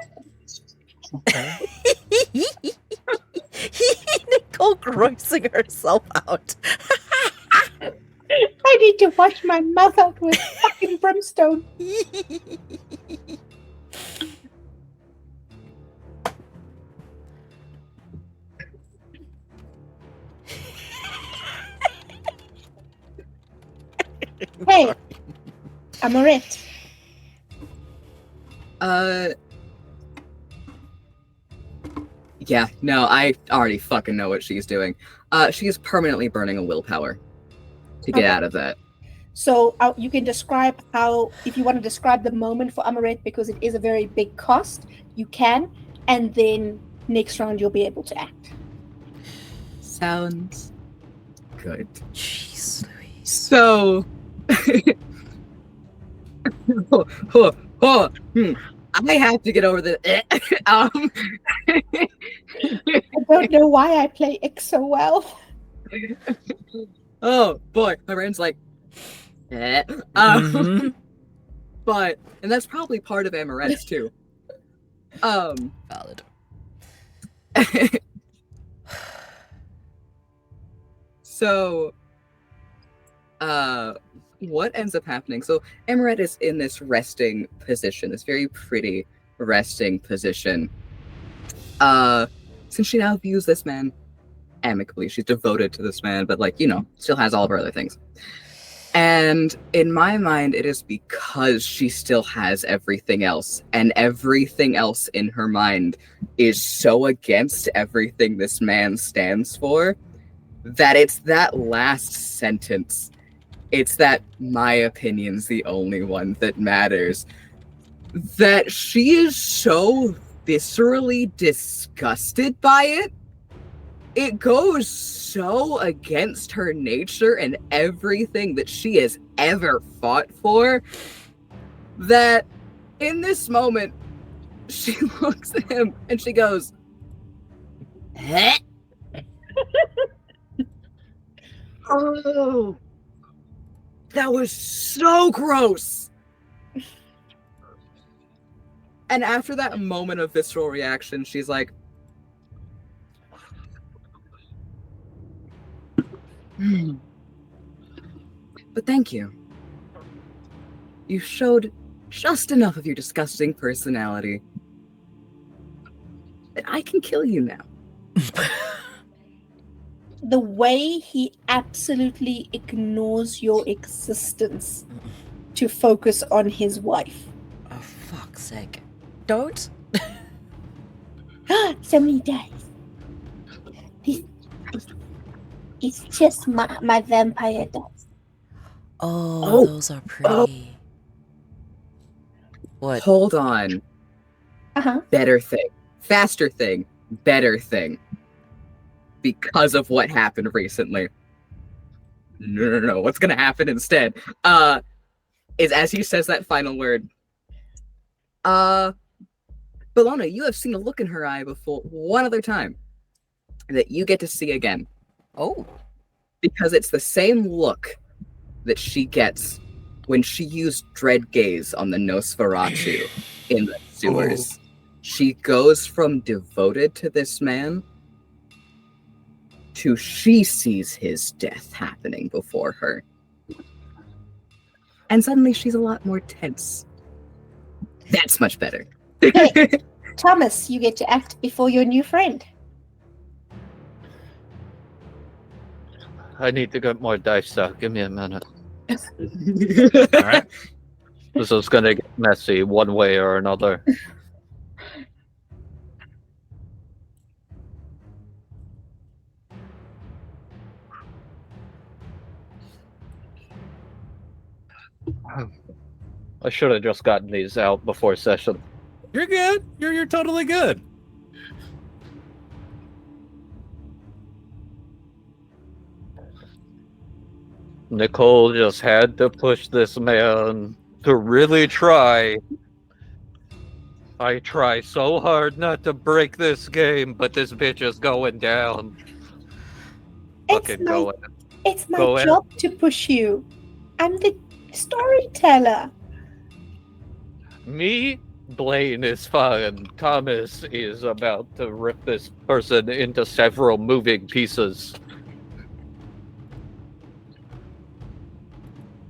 [SPEAKER 1] Nicole grossing herself out.
[SPEAKER 2] I need to wash my mouth out with fucking brimstone. Hey, Amorette.
[SPEAKER 5] Yeah, no, I already fucking know what she's doing. She's permanently burning a willpower to get
[SPEAKER 2] Okay.
[SPEAKER 5] out of that.
[SPEAKER 2] So you can describe how, if you want to describe the moment for Amorette, because it is a very big cost, you can, and then next round you'll be able to act.
[SPEAKER 5] Sounds good.
[SPEAKER 1] Jeez Louise.
[SPEAKER 5] So, I have to get over the.
[SPEAKER 2] I don't know why I play X so well.
[SPEAKER 5] Oh boy, my brain's like.
[SPEAKER 1] Mhm.
[SPEAKER 5] But and that's probably part of Amorette's too.
[SPEAKER 1] Valid.
[SPEAKER 5] So, what ends up happening? So Amorette is in this resting position, this very pretty resting position. Since she now views this man amicably, she's devoted to this man, but like, still has all of her other things. And in my mind, it is because she still has everything else, and everything else in her mind is so against everything this man stands for that it's that last sentence. It's that my opinion's the only one that matters. That she is so viscerally disgusted by it. It goes so against her nature and everything that she has ever fought for that in this moment, she looks at him and she goes, "Huh?" Oh, that was so gross. And after that moment of visceral reaction, she's like, but thank you. You showed just enough of your disgusting personality that I can kill you now.
[SPEAKER 2] The way he absolutely ignores your existence to focus on his wife.
[SPEAKER 1] Oh, fuck's sake. Don't.
[SPEAKER 2] So many days. It's just my vampire dice.
[SPEAKER 1] Oh, those are pretty. What?
[SPEAKER 5] Hold on.
[SPEAKER 2] Uh-huh.
[SPEAKER 5] Better thing. Faster thing. Better thing. Because of what happened recently. No. What's gonna happen instead? Is as he says that final word. Bellona, you have seen a look in her eye before one other time that you get to see again.
[SPEAKER 1] Oh.
[SPEAKER 5] Because it's the same look that she gets when she used Dread Gaze on the Nosferatu in the sewers. Oh. She goes from devoted to this man to she sees his death happening before her. And suddenly she's a lot more tense. That's much better.
[SPEAKER 2] Hey, Thomas, you get to act before your new friend.
[SPEAKER 6] I need to get more dice out. Give me a minute.
[SPEAKER 3] All right.
[SPEAKER 6] This is gonna get messy one way or another. I should have just gotten these out before session.
[SPEAKER 3] You're good. You're totally good.
[SPEAKER 6] Nicole just had to push this man to really try. I try so hard not to break this game, but this bitch is going down.
[SPEAKER 2] It's my job to push you. I'm the storyteller.
[SPEAKER 6] Me, Blaine is fine. Thomas is about to rip this person into several moving pieces.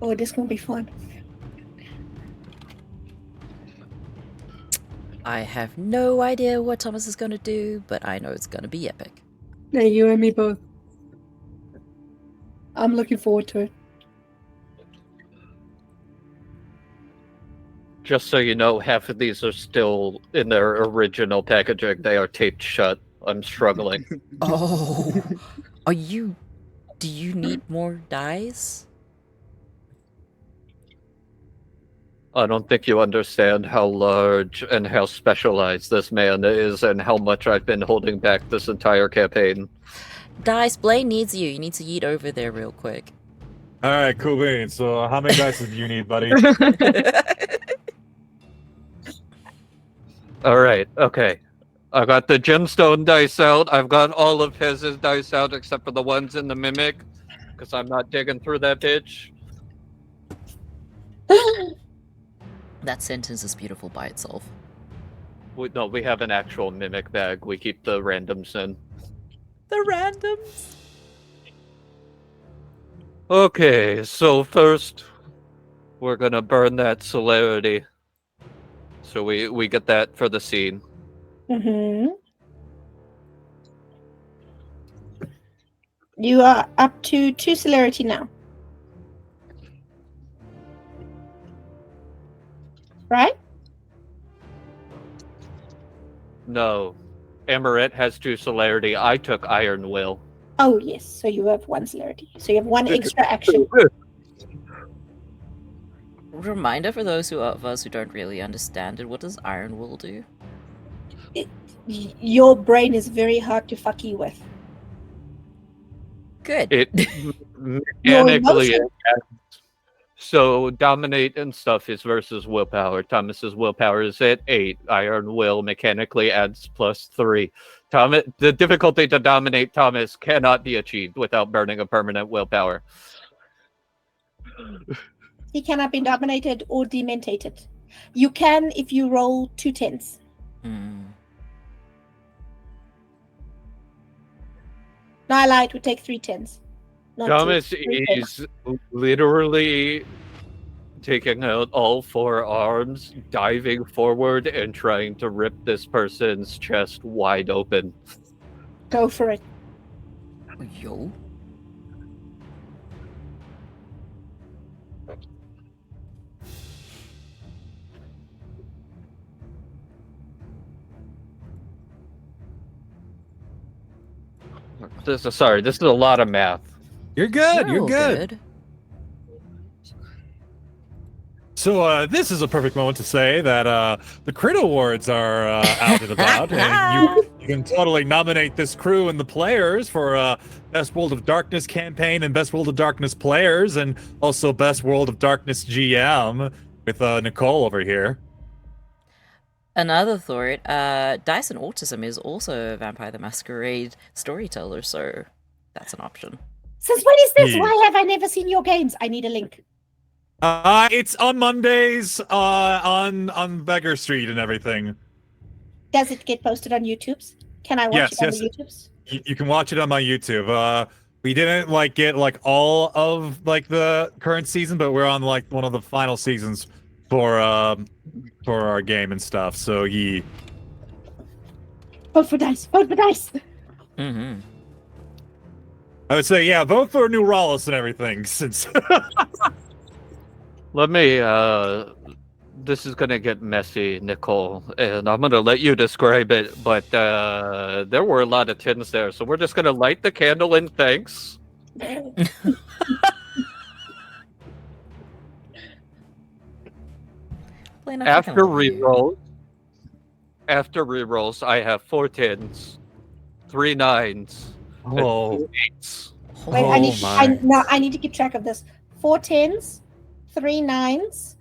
[SPEAKER 2] Oh, this gonna be fun.
[SPEAKER 1] I have no idea what Thomas is going to do, but I know it's going to be epic.
[SPEAKER 2] No, you and me both. I'm looking forward to it.
[SPEAKER 6] Just so you know, half of these are still in their original packaging. They are taped shut. I'm struggling.
[SPEAKER 1] Oh, do you need more dice?
[SPEAKER 6] I don't think you understand how large and how specialized this man is and how much I've been holding back this entire campaign.
[SPEAKER 1] Dice, Blaine needs you. You need to yeet over there real quick.
[SPEAKER 3] All right, cool beans. So how many dice do you need, buddy?
[SPEAKER 6] All right, okay. I got the gemstone dice out. I've got all of his dice out except for the ones in the mimic, because I'm not digging through that bitch.
[SPEAKER 1] That sentence is beautiful by itself.
[SPEAKER 6] No, we have an actual mimic bag. We keep the randoms in.
[SPEAKER 1] The randoms?
[SPEAKER 6] Okay, so first, we're gonna burn that celerity. So we get that for the scene.
[SPEAKER 2] Mm-hmm. You are up to 2 celerity now. Right?
[SPEAKER 6] No. Amorette has 2 celerity. I took Iron Will.
[SPEAKER 2] Oh, yes. So you have 1 celerity. So you have 1 extra action.
[SPEAKER 1] Reminder for those of us who don't really understand it, what does Iron Will do?
[SPEAKER 2] Your brain is very hard to fuck you with.
[SPEAKER 1] Good.
[SPEAKER 6] It mechanically so dominate and stuff is versus willpower. Thomas's willpower is at 8. Iron Will mechanically adds +3. The difficulty to dominate Thomas cannot be achieved without burning a permanent willpower.
[SPEAKER 2] He cannot be dominated or dementated. You can if you roll 2 10s. No, I lied. We take 3 10s. Not
[SPEAKER 6] Thomas
[SPEAKER 2] 2, 3 10s.
[SPEAKER 6] is literally taking out all 4 arms, diving forward, and trying to rip this person's chest wide open.
[SPEAKER 2] Go for it.
[SPEAKER 1] Yo.
[SPEAKER 6] This is a lot of math.
[SPEAKER 3] You're good. You're
[SPEAKER 1] all
[SPEAKER 3] good. So this is a perfect moment to say that the crit awards are out and about, and you can totally nominate this crew and the players for Best World of Darkness campaign and Best World of Darkness players, and also Best World of Darkness GM with Nicole over here.
[SPEAKER 1] Another thought, Dyson Autism is also a Vampire the Masquerade storyteller, so that's an option.
[SPEAKER 2] Since when is this?
[SPEAKER 3] Yeah.
[SPEAKER 2] Why have I never seen your games? I need a link.
[SPEAKER 3] It's on Mondays on Beggar Street and everything.
[SPEAKER 2] Does it get posted on YouTube's? Can I watch it on the YouTube's?
[SPEAKER 3] You can watch it on my YouTube. We didn't get all of the current season, but we're on one of the final seasons for our game and stuff. So
[SPEAKER 2] Vote for dice. Vote for dice.
[SPEAKER 1] Mm-hmm.
[SPEAKER 3] I would say vote for New Rollis and everything since.
[SPEAKER 6] Let me, this is gonna get messy, Nicole, and I'm gonna let you describe it, but there were a lot of tins there, so we're just gonna light the candle in thanks.
[SPEAKER 1] Blaine, I
[SPEAKER 6] After
[SPEAKER 1] fucking love you.
[SPEAKER 6] rerolls, I have 4 tins, 3 9s, and
[SPEAKER 3] Oh.
[SPEAKER 6] 2 8s.
[SPEAKER 2] Wait,
[SPEAKER 3] my.
[SPEAKER 2] I need to keep track of this. 4 10s, 3 9s,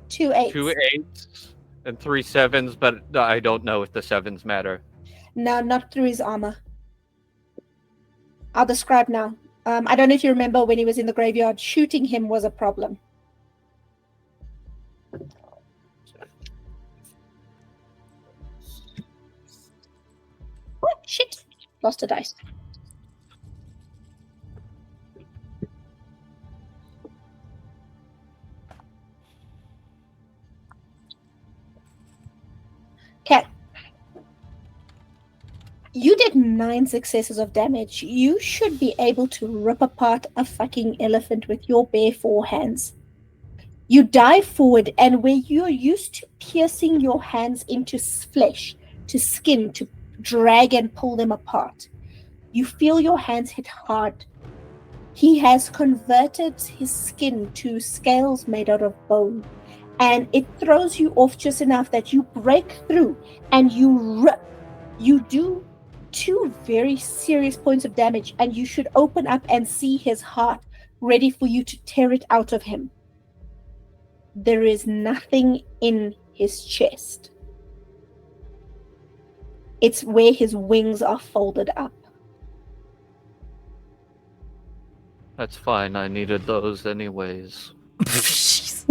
[SPEAKER 2] 2 8s.
[SPEAKER 6] 2 8s, and 3 7s, but I don't know if the 7s matter.
[SPEAKER 2] No, not through his armor. I'll describe now. I don't know if you remember when he was in the graveyard, shooting him was a problem. Oh, shit. Lost a dice. Cat. You did 9 successes of damage. You should be able to rip apart a fucking elephant with your bare 4 hands. You dive forward, and where you're used to piercing your hands into flesh, to skin, to drag and pull them apart, you feel your hands hit hard. He has converted his skin to scales made out of bone, and it throws you off just enough that you break through and you rip. You do 2 very serious points of damage, and you should open up and see his heart ready for you to tear it out of him. There is nothing in his chest. It's where his wings are folded up.
[SPEAKER 6] That's fine, I needed those anyways.
[SPEAKER 1] Jeez.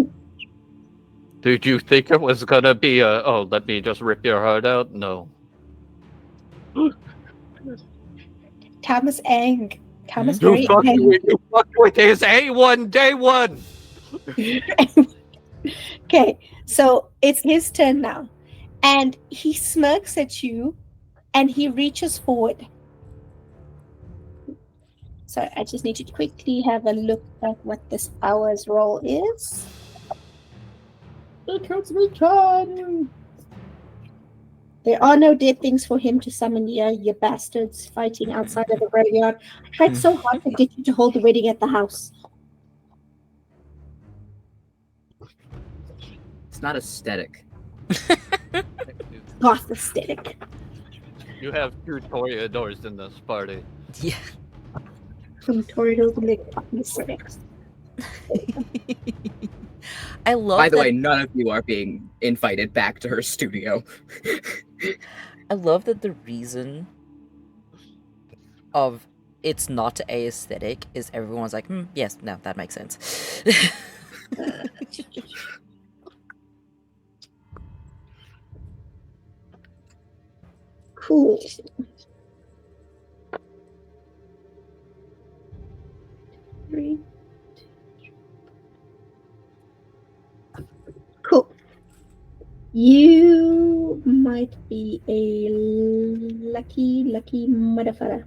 [SPEAKER 6] Did you think it was gonna be let me just rip your heart out? No.
[SPEAKER 2] Thomas Ang. Thomas
[SPEAKER 6] You
[SPEAKER 2] very
[SPEAKER 6] fucked
[SPEAKER 2] angry.
[SPEAKER 6] with his A1 day 1!
[SPEAKER 2] Okay, so it's his turn now. And he smirks at you and he reaches forward. So I just need to quickly have a look at what this hour's roll is. Return! There are no dead things for him to summon here, you bastards fighting outside of the graveyard. I tried so hard to get you to hold the wedding at the house.
[SPEAKER 5] It's not aesthetic.
[SPEAKER 2] Goth aesthetic.
[SPEAKER 6] You have 2 Toreadors in this party.
[SPEAKER 1] Yeah.
[SPEAKER 2] From Toreador to make fucking aesthetics.
[SPEAKER 1] I love
[SPEAKER 5] By the
[SPEAKER 1] that-
[SPEAKER 5] way, none of you are being invited back to her studio.
[SPEAKER 1] I love that the reason of it's not aesthetic is everyone's like, yes, no, that makes sense.
[SPEAKER 2] Cool. Three. Cool. You might be a lucky motherfucker.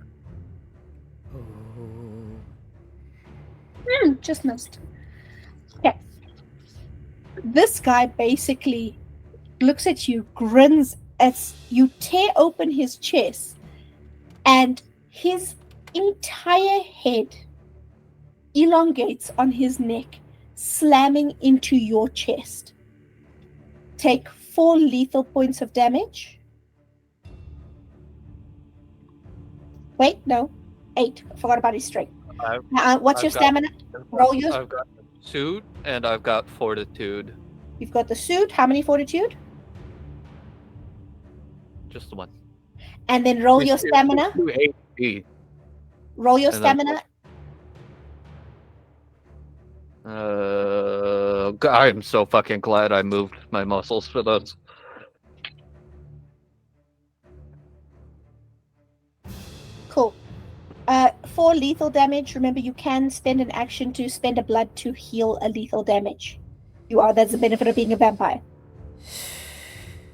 [SPEAKER 2] Just missed. Okay. This guy basically looks at you, grins as you tear open his chest, and his entire head elongates on his neck, slamming into your chest. Take 4 lethal points of damage. Wait, no. 8. I forgot about his strength. What's your stamina? Roll yours.
[SPEAKER 6] I've got suit and I've got fortitude.
[SPEAKER 2] You've got the suit. How many fortitude?
[SPEAKER 6] Just the one.
[SPEAKER 2] And then roll your stamina.
[SPEAKER 6] 2 HP.
[SPEAKER 2] Roll your
[SPEAKER 6] And then
[SPEAKER 2] stamina.
[SPEAKER 6] I am so fucking glad I moved my muscles for this.
[SPEAKER 2] Cool. 4 lethal damage. Remember, you can spend an action to spend a blood to heal a lethal damage. That's the benefit of being a vampire.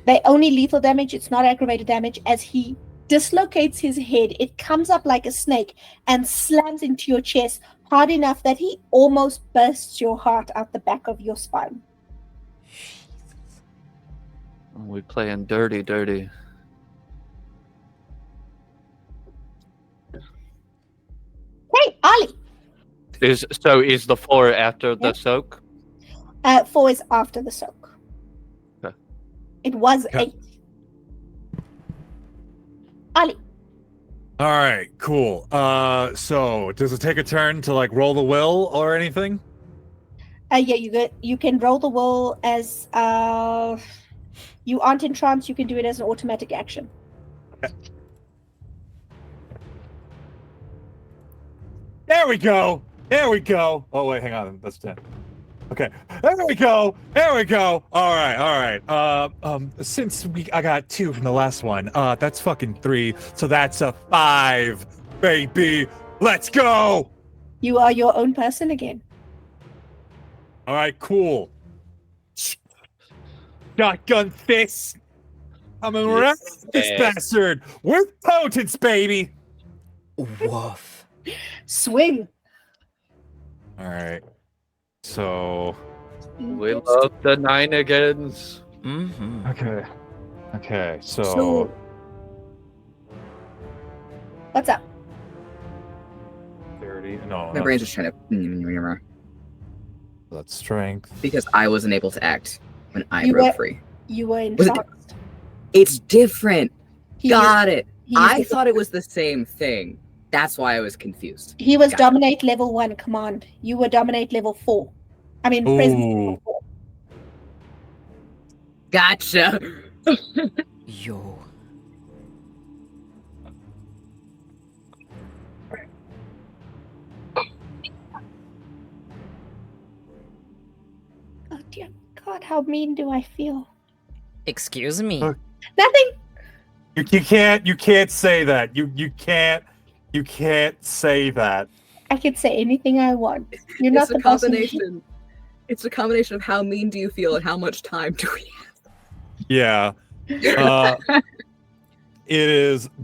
[SPEAKER 2] They only lethal damage. It's not aggravated damage. As he dislocates his head, it comes up like a snake and slams into your chest hard enough that he almost bursts your heart out the back of your spine.
[SPEAKER 6] We playing dirty.
[SPEAKER 2] Hey, Ollie!
[SPEAKER 6] Is the 4 after the soak?
[SPEAKER 2] 4 is after the soak.
[SPEAKER 6] Okay.
[SPEAKER 2] It was
[SPEAKER 3] Okay.
[SPEAKER 2] 8. Ollie.
[SPEAKER 3] All right, cool. So does it take a turn to like roll the will or anything?
[SPEAKER 2] Yeah, you can roll the will as you aren't in trance. You can do it as an automatic action.
[SPEAKER 3] There we go. Oh wait, hang on. That's 10. Okay. There we go. All right. Since I got 2 from the last one, that's fucking 3. So that's a 5, baby. Let's go.
[SPEAKER 2] You are your own person again.
[SPEAKER 3] All right, cool. Shotgun fist. Coming around this bastard with potence, baby.
[SPEAKER 1] Woof.
[SPEAKER 2] Swing.
[SPEAKER 3] All right. So.
[SPEAKER 6] We love the 9-agains.
[SPEAKER 1] Mm-hmm.
[SPEAKER 3] Okay.
[SPEAKER 2] So, what's up?
[SPEAKER 3] 30. No.
[SPEAKER 5] My brain's just trying to.
[SPEAKER 3] That's strength.
[SPEAKER 5] Because I wasn't able to act when I
[SPEAKER 2] You
[SPEAKER 5] broke
[SPEAKER 2] were-
[SPEAKER 5] free.
[SPEAKER 2] You were in
[SPEAKER 5] Was it-
[SPEAKER 2] trance.
[SPEAKER 5] It's different. Got it.
[SPEAKER 2] He
[SPEAKER 5] I
[SPEAKER 2] is-
[SPEAKER 5] thought it was the same thing. That's why I was confused.
[SPEAKER 2] He was
[SPEAKER 5] Gotcha.
[SPEAKER 2] dominate level 1 command. You were dominate level 4. I mean, presence level 4.
[SPEAKER 5] Gotcha.
[SPEAKER 1] Yo.
[SPEAKER 2] Oh dear God, how mean do I feel?
[SPEAKER 1] Excuse me.
[SPEAKER 2] Nothing.
[SPEAKER 3] You can't say that. You can't say that.
[SPEAKER 2] I can say anything I want. You're not
[SPEAKER 5] It's
[SPEAKER 2] the
[SPEAKER 5] a
[SPEAKER 2] boss of me.
[SPEAKER 5] combination. It's a combination of how mean do you feel and how much time do we have.
[SPEAKER 3] Yeah.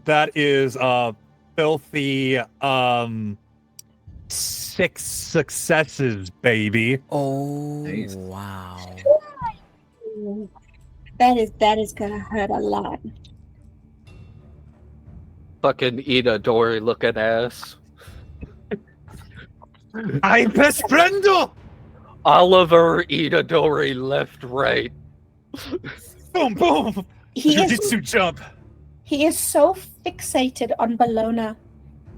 [SPEAKER 3] That is filthy 6 successes, baby.
[SPEAKER 1] Oh,
[SPEAKER 5] Nice.
[SPEAKER 1] wow.
[SPEAKER 2] That is gonna hurt a lot.
[SPEAKER 6] Fucking Ida Dory looking ass.
[SPEAKER 3] I besprendo!
[SPEAKER 6] Oliver Ida Dory left, right.
[SPEAKER 3] Boom, boom!
[SPEAKER 2] He is
[SPEAKER 3] Jiu-jitsu jump.
[SPEAKER 2] He is so fixated on Bellona.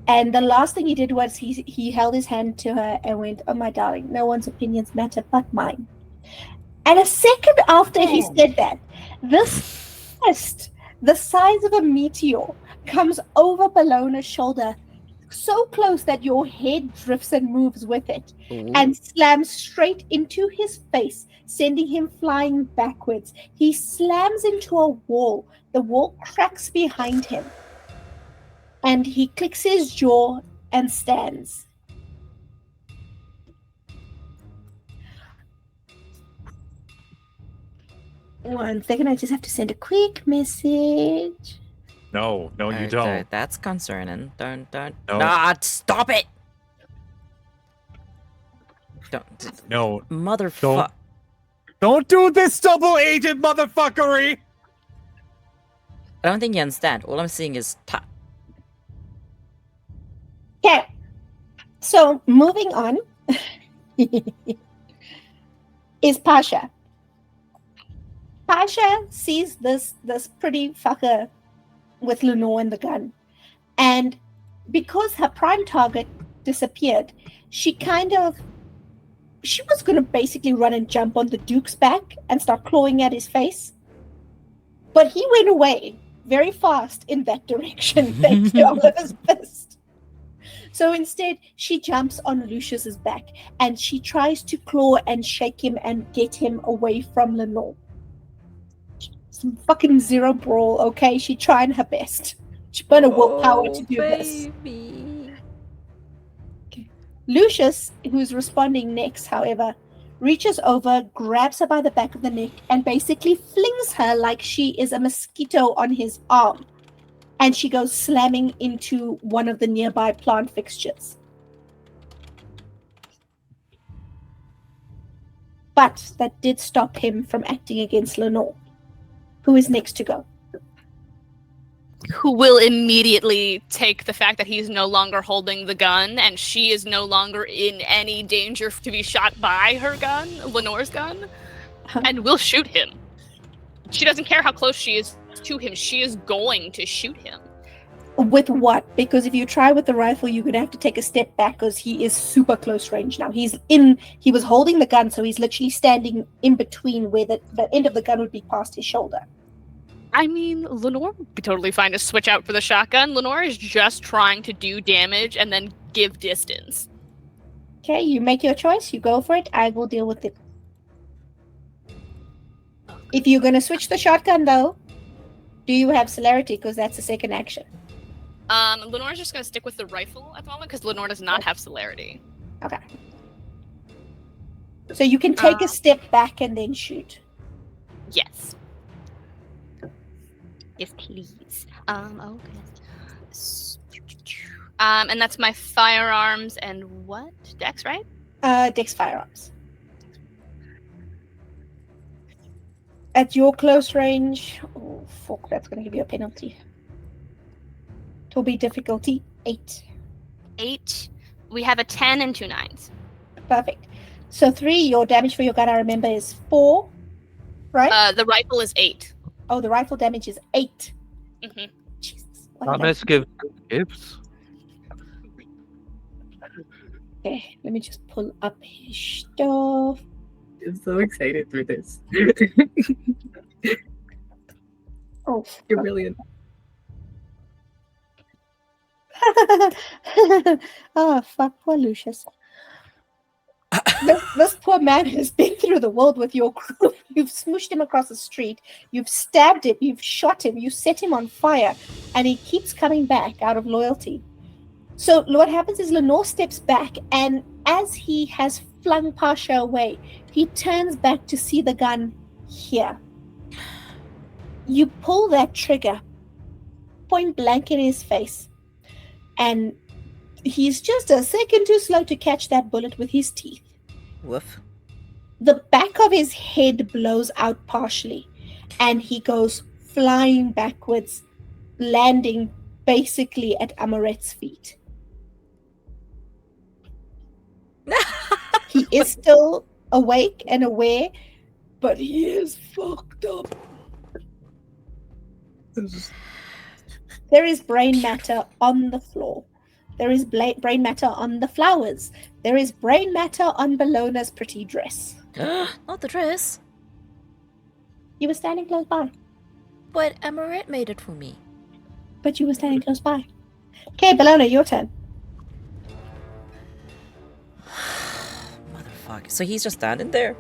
[SPEAKER 2] And the last thing he did was he held his hand to her and went, "Oh, my darling, no one's opinions matter but mine." And a second after he said that, this fist, the size of a meteor, comes over Bellona's shoulder, so close that your head drifts and moves with it, and slams straight into his face, sending him flying backwards. He slams into a wall. The wall cracks behind him. And he clicks his jaw and stands. One second, I just have to send a quick message.
[SPEAKER 3] No, you don't.
[SPEAKER 1] That's concerning. Don't.
[SPEAKER 3] No.
[SPEAKER 1] Nah, stop it! Don't.
[SPEAKER 3] No.
[SPEAKER 1] Motherfucker.
[SPEAKER 3] Don't do this double agent motherfuckery!
[SPEAKER 1] I don't think you understand. All I'm seeing is
[SPEAKER 2] Okay, so moving on is Pasha. Pasha sees this pretty fucker with Lenore and the gun, and because her prime target disappeared, she was gonna basically run and jump on the Duke's back and start clawing at his face, but he went away very fast in that direction thanks to Oliver's fist. So instead, she jumps on Lucius's back and she tries to claw and shake him and get him away from Lenore. Some fucking zero brawl, okay? She trying her best. She put her willpower to do this. Okay. Lucius, who's responding next, however, reaches over, grabs her by the back of the neck, and basically flings her like she is a mosquito on his arm. And she goes slamming into one of the nearby plant fixtures. But that did stop him from acting against Lenore, who is next to go.
[SPEAKER 7] Who will immediately take the fact that he's no longer holding the gun and she is no longer in any danger to be shot by her gun, Lenore's gun, and will shoot him. She doesn't care how close she is to him. She is going to shoot him.
[SPEAKER 2] With what? Because if you try with the rifle, you're going to have to take a step back because he is super close range now. He was holding the gun, so he's literally standing in between where the end of the gun would be past his shoulder.
[SPEAKER 7] I mean, Lenore would be totally fine to switch out for the shotgun. Lenore is just trying to do damage and then give distance.
[SPEAKER 2] Okay, you make your choice. You go for it. I will deal with it. If you're going to switch the shotgun, though, do you have celerity? Because that's the second action.
[SPEAKER 7] Lenore's just going to stick with the rifle at the moment because Lenore does not have celerity.
[SPEAKER 2] Okay. So you can take a step back and then shoot.
[SPEAKER 7] Yes. Yes, please. Okay. And that's my firearms and what? Dex, right?
[SPEAKER 2] Dex firearms. At your close range, oh fuck, that's gonna give you a penalty. It will be difficulty 8.
[SPEAKER 7] 8. We have a 10 and 2 9s.
[SPEAKER 2] Perfect. So 3, your damage for your gun, I remember, is 4, right?
[SPEAKER 7] The rifle is 8.
[SPEAKER 2] Oh, the rifle damage is 8.
[SPEAKER 7] Mm-hmm.
[SPEAKER 2] Jesus.
[SPEAKER 6] Thomas gives gifts.
[SPEAKER 2] Okay, let me just pull up his stuff.
[SPEAKER 5] I'm so excited for this.
[SPEAKER 2] Oh,
[SPEAKER 5] You're brilliant.
[SPEAKER 2] Oh, fuck, poor Lucius. This poor man has been through the world with your crew. You've smooshed him across the street. You've stabbed him. You've shot him. You set him on fire. And he keeps coming back out of loyalty. So what happens is Lenore steps back, and as he has flung Pasha away. He turns back to see the gun here. You pull that trigger, point blank in his face, and he's just a second too slow to catch that bullet with his teeth.
[SPEAKER 1] Woof.
[SPEAKER 2] The back of his head blows out partially, and he goes flying backwards, landing basically at Amorette's feet. He is still awake and aware, but he is fucked up. There is brain matter on the floor. There is brain matter on the flowers. There is brain matter on Bellona's pretty dress.
[SPEAKER 1] Not the dress.
[SPEAKER 2] You were standing close by.
[SPEAKER 1] But Amorette made it for me.
[SPEAKER 2] But you were standing close by. Okay, Bellona, your turn.
[SPEAKER 1] Motherfucker. So he's just standing there?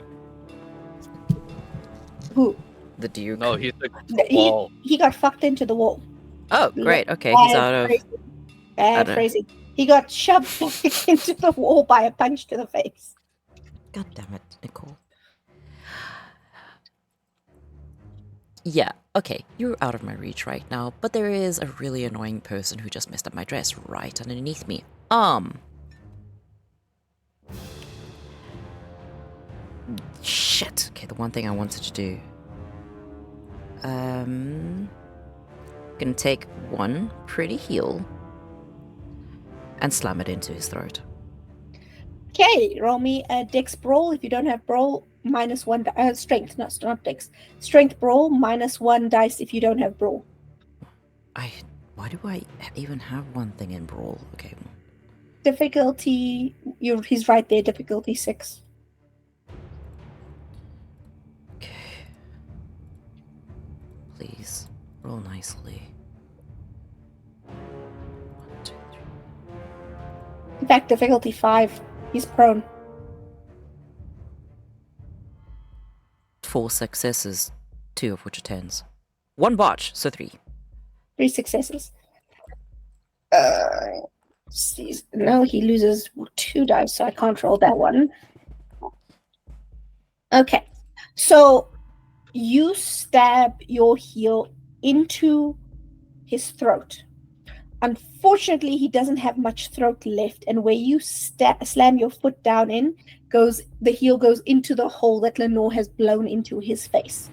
[SPEAKER 2] Who?
[SPEAKER 1] The Duke.
[SPEAKER 6] No, he's the wall.
[SPEAKER 2] He got fucked into the wall.
[SPEAKER 1] Oh, great. Okay, he's out of...
[SPEAKER 2] Bad phrasing. He got shoved into the wall by a punch to the face.
[SPEAKER 1] God damn it, Nicole. Yeah, okay, you're out of my reach right now, but there is a really annoying person who just messed up my dress right underneath me. Shit. Okay, the one thing I wanted to do. Gonna take one pretty heal and slam it into his throat.
[SPEAKER 2] Okay, roll me a dex brawl. If you don't have brawl, -1 strength. No, it's not dex. Strength brawl, -1 dice if you don't have brawl.
[SPEAKER 1] Why do I even have one thing in brawl? Okay.
[SPEAKER 2] Difficulty, he's right there, difficulty 6.
[SPEAKER 1] Okay. Please, roll nicely. 1, 2, 3.
[SPEAKER 2] In fact, difficulty 5. He's prone.
[SPEAKER 1] 4 successes, 2 of which are 10s. 1 botch, so 3.
[SPEAKER 2] 3 successes. No, he loses 2 dice, so I can't roll that one. Okay, so you stab your heel into his throat. Unfortunately, he doesn't have much throat left, and where you slam your foot down in, the heel goes into the hole that Lenore has blown into his face.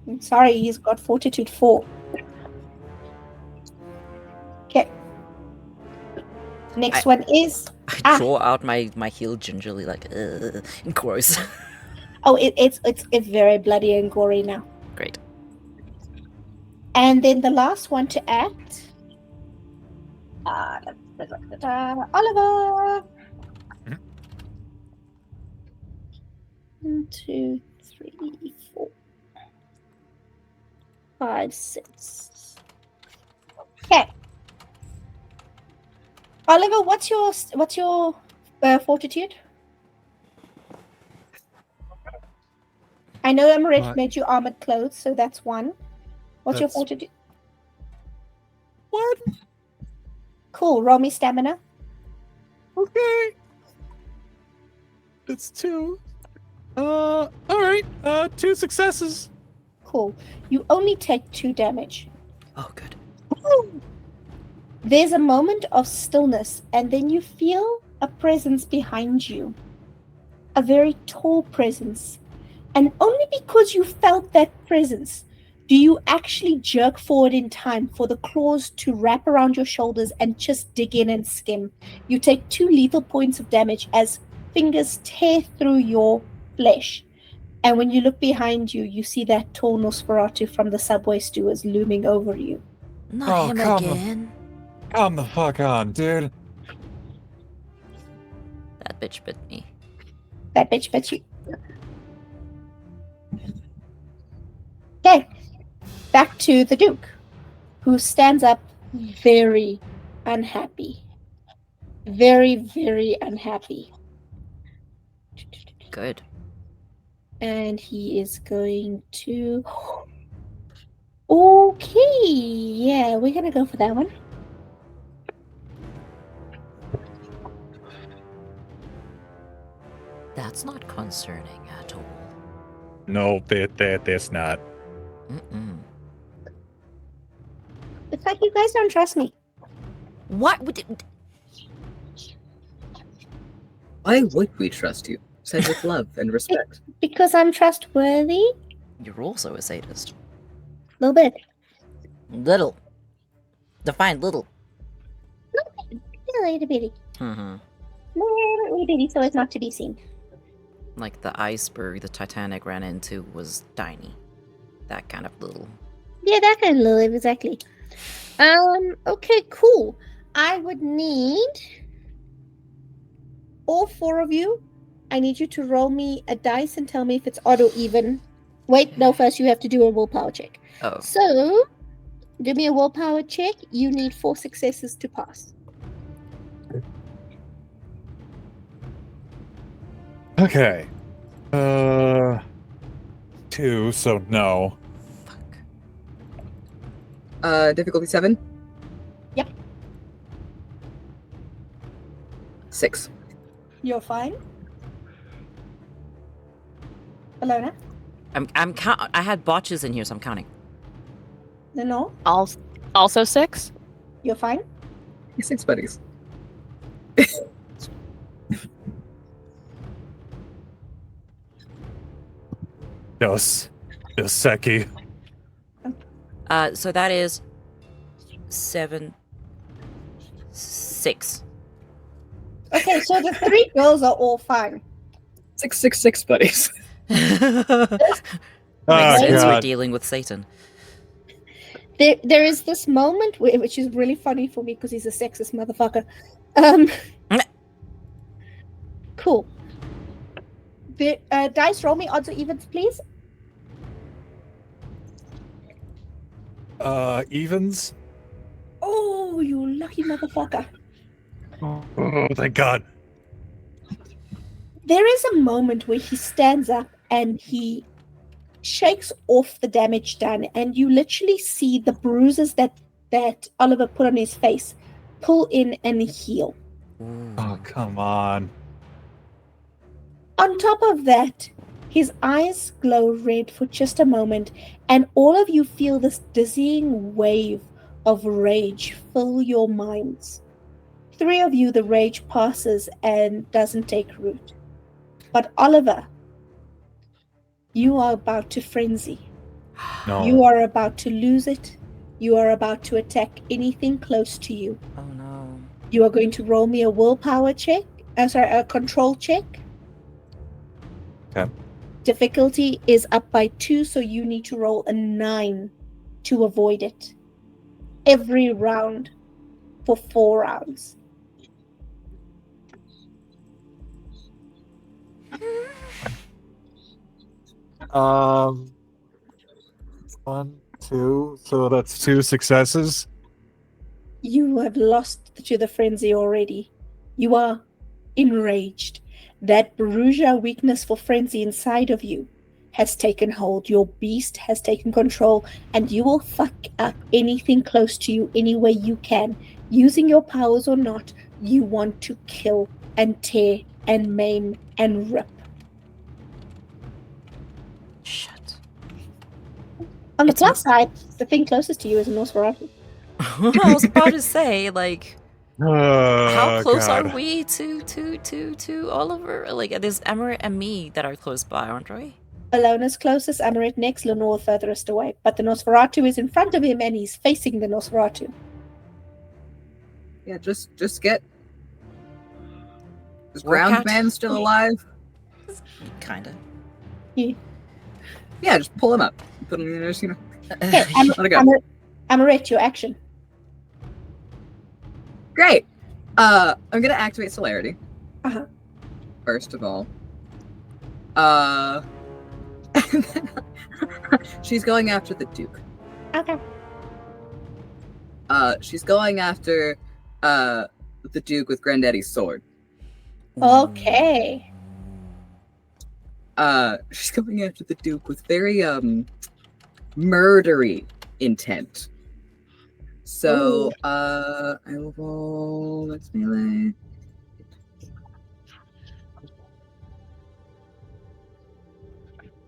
[SPEAKER 2] I'm sorry, he's got fortitude 4. Okay. Next one is...
[SPEAKER 1] I draw out my heel gingerly, like, gross.
[SPEAKER 2] Oh, it's very bloody and gory now.
[SPEAKER 1] Great.
[SPEAKER 2] And then the last one to act... Oliver!
[SPEAKER 3] Mhm.
[SPEAKER 2] 1, 2, 3, 4, 5, 6. Okay. Oliver, what's your fortitude? I know Amorette made you armored clothes, so that's 1. What's your fortitude?
[SPEAKER 3] 1.
[SPEAKER 2] Cool. Roll me stamina.
[SPEAKER 3] Okay. It's 2. All right. 2 successes.
[SPEAKER 2] Cool. You only take 2 damage.
[SPEAKER 1] Oh, good.
[SPEAKER 2] There's a moment of stillness, and then you feel a presence behind you. A very tall presence. And only because you felt that presence do you actually jerk forward in time for the claws to wrap around your shoulders and just dig in and skim. You take 2 lethal points of damage as fingers tear through your flesh. And when you look behind you, you see that tall Nosferatu from the subway stewards looming over you.
[SPEAKER 1] Not him
[SPEAKER 3] come
[SPEAKER 1] again.
[SPEAKER 3] Come the fuck on, dude.
[SPEAKER 1] That bitch bit me.
[SPEAKER 2] That bitch bit you. Okay. Back to the Duke, who stands up very unhappy. Very, very unhappy.
[SPEAKER 1] Good.
[SPEAKER 2] And he is going to... Okay, yeah, we're going to go for that one.
[SPEAKER 1] That's not concerning at all.
[SPEAKER 3] No, that's not.
[SPEAKER 1] Mm-mm.
[SPEAKER 2] It's like you guys don't trust me.
[SPEAKER 1] What would it...
[SPEAKER 5] Why would we trust you? Said with love and respect.
[SPEAKER 2] Because I'm trustworthy?
[SPEAKER 1] You're also a sadist.
[SPEAKER 2] A little bit.
[SPEAKER 1] Little. Define little.
[SPEAKER 2] A little bitty.
[SPEAKER 1] Mm-hmm.
[SPEAKER 2] Little bitty, so as not to be seen.
[SPEAKER 1] Like the iceberg the Titanic ran into was tiny. That kind of little.
[SPEAKER 2] Yeah, that kind of little, exactly. Okay, cool. I would need all four of you. I need you to roll me a dice and tell me if it's odd or even. Wait, no, first you have to do a willpower check.
[SPEAKER 1] Oh.
[SPEAKER 2] So, do me a willpower check. You need 4 successes to pass.
[SPEAKER 3] Okay. 2, so no.
[SPEAKER 1] Fuck.
[SPEAKER 5] Difficulty 7?
[SPEAKER 2] Yep.
[SPEAKER 5] 6.
[SPEAKER 2] You're fine. Bellona?
[SPEAKER 1] I had botches in here, so I'm counting.
[SPEAKER 2] Lenore?
[SPEAKER 7] Also 6?
[SPEAKER 2] You're fine.
[SPEAKER 5] 6 buddies.
[SPEAKER 3] Yes. Selkie.
[SPEAKER 1] So that is 7, 6.
[SPEAKER 2] Okay, so the 3 girls are all fine.
[SPEAKER 5] 666 buddies.
[SPEAKER 3] Oh,
[SPEAKER 1] Makes sense, we're
[SPEAKER 3] God.
[SPEAKER 1] dealing with Satan.
[SPEAKER 2] There is this moment which is really funny for me because he's a sexist motherfucker. Cool. The dice, roll me odds or evens, please.
[SPEAKER 3] Evens?
[SPEAKER 2] Oh, you lucky motherfucker.
[SPEAKER 3] Oh, thank God.
[SPEAKER 2] There is a moment where he stands up and he shakes off the damage done, and you literally see the bruises that Oliver put on his face pull in and heal.
[SPEAKER 1] Ooh.
[SPEAKER 3] Oh, come on.
[SPEAKER 2] On top of that, his eyes glow red for just a moment, and all of you feel this dizzying wave of rage fill your minds. 3 of you, the rage passes and doesn't take root. But Oliver, you are about to frenzy.
[SPEAKER 3] No.
[SPEAKER 2] You are about to lose it. You are about to attack anything close to you.
[SPEAKER 1] Oh no.
[SPEAKER 2] You are going to roll me a willpower check. A control check.
[SPEAKER 3] Okay.
[SPEAKER 2] Difficulty is up by 2, so you need to roll a 9 to avoid it. Every round for 4 rounds.
[SPEAKER 3] One, 2, so that's 2 successes.
[SPEAKER 2] You have lost to the frenzy already. You are enraged. That Borussia weakness for frenzy inside of you has taken hold. Your beast has taken control, and you will fuck up anything close to you any way you can. Using your powers or not, you want to kill and tear and maim and rip.
[SPEAKER 1] Shit.
[SPEAKER 2] On the
[SPEAKER 1] It's
[SPEAKER 2] plus side, the thing closest to you is a Nosferatu.
[SPEAKER 1] I was about to say, like, how close
[SPEAKER 3] God.
[SPEAKER 1] are we to Oliver? Like, there's Amorette and me that are close by, aren't we?
[SPEAKER 2] Bellona's closest, Amorette next, Lenore furthest away. But the Nosferatu is in front of him and he's facing the Nosferatu.
[SPEAKER 5] Yeah, just get. Is
[SPEAKER 1] Workout.
[SPEAKER 5] Ground Man still alive?
[SPEAKER 1] Kinda.
[SPEAKER 5] Yeah, just pull him up. Put him in there, you know.
[SPEAKER 2] Okay,
[SPEAKER 5] Let it go.
[SPEAKER 2] Amorette, your action.
[SPEAKER 5] Great. I'm gonna activate Celerity.
[SPEAKER 2] Uh-huh.
[SPEAKER 5] First of all. She's going after the Duke.
[SPEAKER 2] Okay.
[SPEAKER 5] She's going after the Duke with Granddaddy's sword.
[SPEAKER 2] Okay.
[SPEAKER 5] She's going after the Duke with very murdery intent. So I will roll. That's melee.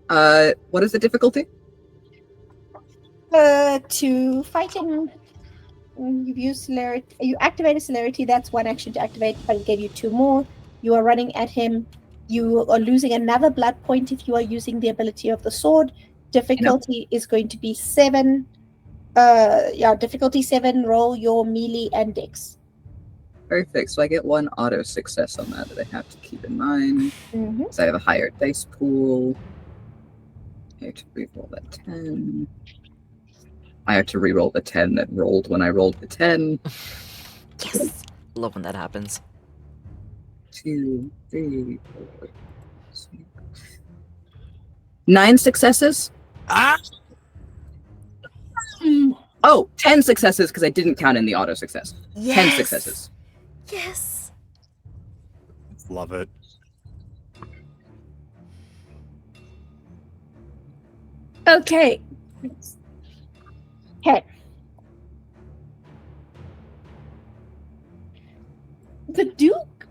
[SPEAKER 5] What is the difficulty?
[SPEAKER 2] To fight him, you've used celerity. You activated celerity. That's one action to activate, but it gave you 2 more. You are running at him. You are losing another blood point if you are using the ability of the sword. Difficulty is going to be 7. Difficulty 7. Roll your melee and dex.
[SPEAKER 5] Perfect. So I get 1 auto success on that I have to keep in mind.
[SPEAKER 2] Mm-hmm.
[SPEAKER 5] So I have a higher dice pool. I have to reroll that 10. I have to reroll the 10 that rolled when I rolled the 10.
[SPEAKER 1] Yes. Love when that happens.
[SPEAKER 5] 2, 3, 4, 6. 9 successes.
[SPEAKER 3] Ah!
[SPEAKER 5] Oh, 10 successes because I didn't count in the auto success.
[SPEAKER 1] Yes.
[SPEAKER 5] 10 successes.
[SPEAKER 1] Yes.
[SPEAKER 3] Love it.
[SPEAKER 2] Okay. Okay. The Duke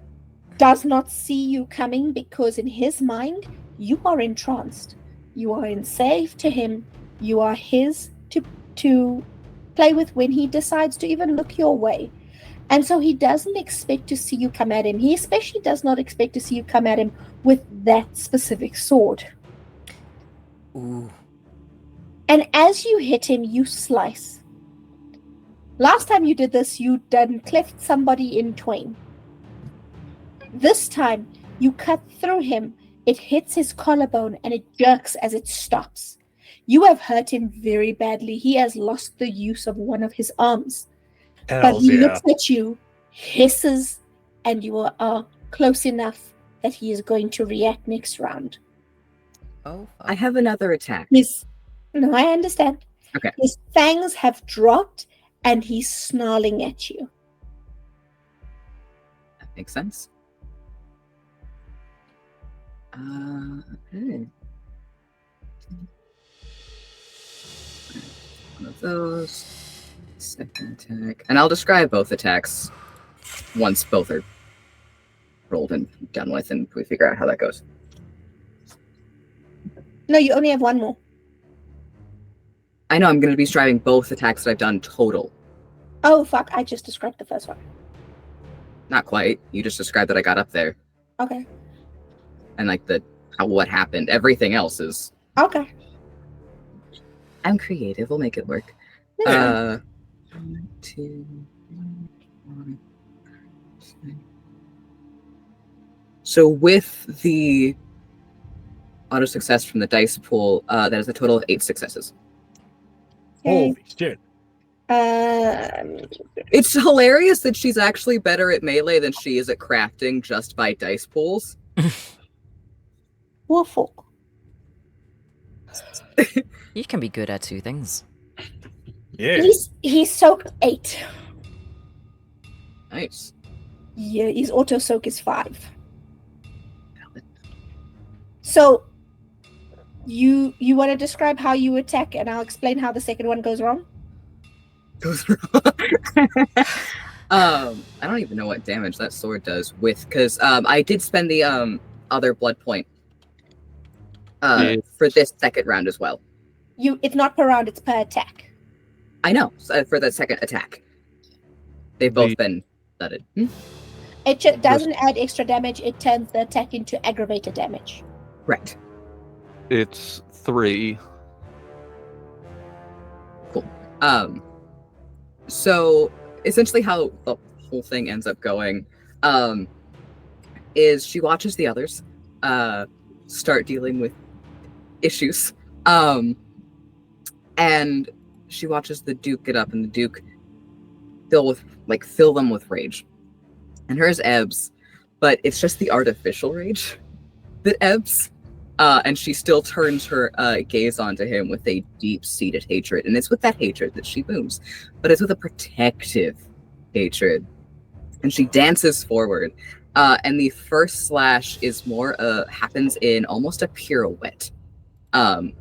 [SPEAKER 2] does not see you coming because in his mind, you are entranced. You are enslaved to him. You are his to play with when he decides to even look your way. And so he doesn't expect to see you come at him. He especially does not expect to see you come at him with that specific sword.
[SPEAKER 1] Ooh.
[SPEAKER 2] And as you hit him, you slice. Last time you did this, you done cleft somebody in twain. This time, you cut through him. It hits his collarbone and it jerks as it stops. You have hurt him very badly. He has lost the use of one of his arms. But he looks at you, hisses, and you are close enough that he is going to react next round.
[SPEAKER 1] Oh.
[SPEAKER 5] I have another attack.
[SPEAKER 2] No, I understand.
[SPEAKER 5] Okay.
[SPEAKER 2] His fangs have dropped, and he's snarling at you.
[SPEAKER 5] That makes sense. Okay. One of those. Second attack. And I'll describe both attacks once both are rolled and done with, and we figure out how that goes.
[SPEAKER 2] No, you only have 1 more.
[SPEAKER 5] I know I'm going to be describing both attacks that I've done total.
[SPEAKER 2] Oh, fuck. I just described the first one.
[SPEAKER 5] Not quite. You just described that I got up there.
[SPEAKER 2] Okay.
[SPEAKER 5] And like what happened. Everything else is...
[SPEAKER 2] Okay.
[SPEAKER 5] I'm creative. We'll make it work.
[SPEAKER 2] Yeah.
[SPEAKER 5] 1, 2, 3, 4, 5. So with the auto success from the dice pool, that is a total of 8 successes.
[SPEAKER 2] Okay.
[SPEAKER 3] Holy shit.
[SPEAKER 5] It's hilarious that she's actually better at melee than she is at crafting just by dice pools.
[SPEAKER 2] Waffle.
[SPEAKER 1] You can be good at 2 things.
[SPEAKER 3] Yeah.
[SPEAKER 2] He's soaked 8.
[SPEAKER 5] Nice.
[SPEAKER 2] Yeah, his auto soak is 5. So you want to describe how you attack, and I'll explain how the second one goes wrong.
[SPEAKER 5] Goes wrong. I don't even know what damage that sword does because I did spend the other blood point for this second round as well.
[SPEAKER 2] It's not per round; it's per attack.
[SPEAKER 5] I know for the second attack. They've both been thudded.
[SPEAKER 2] It doesn't add extra damage. It turns the attack into aggravated damage.
[SPEAKER 5] Right.
[SPEAKER 6] It's 3.
[SPEAKER 5] Cool. So essentially how the whole thing ends up going is she watches the others start dealing with issues. And she watches the Duke get up, and the Duke fill them with rage. And hers ebbs, but it's just the artificial rage that ebbs. And she still turns her gaze onto him with a deep-seated hatred. And it's with that hatred that she booms. But it's with a protective hatred. And she dances forward. And the first slash is more happens in almost a pirouette,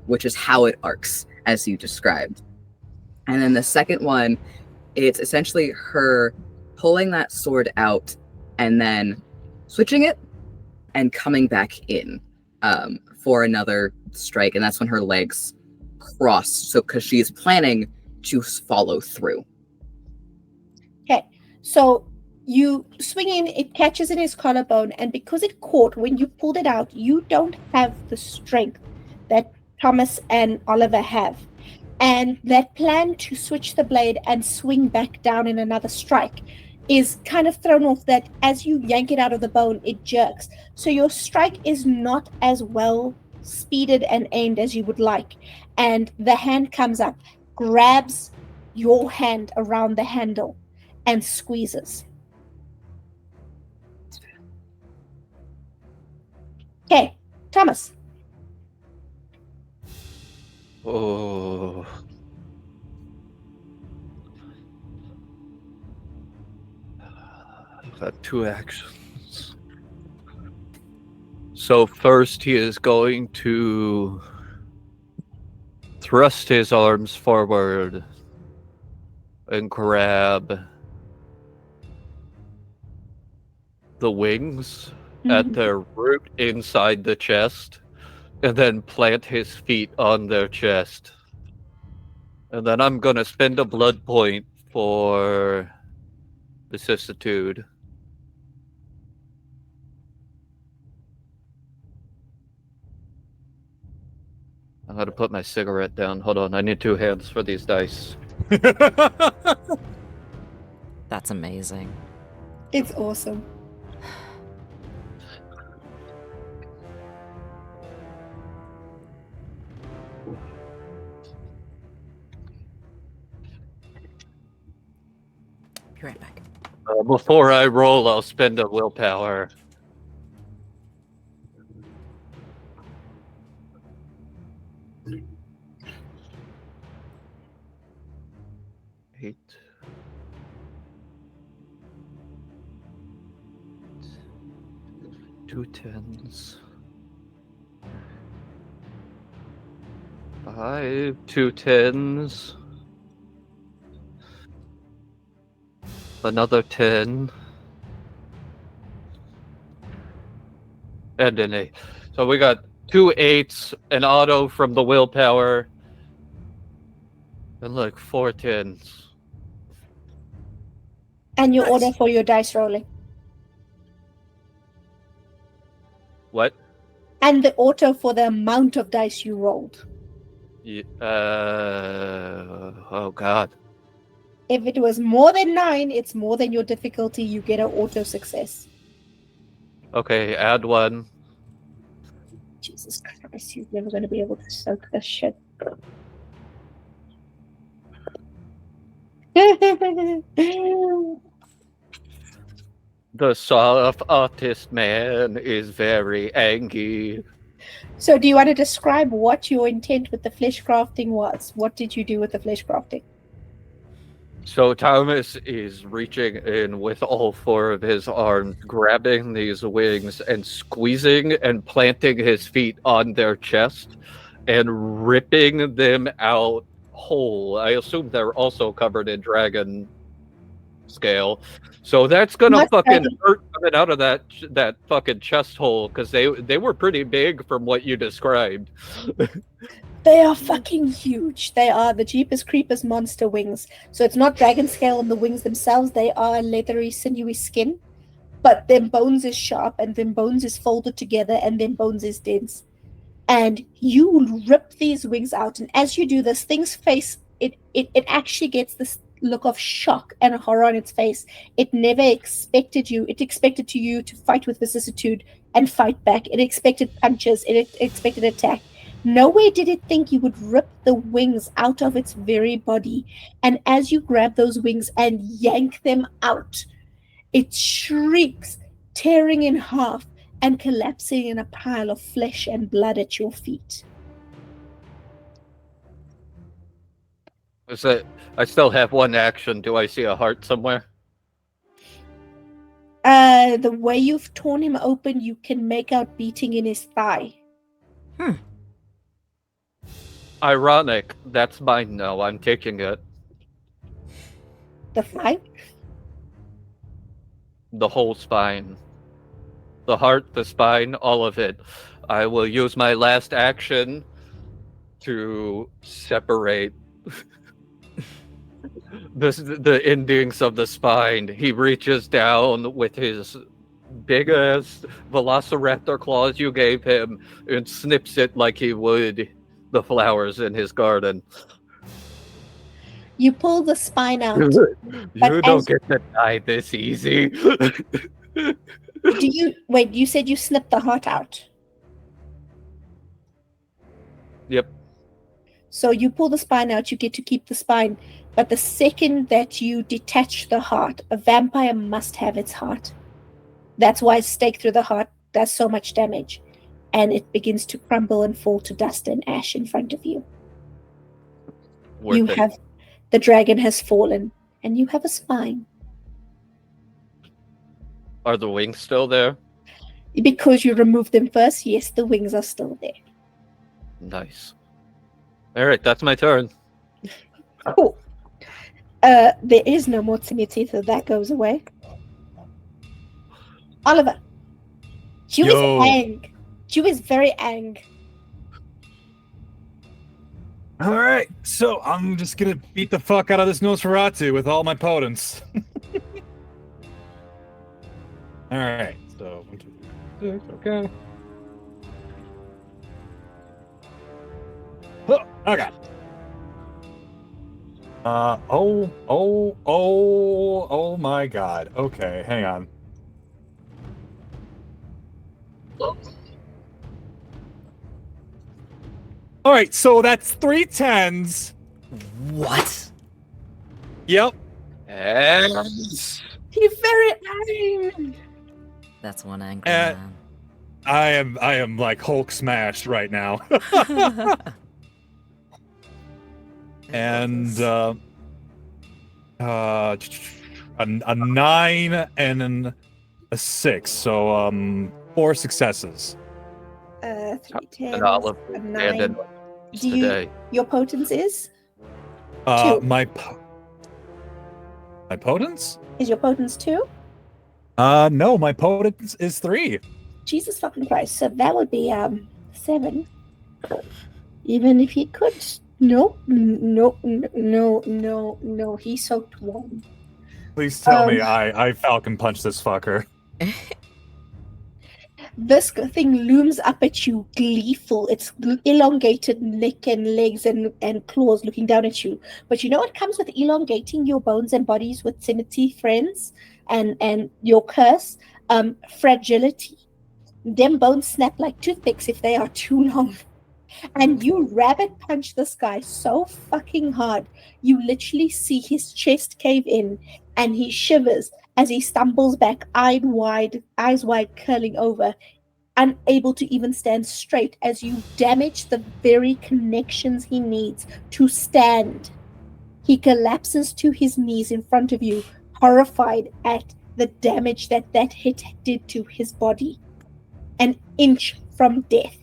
[SPEAKER 5] which is how it arcs, as you described. And then the second one, it's essentially her pulling that sword out and then switching it and coming back in. for another strike, and that's when her legs cross. So, because she's planning to follow through.
[SPEAKER 2] Okay, so you swing in, it catches in his collarbone, and because it caught, when you pulled it out, you don't have the strength that Thomas and Oliver have. And that plan to switch the blade and swing back down in another strike is kind of thrown off. That as you yank it out of the bone, it jerks. So your strike is not as well speeded and aimed as you would like. And the hand comes up, grabs your hand around the handle, and squeezes. Okay, Thomas.
[SPEAKER 6] Oh. I've got 2 actions. So first he is going to thrust his arms forward and grab the wings at their root inside the chest, and then plant his feet on their chest. And then I'm gonna spend a blood point for vicissitude. I'm gonna put my cigarette down. Hold on, I need 2 hands for these dice.
[SPEAKER 9] That's amazing.
[SPEAKER 2] It's awesome.
[SPEAKER 9] Be right back.
[SPEAKER 6] Before I roll, I'll spend a willpower. Eight. 2 10s. 5 2 10s. Another 10. And an 8. So we got 2 8s, an auto from the willpower, and like 4 10s.
[SPEAKER 2] And your order for your dice rolling.
[SPEAKER 6] What?
[SPEAKER 2] And the auto for the amount of dice you rolled.
[SPEAKER 6] Oh god.
[SPEAKER 2] If it was more than 9, it's more than your difficulty. You get an auto success.
[SPEAKER 6] Okay, add 1.
[SPEAKER 2] Jesus Christ, you're never going to be able to soak this shit.
[SPEAKER 6] The soft artist man is very angry.
[SPEAKER 2] So do you want to describe what your intent with the flesh crafting was? What did you do with the flesh crafting?
[SPEAKER 6] So Thomas is reaching in with all 4 of his arms, grabbing these wings and squeezing and planting his feet on their chest and ripping them out whole. I assume they're also covered in dragon scale. So that's gonna fucking hurt coming out of that fucking chest hole, because they were pretty big from what you described.
[SPEAKER 2] They are fucking huge. They are the Jeepers Creepers monster wings. So it's not dragon scale on the wings themselves. They are leathery, sinewy skin. But them bones is sharp, and them bones is folded together, and them bones is dense. And you rip these wings out, and as you do this, thing's face, it actually gets this look of shock and horror on its face. It never expected you. It expected you to fight with vicissitude and fight back. It expected punches. It expected attack. Nowhere did it think you would rip the wings out of its very body. And as you grab those wings and yank them out, it shrieks, tearing in half and collapsing in a pile of flesh and blood at your feet.
[SPEAKER 6] Is it? I still have 1 action. Do I see a heart somewhere?
[SPEAKER 2] The way you've torn him open, you can make out beating in his thigh.
[SPEAKER 6] Ironic. That's mine now. I'm taking it.
[SPEAKER 2] The thigh?
[SPEAKER 6] The whole spine. The heart, the spine, all of it. I will use my last action to separate the endings of the spine. He reaches down with his big ass velociraptor claws you gave him and snips it like he would the flowers in his garden.
[SPEAKER 2] You pull the spine out.
[SPEAKER 6] You
[SPEAKER 2] But
[SPEAKER 6] don't
[SPEAKER 2] as-
[SPEAKER 6] get to die this easy.
[SPEAKER 2] You said you snipped the heart out.
[SPEAKER 6] Yep.
[SPEAKER 2] So you pull the spine out, you get to keep the spine. But the second that you detach the heart, a vampire must have its heart. That's why a stake through the heart does so much damage. And it begins to crumble and fall to dust and ash in front of you.
[SPEAKER 6] Worth it.
[SPEAKER 2] The dragon has fallen, and you have a spine.
[SPEAKER 6] Are the wings still there?
[SPEAKER 2] Because you removed them first, yes, the wings are still there.
[SPEAKER 6] Nice. All right, that's my turn.
[SPEAKER 2] Cool. There is no more Timothy, so that goes away. Oliver. Chew
[SPEAKER 3] Yo.
[SPEAKER 2] is ang. Chew is ang ang.
[SPEAKER 3] All right, so I'm just gonna beat the fuck out of this Nosferatu with all my potence. All right, so 1, 2, 3, 6. Okay. Oh, okay. Oh my God. Okay, hang on. All right, so that's 3 10s.
[SPEAKER 1] What?
[SPEAKER 3] Yep.
[SPEAKER 6] And
[SPEAKER 2] He's very angry.
[SPEAKER 9] That's one angry
[SPEAKER 3] Uh,
[SPEAKER 9] man.
[SPEAKER 3] I am like Hulk smashed right now. And a 9 and a 6, so 4 successes.
[SPEAKER 2] 3 10s,
[SPEAKER 6] an olive
[SPEAKER 2] a
[SPEAKER 6] and
[SPEAKER 2] 9.
[SPEAKER 6] then
[SPEAKER 2] Do you,
[SPEAKER 6] today.
[SPEAKER 2] your potence is?
[SPEAKER 3] My potence?
[SPEAKER 2] Is your potence 2?
[SPEAKER 3] No, my potence is 3.
[SPEAKER 2] Jesus fucking Christ. So that would be 7. Even if he could. No. He soaked 1.
[SPEAKER 3] Please tell me I Falcon punch this fucker.
[SPEAKER 2] This thing looms up at you, gleeful. Its elongated neck and legs and claws looking down at you. But you know what comes with elongating your bones and bodies with Timothy, friends, and your curse? Fragility. Them bones snap like toothpicks if they are too long. And you rabbit punch this guy so fucking hard, you literally see his chest cave in, and he shivers as he stumbles back, eyes wide curling over, unable to even stand straight as you damage the very connections he needs to stand. He collapses to his knees in front of you, horrified at the damage that hit did to his body. An inch from death.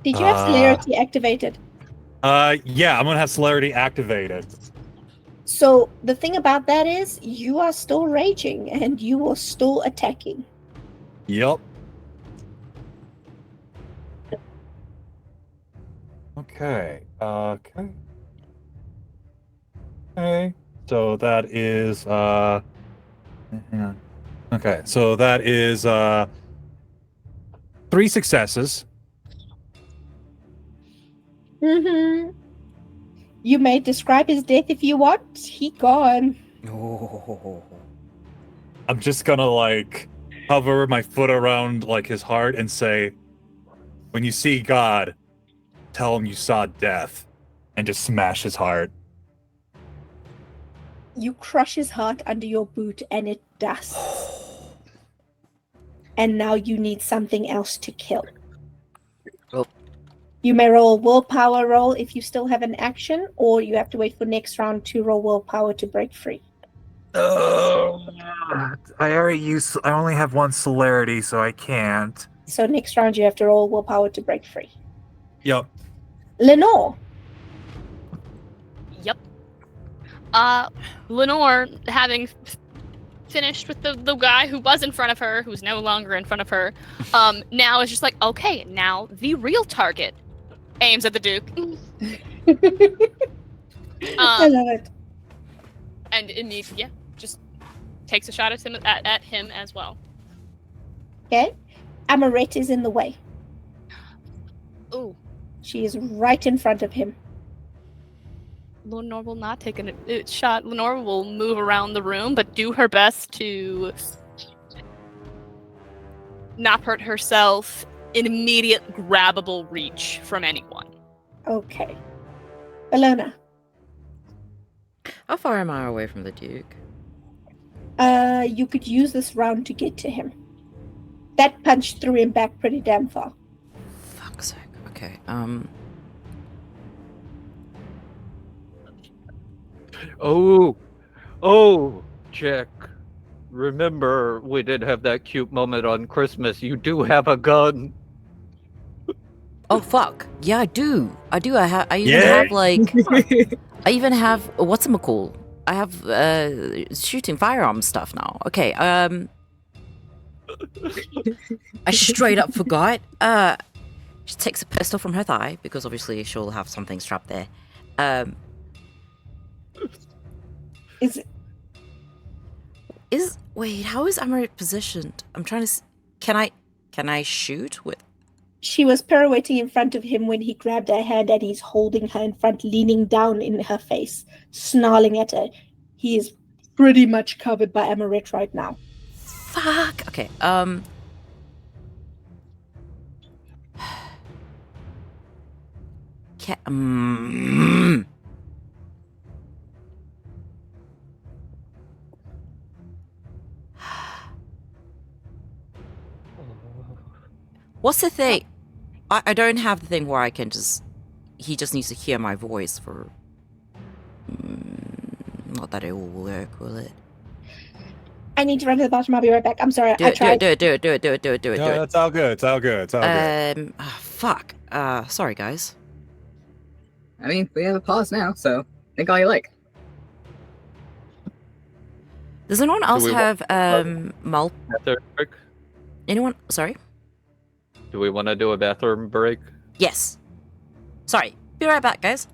[SPEAKER 2] Did you have celerity activated?
[SPEAKER 3] Yeah, I'm gonna have celerity activated.
[SPEAKER 2] So the thing about that is you are still raging and you are still attacking.
[SPEAKER 3] Yep. Okay. Okay. So that is hang on. Okay, so that is 3 successes.
[SPEAKER 2] Mm-hmm. You may describe his death if you want. He gone.
[SPEAKER 1] Oh.
[SPEAKER 3] I'm just gonna like hover my foot around like his heart and say, when you see God, tell him you saw death, and just smash his heart.
[SPEAKER 2] You crush his heart under your boot and it dusts. And now you need something else to kill.
[SPEAKER 1] Oh.
[SPEAKER 2] You may roll a willpower roll if you still have an action, or you have to wait for next round to roll willpower to break free.
[SPEAKER 3] I only have 1 celerity, so I can't.
[SPEAKER 2] So next round you have to roll willpower to break free.
[SPEAKER 3] Yep.
[SPEAKER 2] Lenore.
[SPEAKER 7] Yep. Lenore, having finished with the guy who was in front of her, who's no longer in front of her, now is just like, okay, now the real target aims at the Duke.
[SPEAKER 2] I love it.
[SPEAKER 7] And just takes a shot at him as well.
[SPEAKER 2] Okay. Amorette is in the way.
[SPEAKER 7] Ooh.
[SPEAKER 2] She is right in front of him.
[SPEAKER 7] Lenore will not take a shot. Lenore will move around the room, but do her best to not hurt herself in immediate grabbable reach from anyone.
[SPEAKER 2] Okay. Bellona.
[SPEAKER 1] How far am I away from the Duke?
[SPEAKER 2] You could use this round to get to him. That punch threw him back pretty damn far.
[SPEAKER 1] Fuck's sake. Okay.
[SPEAKER 6] Oh, Jack. Remember, we did have that cute moment on Christmas. You do have a gun.
[SPEAKER 1] Oh fuck. Yeah, I do. I even
[SPEAKER 3] Yeah?
[SPEAKER 1] have like. I even have whatchamacall. I have shooting firearm stuff now. Okay. I straight up forgot. She takes a pistol from her thigh because obviously she'll have something strapped there. Wait, how is Amorette positioned? I'm trying to. Can I shoot with?
[SPEAKER 2] She was pirouetting in front of him when he grabbed her hand, and he's holding her in front, leaning down in her face, snarling at her. He is pretty much covered by Amorette right now.
[SPEAKER 1] Fuck. Okay. What's the thing? I don't have the thing where I can just. He just needs to hear my voice for. Not that it will work, will it?
[SPEAKER 2] I need to run to the bathroom. I'll be right back. I'm sorry. I tried.
[SPEAKER 1] Do it.
[SPEAKER 3] No, it's all good. It's all good. It's all good.
[SPEAKER 1] Fuck. Sorry, guys.
[SPEAKER 5] I mean, we have a pause now, so think all you like.
[SPEAKER 1] Does anyone else
[SPEAKER 6] we
[SPEAKER 1] have
[SPEAKER 6] Bathroom break?
[SPEAKER 1] Anyone? Sorry.
[SPEAKER 6] Do we want to do a bathroom break?
[SPEAKER 1] Yes. Sorry. Be right back, guys.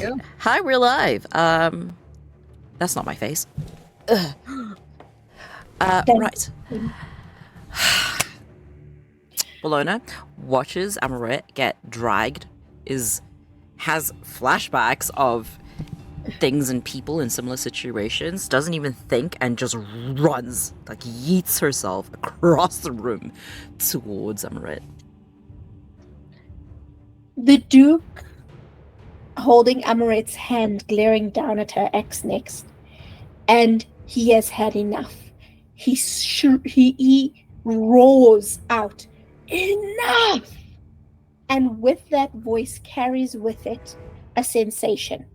[SPEAKER 5] go.
[SPEAKER 1] Hi, we're live. That's not my face. Ugh. Right. Bellona watches Amorette get dragged, has flashbacks of things and people in similar situations, doesn't even think, and just runs, like yeets herself across the room towards Amorette.
[SPEAKER 2] The Duke, holding Amorette's hand, glaring down at her ex next, and he has had enough. He roars out, "Enough!" And with that voice carries with it a sensation.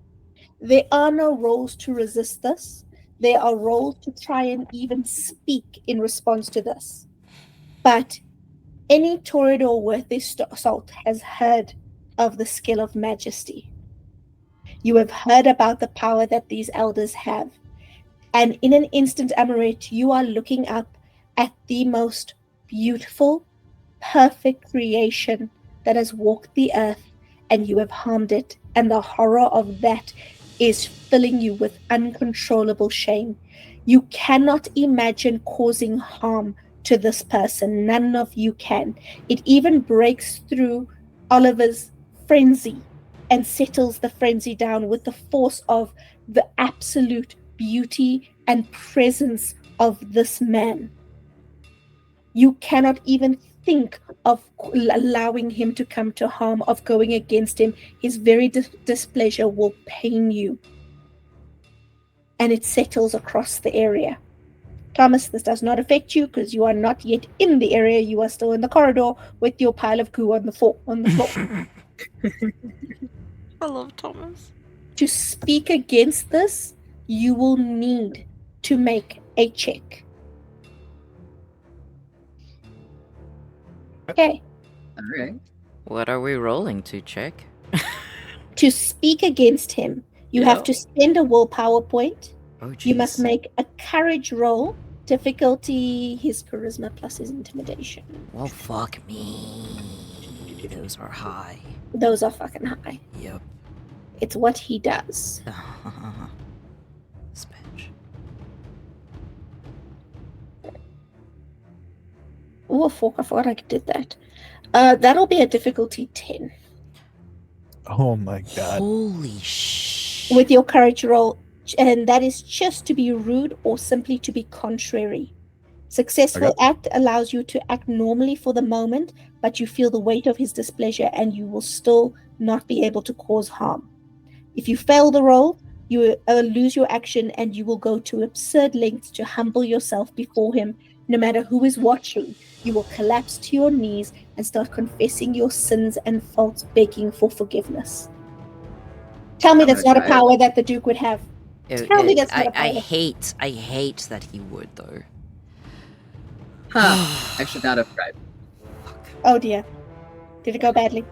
[SPEAKER 2] There are no roles to resist this. There are roles to try and even speak in response to this. But any Toreador worth their salt has heard of the skill of majesty. You have heard about the power that these elders have. And in an instant, Amorette, you are looking up at the most beautiful, perfect creation that has walked the earth, and you have harmed it. And the horror of that is filling you with uncontrollable shame. You cannot imagine causing harm to this person. None of you can. It even breaks through Oliver's frenzy and settles the frenzy down with the force of the absolute beauty and presence of this man. You cannot even think of allowing him to come to harm, of going against him. His very displeasure will pain you. And it settles across the area. Thomas, this does not affect you because you are not yet in the area. You are still in the corridor with your pile of goo on the floor.
[SPEAKER 1] I love Thomas.
[SPEAKER 2] To speak against this, you will need to make a check. Okay.
[SPEAKER 5] All right.
[SPEAKER 1] What are we rolling to check?
[SPEAKER 2] To speak against him, you have to spend a willpower point.
[SPEAKER 1] Oh, jeez.
[SPEAKER 2] You must make a courage roll. Difficulty, his charisma plus his intimidation.
[SPEAKER 1] Well, fuck me. Those are high.
[SPEAKER 2] Those are fucking high.
[SPEAKER 1] Yep.
[SPEAKER 2] It's what he does.
[SPEAKER 1] Spitch.
[SPEAKER 2] Oh, fuck, I forgot I did that. That'll be a difficulty 10.
[SPEAKER 3] Oh my god.
[SPEAKER 1] Holy shit.
[SPEAKER 2] With your courage roll, and that is just to be rude or simply to be contrary. Successful act allows you to act normally for the moment, but you feel the weight of his displeasure and you will still not be able to cause harm. If you fail the roll, you lose your action and you will go to absurd lengths to humble yourself before him. No matter who is watching, you will collapse to your knees and start confessing your sins and faults, begging for forgiveness. Tell me that's not a power that the Duke would have. Tell me that's not a power.
[SPEAKER 1] I hate that he would, though.
[SPEAKER 5] Huh. I should not have tried.
[SPEAKER 2] Oh dear. Did it go badly?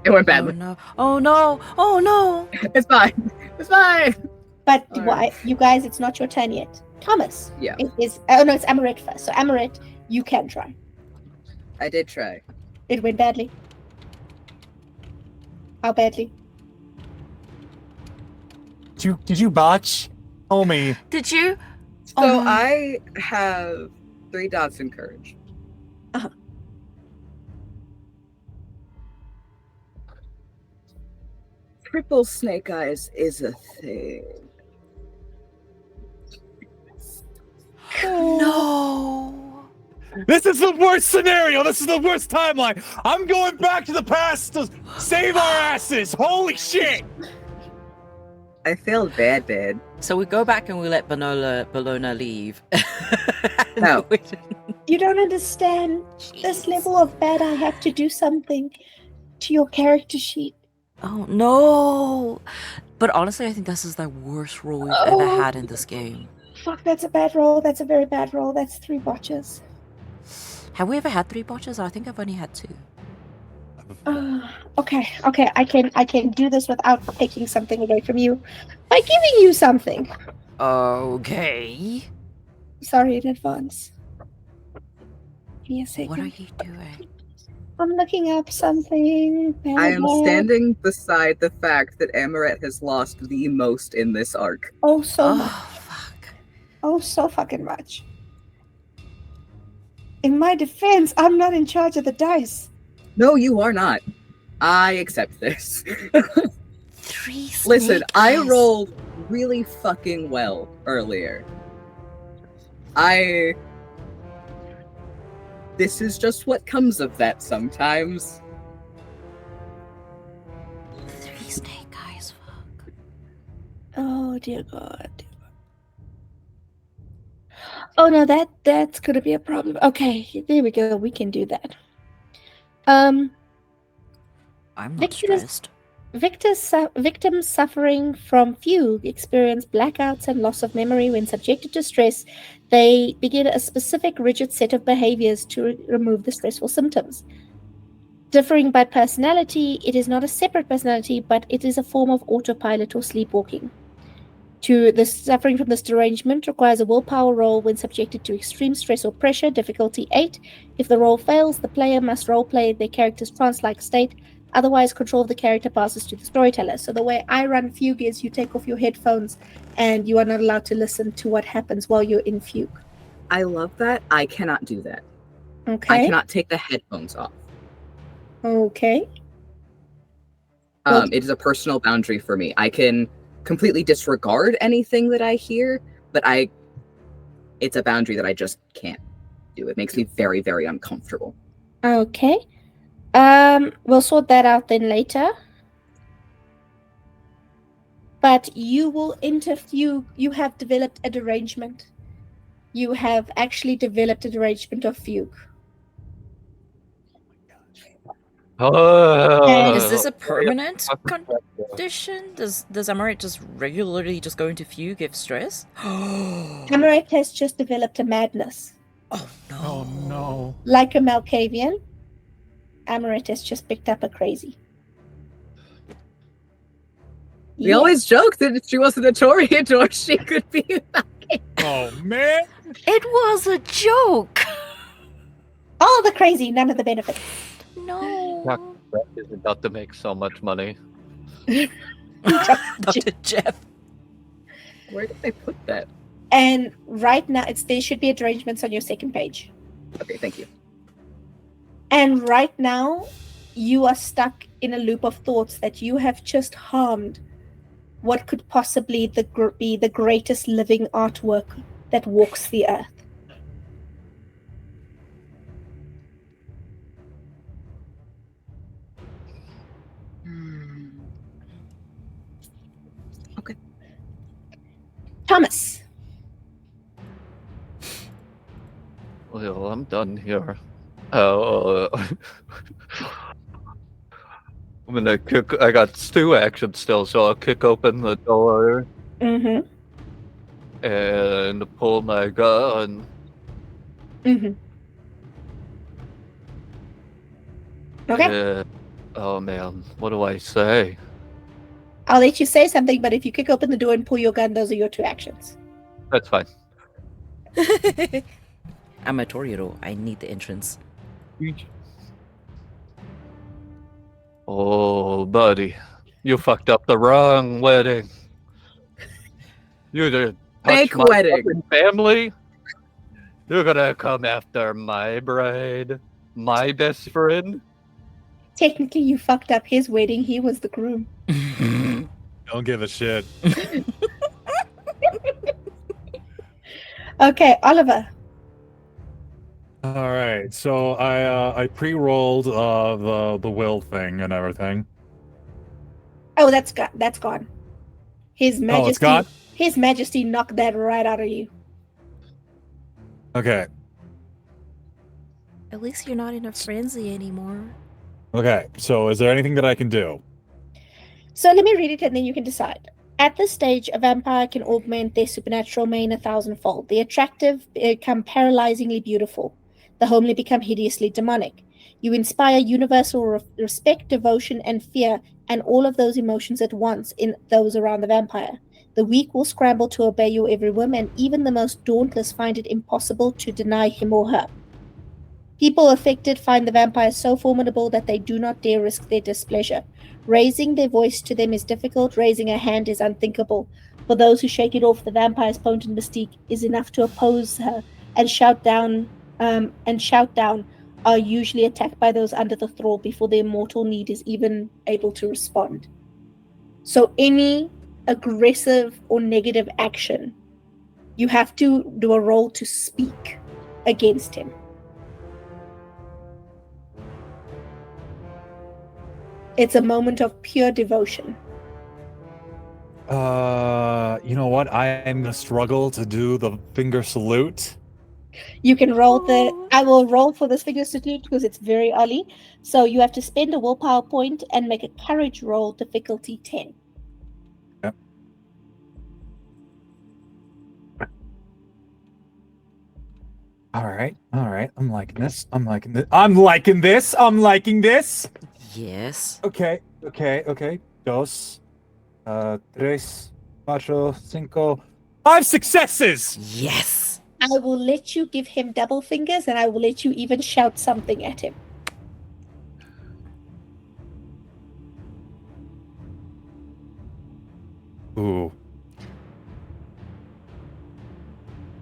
[SPEAKER 5] It went badly.
[SPEAKER 1] Oh no! Oh no!
[SPEAKER 5] It's fine. It's fine.
[SPEAKER 2] But why, you guys, it's not your turn yet. Thomas.
[SPEAKER 5] Yeah.
[SPEAKER 2] It is. Oh no, it's Amorette first. So Amorette, you can try.
[SPEAKER 5] I did try.
[SPEAKER 2] It went badly. How badly?
[SPEAKER 3] Did you botch? Tell me.
[SPEAKER 1] Did you?
[SPEAKER 5] So I have 3 dots in courage.
[SPEAKER 2] Uh-huh.
[SPEAKER 5] Triple snake eyes is a thing.
[SPEAKER 1] No.
[SPEAKER 3] This is the worst scenario. This is the worst timeline. I'm going back to the past to save our asses. Holy shit.
[SPEAKER 5] I failed bad.
[SPEAKER 1] So we go back and we let Bellona leave.
[SPEAKER 5] No.
[SPEAKER 2] You don't understand. This level of bad, I have to do something to your character sheet.
[SPEAKER 1] Oh no! But honestly, I think this is the worst roll we've ever had in this game.
[SPEAKER 2] Fuck, that's a bad roll. That's a very bad roll. That's 3 botches.
[SPEAKER 1] Have we ever had 3 botches? I think I've only had 2.
[SPEAKER 2] Okay. I can do this without taking something away from you by giving you something.
[SPEAKER 1] Okay.
[SPEAKER 2] Sorry in advance. Give me a second.
[SPEAKER 1] What are you doing?
[SPEAKER 2] I'm looking up something.
[SPEAKER 5] I am standing beside the fact that Amorette has lost the most in this arc.
[SPEAKER 2] Oh, so much.
[SPEAKER 1] Fuck.
[SPEAKER 2] Oh, so fucking much. In my defense, I'm not in charge of the dice.
[SPEAKER 5] No, you are not. I accept this.
[SPEAKER 1] 3 snake
[SPEAKER 5] Listen, I
[SPEAKER 1] eyes.
[SPEAKER 5] rolled really fucking well earlier. This is just what comes of that sometimes.
[SPEAKER 1] 3 snake eyes, fuck.
[SPEAKER 2] Oh, dear God. Oh, no, that's going to be a problem. Okay, there we go. We can do that.
[SPEAKER 9] I'm not
[SPEAKER 2] Victor's-
[SPEAKER 9] stressed.
[SPEAKER 2] Victims suffering from fugue experience blackouts and loss of memory when subjected to stress. They begin a specific rigid set of behaviors to remove the stressful symptoms. Differing by personality, it is not a separate personality, but it is a form of autopilot or sleepwalking. The suffering from this derangement requires a willpower roll when subjected to extreme stress or pressure, difficulty 8. If the roll fails, the player must roleplay their character's trance-like state. Otherwise, control of the character passes to the storyteller. So the way I run fugue is you take off your headphones and you are not allowed to listen to what happens while you're in fugue.
[SPEAKER 5] I love that. I cannot do that.
[SPEAKER 2] Okay.
[SPEAKER 5] I cannot take the headphones off.
[SPEAKER 2] Okay. Well-
[SPEAKER 5] It is a personal boundary for me. I can completely disregard anything that I hear, but it's a boundary that I just can't do. It makes me very, very uncomfortable.
[SPEAKER 2] Okay. We'll sort that out then later. But you will enter fugue. You have developed a derangement. You have actually developed a derangement of fugue.
[SPEAKER 1] Is this a permanent condition? Does Amorette just regularly just go into fugue if stress?
[SPEAKER 2] Amorette has just developed a madness.
[SPEAKER 1] Oh no.
[SPEAKER 3] Oh no.
[SPEAKER 2] Like a Malkavian, Amorette has just picked up a crazy.
[SPEAKER 5] We always joke that if she wasn't a Toreador, she could be.
[SPEAKER 3] Oh man.
[SPEAKER 1] It was a joke.
[SPEAKER 2] All the crazy, none of the benefit.
[SPEAKER 1] No.
[SPEAKER 6] Masquerade is about to make so much money.
[SPEAKER 1] Dr. Jeff.
[SPEAKER 5] Where did I put that?
[SPEAKER 2] And right now, there should be derangements on your second page.
[SPEAKER 5] Okay, thank you.
[SPEAKER 2] And right now, you are stuck in a loop of thoughts that you have just harmed what could possibly be the greatest living artwork that walks the earth.
[SPEAKER 5] Okay.
[SPEAKER 2] Thomas.
[SPEAKER 6] Well, I'm done here. I'm gonna kick. I got 2 actions still, so I'll kick open the door
[SPEAKER 2] Mm-hmm.
[SPEAKER 6] and pull my gun.
[SPEAKER 2] Mm-hmm. Okay.
[SPEAKER 6] Oh man, what do I say?
[SPEAKER 2] I'll let you say something, but if you kick open the door and pull your gun, those are your 2 actions.
[SPEAKER 6] That's fine.
[SPEAKER 1] I'm a Toreador. I need the entrance.
[SPEAKER 6] Oh, buddy, you fucked up the wrong wedding. You did
[SPEAKER 5] Fake
[SPEAKER 6] touch my
[SPEAKER 5] wedding.
[SPEAKER 6] fucking family. You're gonna come after my bride, my best friend.
[SPEAKER 2] Technically, you fucked up his wedding. He was the groom.
[SPEAKER 3] Don't give a shit.
[SPEAKER 2] Okay, Oliver.
[SPEAKER 3] All right, so I pre-rolled the will thing and everything.
[SPEAKER 2] Oh, that's gone. His Majesty.
[SPEAKER 3] Oh, it's gone?
[SPEAKER 2] His Majesty knocked that right out of you.
[SPEAKER 3] Okay.
[SPEAKER 1] At least you're not in a frenzy anymore.
[SPEAKER 3] Okay. So is there anything that I can do?
[SPEAKER 2] So let me read it and then you can decide. At this stage, a vampire can augment their supernatural main 1,000-fold. The attractive become paralyzingly beautiful. The homely become hideously demonic. You inspire universal respect, devotion, and fear, and all of those emotions at once in those around the vampire. The weak will scramble to obey your every whim, and even the most dauntless find it impossible to deny him or her. People affected find the vampires so formidable that they do not dare risk their displeasure. Raising their voice to them is difficult. Raising a hand is unthinkable. For those who shake it off, the vampire's potent mystique is enough to oppose her and shout down. Are usually attacked by those under the thrall before their mortal need is even able to respond. So any aggressive or negative action, you have to do a roll to speak against him. It's a moment of pure devotion.
[SPEAKER 3] You know what? I am gonna struggle to do the finger salute.
[SPEAKER 2] You can roll I will roll for this finger salute because it's very early. So you have to spend a willpower point and make a courage roll, difficulty 10.
[SPEAKER 3] Yep. All right. I'm liking this. I'm liking this.
[SPEAKER 1] Yes.
[SPEAKER 3] Okay. Dos, tres, cuatro, cinco. 5 successes!
[SPEAKER 1] Yes.
[SPEAKER 2] I will let you give him double fingers and I will let you even shout something at him.
[SPEAKER 3] Ooh.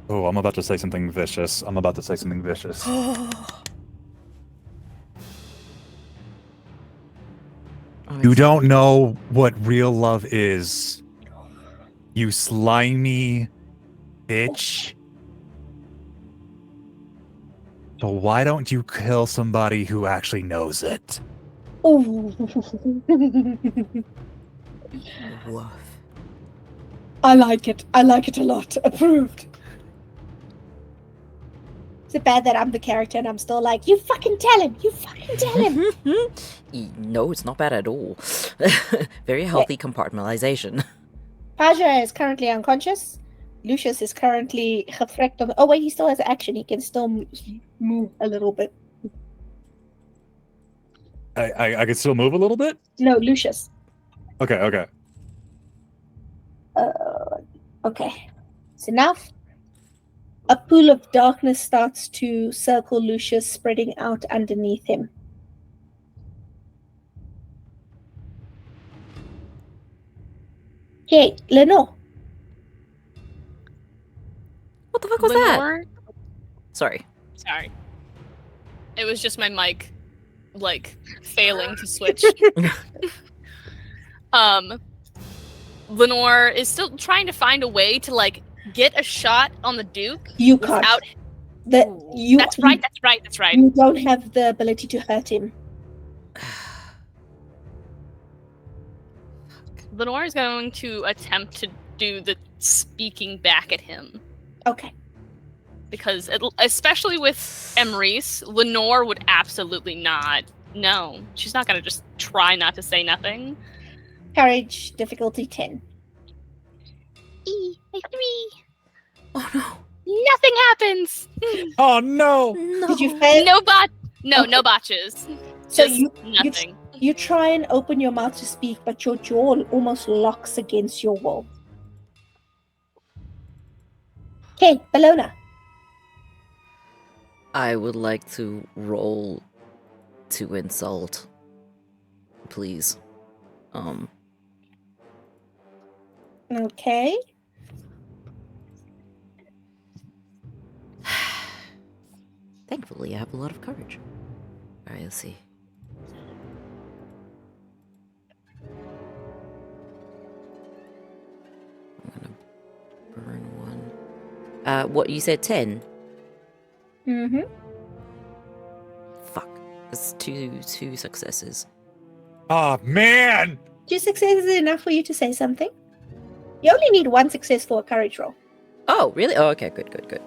[SPEAKER 3] Oh, I'm about to say something vicious. You don't know what real love is. You slimy bitch. So why don't you kill somebody who actually knows it?
[SPEAKER 2] Oh.
[SPEAKER 1] Woof.
[SPEAKER 2] I like it a lot. Approved. Is it bad that I'm the character and I'm still like, you fucking tell him!
[SPEAKER 1] No, it's not bad at all. Very healthy compartmentalization.
[SPEAKER 2] Paja is currently unconscious. Lucius is currently gefrekt on. Oh wait, he still has action. He can still move a little bit.
[SPEAKER 3] I can still move a little bit?
[SPEAKER 2] No, Lucius.
[SPEAKER 3] Okay.
[SPEAKER 2] Okay. It's enough. A pool of darkness starts to circle Lucius, spreading out underneath him. Okay, Lenore.
[SPEAKER 1] What the fuck was
[SPEAKER 4] Lenore?
[SPEAKER 1] that? Sorry.
[SPEAKER 7] It was just my mic, failing to switch. Lenore is still trying to find a way to, get a shot on the Duke.
[SPEAKER 2] You can't.
[SPEAKER 7] That's right.
[SPEAKER 2] You don't have the ability to hurt him.
[SPEAKER 7] Lenore is going to attempt to do the speaking back at him.
[SPEAKER 2] Okay.
[SPEAKER 7] Because, especially with Emrys, Lenore would absolutely not. No, she's not going to just try not to say nothing.
[SPEAKER 2] Courage, difficulty 10.
[SPEAKER 7] A 3.
[SPEAKER 1] Oh no.
[SPEAKER 7] Nothing happens.
[SPEAKER 3] Oh no.
[SPEAKER 2] Did you fail?
[SPEAKER 7] No botches.
[SPEAKER 2] So
[SPEAKER 7] Just nothing.
[SPEAKER 2] You try and open your mouth to speak, but your jaw almost locks against your will. Okay, Bellona.
[SPEAKER 1] I would like to roll to insult. Please.
[SPEAKER 2] Okay.
[SPEAKER 1] Thankfully, I have a lot of courage. Alright, let's see. I'm gonna burn one. What, you said 10?
[SPEAKER 2] Mm-hmm.
[SPEAKER 1] Fuck. That's two successes.
[SPEAKER 3] Oh man!
[SPEAKER 2] 2 successes is enough for you to say something. You only need 1 success for a courage roll.
[SPEAKER 1] Oh, really? Oh, okay, good.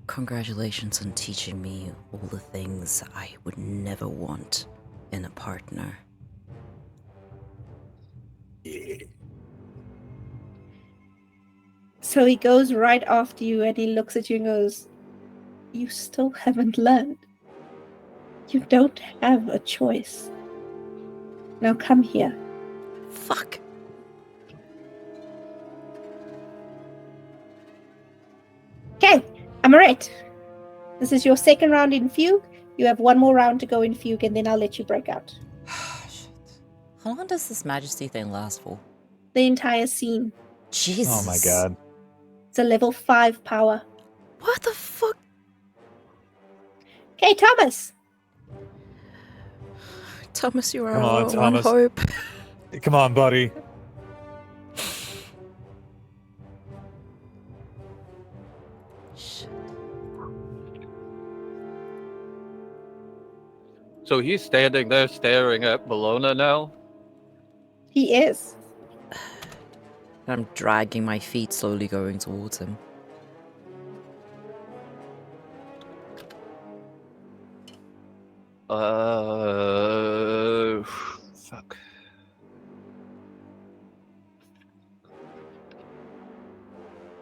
[SPEAKER 1] Congratulations on teaching me all the things I would never want in a partner.
[SPEAKER 2] So he goes right after you and he looks at you and goes, You still haven't learned. You don't have a choice. Now come here.
[SPEAKER 1] Fuck.
[SPEAKER 2] Okay, Amorette. This is your second round in Fugue. You have one more round to go in Fugue, and then I'll let you break out.
[SPEAKER 1] Shit. How long does this Majesty thing last for?
[SPEAKER 2] The entire scene.
[SPEAKER 1] Jesus.
[SPEAKER 3] Oh my god.
[SPEAKER 2] It's a level 5 power.
[SPEAKER 1] What the fuck?
[SPEAKER 2] Okay, Thomas.
[SPEAKER 1] Thomas, you are
[SPEAKER 3] Come on,
[SPEAKER 1] our
[SPEAKER 3] Thomas.
[SPEAKER 1] one hope.
[SPEAKER 3] Come on, buddy.
[SPEAKER 1] Shit.
[SPEAKER 6] So he's standing there staring at Bellona now?
[SPEAKER 2] He is.
[SPEAKER 1] I'm dragging my feet, slowly going towards him.
[SPEAKER 6] Fuck.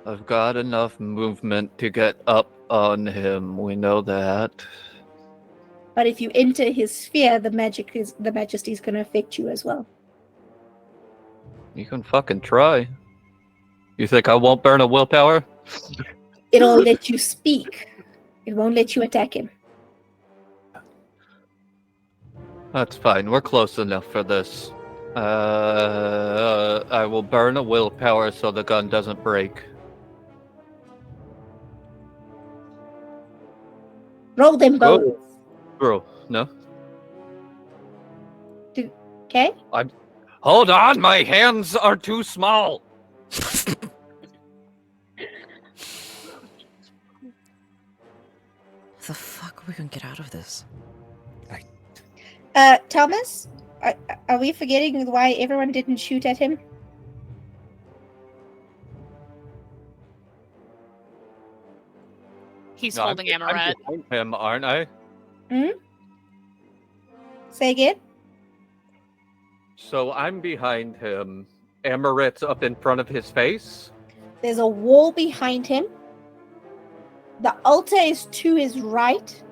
[SPEAKER 6] I've got enough movement to get up on him, we know that.
[SPEAKER 2] But if you enter his sphere, the majesty is going to affect you as well.
[SPEAKER 6] You can fucking try. You think I won't burn a willpower?
[SPEAKER 2] It'll let you speak. It won't let you attack him.
[SPEAKER 6] That's fine, we're close enough for this. I will burn a willpower so the gun doesn't break.
[SPEAKER 2] Roll them both.
[SPEAKER 6] Bro, no?
[SPEAKER 2] Okay?
[SPEAKER 6] Hold on, my hands are too small!
[SPEAKER 1] The fuck are we gonna get out of this?
[SPEAKER 2] Thomas? Are we forgetting why everyone didn't shoot at him?
[SPEAKER 7] He's
[SPEAKER 6] No,
[SPEAKER 7] holding
[SPEAKER 6] I'm
[SPEAKER 7] Amorette.
[SPEAKER 6] behind him, aren't I?
[SPEAKER 2] Say again?
[SPEAKER 6] So I'm behind him. Amorette's up in front of his face?
[SPEAKER 2] There's a wall behind him. The altar is to his right.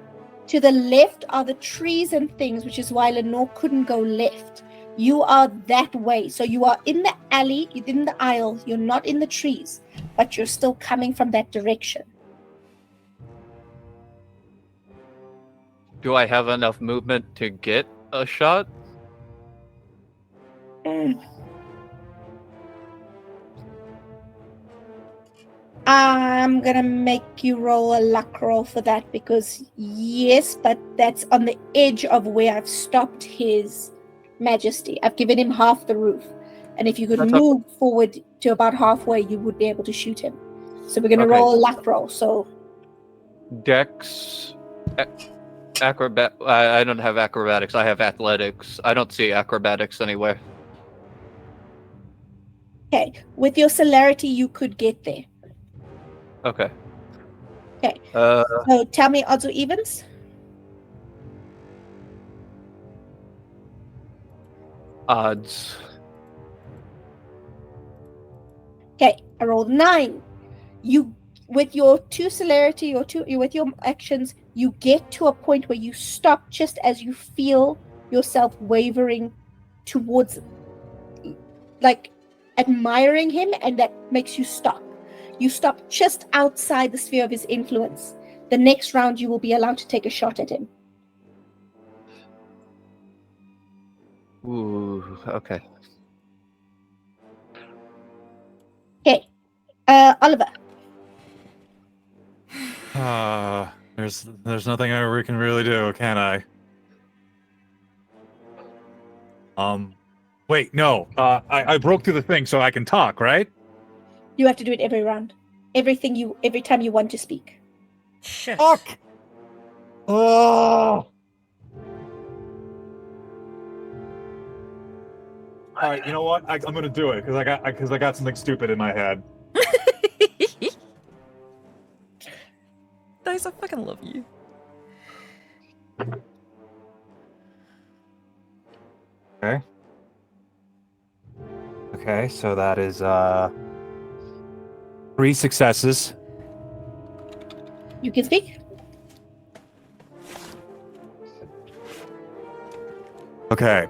[SPEAKER 2] To the left are the trees and things, which is why Lenore couldn't go left. You are that way. So you are in the alley, you're in the aisle, you're not in the trees, but you're still coming from that direction.
[SPEAKER 6] Do I have enough movement to get a shot?
[SPEAKER 2] I'm gonna make you roll a luck roll for that because yes, but that's on the edge of where I've stopped his majesty. I've given him half the roof, and if you could move forward to about halfway, you would be able to shoot him. So we're gonna roll a luck roll. So
[SPEAKER 6] Dex, acrobat. I don't have acrobatics. I have athletics. I don't see acrobatics anywhere.
[SPEAKER 2] okay, with your celerity, you could get there.
[SPEAKER 6] Okay.
[SPEAKER 2] Okay.
[SPEAKER 6] So
[SPEAKER 2] tell me odds or evens.
[SPEAKER 6] odds.
[SPEAKER 2] Okay, I rolled 9. You, with your 2 celerity or with your actions, you get to a point where you stop just as you feel yourself wavering towards, like, admiring him, and that makes you stop. You stop just outside the sphere of his influence. The next round, you will be allowed to take a shot at him.
[SPEAKER 6] Ooh, okay.
[SPEAKER 2] Okay, Oliver.
[SPEAKER 3] There's nothing we can really do, can I? Wait, no. I broke through the thing so I can talk, right?
[SPEAKER 2] You have to do it every round. Every time you want to speak.
[SPEAKER 1] Shit.
[SPEAKER 3] Fuck! Oh! All right, you know what? I'm gonna do it because I got something stupid in my head.
[SPEAKER 1] Dice, I fucking love you.
[SPEAKER 3] Okay. Okay, so that is 3 successes.
[SPEAKER 2] You can speak.
[SPEAKER 3] Okay.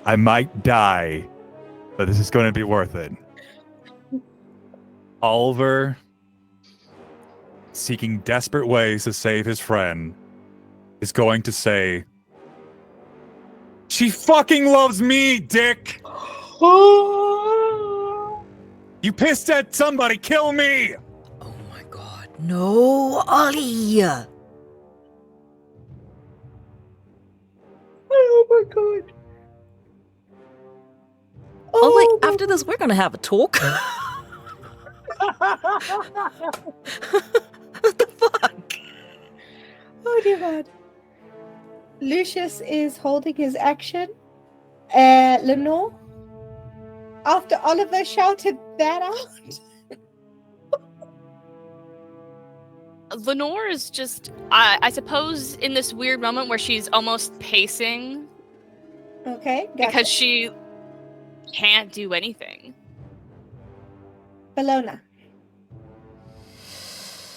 [SPEAKER 3] I might die, but this is going to be worth it. Oliver, seeking desperate ways to save his friend, is going to say, "She fucking loves me, dick! You pissed at somebody, kill me!"
[SPEAKER 1] Oh my god. No, Ollie!
[SPEAKER 5] Oh my god.
[SPEAKER 1] Oh, wait, after this, we're gonna have a talk. What the fuck?
[SPEAKER 2] Oh dear God. Lucius is holding his action. Lenore, after Oliver shouted that out.
[SPEAKER 7] Lenore is just, I suppose, in this weird moment where she's almost pacing
[SPEAKER 2] Okay, gotcha.
[SPEAKER 7] because she can't do anything.
[SPEAKER 2] Bellona.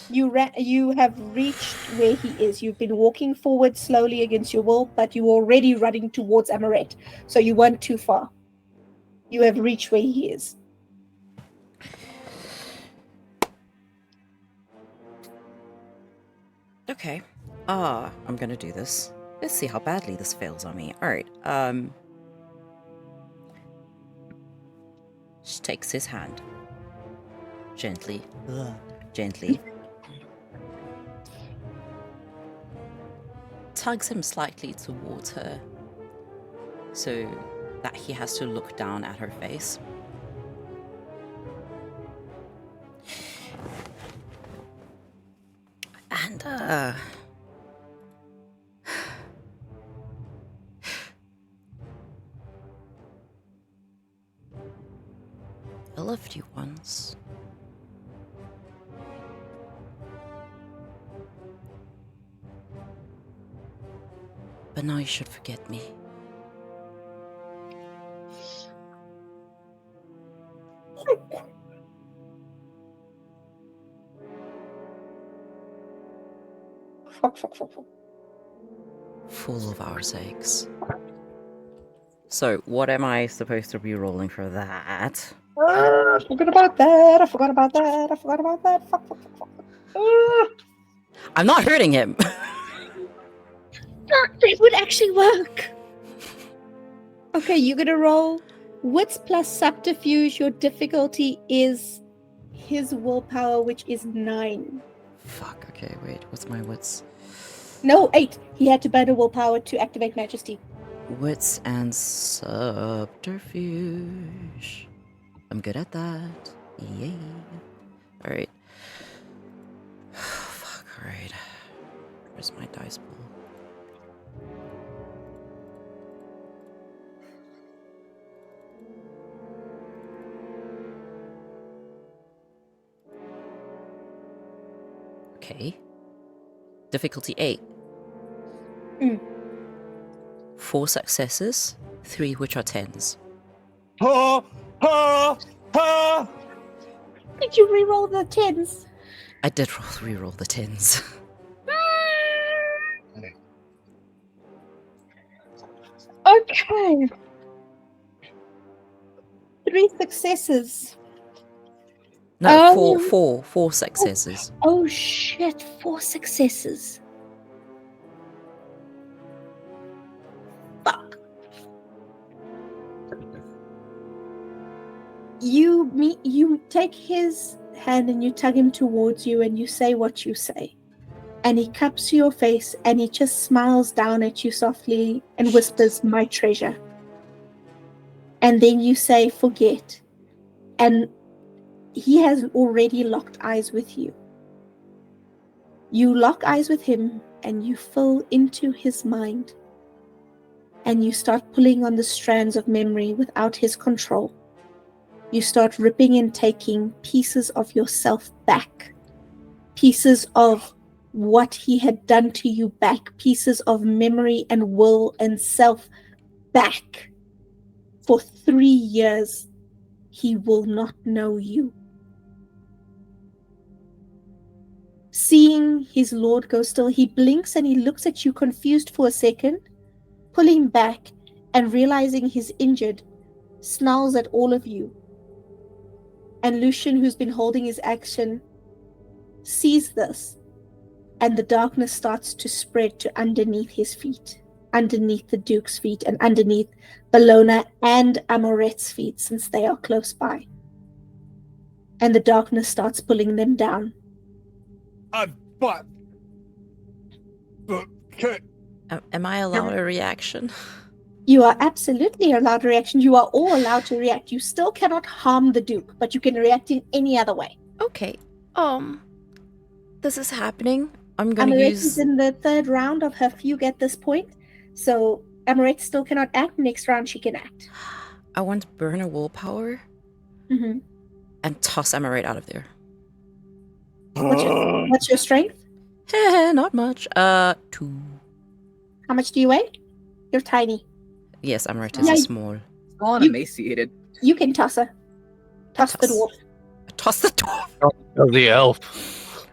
[SPEAKER 2] You have reached where he is. You've been walking forward slowly against your will, but you're already running towards Amorette. So you weren't too far. You have reached where he is.
[SPEAKER 1] Okay. I'm gonna do this. Let's see how badly this fails on me. Alright, she takes his hand. Gently. Gently. Tugs him slightly towards her so that he has to look down at her face. And I loved you once. But now you should forget me. Full of our sakes. So, what am I supposed to be rolling for that?
[SPEAKER 2] I forgot about that. I forgot about that. I forgot about that. Fuck.
[SPEAKER 1] I'm not hurting him.
[SPEAKER 2] It would actually work. Okay, you're gonna roll wits plus subterfuge. Your difficulty is his willpower, which is 9.
[SPEAKER 1] Fuck, okay, wait, what's my wits?
[SPEAKER 2] No, 8. He had to burn a willpower to activate Majesty.
[SPEAKER 1] Wits and subterfuge. I'm good at that. Yay. Alright. Fuck, alright. Where's my dice pool? Okay. Difficulty 8. 4 successes, 3 which are 10s.
[SPEAKER 2] Did you re-roll the 10s?
[SPEAKER 1] I did re-roll the 10s.
[SPEAKER 2] Okay. 3 successes.
[SPEAKER 1] No, four successes.
[SPEAKER 2] Oh shit, 4 successes. Fuck. You take his hand and you tug him towards you and you say what you say. And he cups to your face and he just smiles down at you softly and whispers, "My treasure." And then you say, "Forget." And he has already locked eyes with you. You lock eyes with him and you fall into his mind. And you start pulling on the strands of memory without his control. You start ripping and taking pieces of yourself back. Pieces of what he had done to you back. Pieces of memory and will and self back. For 3 years, he will not know you. Seeing his lord go still, he blinks and he looks at you confused for a second, pulling back, and realizing he's injured, snarls at all of you. And Lucian, who's been holding his action, sees this, and the darkness starts to spread to underneath his feet, underneath the Duke's feet, and underneath Bellona and Amorette's feet, since they are close by. And the darkness starts pulling them down.
[SPEAKER 3] But... Okay.
[SPEAKER 1] Am I allowed a reaction?
[SPEAKER 2] You are absolutely allowed a reaction. You are all allowed to react. You still cannot harm the Duke, but you can react in any other way.
[SPEAKER 1] Okay. This is happening. I'm gonna
[SPEAKER 2] Amorette
[SPEAKER 1] use...
[SPEAKER 2] is in the third round of her fugue at this point, so Amorette still cannot act. Next round she can act.
[SPEAKER 1] I want to burn a willpower
[SPEAKER 2] Mm-hmm.
[SPEAKER 1] and toss Amorette out of there.
[SPEAKER 2] What's your strength?
[SPEAKER 1] Not much. 2.
[SPEAKER 2] How much do you weigh? You're tiny.
[SPEAKER 1] Yes, Amorette is
[SPEAKER 2] Yeah,
[SPEAKER 1] small.
[SPEAKER 5] Small and emaciated.
[SPEAKER 2] You can toss her. Toss the dwarf.
[SPEAKER 1] Toss the dwarf.
[SPEAKER 6] Oh, the elf.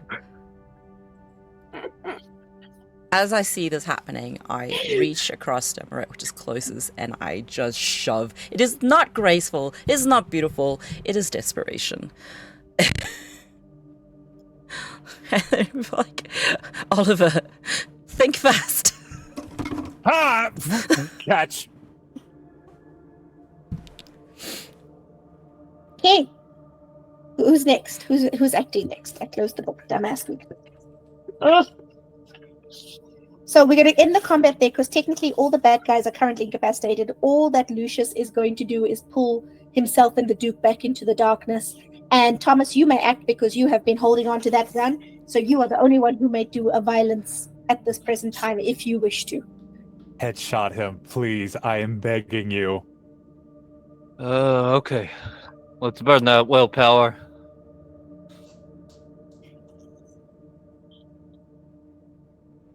[SPEAKER 1] As I see this happening, I reach across to Amorette, which is closest, and I just shove. It is not graceful. It is not beautiful. It is desperation. And I'm like, Oliver, think fast.
[SPEAKER 3] Ah! Catch.
[SPEAKER 2] Okay. Who's next? Who's acting next? I closed the book. Dumbass me. So we're going to end the combat there because technically all the bad guys are currently incapacitated. All that Lucius is going to do is pull himself and the Duke back into the darkness. And Thomas, you may act because you have been holding on to that gun. So you are the only one who may do a violence at this present time if you wish to.
[SPEAKER 3] Headshot him, please. I am begging you.
[SPEAKER 6] Okay. Let's burn that willpower.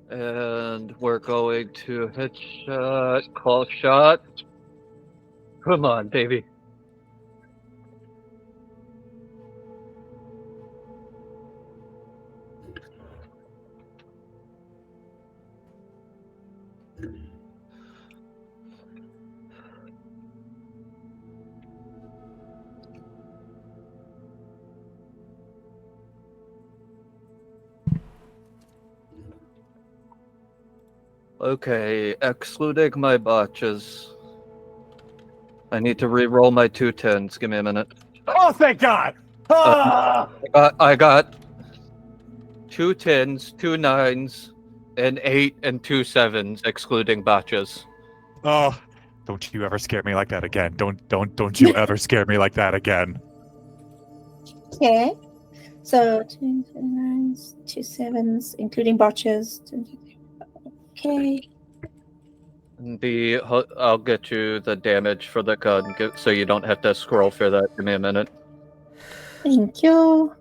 [SPEAKER 6] And we're going to headshot, call shot. Come on, baby. Okay, excluding my botches. I need to re-roll my 2 10s. Give me a minute.
[SPEAKER 3] Oh, thank God! Ah!
[SPEAKER 6] I got 2 10s, 2 9s, an 8, and 2 7s, excluding botches.
[SPEAKER 3] Oh, don't you ever scare me like that again. Don't you ever scare me like that again.
[SPEAKER 2] Okay. So 2 9s, 2 7s, including botches. Okay.
[SPEAKER 6] I'll get you the damage for the gun, so you don't have to scroll for that. Give me a minute.
[SPEAKER 2] Thank you.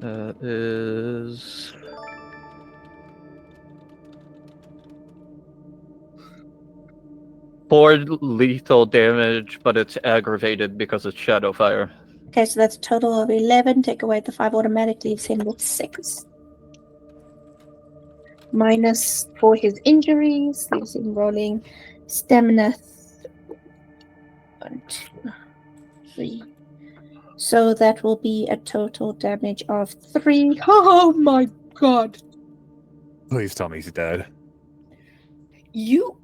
[SPEAKER 6] That is 4 lethal damage, but it's aggravated because it's shadow fire.
[SPEAKER 2] Okay, so that's a total of 11. Take away the 5 automatic, leaves him with 6. Minus for his injuries, leaves him rolling stamina 1, 2, 3. So that will be a total damage of 3. Oh my god!
[SPEAKER 3] Please tell me he's dead.
[SPEAKER 2] You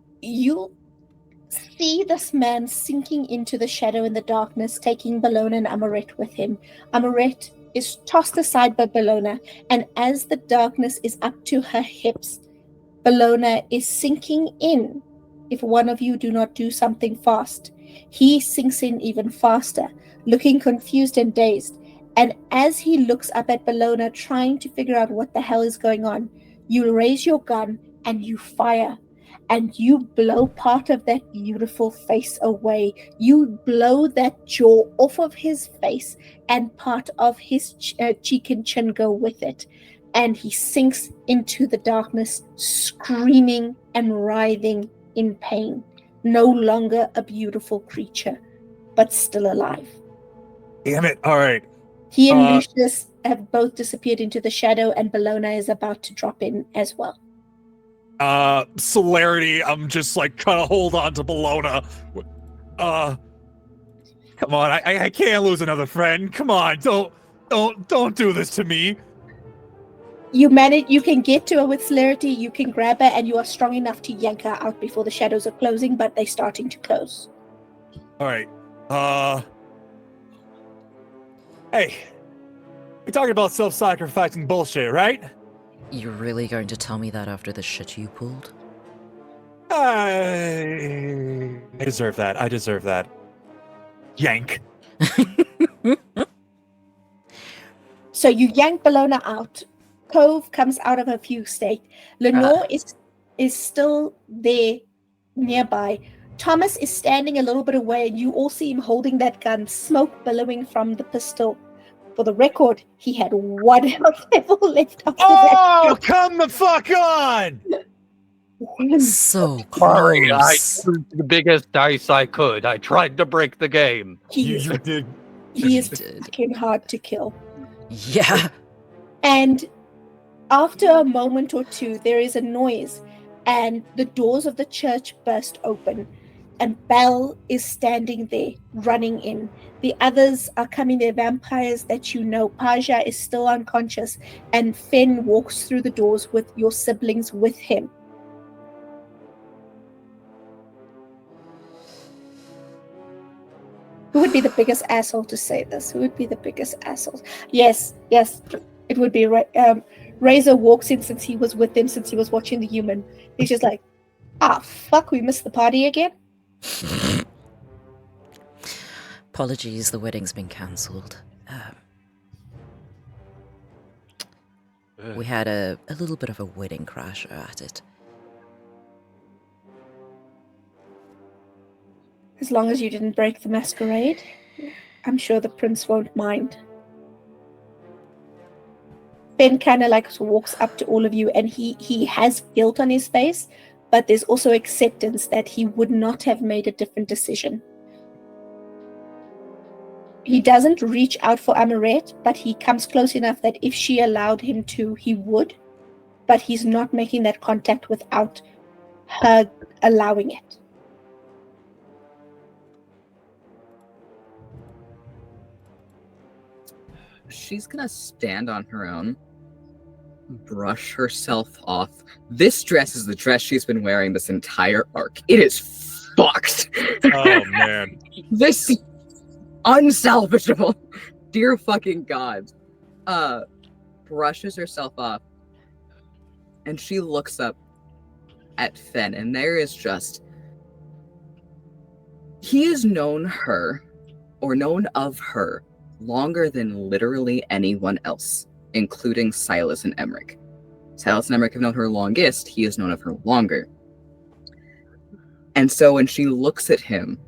[SPEAKER 2] see this man sinking into the shadow in the darkness, taking Bellona and Amorette with him. Amorette is tossed aside by Bellona, and as the darkness is up to her hips, Bellona is sinking in. If one of you do not do something fast, he sinks in even faster, looking confused and dazed. And as he looks up at Bellona, trying to figure out what the hell is going on, you raise your gun and you fire. And you blow part of that beautiful face away. You blow that jaw off of his face, and part of his cheek and chin go with it. And he sinks into the darkness, screaming and writhing in pain. No longer a beautiful creature, but still alive.
[SPEAKER 3] Damn it. All right.
[SPEAKER 2] He and Lucius have both disappeared into the shadow, and Bellona is about to drop in as well.
[SPEAKER 3] Celerity, I'm just like trying to hold on to Bellona. Come on, I can't lose another friend. Come on, don't do this to me.
[SPEAKER 2] You can get to her with celerity, you can grab her, and you are strong enough to yank her out before the shadows are closing, but they're starting to close.
[SPEAKER 3] Alright, hey, we're talking about self-sacrificing bullshit, right?
[SPEAKER 1] You're really going to tell me that after the shit you pulled?
[SPEAKER 3] I deserve that. I deserve that. Yank.
[SPEAKER 2] So you yank Bellona out. Cove comes out of her fugue state. Lenore is still there nearby. Thomas is standing a little bit away, and you all see him holding that gun, smoke billowing from the pistol. For the record, he had one health level left after that.
[SPEAKER 3] Oh, come the fuck on!
[SPEAKER 1] So
[SPEAKER 6] Sorry, I
[SPEAKER 1] close.
[SPEAKER 6] used the biggest dice I could. I tried to break the game.
[SPEAKER 3] You did.
[SPEAKER 2] He is
[SPEAKER 1] did.
[SPEAKER 2] fucking hard to kill.
[SPEAKER 1] Yeah.
[SPEAKER 2] And after a moment or two, there is a noise, and the doors of the church burst open, and Belle is standing there, running in. The others are coming, they're vampires that you know. Paja is still unconscious, and Finn walks through the doors with your siblings with him. Who would be the biggest asshole to say this? Who would be the biggest asshole? Yes, it would be Razor walks in since he was with them, since he was watching the human. He's just like, fuck, we missed the party again?
[SPEAKER 1] Apologies, the wedding's been cancelled. We had a little bit of a wedding crasher at it.
[SPEAKER 2] As long as you didn't break the masquerade, I'm sure the prince won't mind. Ben kind of like walks up to all of you, and he has guilt on his face, but there's also acceptance that he would not have made a different decision. He doesn't reach out for Amorette, but he comes close enough that if she allowed him to, he would, but he's not making that contact without her allowing it.
[SPEAKER 5] She's gonna stand on her own, brush herself off. This dress is the dress she's been wearing this entire arc. It is fucked.
[SPEAKER 3] Oh, man.
[SPEAKER 5] This is unsalvageable. Dear fucking God. Brushes herself off, and she looks up at Fen, and there is just... He has known her, or known of her, longer than literally anyone else, including Silas and Emmerich. Silas and Emmerich have known her longest, he has known of her longer. And so when she looks at him,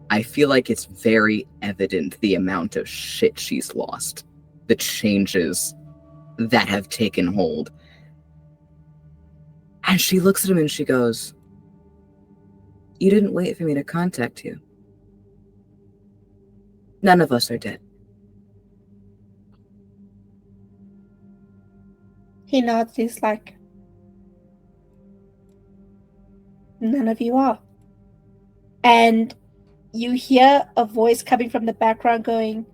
[SPEAKER 5] I feel like it's very evident the amount of shit she's lost, the changes that have taken hold. And she looks at him and she goes, "You didn't wait for me to contact you. None of us are dead."
[SPEAKER 2] He nods, he's like, "None of you are." And you hear a voice coming from the background going,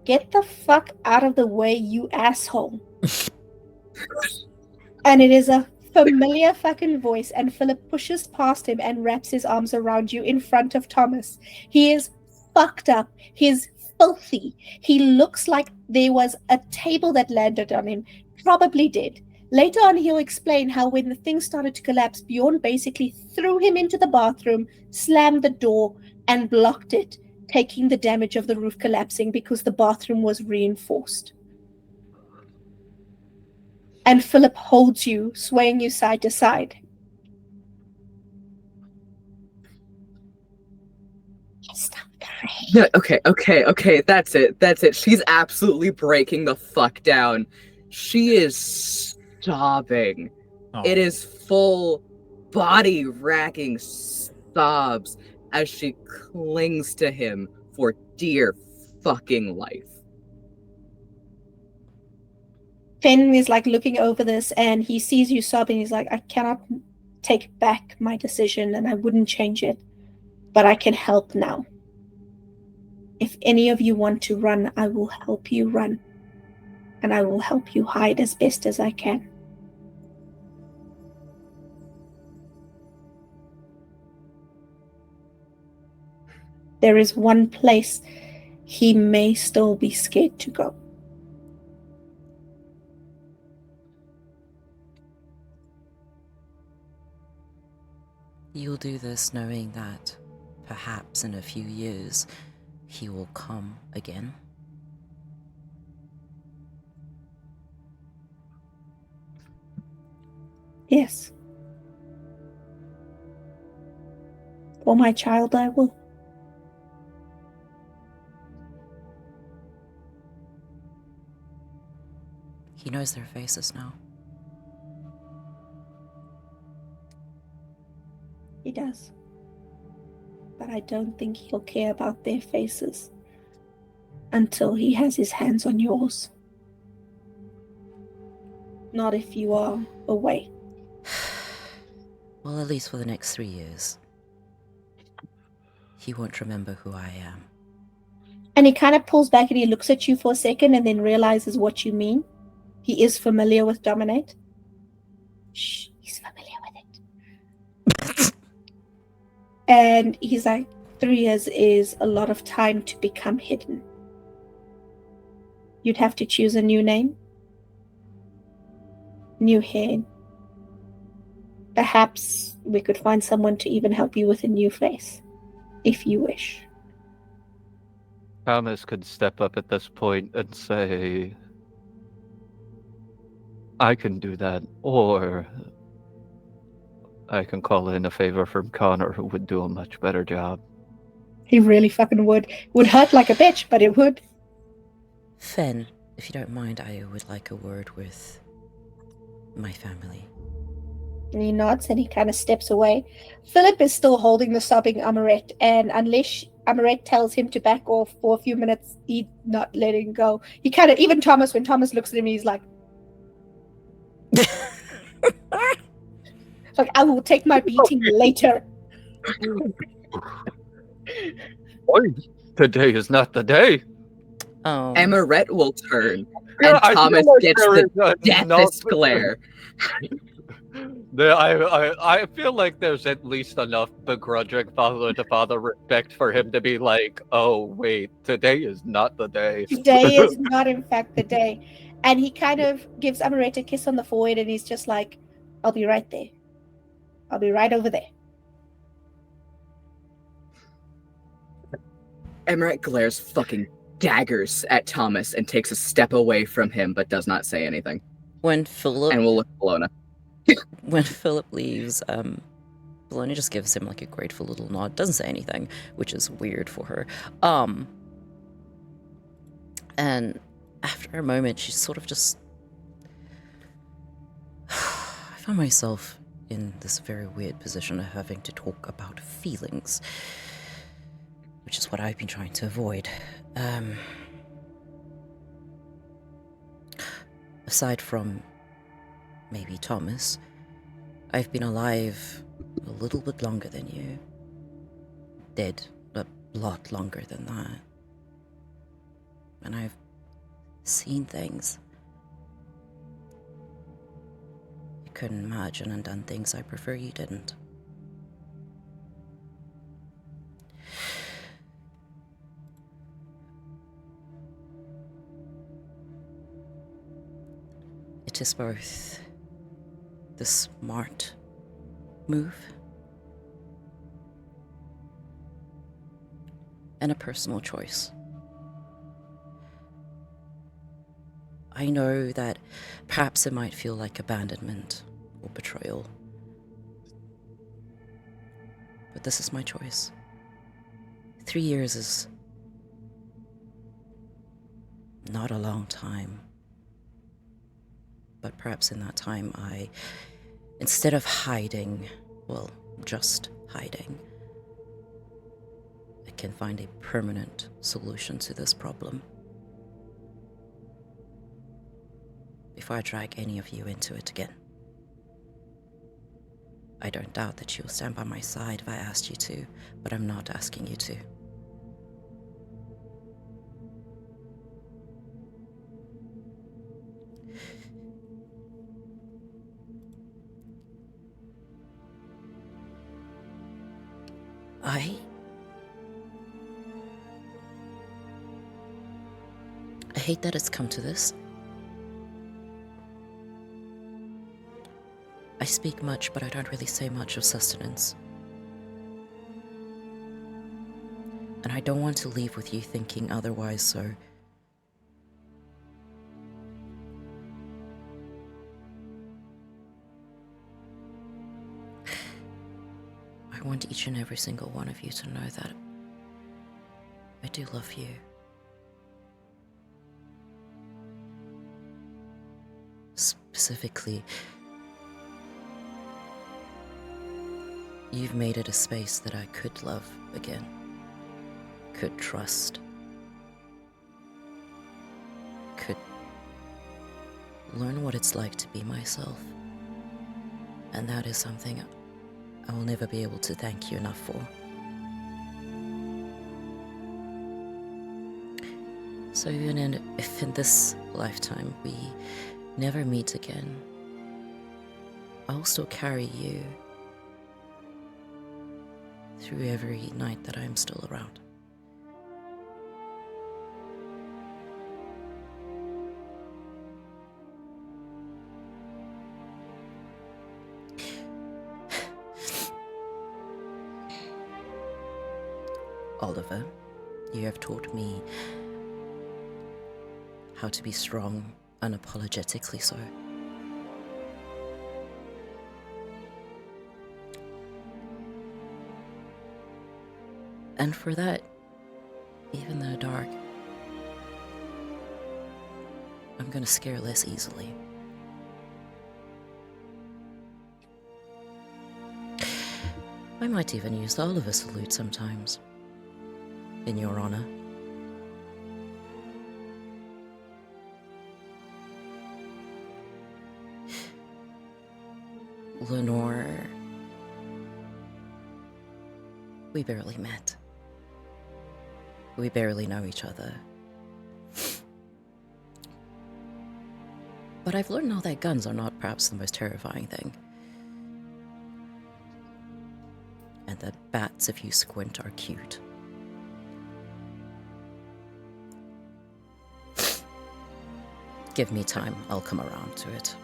[SPEAKER 2] "Get the fuck out of the way, you asshole." And it is a familiar fucking voice, and Philip pushes past him and wraps his arms around you in front of Thomas. He is fucked up. He's filthy. He looks like there was a table that landed on him. Probably did. Later on, he'll explain how when the thing started to collapse, Bjorn basically threw him into the bathroom, slammed the door, and blocked it, taking the damage of the roof collapsing because the bathroom was reinforced. And Philip holds you, swaying you side to side. Stop crying.
[SPEAKER 5] No, okay, that's it. She's absolutely breaking the fuck down. She is sobbing.
[SPEAKER 3] Oh.
[SPEAKER 5] It is full body racking sobs as she clings to him for dear fucking life.
[SPEAKER 2] Feign is like looking over this and he sees you sobbing. He's like, I cannot take back my decision and I wouldn't change it, but I can help now. If any of you want to run, I will help you run. And I will help you hide as best as I can. There is one place he may still be scared to go.
[SPEAKER 1] You'll do this knowing that perhaps in a few years he will come again.
[SPEAKER 2] Yes. For my child, I will.
[SPEAKER 1] He knows their faces now.
[SPEAKER 2] He does. But I don't think he'll care about their faces until he has his hands on yours. Not if you are away.
[SPEAKER 1] Well, at least for the next 3 years. He won't remember who I am.
[SPEAKER 2] And he kind of pulls back and he looks at you for a second and then realizes what you mean. He is familiar with Dominate. Shh, he's familiar with it. And he's like, 3 years is a lot of time to become hidden. You'd have to choose a new name. New hair. Perhaps we could find someone to even help you with a new face, if you wish.
[SPEAKER 6] Thomas could step up at this point and say, I can do that, or I can call in a favor from Connor, who would do a much better job.
[SPEAKER 2] He really fucking would. Would hurt like a bitch, but it would.
[SPEAKER 1] Feign, if you don't mind, I would like a word with my family.
[SPEAKER 2] And he nods and he kind of steps away. Philip is still holding the sobbing Amorette, and unless Amorette tells him to back off for a few minutes, he's not letting go. He kind of, even Thomas, when Thomas looks at him, he's like, like, I will take my beating later.
[SPEAKER 6] Boy, today is not the day.
[SPEAKER 1] Oh.
[SPEAKER 5] Amorette will turn,
[SPEAKER 6] Yeah,
[SPEAKER 5] and
[SPEAKER 6] I feel
[SPEAKER 5] Thomas
[SPEAKER 6] like
[SPEAKER 5] gets
[SPEAKER 6] there
[SPEAKER 5] the
[SPEAKER 6] is
[SPEAKER 5] deathest glare.
[SPEAKER 6] I feel like there's at least enough begrudging father-to-father respect for him to be like, oh, wait, today is not the day.
[SPEAKER 2] Today is not, in fact, the day. And he kind of gives Amorette a kiss on the forehead, and he's just like, I'll be right there. I'll be right over there.
[SPEAKER 5] Amorette glares fucking daggers at Thomas and takes a step away from him, but does not say anything.
[SPEAKER 1] When Philip...
[SPEAKER 5] And we'll look at Bellona.
[SPEAKER 1] When Philip leaves, Bellona just gives him like a grateful little nod. Doesn't say anything, which is weird for her. And after a moment, she's sort of just... I found myself in this very weird position of having to talk about feelings, which is what I've been trying to avoid. Aside from maybe Thomas, I've been alive a little bit longer than you. Dead a lot longer than that. And I've seen things. I couldn't imagine and done things I prefer you didn't. It is both the smart move and a personal choice. I know that perhaps it might feel like abandonment or betrayal, but this is my choice. 3 years is not a long time. But perhaps in that time I, instead of hiding, well, just hiding, I can find a permanent solution to this problem. before I drag any of you into it again. I don't doubt that you'll stand by my side if I asked you to, but I'm not asking you to. I hate that it's come to this. I speak much, but I don't really say much of sustenance. And I don't want to leave with you thinking otherwise, so... I want each and every single one of you to know that I do love you. Specifically, you've made it a space that I could love again, could trust, could learn what it's like to be myself. And that is something I will never be able to thank you enough for. So even if in this lifetime we never meet again, I'll still carry you through every night that I'm still around. Oliver, you have taught me how to be strong unapologetically so. And for that, even in the dark, I'm gonna scare less easily. I might even use the Oliver salute sometimes, in your honor. Lenore, we barely met. We barely know each other. But I've learned now that guns are not perhaps the most terrifying thing. And that bats, if you squint, are cute. Give me time, I'll come around to it.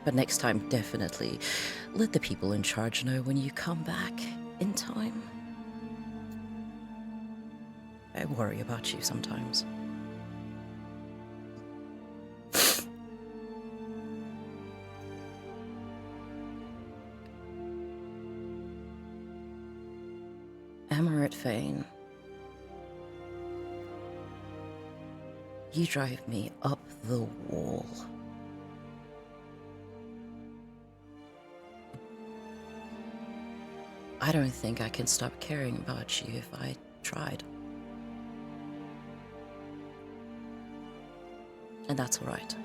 [SPEAKER 1] But next time, definitely let the people in charge know when you come back in time. I worry about you sometimes. Amorette Feign, you drive me up the wall. I don't think I can stop caring about you if I tried. And that's alright.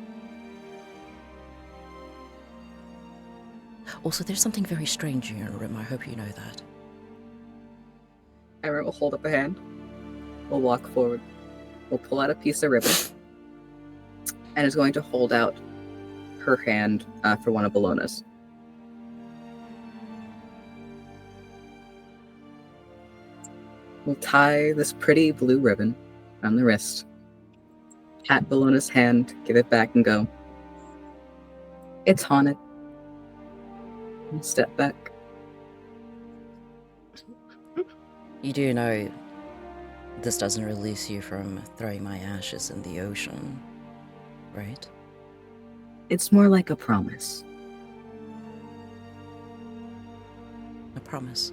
[SPEAKER 1] Also, there's something very strange in your room. I hope you know that.
[SPEAKER 5] Amorette will hold up a hand. We'll walk forward. We'll pull out a piece of ribbon. And is going to hold out her hand for one of Bellona's. We'll tie this pretty blue ribbon on the wrist. Pat Bellona's hand, give it back, and go. It's haunted. And step back.
[SPEAKER 1] You do know this doesn't release you from throwing my ashes in the ocean, right?
[SPEAKER 5] It's more like a promise.
[SPEAKER 1] A promise.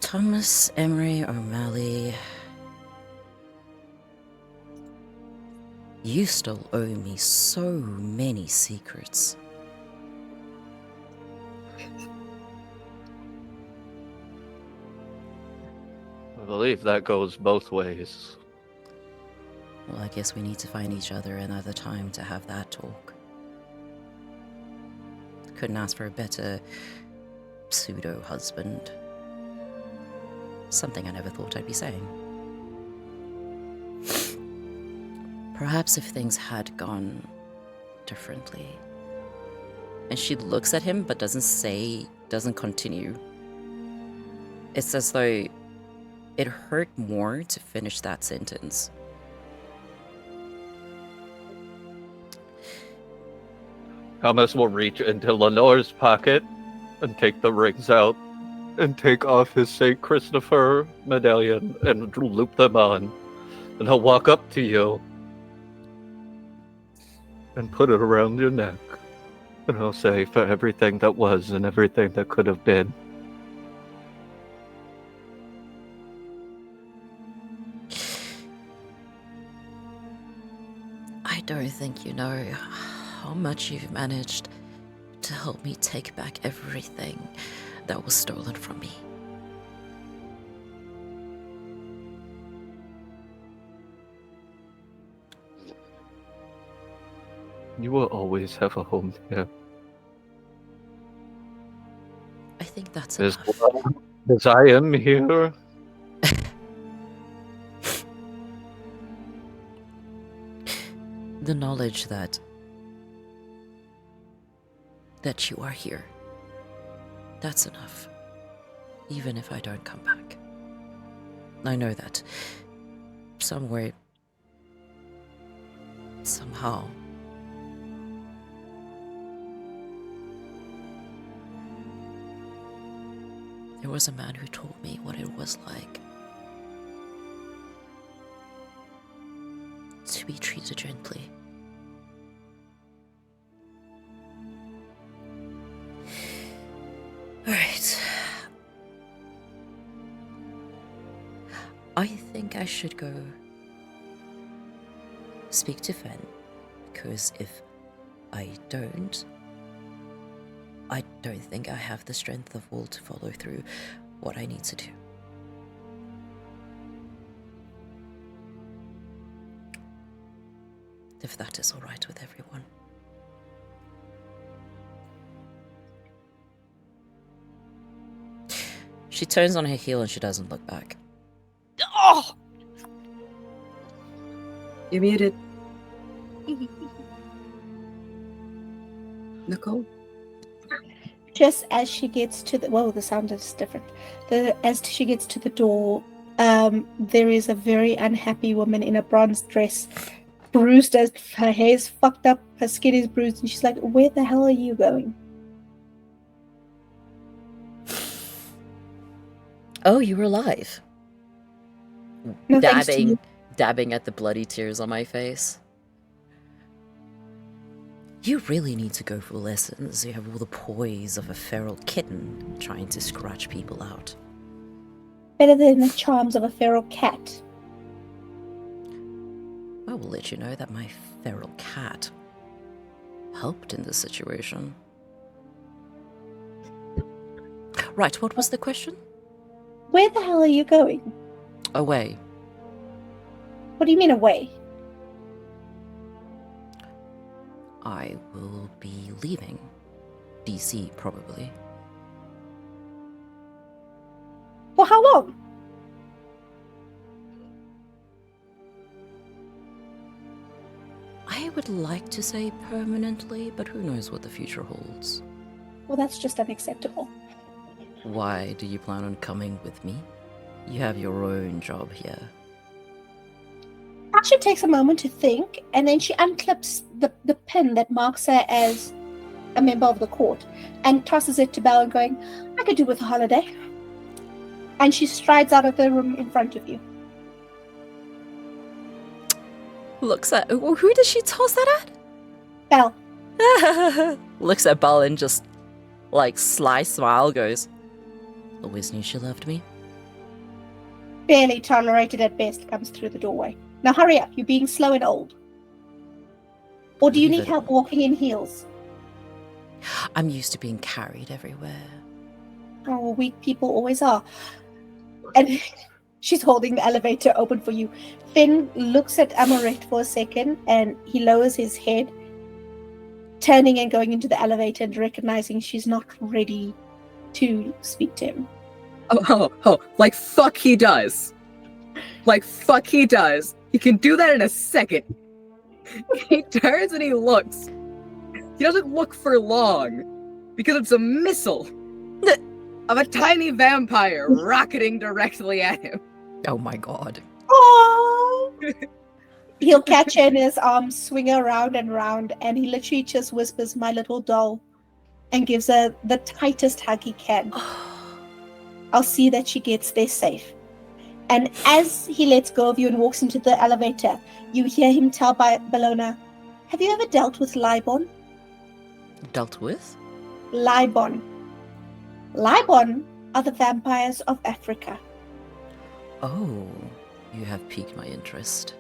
[SPEAKER 1] Thomas Emery O'Malley, you still owe me so many secrets.
[SPEAKER 6] The believe that goes both ways.
[SPEAKER 1] Well, I guess we need to find each other another time to have that talk. Couldn't ask for a better pseudo-husband. Something I never thought I'd be saying. Perhaps if things had gone differently. And she looks at him but doesn't continue. It's as though it hurt more to finish that sentence.
[SPEAKER 6] Thomas will reach into Lenore's pocket and take the rings out and take off his St. Christopher medallion and loop them on. And he'll walk up to you and put it around your neck. And he'll say, for everything that was and everything that could have been.
[SPEAKER 1] I don't think you know how much you've managed to help me take back everything that was stolen from me.
[SPEAKER 6] You will always have a home here.
[SPEAKER 1] I think that's
[SPEAKER 6] As
[SPEAKER 1] enough.
[SPEAKER 6] long as I am here.
[SPEAKER 1] The knowledge that you are here, that's enough. Even if I don't come back. I know that somewhere, somehow, there was a man who told me what it was like to be treated gently. Alright. I think I should go speak to Feign, because if I don't think I have the strength of will to follow through what I need to do. If that is alright with everyone. She turns on her heel and she doesn't look back.
[SPEAKER 7] Oh!
[SPEAKER 5] You're muted. Nicole?
[SPEAKER 2] Just as she gets to the sound is different. As she gets to the door, there is a very unhappy woman in a bronze dress, bruised, as her hair's fucked up, her skin is bruised, and she's like, "Where the hell are you going?"
[SPEAKER 1] Oh, you were alive.
[SPEAKER 2] No, thanks to you.
[SPEAKER 1] Dabbing at the bloody tears on my face. You really need to go for lessons. You have all the poise of a feral kitten trying to scratch people out.
[SPEAKER 2] Better than the charms of a feral cat.
[SPEAKER 1] I will let you know that my feral cat helped in this situation. Right, what was the question?
[SPEAKER 2] Where the hell are you going?
[SPEAKER 1] Away.
[SPEAKER 2] What do you mean away?
[SPEAKER 1] I will be leaving. DC, probably.
[SPEAKER 2] For how long?
[SPEAKER 1] I would like to say permanently, but who knows what the future holds.
[SPEAKER 2] Well, that's just unacceptable.
[SPEAKER 1] Why do you plan on coming with me? You have your own job here.
[SPEAKER 2] Asha takes a moment to think, and then she unclips the pin that marks her as a member of the court and tosses it to Belle and going, "I could do with a holiday." And she strides out of the room in front of you.
[SPEAKER 1] Looks at... Who does she toss that
[SPEAKER 2] Belle.
[SPEAKER 1] at? Looks at Belle and just, like, sly smile goes, "Always knew she loved me."
[SPEAKER 2] Barely tolerated at best, comes through the doorway. Now hurry up, you're being slow and old. Or do you need help walking in heels?
[SPEAKER 1] I'm used to being carried everywhere.
[SPEAKER 2] Oh, well, weak people always are. And She's holding the elevator open for you. Finn looks at Amorette for a second and he lowers his head, turning and going into the elevator and recognizing she's not ready to speak to him.
[SPEAKER 5] Oh, like fuck he does. Like fuck he does. He can do that in a second. He turns and he looks. He doesn't look for long because it's a missile of a tiny vampire rocketing directly at him.
[SPEAKER 1] Oh my god.
[SPEAKER 2] Oh! He'll catch her in his arms, swing her round and round, and he literally just whispers, "My little doll," and gives her the tightest hug he can. I'll see that she gets there safe. And as he lets go of you and walks into the elevator, you hear him tell Bellona, "Have you ever dealt with Libon?"
[SPEAKER 1] Dealt with?
[SPEAKER 2] Libon. Libon are the vampires of Africa.
[SPEAKER 1] Oh, you have piqued my interest.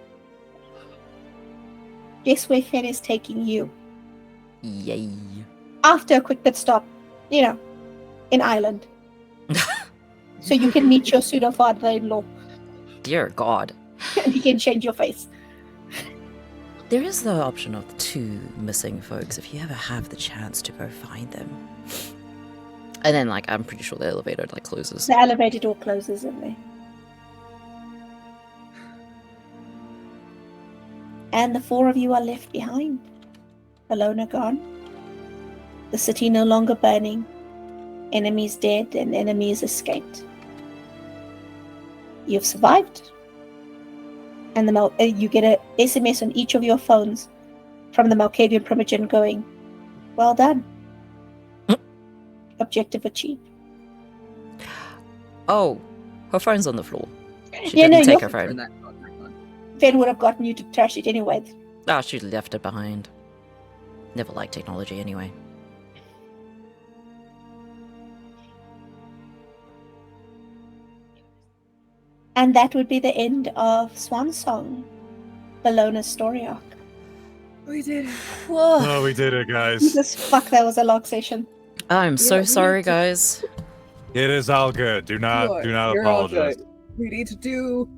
[SPEAKER 2] Guess where Finn is taking you?
[SPEAKER 1] Yay.
[SPEAKER 2] After a quick pit stop, in Ireland. So you can meet your pseudo-father-in-law.
[SPEAKER 1] Dear God.
[SPEAKER 2] And he can change your face.
[SPEAKER 1] There is the option of the 2 missing folks if you ever have the chance to go find them. And then, I'm pretty sure the elevator, closes.
[SPEAKER 2] The elevator door closes in there. And the 4 of you are left behind. Bellona gone. The city no longer burning. Enemies dead and enemies escaped. You've survived. And you get a SMS on each of your phones from the Malkavian Primogen going, "Well done. Objective achieved."
[SPEAKER 1] Oh, her phone's on the floor. She
[SPEAKER 2] Yeah,
[SPEAKER 1] didn't
[SPEAKER 2] no,
[SPEAKER 1] take
[SPEAKER 2] your-
[SPEAKER 1] her phone.
[SPEAKER 2] Finn would have gotten you to trash it anyway.
[SPEAKER 1] Ah, she left it behind. Never liked technology anyway.
[SPEAKER 2] And that would be the end of SwanSong, Bellona's story arc.
[SPEAKER 5] We did it.
[SPEAKER 1] Whoa.
[SPEAKER 3] Oh, we did it, guys.
[SPEAKER 2] Jesus fuck, that was a long session.
[SPEAKER 1] I'm so
[SPEAKER 5] we
[SPEAKER 1] sorry,
[SPEAKER 5] need to-
[SPEAKER 1] guys.
[SPEAKER 3] It is all good. Do not
[SPEAKER 5] You're all
[SPEAKER 3] apologize.
[SPEAKER 5] good. We need to do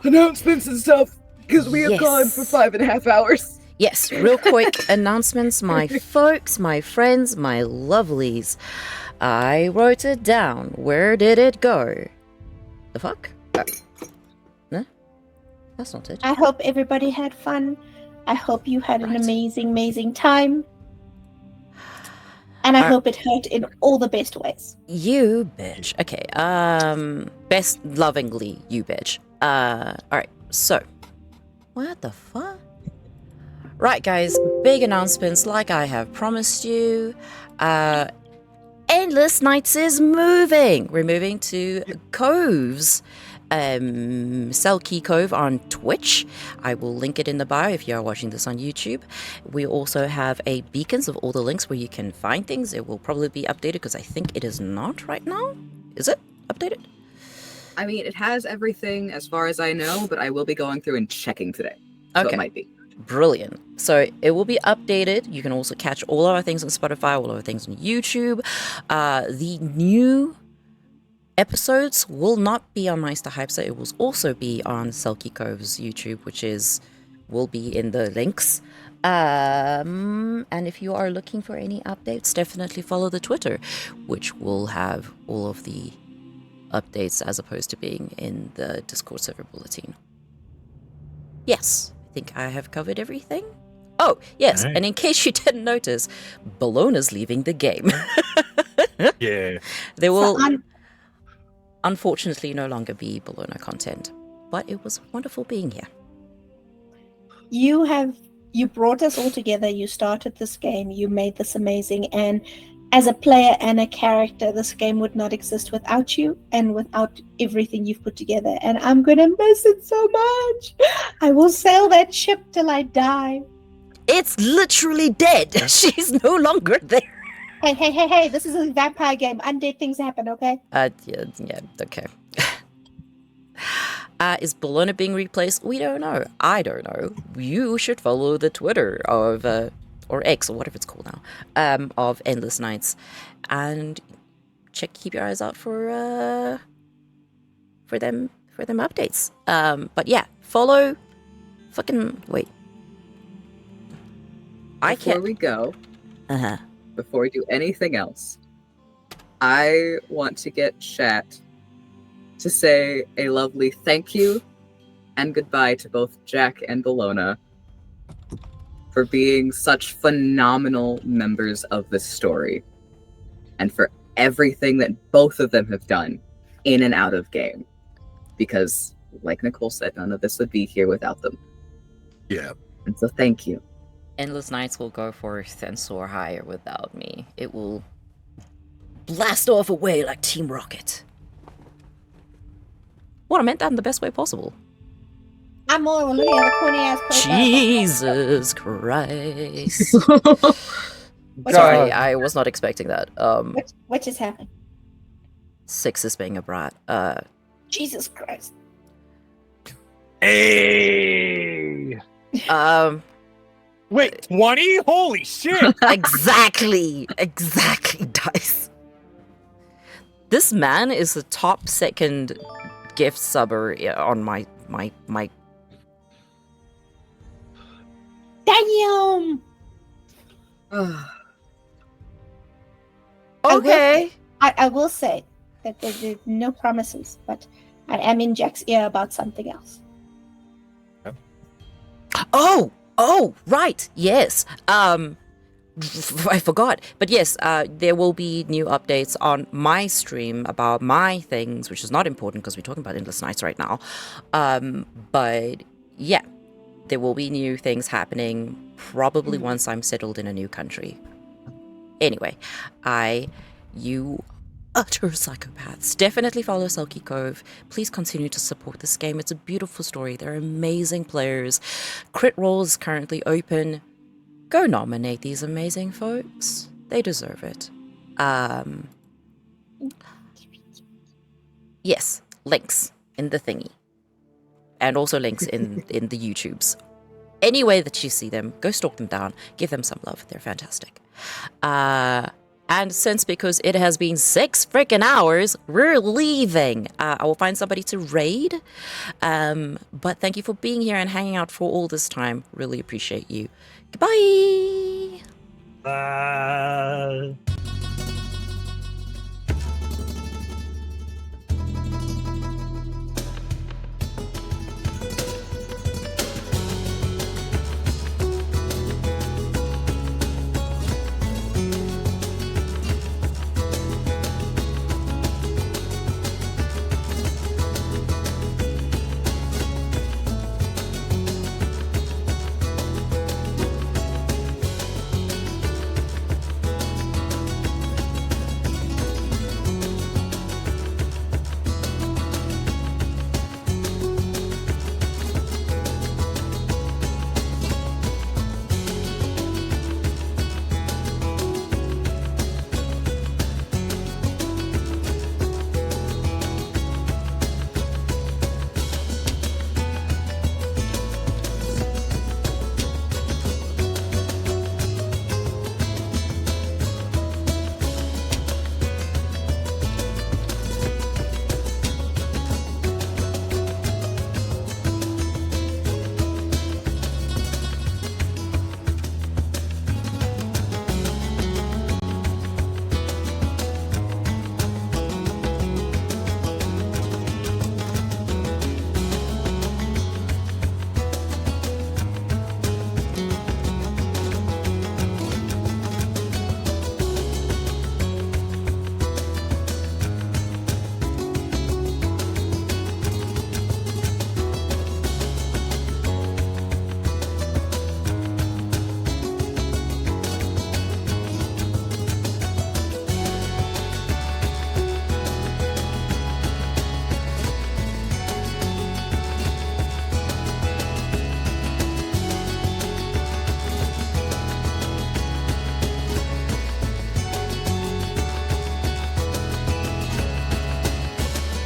[SPEAKER 5] announcements and stuff because we have gone for
[SPEAKER 1] Yes.
[SPEAKER 5] 5.5 hours.
[SPEAKER 1] Yes, real quick announcements, my folks, my friends, my lovelies. I wrote it down. Where did it go? The fuck? No? That's not it.
[SPEAKER 2] I hope everybody had fun. I hope you had an
[SPEAKER 1] Right.
[SPEAKER 2] amazing, amazing time. And I hope it hurt in all the best ways.
[SPEAKER 1] You bitch. Okay, best lovingly, you bitch. Alright, so. What the fuck? Right, guys, big announcements like I have promised you. Endless Nights is moving. We're moving to Cove's Selkie Cove on Twitch. I will link it in the bio if you are watching this on YouTube. We also have a beacons of all the links where you can find things. It will probably be updated because I think it is not right now. Is it updated?
[SPEAKER 5] I mean, it has everything as far as I know, but I will be going through and checking today. So
[SPEAKER 1] Okay.
[SPEAKER 5] it might be.
[SPEAKER 1] Brilliant. So it will be updated. You can also catch all of our things on Spotify, all of our things on YouTube. The new episodes will not be on MiesterHypester. It will also be on Selkie Cove's YouTube, which will be in the links. And if you are looking for any updates, definitely follow the Twitter, which will have all of the updates as opposed to being in the Discord server bulletin. Yes, I think I have covered everything. Oh, yes,
[SPEAKER 3] Alright.
[SPEAKER 1] and in case you didn't notice, Bellona's leaving the game.
[SPEAKER 3] Yeah.
[SPEAKER 1] There will
[SPEAKER 2] So
[SPEAKER 1] unfortunately no longer be Bellona content, but it was wonderful being here.
[SPEAKER 2] you brought us all together. You started this game. You made this amazing. And as a player and a character, this game would not exist without you and without everything you've put together. And I'm going to miss it so much. I will sail that ship till I die.
[SPEAKER 1] It's literally dead. She's no longer there.
[SPEAKER 2] Hey, this is a vampire game. Undead things happen, okay?
[SPEAKER 1] Yeah, okay. Is Bellona being replaced? We don't know. I don't know. You should follow the Twitter of, or X, or whatever it's called now, of Endless Nights. And keep your eyes out for them for them updates. But yeah, follow. Fucking wait.
[SPEAKER 5] Before we go,
[SPEAKER 1] Uh-huh.
[SPEAKER 5] before we do anything else, I want to get chat to say a lovely thank you and goodbye to both Jack and Bellona for being such phenomenal members of this story and for everything that both of them have done in and out of game. Because, like Nicole said, none of this would be here without them.
[SPEAKER 3] Yeah.
[SPEAKER 5] And so thank you.
[SPEAKER 1] Endless Nights will go forth and soar higher without me. It will blast off away like Team Rocket. Well, I meant that in the best way possible.
[SPEAKER 2] I'm more looking at the corny ass profile.
[SPEAKER 1] Jesus Christ.
[SPEAKER 2] What's
[SPEAKER 1] Sorry, I was not expecting that.
[SPEAKER 2] What just happened?
[SPEAKER 1] 6 is being a brat.
[SPEAKER 2] Jesus Christ.
[SPEAKER 3] Hey! Wait, 20? Holy shit!
[SPEAKER 1] Exactly, Dice. This man is the top second gift subber on my.
[SPEAKER 2] Damn!
[SPEAKER 1] Okay.
[SPEAKER 2] I will say that there's no promises, but I am in Jack's ear about something else.
[SPEAKER 1] Oh, right. Yes. I forgot. But yes, there will be new updates on my stream about my things, which is not important because we're talking about Endless Nights right now. But yeah, there will be new things happening probably once I'm settled in a new country. Anyway, you utter psychopaths. Definitely follow Selkie Cove. Please continue to support this game. It's a beautiful story. They're amazing players. Crit Roll is currently open. Go nominate these amazing folks. They deserve it. Yes, links in the thingy. And also links in the YouTubes. Any way that you see them, go stalk them down. Give them some love. They're fantastic. And since because it has been 6 freaking hours, we're leaving. I will find somebody to raid. But thank you for being here and hanging out for all this time. Really appreciate you. Goodbye.
[SPEAKER 3] Bye.